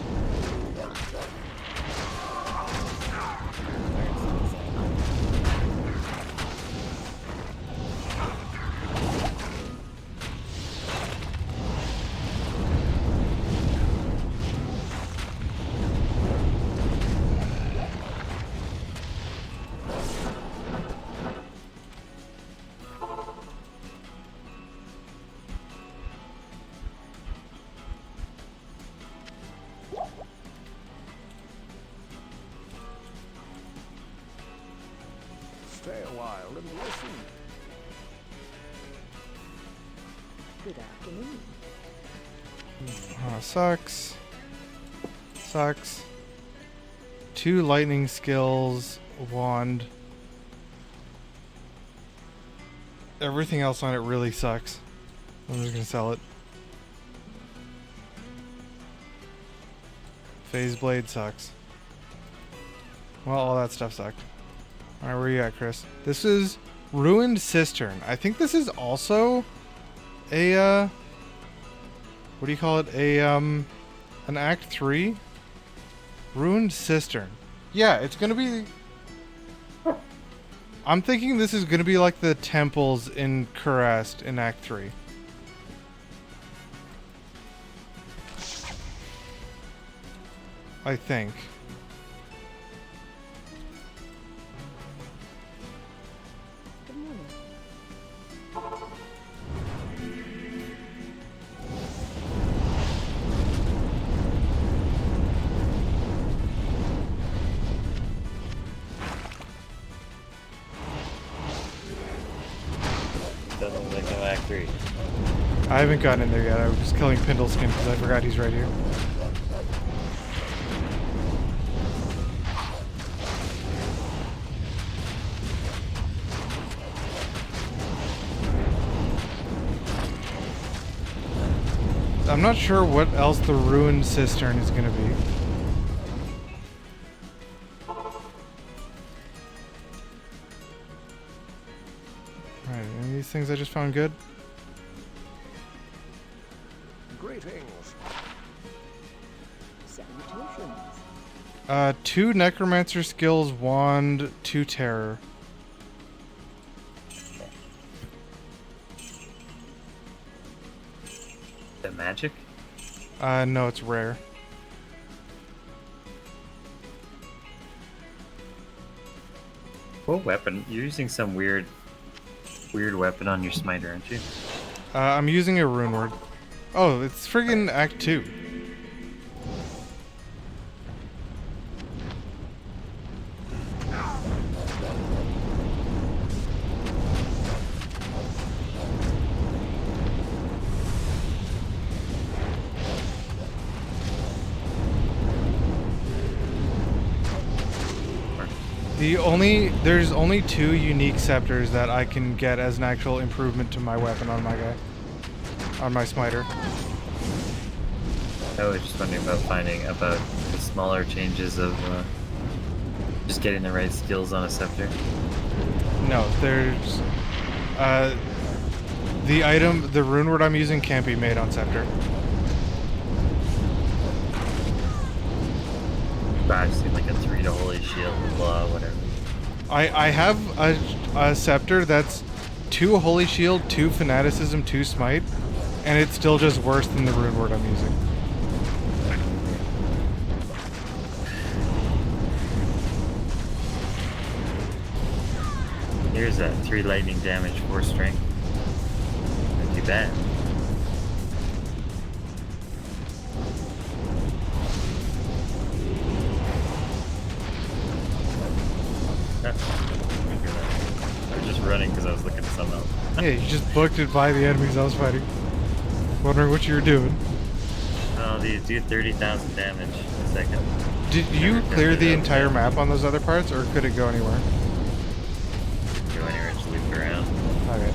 while and listen. Good afternoon. Sucks. Sucks. 2 lightning skills, wand. Everything else on it really sucks. I'm just gonna sell it. Phase blade sucks. Well, all that stuff sucked. Alright, where you at, Chris? This is Ruined Cistern. I think this is also a, what do you call it? An Act 3? Ruined Cistern. Yeah, it's gonna be... I'm thinking this is gonna be like the temples in Kurast in Act 3. I think. Good morning. Doesn't look like no Act 3. I haven't gotten in there yet. I was killing Pindleskin because I forgot he's right here. I'm not sure what else the Ruined Cistern is going to be. Alright, any of these things I just found good? Greetings. Salutations. 2 Necromancer skills, wand, 2 terror. The magic? No, it's rare. What weapon? You're using some weird weapon on your smiter, aren't you? I'm using a rune word. Oh, it's friggin' Act 2. There's only 2 unique scepters that I can get as an actual improvement to my weapon on my guy. On my smiter. I was just wondering about the smaller changes of just getting the right skills on a scepter. No, there's the rune word I'm using can't be made on scepter. I just need like a 3 to holy shield, blah, whatever. I have a scepter that's 2 holy shield, 2 fanaticism, 2 smite, and it's still just worse than the rune word I'm using. Here's that 3 lightning damage, 4 strength. Not too bad. I was just running because I was looking at something else. Yeah, you just booked it by the enemies I was fighting. Wondering what you were doing. Oh, these do 30,000 damage a second. Did you clear the entire map on those other parts, or could it go anywhere? Go anywhere, just loop around. Okay.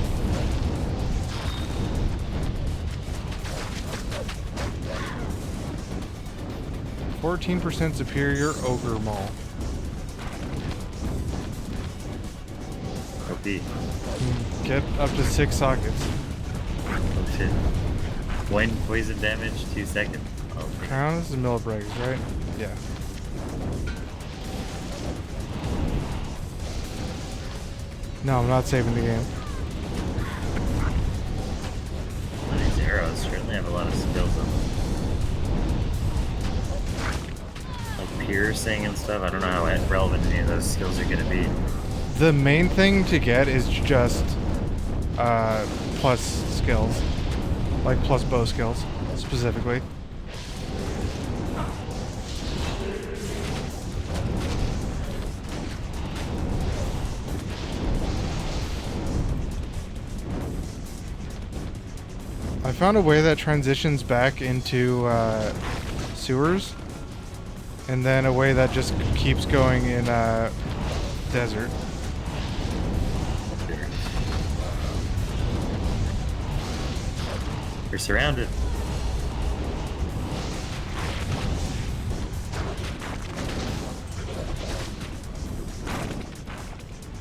%, superior ogre maul. OP. Get up to 6 sockets. Oh shit. 1 poison damage, 2 seconds. Oh, Crown, this is Millibregs, right? Yeah. No, I'm not saving the game. these arrows certainly have a lot of skills on them. Like piercing and stuff. I don't know how relevant any of those skills are gonna be. The main thing to get is just plus skills. Like plus bow skills, specifically. I found a way that transitions back into sewers, and then a way that just keeps going in desert. You're surrounded.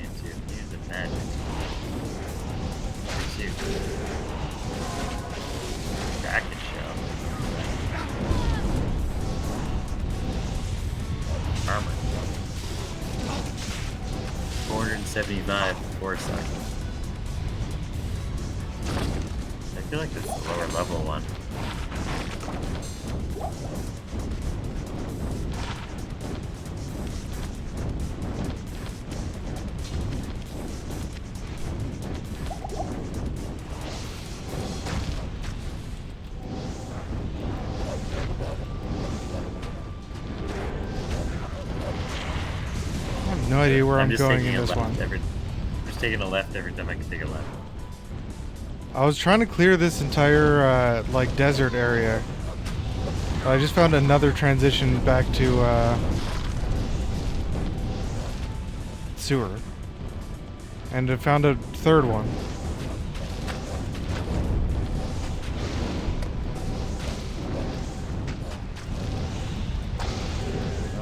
Into the magic. It's you. Kraken shell. Armor. 475 foresight. I feel like this is the lower level one. I have no idea where I'm just going taking in a this left one. just taking a left every time I can take a left. I was trying to clear this entire like desert area. I just found another transition back to sewer, and I found a third one.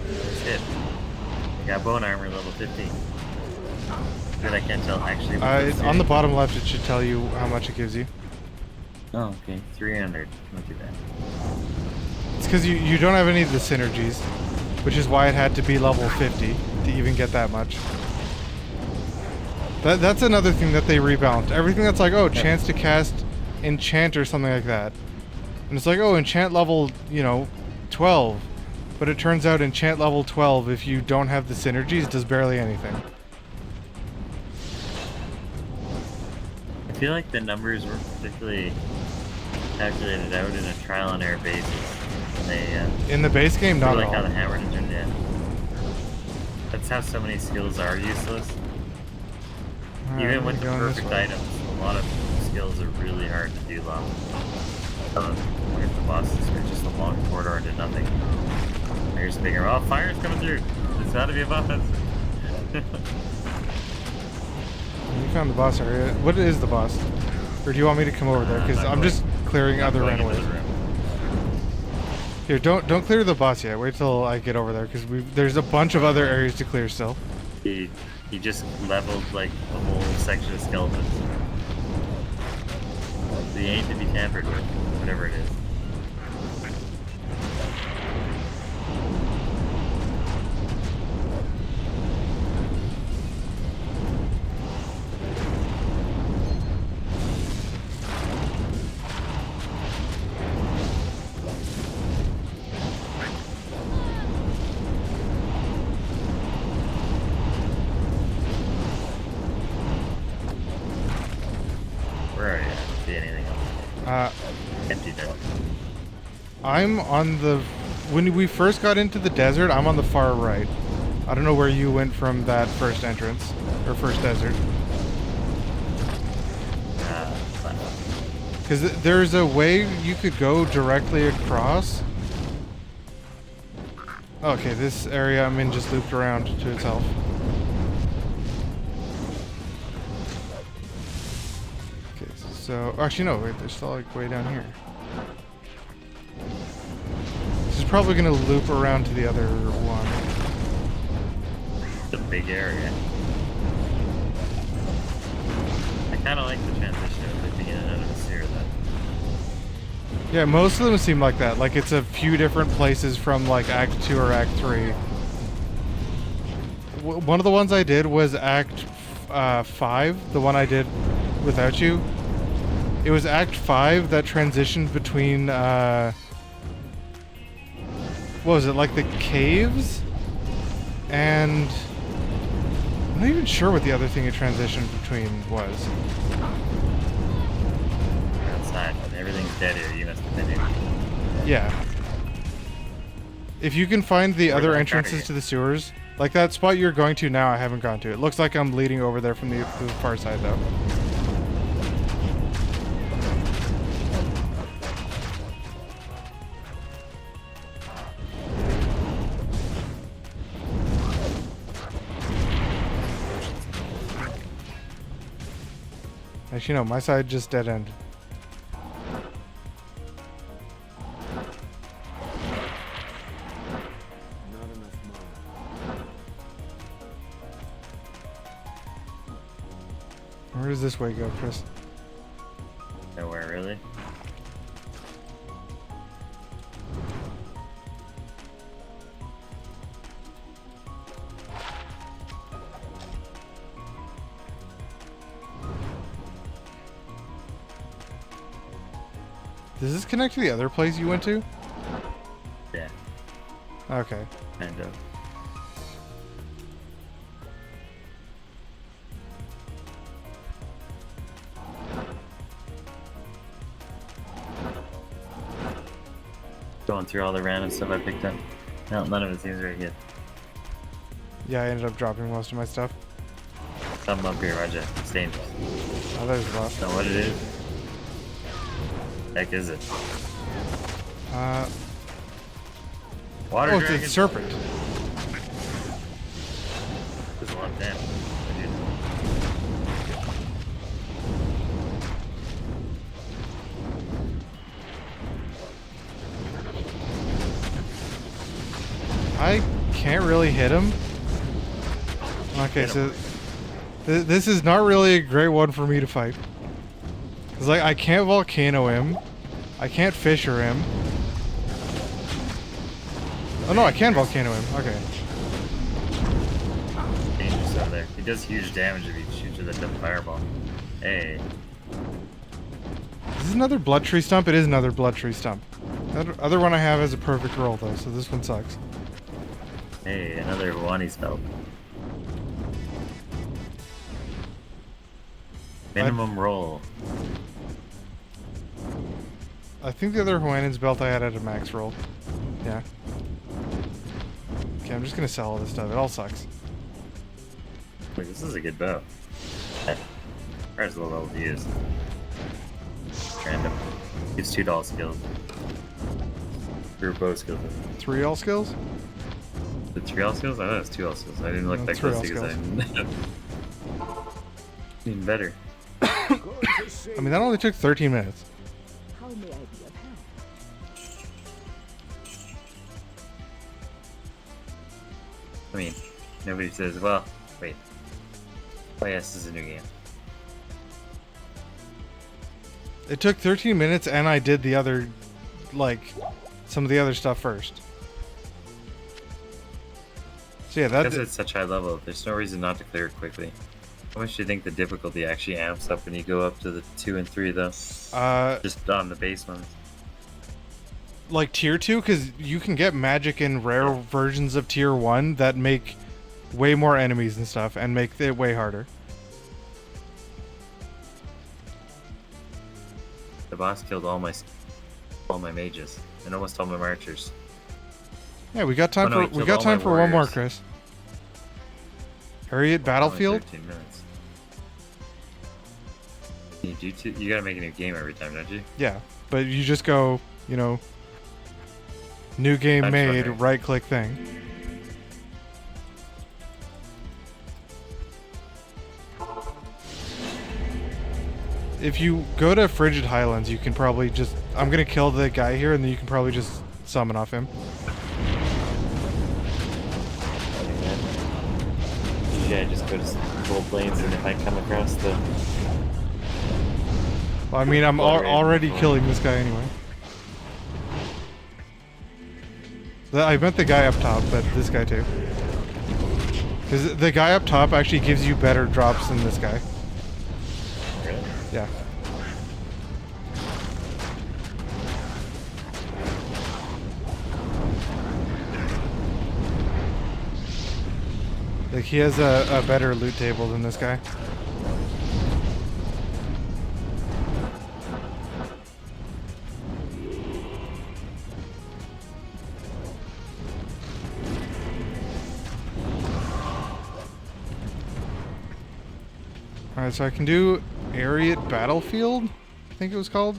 Nice hit. I got bone armor level 15. Good, I can't tell actually. what this On the is. bottom left, it should tell you how much it gives you. Oh, okay. 300. Not too bad. It's because you don't have any of the synergies, which is why it had to be level 50 to even get that much. That's another thing that they rebalanced. Everything that's like, oh, chance to cast enchant or something like that. And it's like, oh, enchant level, 12. But it turns out enchant level 12, if you don't have the synergies, does barely anything. I feel like the numbers were particularly calculated out in a trial and error basis. And they, In the base game, not like at how the all. hammer turned in. That's how so many skills are useless. Alright, Even we're with the going this perfect way. items, a lot of skills are really hard to do long. What if the bosses are just a long corridor and did nothing? There's bigger. Oh, fire's coming through. It's gotta be a boss. You found the boss area. What is the boss? Or do you want me to come over there? Because not I'm going- just clearing Not other going into runaways. the room. Here, don't clear the boss yet. Wait till I get over there, because there's a bunch of other areas to clear still. He just leveled like a whole section of skeletons. They ain't to be tampered with, whatever it is. Where are you? I don't see anything else. Empty there. I'm on the... When we first got into the desert, I'm on the far right. I don't know where you went from that first entrance, or first desert. Fine. Because there's a way you could go directly across. Okay, this area I'm in just looped around to itself. Okay, so... Actually, no, wait, there's still like way down here. This is probably going to loop around to the other one. It's a big area. I kind of like the transition of it being in and out of the sewer, though. Yeah, most of them seem like that. Like it's a few different places from like Act 2 or Act 3. One of the ones I did was Act 5, the one I did without you. It was Act 5 that transitioned between, what was it, like the caves? And I'm not even sure what the other thing it transitioned between was. We're outside, and everything's dead here. You must have been here. Yeah. If you can find the Where other the heck are entrances you? to the sewers, like that spot you're going to now, I haven't gone to. It looks like I'm leading over there from the far side, though. Actually, no, my side just dead end. Not enough mana. Where does this way go, Chris? Nowhere really. Does this connect to the other place you went to? Yeah, Okay. kind of. Going through all the random stuff I picked up. No, none of it seems very good. Yeah, I ended up dropping most of my stuff. Something up here, Roger. It's dangerous. Oh, there's lost. Know what it is? Heck is it? Water Oh, it's dragon. a serpent. There's a lot of damage. I can't really hit him. Okay, Hit so him. this is not really a great one for me to fight. Cause like I can't volcano him, I can't fisher him. Oh no, I can volcano him. Okay. Dangerous over there. He does huge damage if you shoot with a fireball. Hey. Is this another blood tree stump? It is another blood tree stump. The other one I have has a perfect roll though, so this one sucks. Hey, another Wani spell. Minimum roll. I think the other Hawaiian's belt I had a max roll. Yeah. Okay, I'm just gonna sell all this stuff. It all sucks. Wait, this is a good bow. There's a little level to use. Random. Gives $2 skills. Group bow skills. 3 all skills? The 3 skills? I thought it was 2 skills. I didn't look No, that 3 close because I even better. Good to see. I mean, that only took 13 minutes. How may I be of help? I mean, nobody says, well, wait. Oh yes, this is a new game. It took 13 minutes and I did the other, like, some of the other stuff first. So yeah, Because that it's such high level, there's no reason not to clear it quickly. How much do you think the difficulty actually amps up when you go up to the 2 and 3 though? Just on the base ones. like tier 2, because you can get magic in rare versions of tier 1 that make way more enemies and stuff and make it way harder. The boss killed all my mages and almost all my archers. Yeah, we got time Oh, no, he for killed all my one more, warriors. Chris. Harriet Only Battlefield. 13 minutes. You gotta make a new game every time, don't you? Yeah, but you just go, you know, new game That's made, right. right click thing. If you go to Frigid Highlands, you can probably just... I'm gonna kill the guy here, and then you can probably just summon off him. Yeah, just go to gold plains, and if I come across the... Well, I mean, I'm Already. already killing this guy anyway. I meant the guy up top, but this guy too. Because the guy up top actually gives you better drops than this guy. Really? Yeah. Like, he has a better loot table than this guy. Alright, so I can do Harriet Battlefield, I think it was called.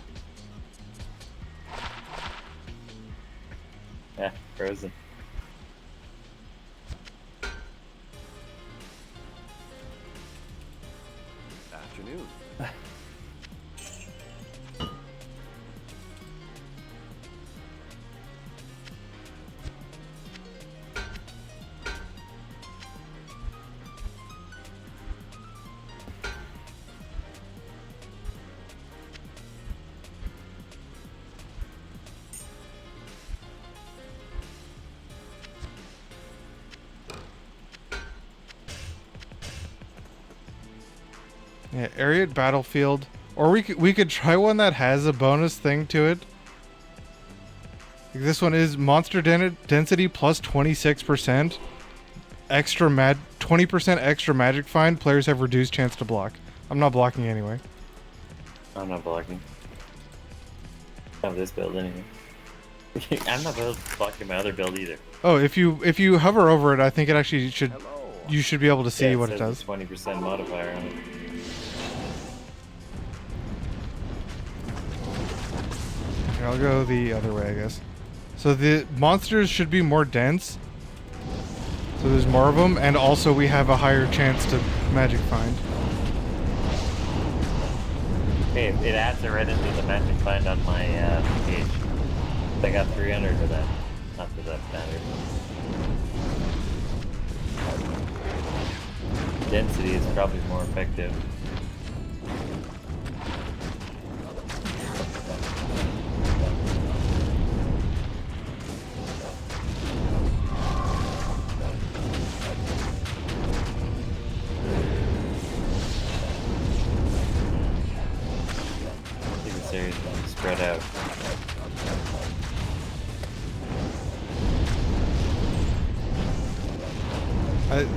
Yeah, frozen. Afternoon. Yeah, area at battlefield. Or we could try one that has a bonus thing to it. Like this one is monster density plus 26%. Extra 20% extra magic find. Players have reduced chance to block. I'm not blocking anyway. I'm not blocking. I have this build anyway. I'm not blocking my other build either. Oh, if you hover over it, I think it actually should. Hello. You should be able to see Yeah, what it says does. 20% modifier on it. Here, I'll go the other way, I guess. So the monsters should be more dense. So there's more of them, and also we have a higher chance to magic find. Hey, it adds it right into the magic find on my page. I got 300 for that. Not that that matters. Density is probably more effective. I think this area's spread out.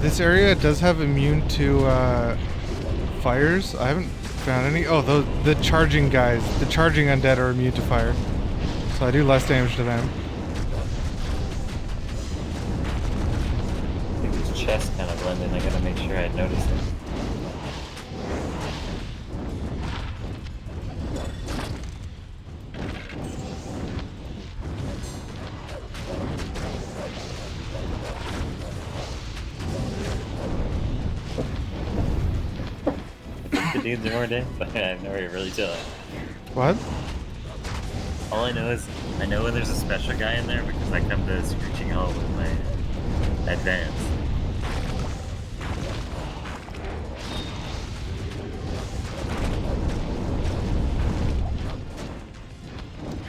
This area does have immune to fires. I haven't found any. Oh, the charging guys, the charging undead are immune to fire. So I do less damage to them. I think these chests kind of blend in. I gotta make sure I notice it. The dudes are more dense, but I have no way to really tell it. What? All I know is I know when there's a special guy in there because I come to Screeching Hall with my advance.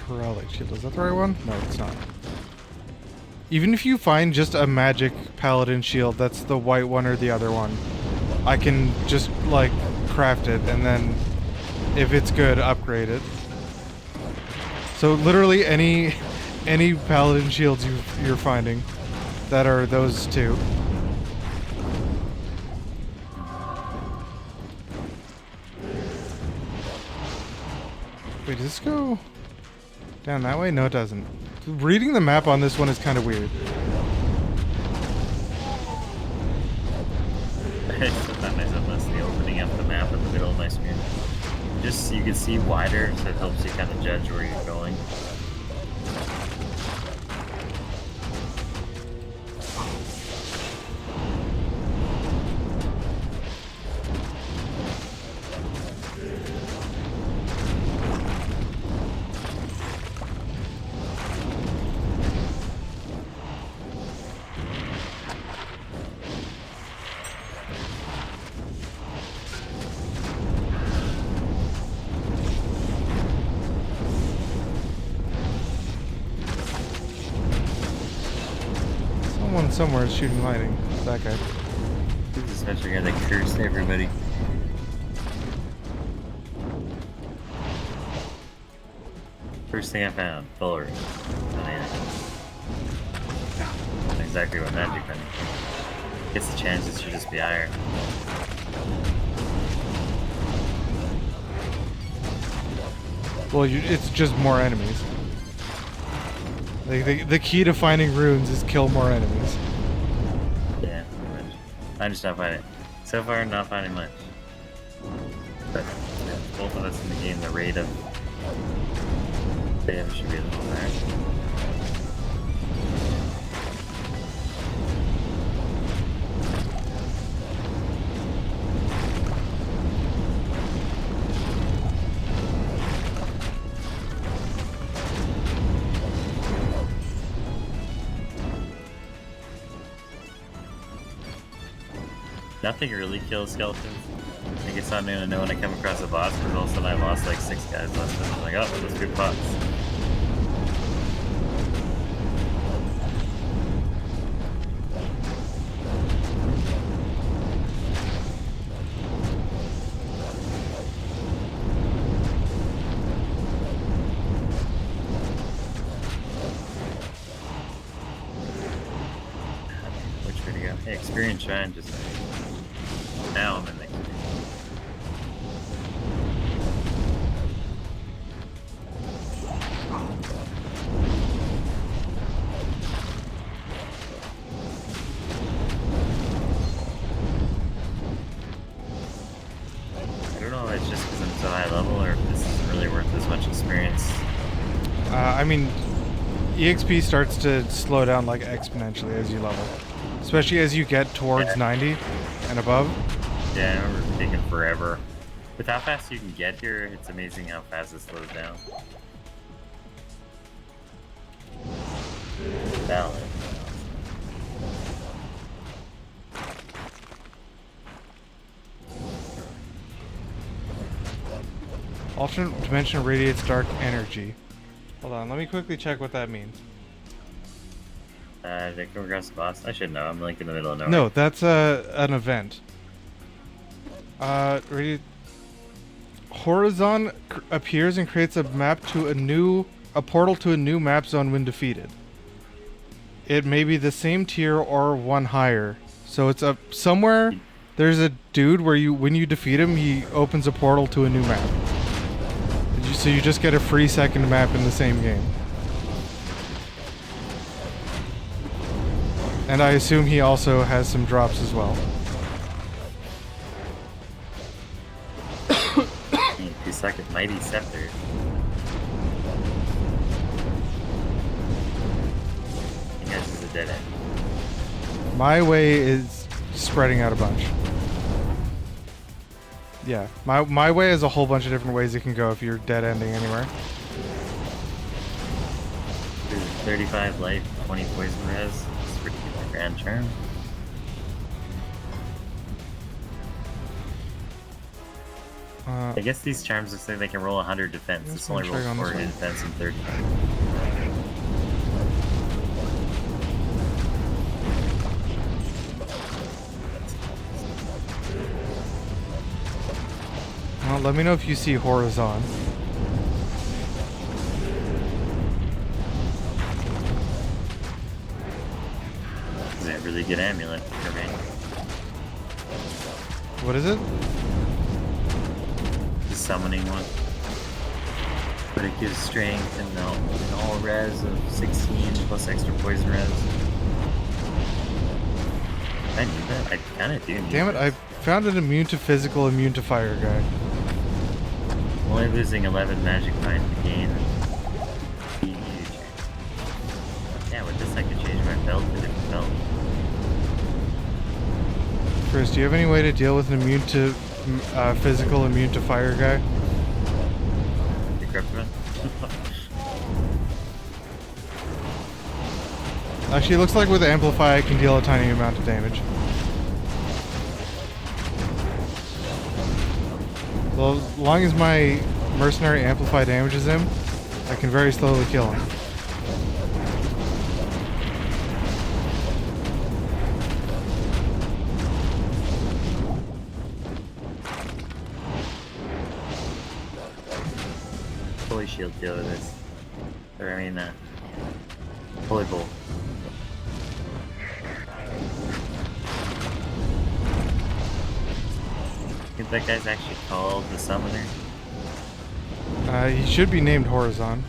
Relic shield. Is that the right one? No, it's not. Even if you find just a magic paladin shield, that's the white one or the other one, I can just like craft it and then if it's good, upgrade it. So literally any paladin shields you're finding that are those two. Wait, does this go down that way? No, it doesn't. Reading the map on this one is kind of weird. I still find myself mostly opening up the map in the middle of my screen. Just so you can see wider, so it helps you kind of judge where you're going. Someone somewhere is shooting lightning. It's that guy. This is especially guy that cursed everybody. First thing I found, full room. Exactly what magic meant. Guess the chances should just be higher. Well, it's just more enemies. The key to finding runes is kill more enemies. Yeah, pretty much. I'm just not finding. So far, I'm not finding much. But both of us in the game, the rate of damage should be a little higher. Nothing really kills skeletons. I guess I'm gonna know when I come across a boss, because all of a sudden I lost like 6 guys last time. I'm like, oh, those good bots. Hey, experience shine just now I'm in the I don't know if it's just because I'm so high level or if this is really worth as much experience. I mean, EXP starts to slow down like exponentially as you level, especially as you get towards 90 and above. Yeah, I remember taking forever. With how fast you can get here, it's amazing how fast it slows down. Valid. Alternate dimension radiates dark energy. Hold on, let me quickly check what that means. Did I come across the boss? I should know. I'm like in the middle of nowhere. No, that's an event. Horizon appears and creates a map to a portal to a new map zone when defeated. It may be the same tier or one higher. So it's up somewhere. There's a dude where when you defeat him, he opens a portal to a new map. So you just get a free second map in the same game. And I assume he also has some drops as well. He's like a mighty scepter. I guess it's a dead end. My way is spreading out a bunch. Yeah, my way is a whole bunch of different ways it can go if you're dead ending anywhere. 35 life, 20 poison res. It's pretty good for Grand Charm. I guess these charms looks like they can roll 100 defense. This only rolls 40 defense and 30. Well, let me know if you see Horizon. Is that a really good amulet for me? What is it? The summoning one. But it gives strength and all res of 16 plus extra poison res. I need that. I kinda do need Damn it, I this. found an immune to physical, immune to fire guy. Only losing 11 magic points to gain. Huge. Yeah, with this I could change my belt to a different belt. Chris, do you have any way to deal with an immune to physical, immune to fire guy? Decrepit. Actually, it looks like with Amplify I can deal a tiny amount of damage. Well, as long as my mercenary Amplify damages him, I can very slowly kill him. Holy shield deal with this. Or I mean, holy bolt. I think that guy's actually called the Summoner. He should be named Horizon.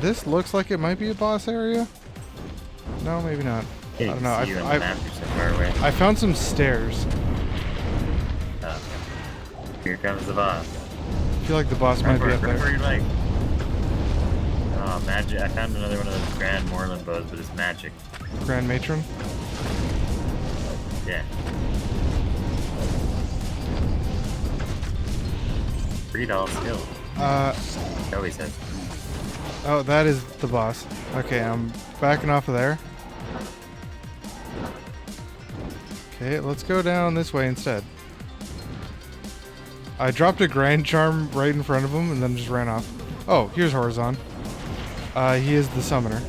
This looks like it might be a boss area. No, maybe not. I don't know. See you on the map, you're so far away. I found some stairs. Here comes the boss. I feel like the boss might be up Remember there. you're like, oh, magic. I found another one of those Grand Moreland bows, but it's magic. Grand Matron. Yeah. Read all skills. Always says. Oh, that is the boss. Okay, I'm backing off of there. Okay, let's go down this way instead. I dropped a Grand Charm right in front of him and then just ran off. Oh, here's Horizon. He is the summoner.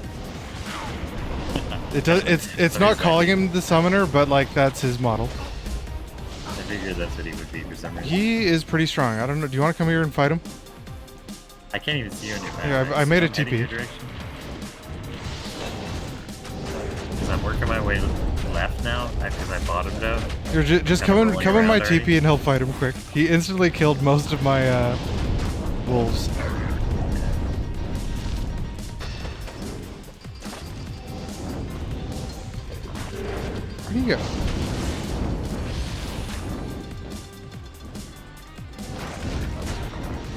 It's not calling him the summoner, but like that's his model. I figured that's what he would be for some reason. He is pretty strong. I don't know. Do you want to come here and fight him? I can't even see you in your map. Yeah, I made a I'm heading TP. your direction. 'Cause I'm working my way left now because I bottomed out. You're just Kinda come rolling in my around already. TP and he'll fight him quick. He instantly killed most of my wolves. Where'd he go?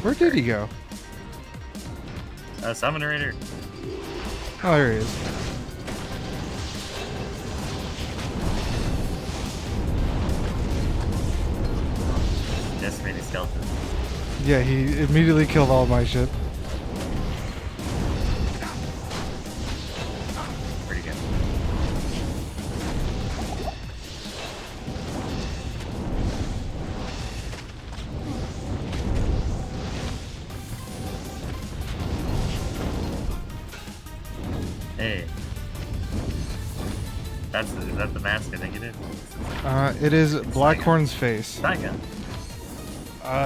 Where did he go? Summoner. Oh, there he is. Decimating skeleton. Yeah, he immediately killed all my shit. Pretty good. Hey. Is that the mask I think it is? It is Blackhorn's face. Shotgun.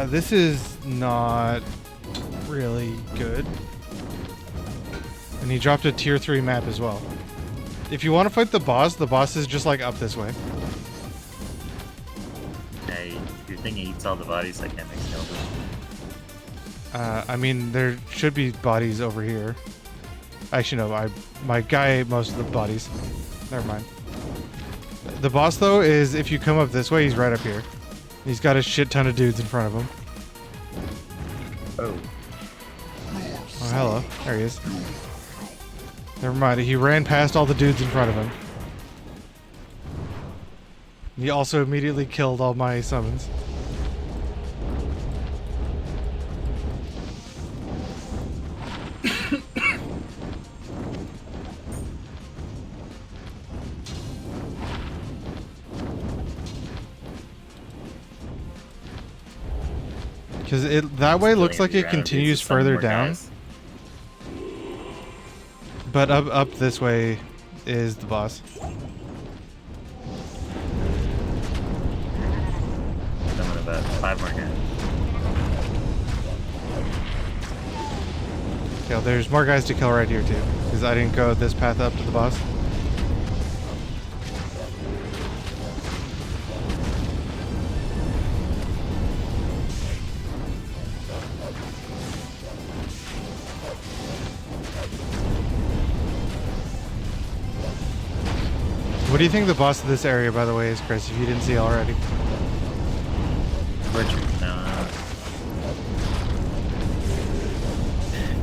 This is not really good. And he dropped a tier 3 map as well. If you want to fight the boss is just like up this way. Hey, your thing eats all the bodies, so I can't make skeletons. I mean, there should be bodies over here. Actually, no, my guy ate most of the bodies. Never mind. The boss, though, is if you come up this way, he's right up here. He's got a shit ton of dudes in front of him. Oh. Oh, hello. There he is. Never mind. He ran past all the dudes in front of him. He also immediately killed all my summons. Because that way looks like it continues further down. But up this way is the boss. Summon about 5 more guys. Yeah, there's more guys to kill right here too. Because I didn't go this path up to the boss. What do you think the boss of this area, by the way, is, Chris, if you didn't see already? Butcher. No.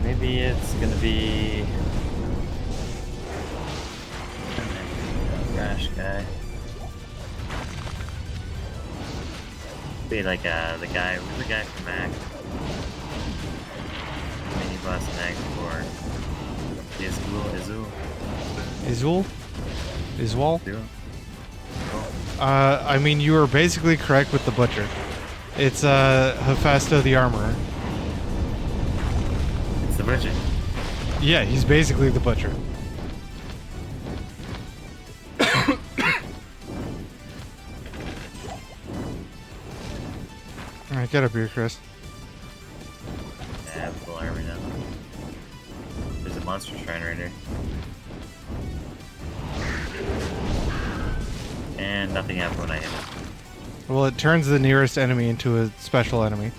Maybe it's gonna be... Trash guy. Be like the guy, who's the guy from Mac? Mini boss in Act 4. Izul? Iswal? Izul? I mean, you were basically correct with the butcher. It's Hephasto the Armorer. It's the butcher. Yeah, he's basically the butcher. Alright, get up here, Chris. Yeah, I have full armor now. There's a monster shrine right here. And nothing happened when I hit it. Well, it turns the nearest enemy into a special enemy.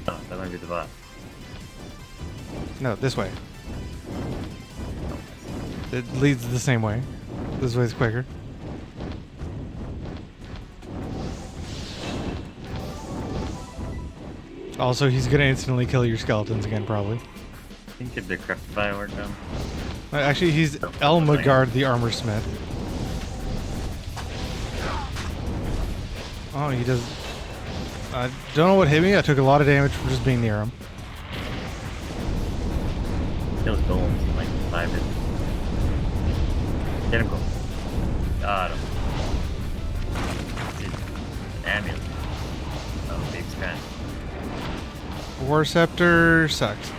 Oh, that might be the bot. No, this way. It leads the same way. This way's quicker. Also, he's gonna instantly kill your skeletons again, probably. I think the Decrepify work done. Actually, he's Elmagard the Armor Smith. Oh, he does... I don't know what hit me. I took a lot of damage from just being near him. Kills golems in like 5 minutes. Get him, golem. Got him. Dude, an amulet. Oh, big scratch. War Scepter sucks.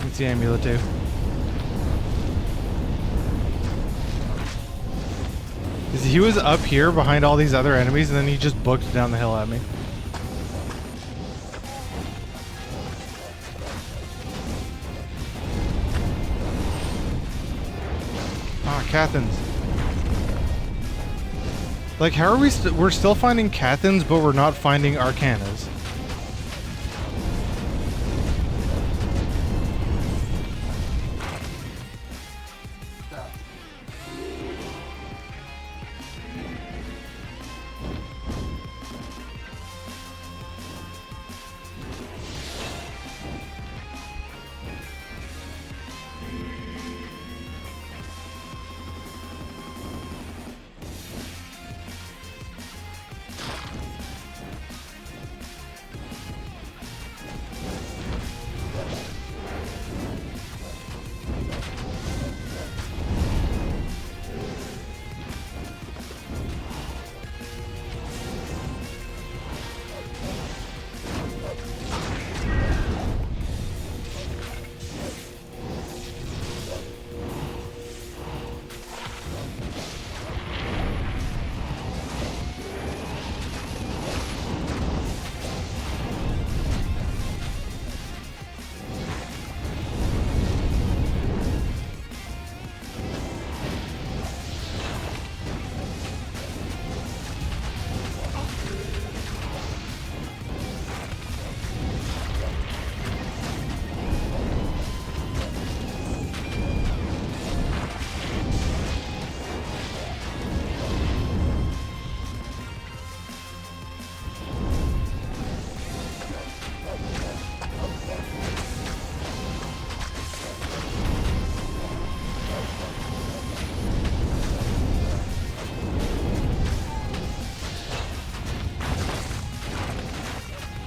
It's the amulet too. Is he was up here behind all these other enemies, and then he just booked down the hill at me. Ah, Cathans. Like, how are we? We're still finding Cathans, but we're not finding Arcanas.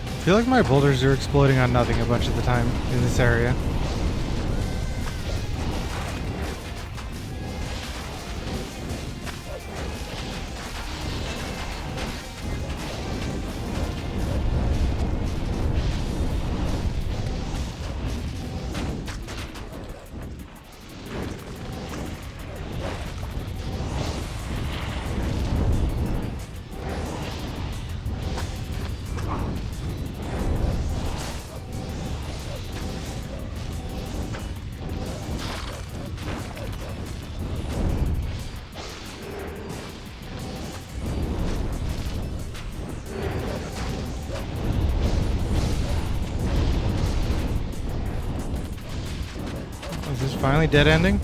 I feel like my boulders are exploding on nothing a bunch of the time in this area. Is this finally dead ending?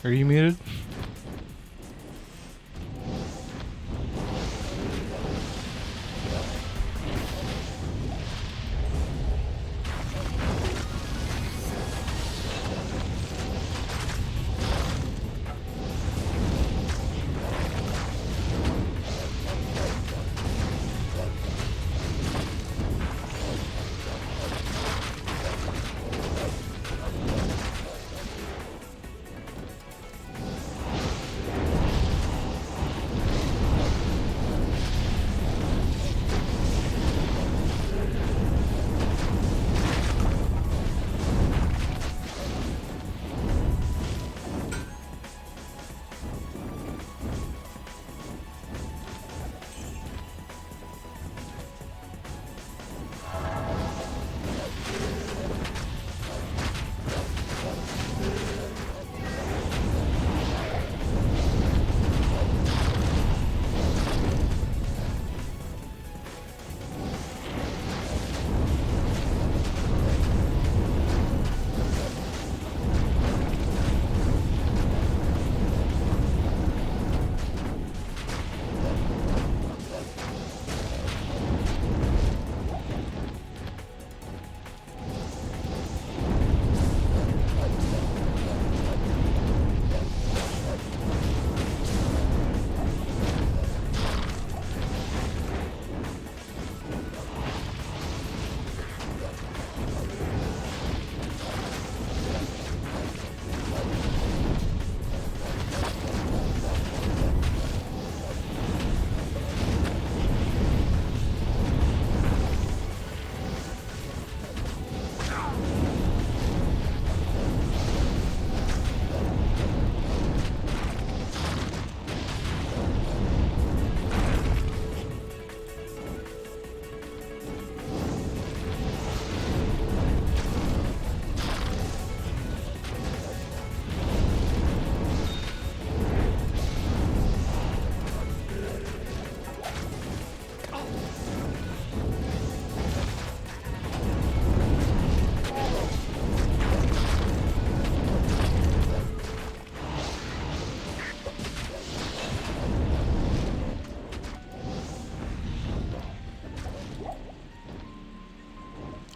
Are you muted?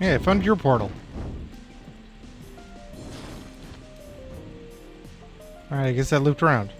Hey, I found your portal. Alright, I guess that looped around.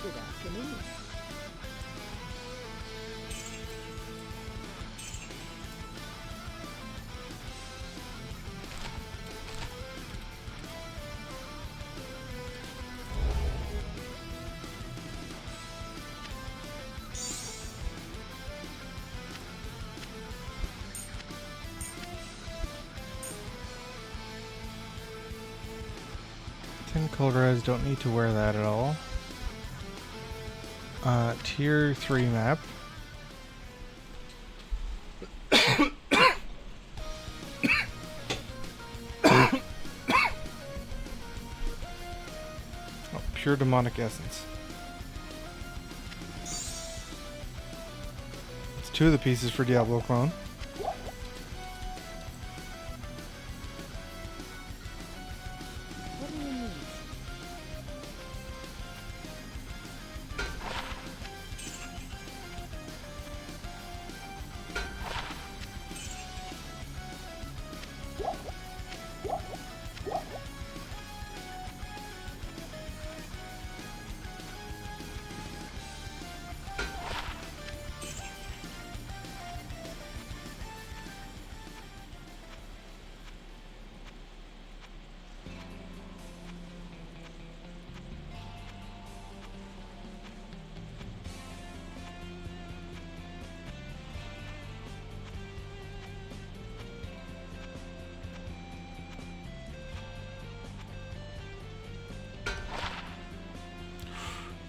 Good afternoon. 10 cold res, don't need to wear that at all. Tier 3 map. Oh, pure demonic essence. It's 2 of the pieces for Diablo clone. What do you need?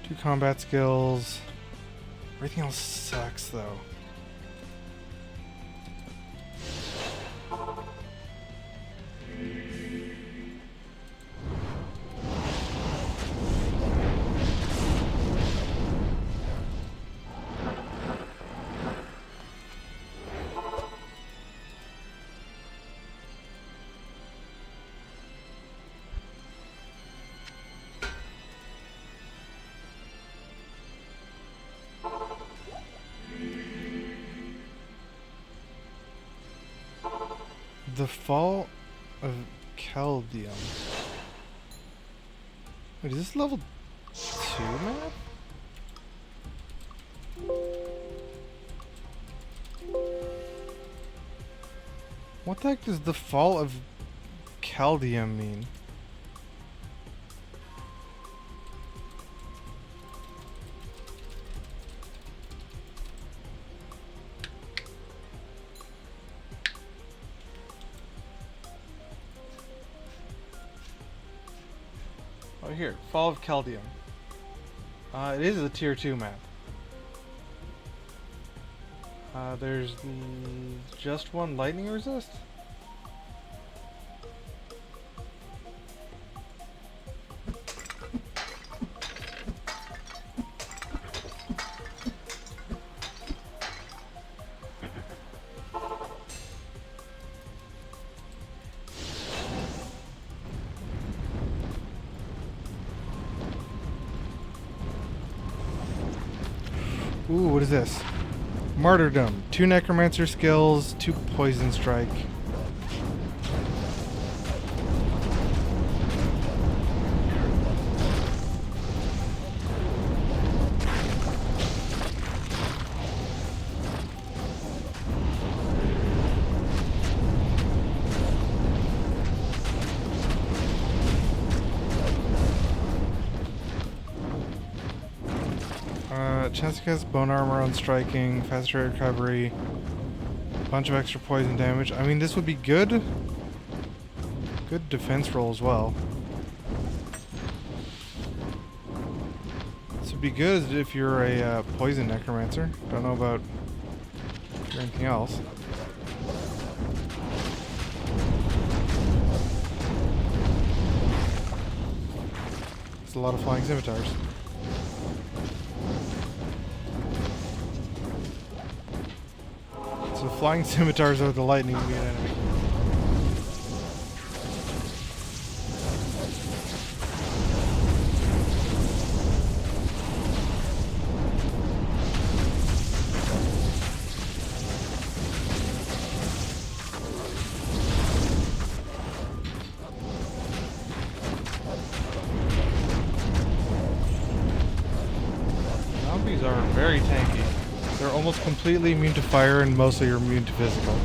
Two combat skills. Everything else sucks though. The Fall of Chaldeum. Wait, is this level 2 map? What the heck does the Fall of Chaldeum mean? Oh, here, Fall of Chaldeum. It is a tier 2 map. There's just one lightning resist? Ooh, what is this? Martyrdom. 2 Necromancer skills, 2 Poison Strike. Chance to cast bone armor on striking, faster recovery, bunch of extra poison damage. I mean, this would be good. Good defense roll as well. This would be good if you're a poison necromancer. Don't know about anything else. There's a lot of flying scimitars. So flying scimitars are the lightning immune enemy. Zombies are very tanky. They're almost completely immune to fire and mostly are immune to physical.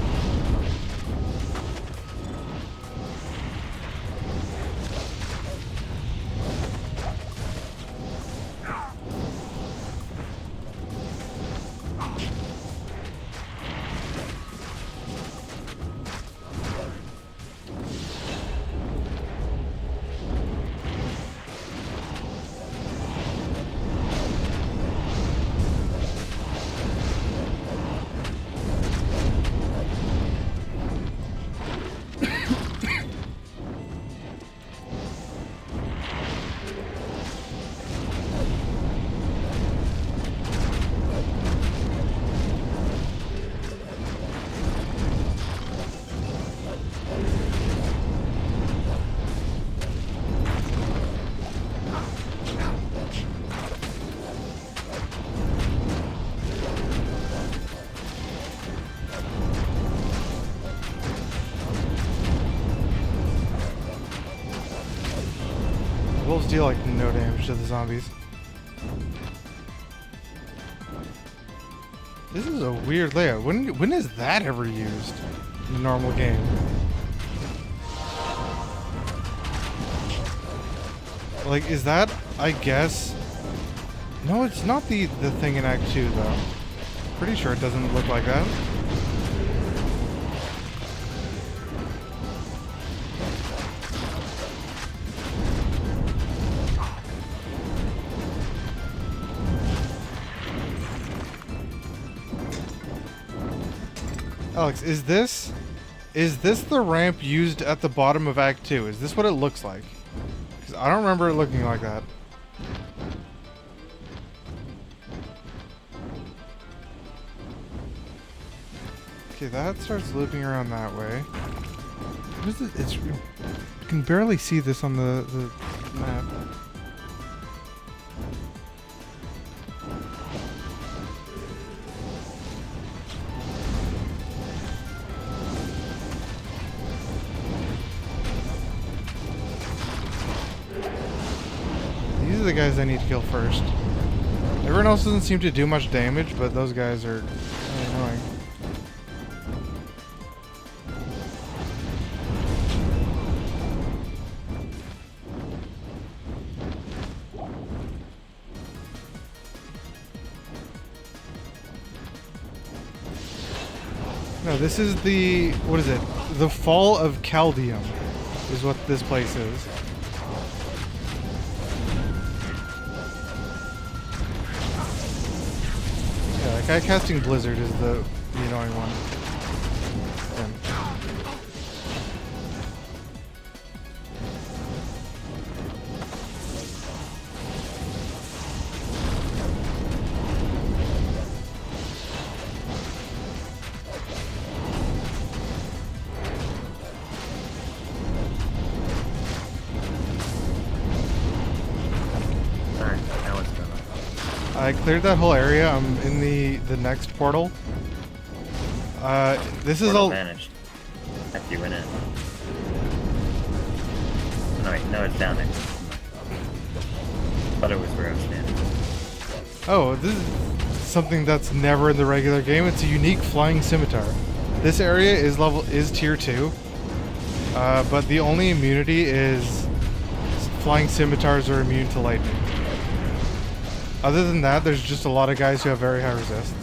Wolves deal like no damage to the zombies. This is a weird layout. When is that ever used in the normal game? Like, is that, I guess... No, it's not the thing in Act 2, though. Pretty sure it doesn't look like that. Alex, is this the ramp used at the bottom of Act 2? Is this what it looks like? Because I don't remember it looking like that. Okay, that starts looping around that way. What is it? You can barely see this on the map. These are the guys I need to kill first. Everyone else doesn't seem to do much damage, but those guys are really annoying. No, this is the, what is it? The Fall of Chaldeum is what this place is. Yeah, that guy casting Blizzard is the annoying one. Him. Alright, now it's done. I cleared that whole area. I'm in the next portal. This is Portal all. vanished after you went in. No, wait, no, it's down there. Thought it was where I was standing. Oh, this is something that's never in the regular game. It's a unique flying scimitar. This area is tier 2, but the only immunity is flying scimitars are immune to lightning. Other than that, there's just a lot of guys who have very high resist.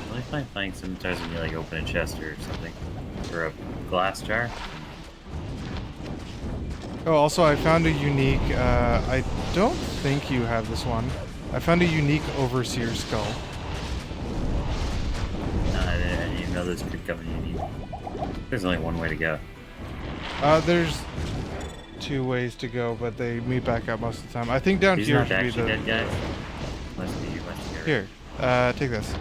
Well, I find flying scimitars when you like open a chest or something, or a glass jar. Oh, also I found a unique, I don't think you have this one. I found a unique Overseer skull. I didn't even know this could come in unique. There's only one way to go. There's 2 ways to go, but they meet back up most of the time. I think down These here not should be actually the... dead guys. Must be right. Here, take this.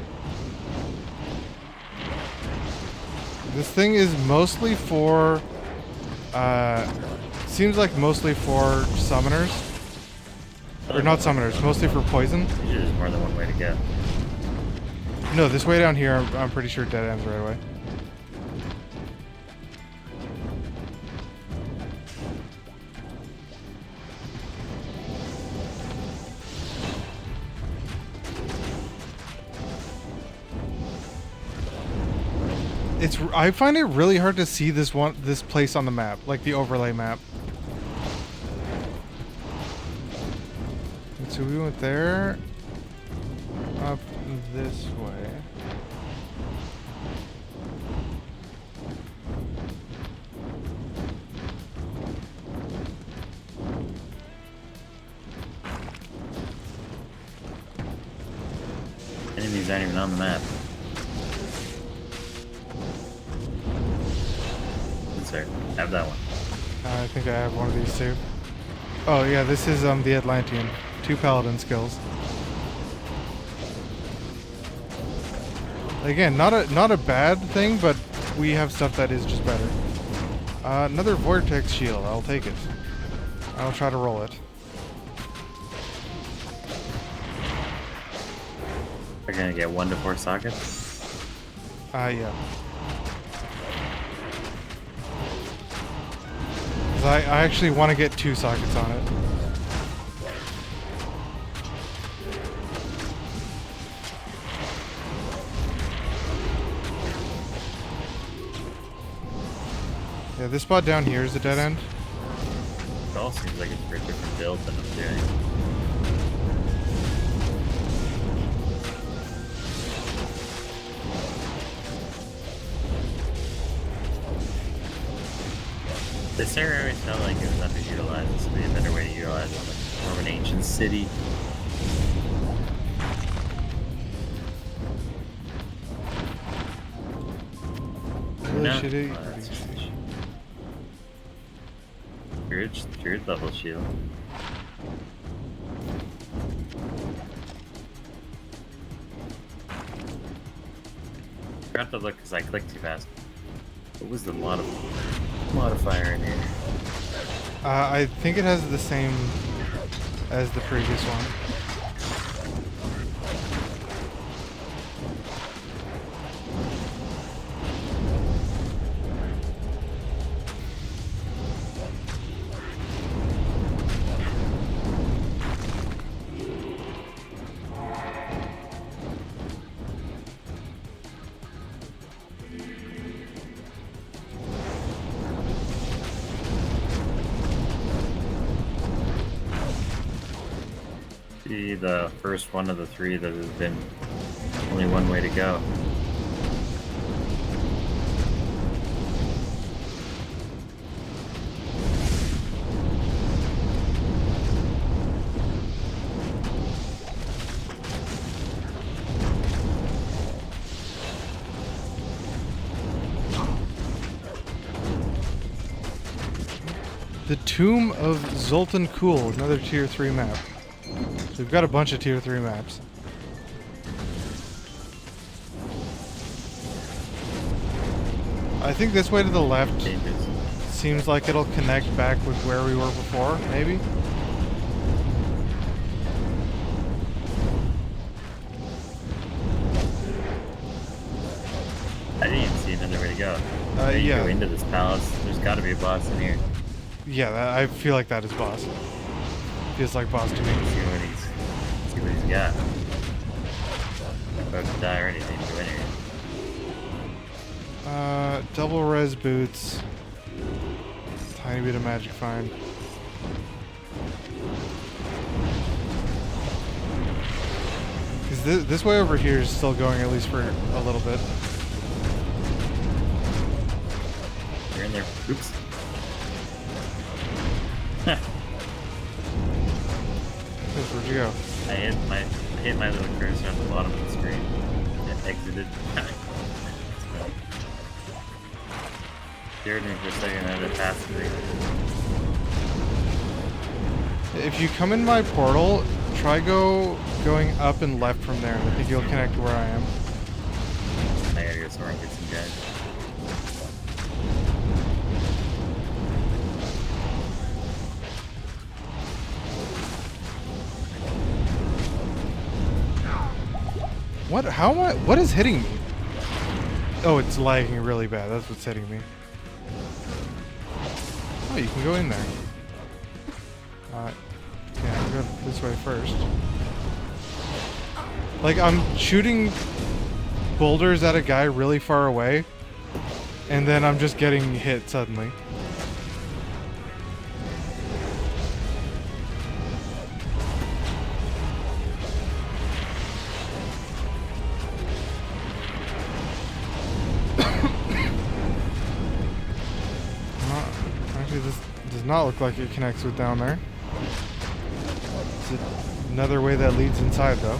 This thing is mostly for, seems like mostly for summoners. Or not summoners, mostly for poison. There's more than one way to go. No, this way down here, I'm pretty sure dead ends right away. I find it really hard to see this place on the map, like the overlay map. And so we went there, up this way. Enemies aren't even on the map. Sir, have that one. I think I have one of these too. Oh yeah, this is the Atlantean. 2 paladin skills. Again, not a bad thing, but we have stuff that is just better. Another vortex shield. I'll take it. I'll try to roll it. We're gonna get 1 to 4 sockets. Yeah. I actually want to get 2 sockets on it. Yeah, this spot down here is a dead end. It all seems like it's for a different build than I'm doing. This area always felt like it was underutilized. This would be a better way to utilize it. Like more of an ancient city. Really No. shitty. Oh, that's just a Druid level shield. I forgot to look because I clicked too fast. What was the modifier in here? I think it has the same as the previous one. Be the first one of the 3 that has been only one way to go. The Tomb of Zoltan Kuhl, another tier 3 map. So we've got a bunch of tier 3 maps. I think this way to the left Changes. seems like it'll connect back with where we were before, maybe? go? You yeah. go into this palace. There's got to be a boss in here. Yeah, I feel like that is boss. Feels like boss to me. See what he's got. About to die or anything. Go in here. Double res boots. Tiny bit of magic find. Because this way over here is still going at least for a little bit. You're in there. Oops. Where'd you go? I hit my little cursor on the bottom of the screen and exited. Scared me for a second. I had to pass through. If you come in my portal, try going up and left from there. I think you'll connect to where I am. I gotta go somewhere and get some guys. What? How am I? What is hitting me? Oh, it's lagging really bad. That's what's hitting me. Oh, you can go in there. Yeah, I'll go this way first. Like, I'm shooting boulders at a guy really far away, and then I'm just getting hit suddenly. Actually, this does not look like it connects with down there. It's another way that leads inside, though.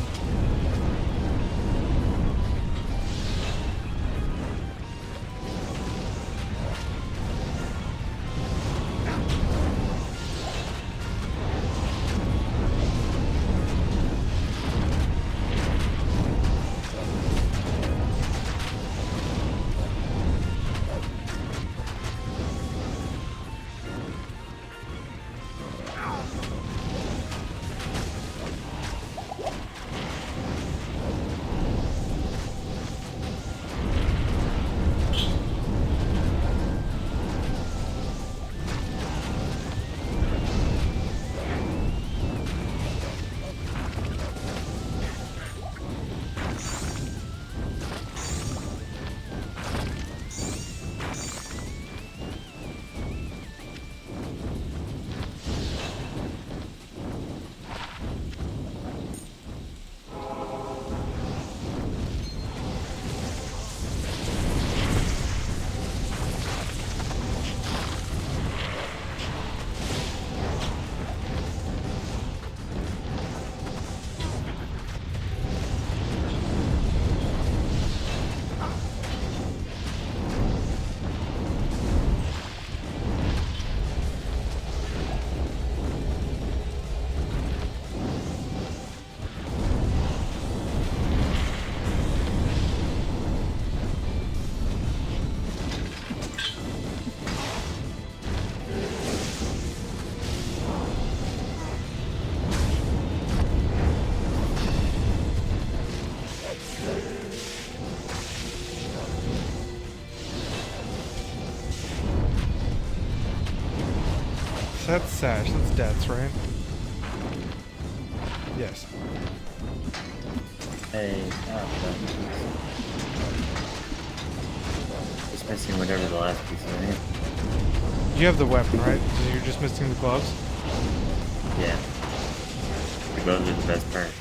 That's Sash. That's Death's, right? Yes. Hey, just missing whatever the last piece is. You have the weapon, right? So you're just missing the gloves? Yeah. The gloves are the best part.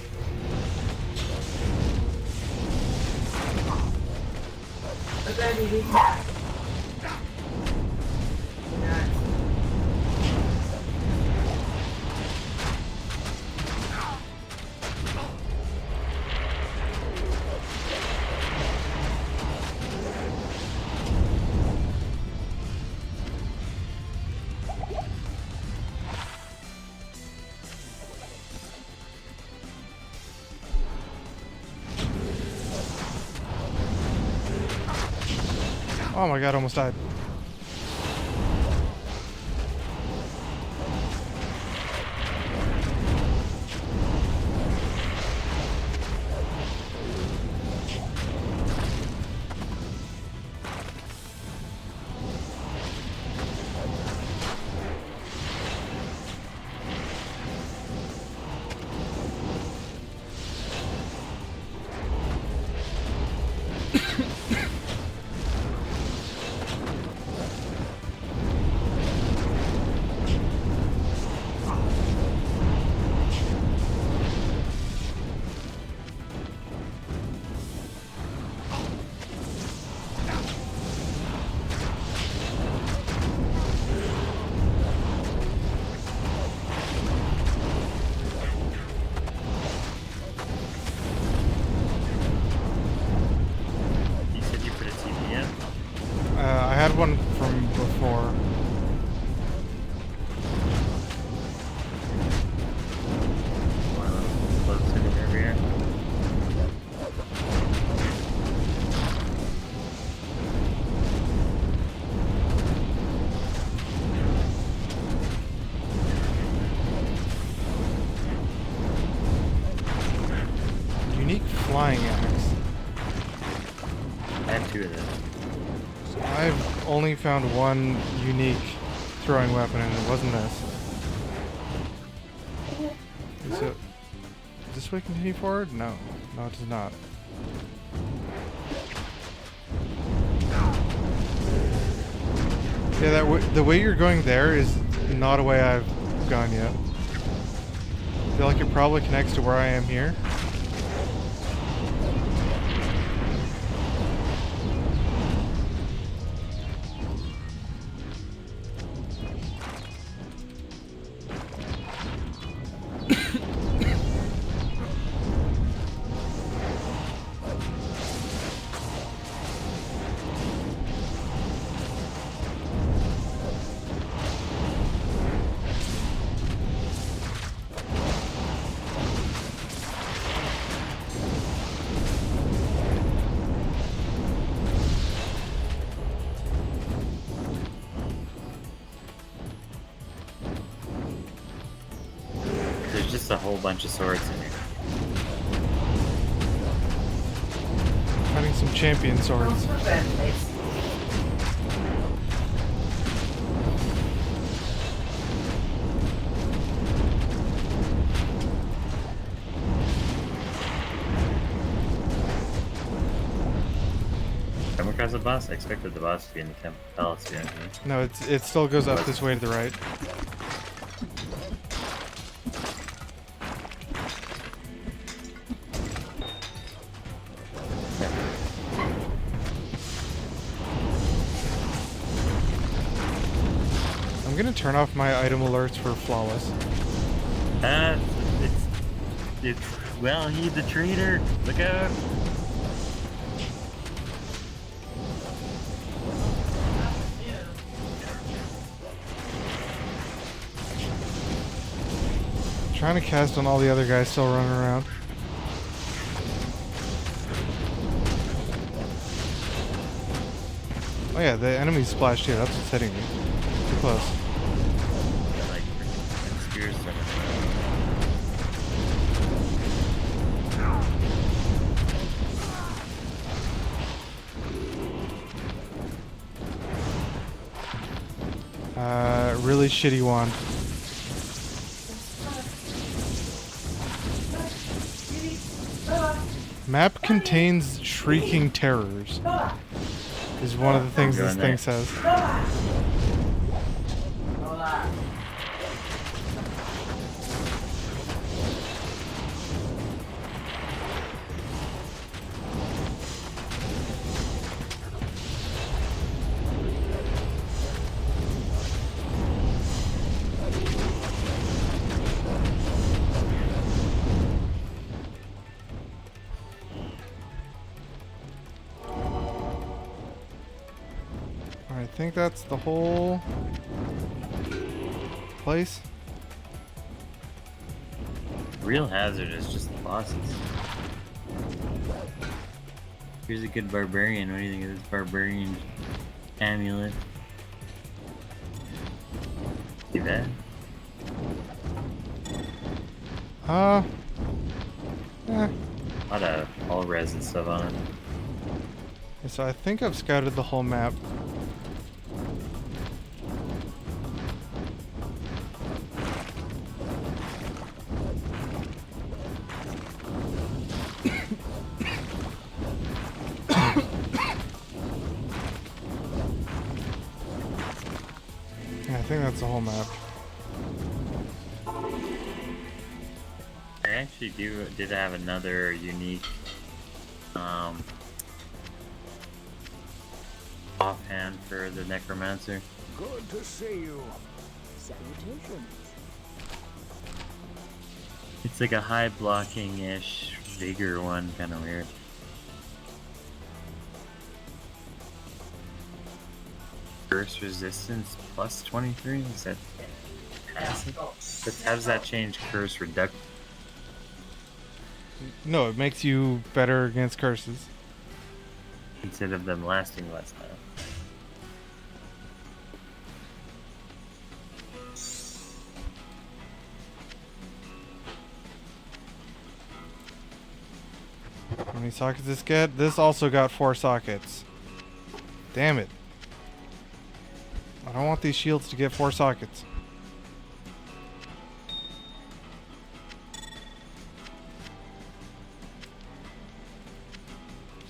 Oh my god, almost died. flying axe. I had 2 of those. I've only found one unique throwing weapon, and it wasn't this. So, does this way continue forward? No. No, it does not. Yeah, the way you're going there is not a way I've gone yet. I feel like it probably connects to where I am here. There's just a whole bunch of swords in here. Finding some champion swords. Come across the boss? I expected the boss to be in the Temple Palace behind me. No, it still goes up this way to the right. I'm gonna turn off my item alerts for flawless. It's well, he's the traitor. Look out! Trying to cast on all the other guys still running around. Oh yeah, the enemies splashed here. That's what's hitting me. Too close. Got, like freaking spears from it. Really shitty wand. Map contains shrieking terrors. Is one of the things this thing says. I think that's the whole place. Real hazard is just the bosses. Here's a good barbarian. What do you think of this barbarian amulet? See that? Eh. A lot of all res and stuff on it. So I think I've scouted the whole map. Yeah, I think that's the whole map. I actually did have another unique offhand for the necromancer. Good to see you. Salutations. It's like a high blocking-ish vigor one, kind of weird. Burst resistance plus 23? Is that passive? But how does that change curse reduction? No, it makes you better against curses. Instead of them lasting less time. How many sockets this get? This also got 4 sockets. Damn it. I don't want these shields to get 4 sockets.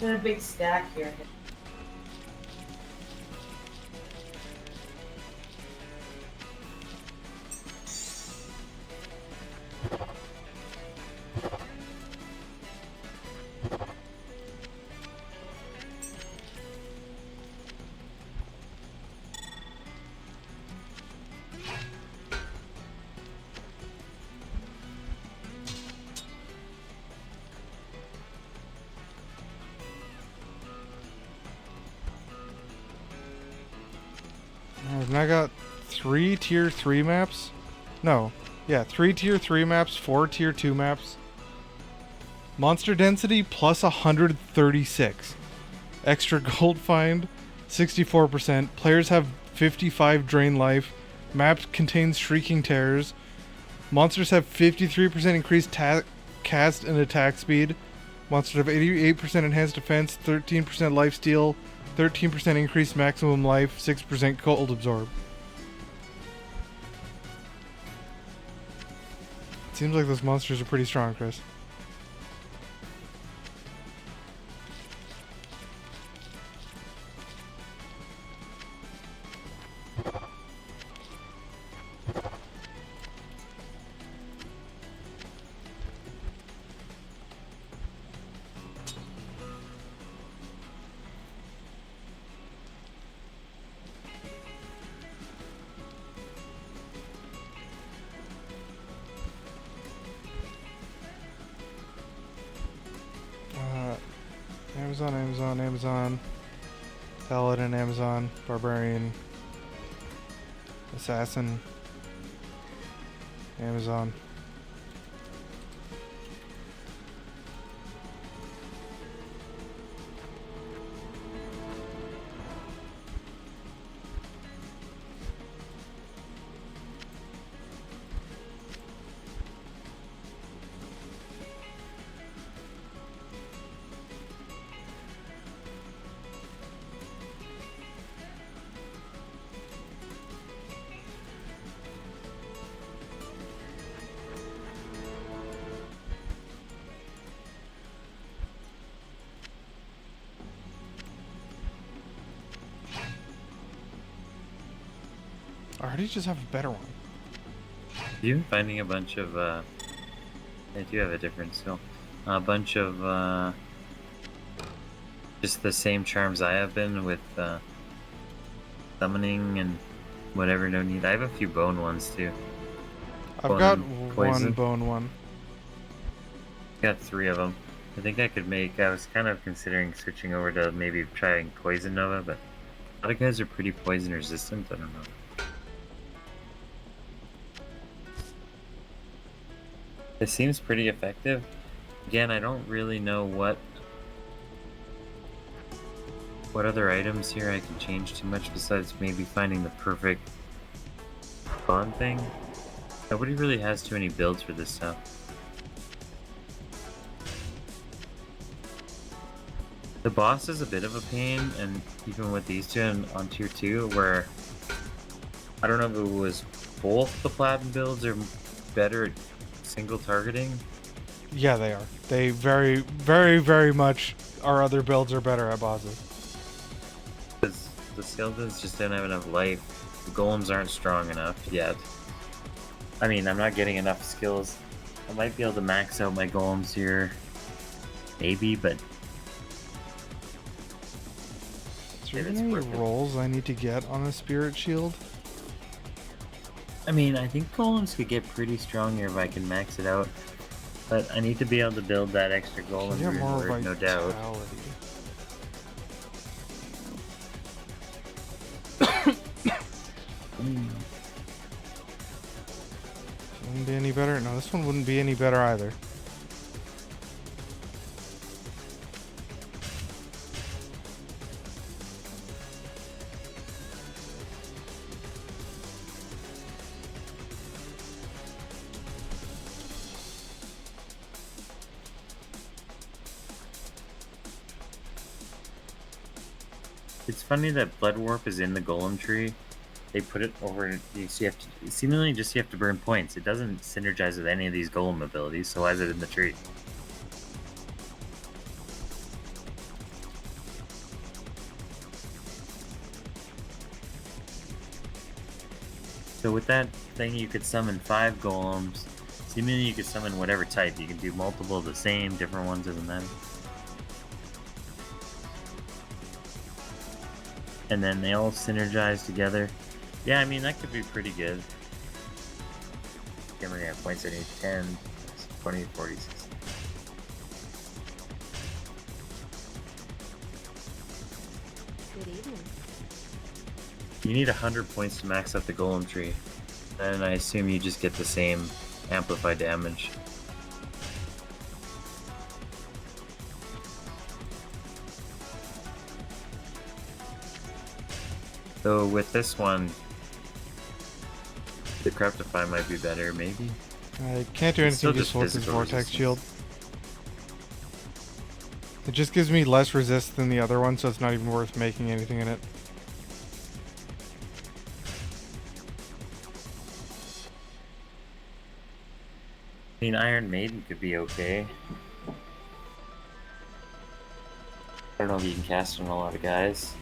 There's a big stack here. I've now got 3 tier 3 maps. No. Yeah, 3 tier 3 maps, 4 tier 2 maps. Monster density plus 136. Extra gold find, 64%. Players have 55 drain life. Maps contains shrieking terrors. Monsters have 53% increased cast and attack speed. Monsters have 88% enhanced defense, 13% lifesteal, 13% increased maximum life, 6% cold absorb. Seems like those monsters are pretty strong, Chris. Amazon, Paladin, Amazon, Barbarian, Assassin, Amazon. I already just have a better one. You've been finding a bunch of, I do have a different skill. A bunch of, just the same charms I have been with, summoning and whatever, no need. I have a few bone ones too. I've Bone got and one poison. bone one. Got 3 of them. I think I could make, I was kind of considering switching over to maybe trying Poison Nova, but a lot of guys are pretty poison resistant, I don't know. It seems pretty effective. Again, I don't really know what other items here I can change too much besides maybe finding the perfect spawn thing. Nobody really has too many builds for this stuff. The boss is a bit of a pain, and even with these two on tier 2, where I don't know if it was both the platinum builds are better at single targeting. Yeah, they are. They very, very, very much. Our other builds are better at bosses. Because the skeletons just don't have enough life. The golems aren't strong enough yet. I mean, I'm not getting enough skills. I might be able to max out my golems here. Maybe, but Is there If even it's any worth it. rolls I need to get on a spirit shield? I mean, I think golems could get pretty strong here if I can max it out. But I need to be able to build that extra golem Get more reward, no doubt. vitality. Wouldn't be any better. No, this one wouldn't be any better either. It's funny that blood warp is in the golem tree. They put it over. You have to seemingly just you have to burn points. It doesn't synergize with any of these golem abilities. So why is it in the tree? So with that thing, you could summon 5 golems. Seemingly, you could summon whatever type. You can do multiple of the same, different ones of them. And then they all synergize together. Yeah, I mean, that could be pretty good. How many points I need? 10, 20, 40, 60. Good evening. You need 100 points to max out the golem tree. And I assume you just get the same amplified damage. So with this one, the Corruptify might be better, maybe? I can't do It's still anything just useful with this physical vortex resistance. shield. It just gives me less resist than the other one, so it's not even worth making anything in it. I mean, Iron Maiden could be okay. I don't know if you can cast on a lot of guys.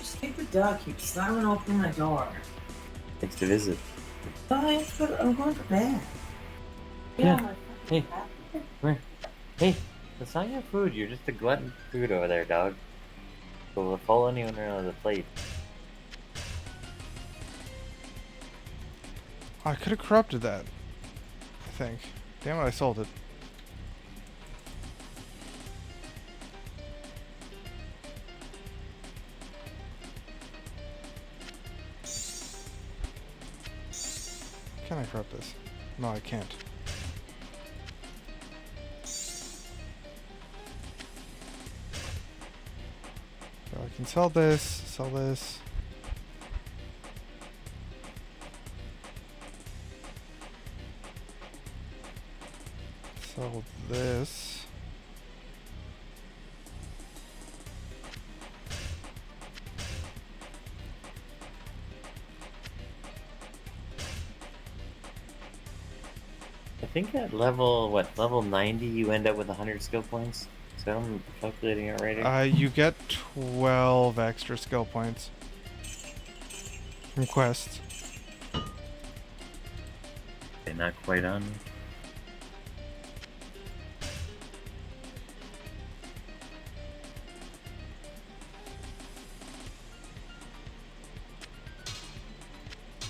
Stupid dog keeps slamming open my door. Thanks to visit. I'm going to bed. Yeah. Hey, come here. Hey, that's not your food. You're just a glutton for food over there, dog. So we'll follow anyone around the plate. I could have corrupted that. I think. Damn it, I sold it. Can I corrupt this? No, I can't. So I can sell this, sell this. Sell this. I think at level, level 90 you end up with 100 skill points? So I'm calculating it right here. You get 12 extra skill points from quests. Okay, not quite on.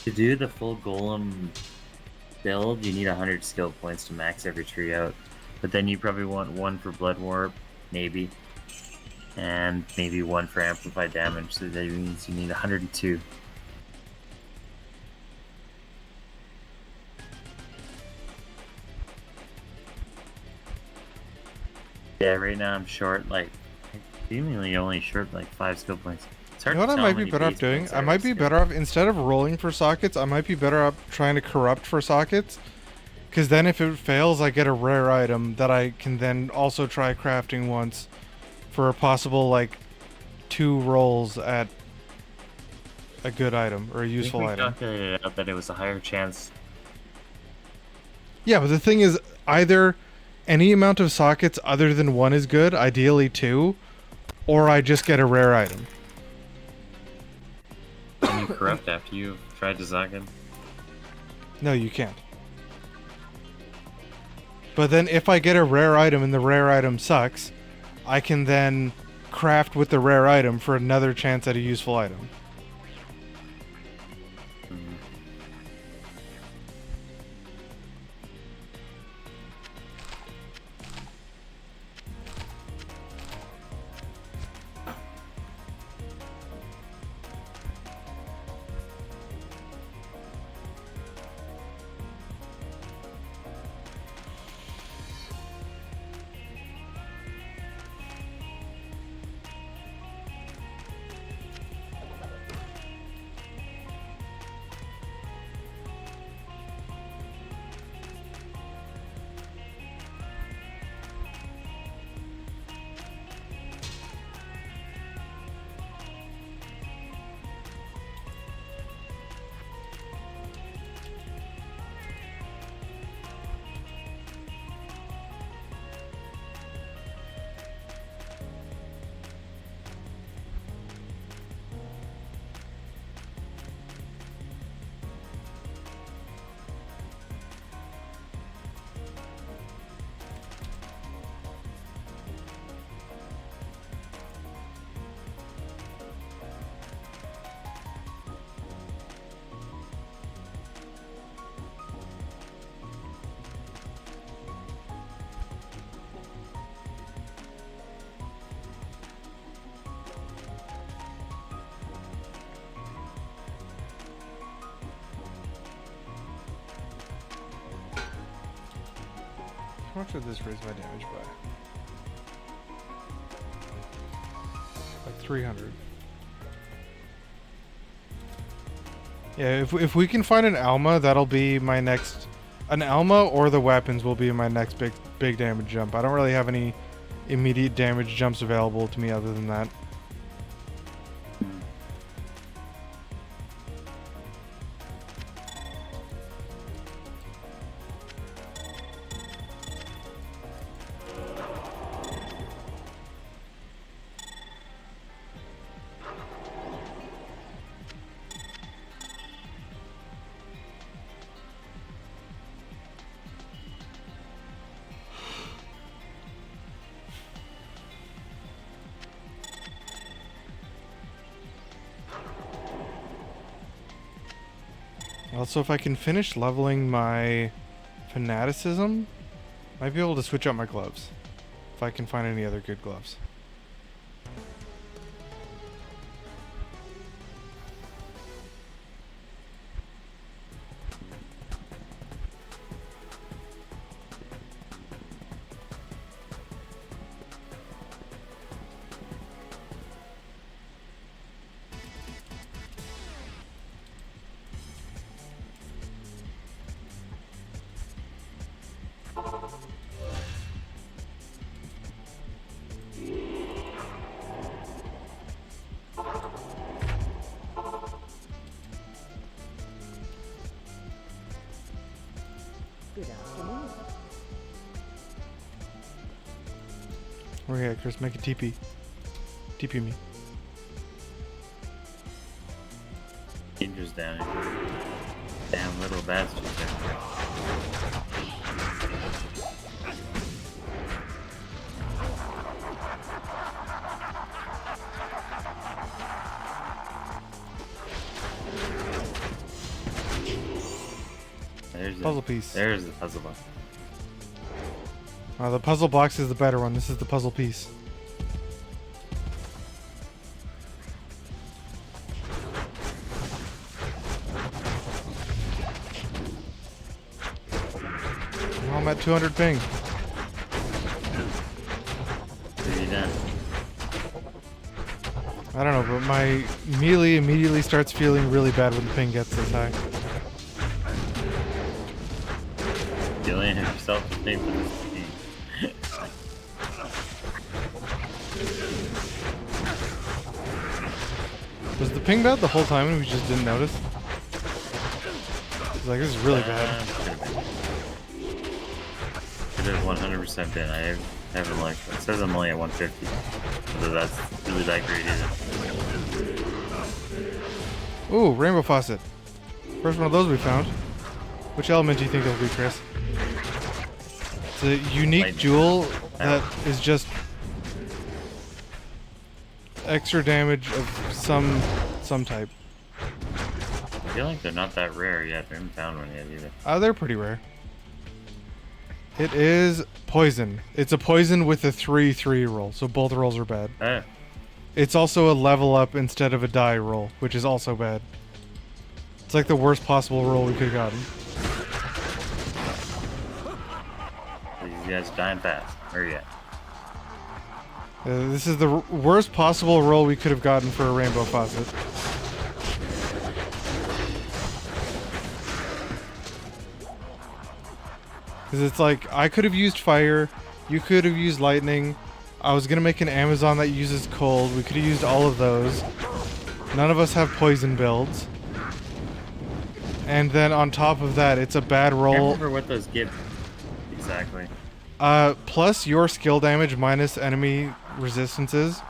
To do the full golem build, you need 100 skill points to max every tree out. But then you probably want 1 for blood warp, maybe. And maybe 1 for amplified damage, so that means you need 102. Yeah, right now I'm short, like, seemingly only short, like, 5 skill points. It's hard You know what to I tell might how be many better off base doing? points I are might in be skill. better off, instead of rolling for sockets, I might be better off trying to corrupt for sockets. Because then if it fails, I get a rare item that I can then also try crafting once for a possible, like, 2 rolls at a good item or a I think useful we item. calculated out that it was a higher chance. Yeah, but the thing is, either any amount of sockets other than 1 is good, ideally 2, or I just get a rare item. Can you corrupt after you've tried to Zagan? No, you can't. But then if I get a rare item and the rare item sucks, I can then craft with the rare item for another chance at a useful item. How much would this raise my damage by? Like 300. Yeah, if we can find an Alma, that'll be my next... An Alma or the weapons will be my next big damage jump. I don't really have any immediate damage jumps available to me other than that. Also, if I can finish leveling my fanaticism, might be able to switch out my gloves. If I can find any other good gloves. Good afternoon. Where you at, Chris? Make a TP. TP me. Danger's down here. Damn little bastard. There's Puzzle piece. There's the puzzle box. The puzzle box is the better one. This is the puzzle piece. Well, I'm at 200 ping. What have you done? I don't know, but my melee immediately starts feeling really bad when the ping gets this high. You only have yourself to pay for this game. Was the ping bad the whole time and we just didn't notice? It's like, this is really bad. Could have 100% been. I haven't looked. It says I'm only at 150. Whether that's really that great either. Ooh, rainbow faucet. First one of those we found. Which element do you think it'll be, Chris? It's a unique Lightning. jewel that is just extra damage of some type. I feel like they're not that rare yet. I haven't found one yet either. They're pretty rare. It is poison. It's a poison with a 3/3 roll, so both rolls are bad. It's also a level up instead of a die roll, which is also bad. It's like the worst possible roll we could have gotten. These guys are dying fast. Hurry up. This is the worst possible roll we could have gotten for a rainbow faucet. Because it's like, I could have used fire, you could have used lightning, I was going to make an Amazon that uses cold, we could have used all of those. None of us have poison builds. And then on top of that, it's a bad I can't roll. remember what those give exactly. Plus your skill damage minus enemy resistances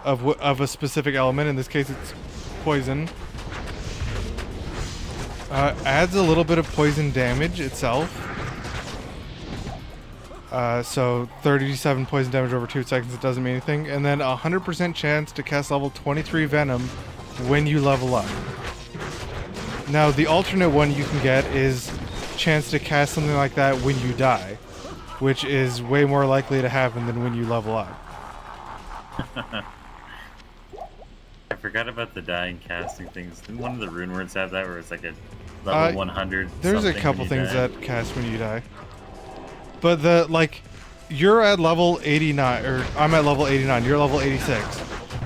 of a specific element. In this case, it's poison. Adds a little bit of poison damage itself. So 37 poison damage over 2 seconds, it doesn't mean anything. And then 100% chance to cast level 23 Venom when you level up. Now, the alternate one you can get is chance to cast something like that when you die, which is way more likely to happen than when you level up. I forgot about the dying casting things. Didn't one of the rune words have that where it's like a level 100? There's a something couple when you things die? that cast when you die. But the, like, you're at level 89, or I'm at level 89, you're level 86.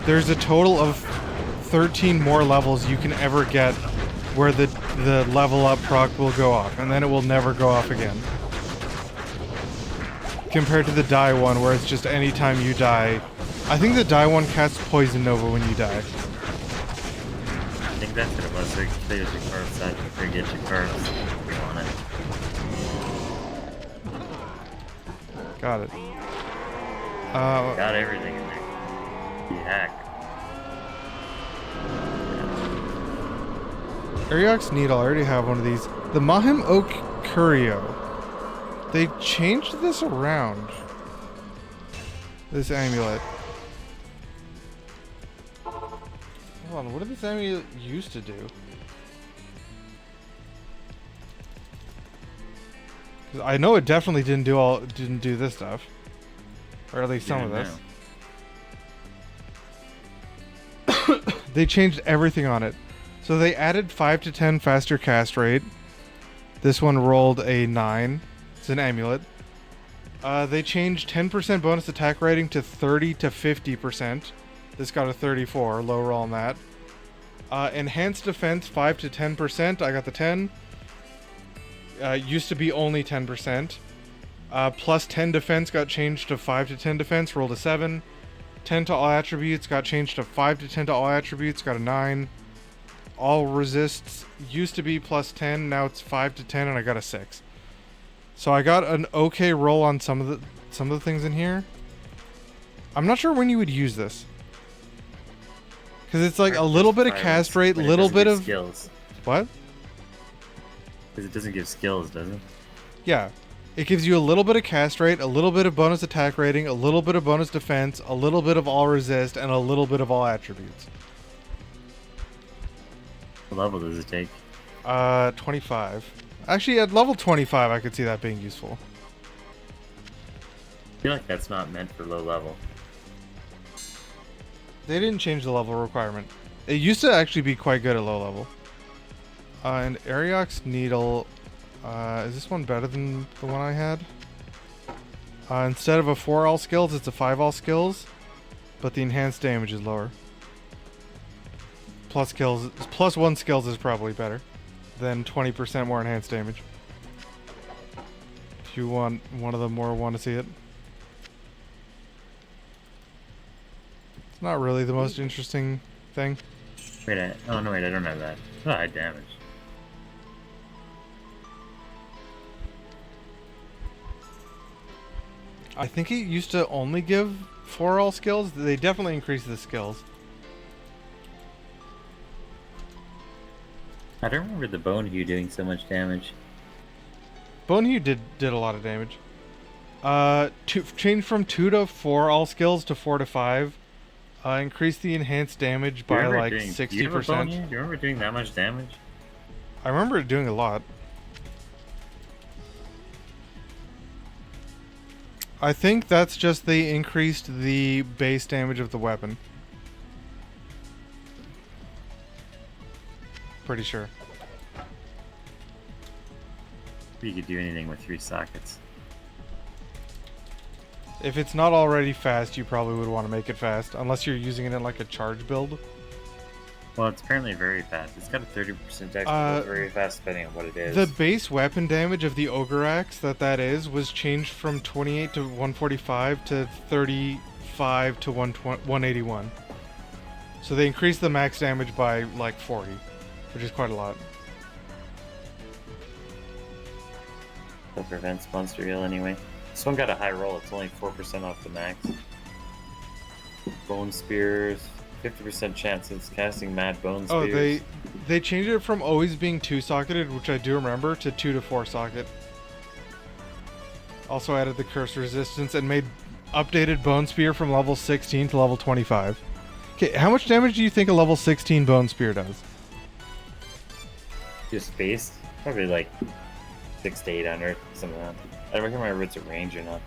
There's a total of 13 more levels you can ever get where the level up proc will go off, and then it will never go off again. Compared to the die one, where it's just any time you die. I think the die one casts Poison Nova when you die. I think that's what it was. So it clears your card side and forget your cards if you want it. Got it. Got everything in there. You hack. Ariox Needle, I already have one of these. The Mahim Oak Curio. They changed this around. This amulet. Hold on, what did this amulet used to do? Because I know it definitely didn't do this stuff. Or at least some of this. They changed everything on it. So they added 5 to 10 faster cast rate. This one rolled a 9. It's an amulet. They changed 10% bonus attack rating to 30 to 50%. This got a 34, low roll on that. Enhanced defense 5 to 10%. I got the 10. Used to be only 10%. Plus 10 defense got changed to 5 to 10 defense, rolled a 7. 10 to all attributes got changed to 5 to 10 to all attributes, got a 9. All resists used to be plus 10, now it's 5 to 10, and I got a 6. So I got an okay roll on some of the things in here. I'm not sure when you would use this, because it's like a little bit of cast rate, little bit of skills. What? Because it doesn't give skills, does it? Yeah. It gives you a little bit of cast rate, a little bit of bonus attack rating, a little bit of bonus defense, a little bit of all resist, and a little bit of all attributes. What level does it take? 25. Actually, at level 25, I could see that being useful. I feel like that's not meant for low level. They didn't change the level requirement. It used to actually be quite good at low level. And Ariox Needle... is this one better than the one I had? Instead of a 4 all skills, it's a 5 all skills, but the enhanced damage is lower. Plus 1 skills is probably better than 20% more enhanced damage. If you want one of them or want to see it. It's not really the most interesting thing. Wait, oh no, wait, I don't have that. Oh, high damage. I think it used to only give 4 all skills. They definitely increased the skills. I don't remember the Bone Hue doing so much damage. Bone Hue did a lot of damage. Change from 2 to 4 all skills to 4 to 5. Increase the enhanced damage by like 60%. Do you remember doing that much damage? I remember it doing a lot. I think that's just they increased the base damage of the weapon. Pretty sure. You could do anything with 3 sockets. If it's not already fast, you probably would want to make it fast, unless you're using it in like a charge build. Well, it's apparently very fast. It's got a 30% dex, but it's very fast depending on what it is. The base weapon damage of the Ogre Axe that is was changed from 28 to 145 to 35 to 181. So they increased the max damage by like 40, which is quite a lot. That prevents monster heal anyway. This one got a high roll. It's only 4% off the max. Bone Spears. 50% chance it's casting Mad Bone Spears. Oh, they changed it from always being 2-socketed, which I do remember, to 2 to 4 socket. Also added the curse resistance and made updated Bone Spear from level 16 to level 25. Okay, how much damage do you think a level 16 Bone Spear does? Just base? Probably like 600 to 800, something like that. I don't remember if it's at range or not.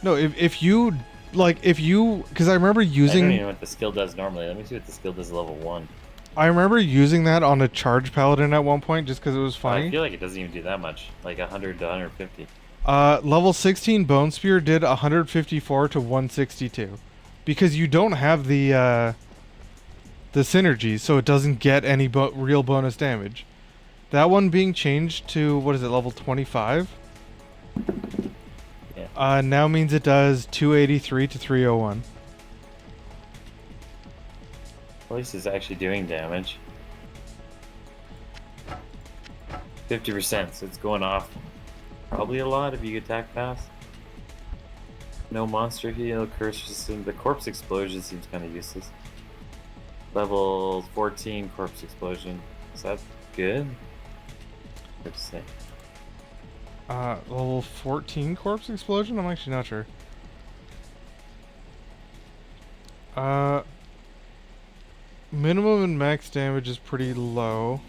No, if you... Like, if you... Because I remember using... I don't even know what the skill does normally. Let me see what the skill does at level 1. I remember using that on a charge paladin at one point just because it was funny. I feel like it doesn't even do that much. Like 100 to 150. Level 16 Bone Spear did 154 to 162. Because you don't have the synergy, so it doesn't get any real bonus damage. That one being changed to, what is it, level 25? Yeah. Now means it does 283 to 301. At least it's actually doing damage. 50%, so it's going off probably a lot if you attack fast. No monster heal, curse resistant. The corpse explosion seems kind of useless. Level 14 corpse explosion. Is that good? Let's see. Level 14 corpse explosion? I'm actually not sure. Minimum and max damage is pretty low.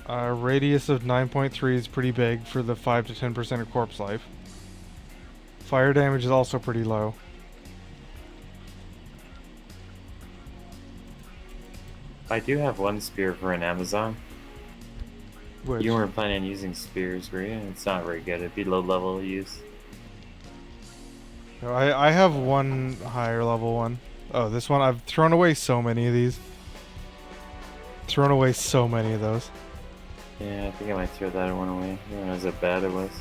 Radius of 9.3 is pretty big for the 5 to 10% of corpse life. Fire damage is also pretty low. I do have one spear for an Amazon. Which, You weren't planning on using spears, were you? It's not very good. It'd be low level use. no, I have one higher level one. Oh, this one. I've thrown away so many of these. Thrown away so many of those. Yeah, I think I might throw that one away. I didn't realize how bad it was. As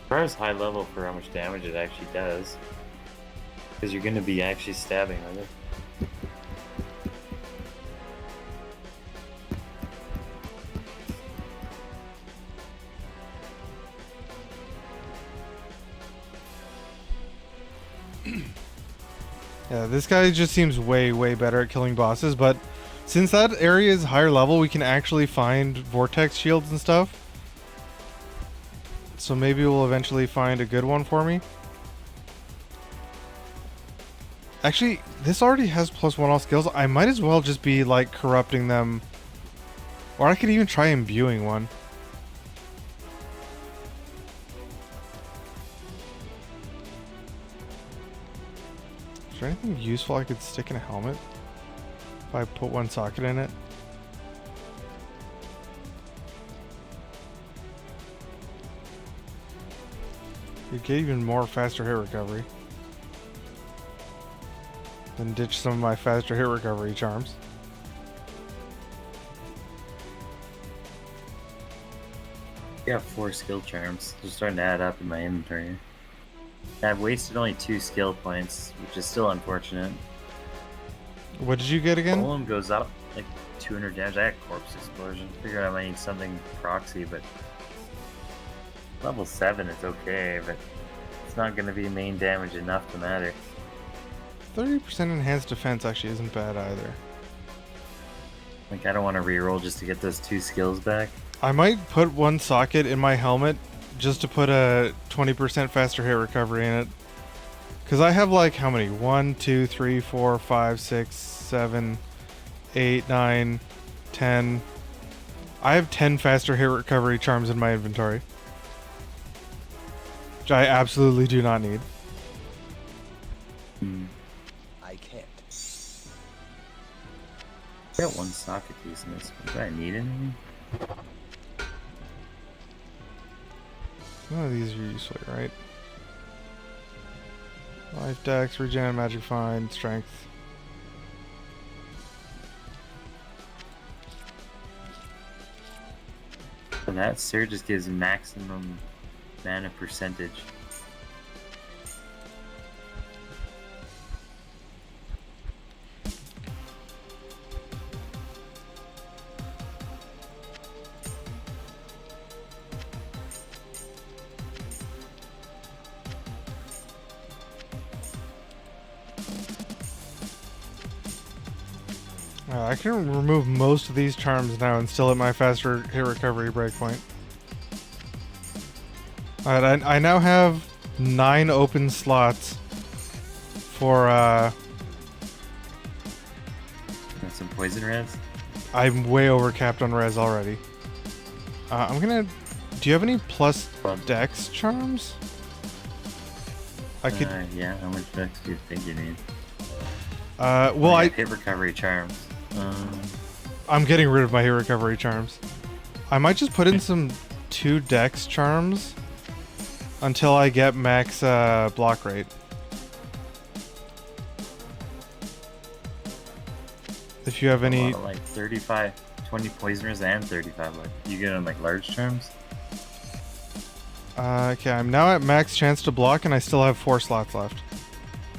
far as high level for how much damage it actually does. Because you're going to be actually stabbing with it. Yeah, this guy just seems way, way better at killing bosses, but since that area is higher level, we can actually find vortex shields and stuff. So maybe we'll eventually find a good one for me. Actually, this already has +1 all skills. I might as well just be, like, corrupting them. Or I could even try imbuing one. Is there anything useful I could stick in a helmet? If I put one socket in it? You get even more faster hit recovery. Then ditch some of my faster hit recovery charms. I got 4 skill charms. They're starting to add up in my inventory. I've wasted only 2 skill points, which is still unfortunate. What did you get again? Golem goes up like 200 damage. I got corpse explosion. Figured I might need something proxy, but level 7 is okay, but it's not going to be main damage enough to matter. 30% enhanced defense actually isn't bad either. Like, I don't want to reroll just to get those 2 skills back. I might put one socket in my helmet just to put a 20% faster hit recovery in it. Because I have like how many? 1, 2, 3, 4, 5, 6, 7, 8, 9, 10. I have 10 faster hit recovery charms in my inventory. Which I absolutely do not need. I can't. I got 1 socket to use in this. Do I need anything? None of these are useful, right? Life dex, regen, magic find, strength. And that Sir just gives maximum mana percentage. I can remove most of these charms now and still at my faster hit recovery breakpoint. Alright, I now have 9 open slots for, Got some poison res? I'm way overcapped on res already. I'm gonna... Do you have any plus dex charms? I could... Yeah, how much dex do you think you need? well, I hit recovery charms. I'm getting rid of my hit recovery charms. I might just put in some 2 dex charms until I get max block rate. If you have any... Like 35, 20 poisoners and 35 life. You get on like large charms? Okay, I'm now at max chance to block and I still have 4 slots left.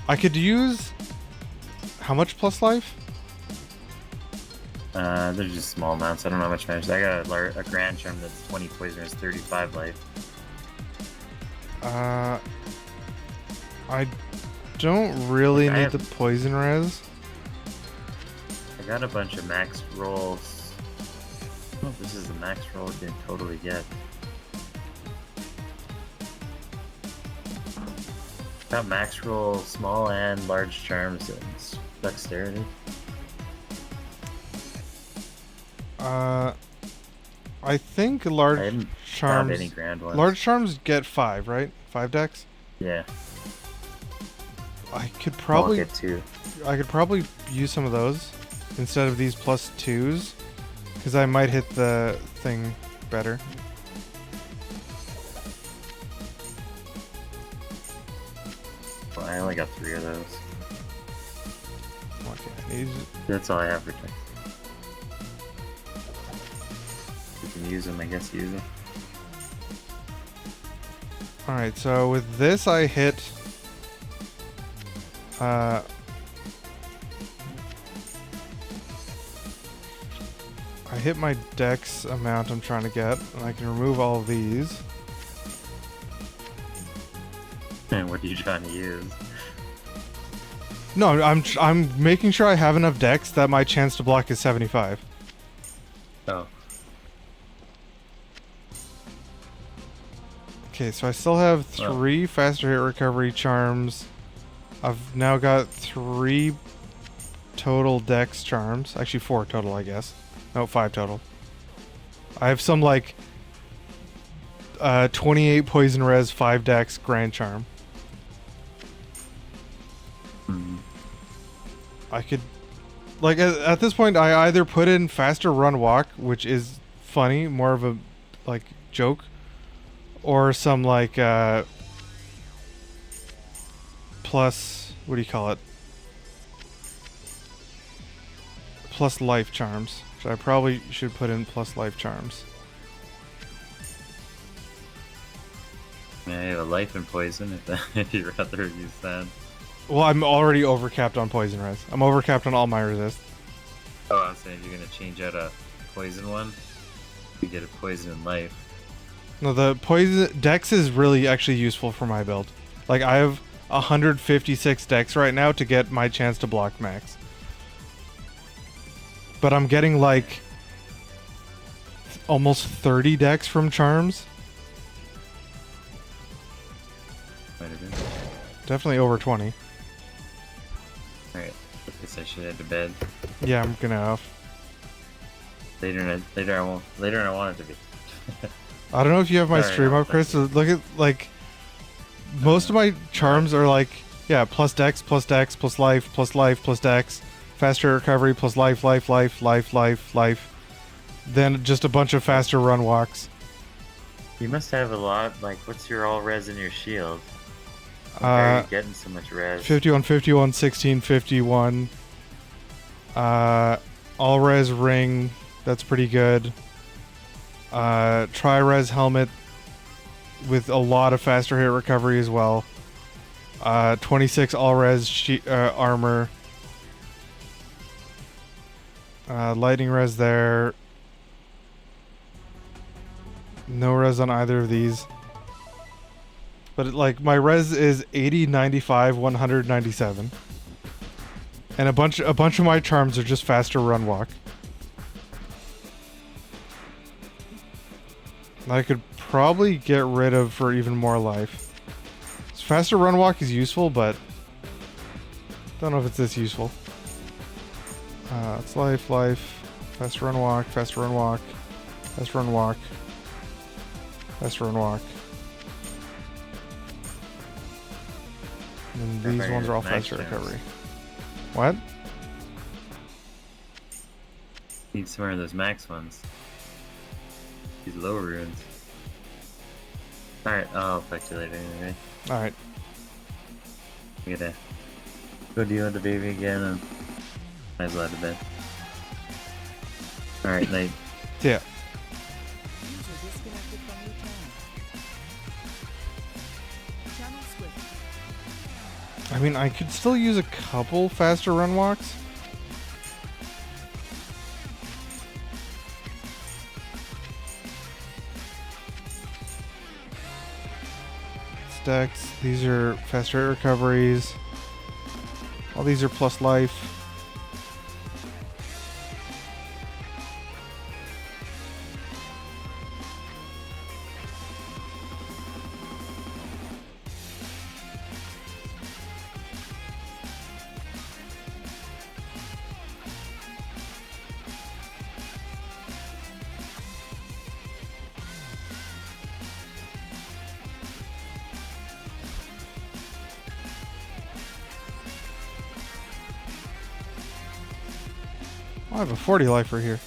I could use... How much plus life? They're just small amounts. I don't know how much damage. I got a grand charm that's 20 poisoners, 35 life. I don't really I need have- the poison res. I got a bunch of max rolls. I don't know if this is the max roll we can totally get. Got max roll, small and large charms, and dexterity. I think I large haven't charms... found any grand ones. Large charms get 5, right? 5 dex? Yeah. I could I'll probably... get 2. I could probably use some of those instead of these plus 2s. Because I might hit the thing better. Well, I only got 3 of those. Okay, I need... That's all I have for dex. You can use them, I guess. Use them. Alright, so with this I hit... I hit my dex amount I'm trying to get, and I can remove all of these. And what are you trying to use? No, I'm making sure I have enough dex that my chance to block is 75. Oh. Okay, so I still have 3 faster hit recovery charms. I've now got 3 total dex charms. Actually 4 total, I guess. No, 5 total. I have some like 28 poison res, 5 dex grand charm. I could, like, at this point, I either put in faster run walk, which is funny, more of a, like, joke, or some, like, plus, what do you call it? Plus life charms. So I probably should put in plus life charms. Yeah, you have a life and poison if you'd rather use that. Well, I'm already overcapped on poison res. I'm overcapped on all my resist. Oh, I was saying if you're gonna change out a poison one, you get a poison and life. No, the poison dex is really actually useful for my build. Like, I have 156 dex right now to get my chance to block max. But I'm getting like almost 30 dex from charms. Might have been. Definitely over 20. Alright, I guess I should head to bed. Yeah, I'm gonna have. Later I want it to be. I don't know if you have my Sorry, stream no, up, Chris. So look at, like, most of my charms are like, yeah, plus dex, plus life, plus dex, faster recovery, plus life. Then just a bunch of faster run walks. You must have a lot, like, what's your all res in your shield? Why are you getting so much res? 51, 51, 16, 51. All res ring, that's pretty good. Tri-res helmet with a lot of faster hit recovery as well. 26 all res armor. Lightning res there. No res on either of these. But like my res is 80, 95, 197. And a bunch of my charms are just faster run walk. I could probably get rid of for even more life. So faster run walk is useful, but don't know if it's this useful. It's life, faster run walk, faster run walk, faster run walk, faster run walk. And then these ones are all faster recovery. What? Need some more of those max ones. These low runes. Alright, I'll affect you later anyway. Alright. I gotta go deal with the baby again and might as well head to bed. Alright, night. Yeah. User disconnected from your channel. Channel switched. I mean, I could still use a couple faster run walks. Stacks. These are fast rate recoveries. All these are plus life. I have a 40 lifer here.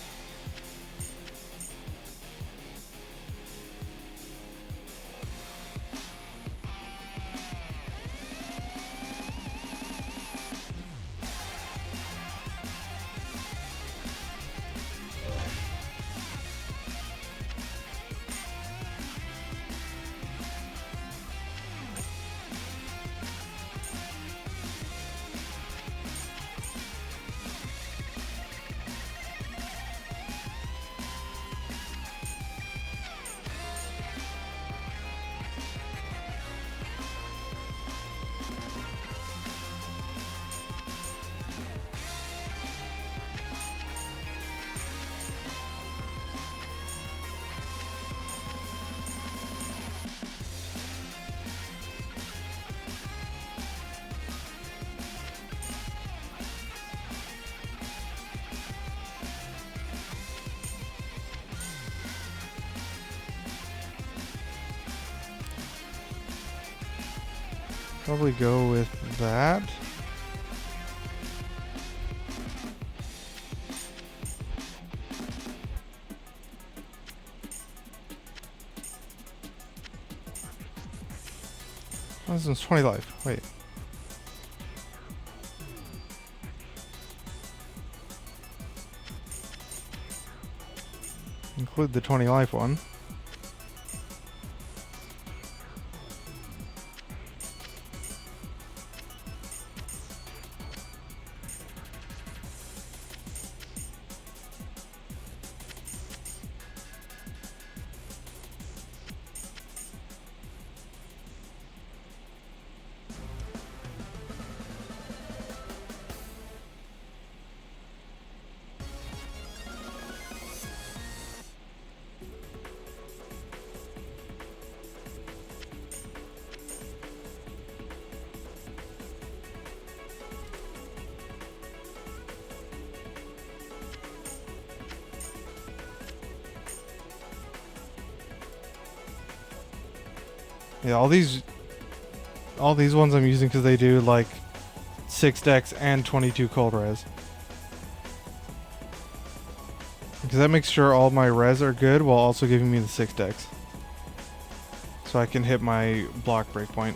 Probably go with that. Oh, this one's 20 life. Wait. Include the 20 life one. Yeah, all these ones I'm using because they do like 6 decks and 22 cold res. Because that makes sure all my res are good while also giving me the 6 decks. So I can hit my block breakpoint.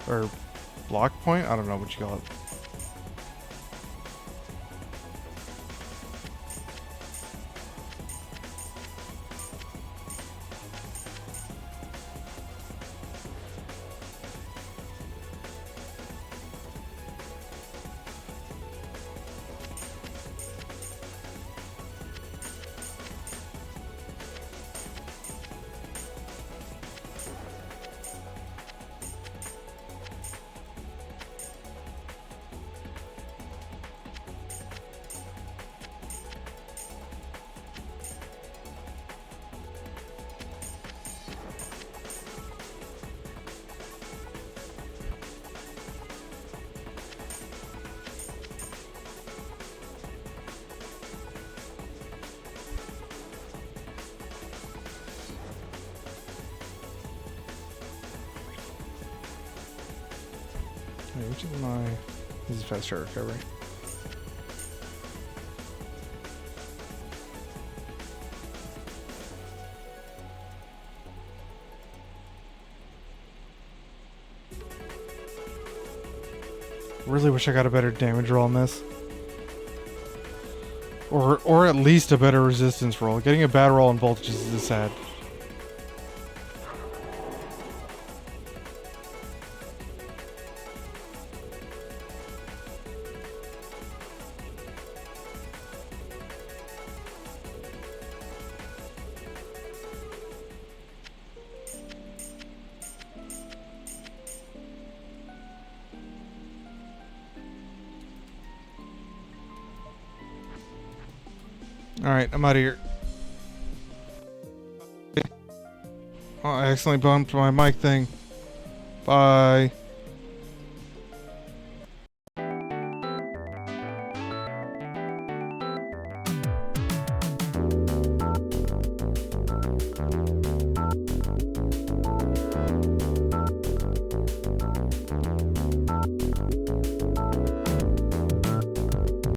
Or block point? I don't know what you call it. Wait, which is my... This is fast start recovery. Really wish I got a better damage roll on this. Or at least a better resistance roll. Getting a bad roll on voltages is sad. Alright, I'm out of here. Oh, I accidentally bumped my mic thing. Bye.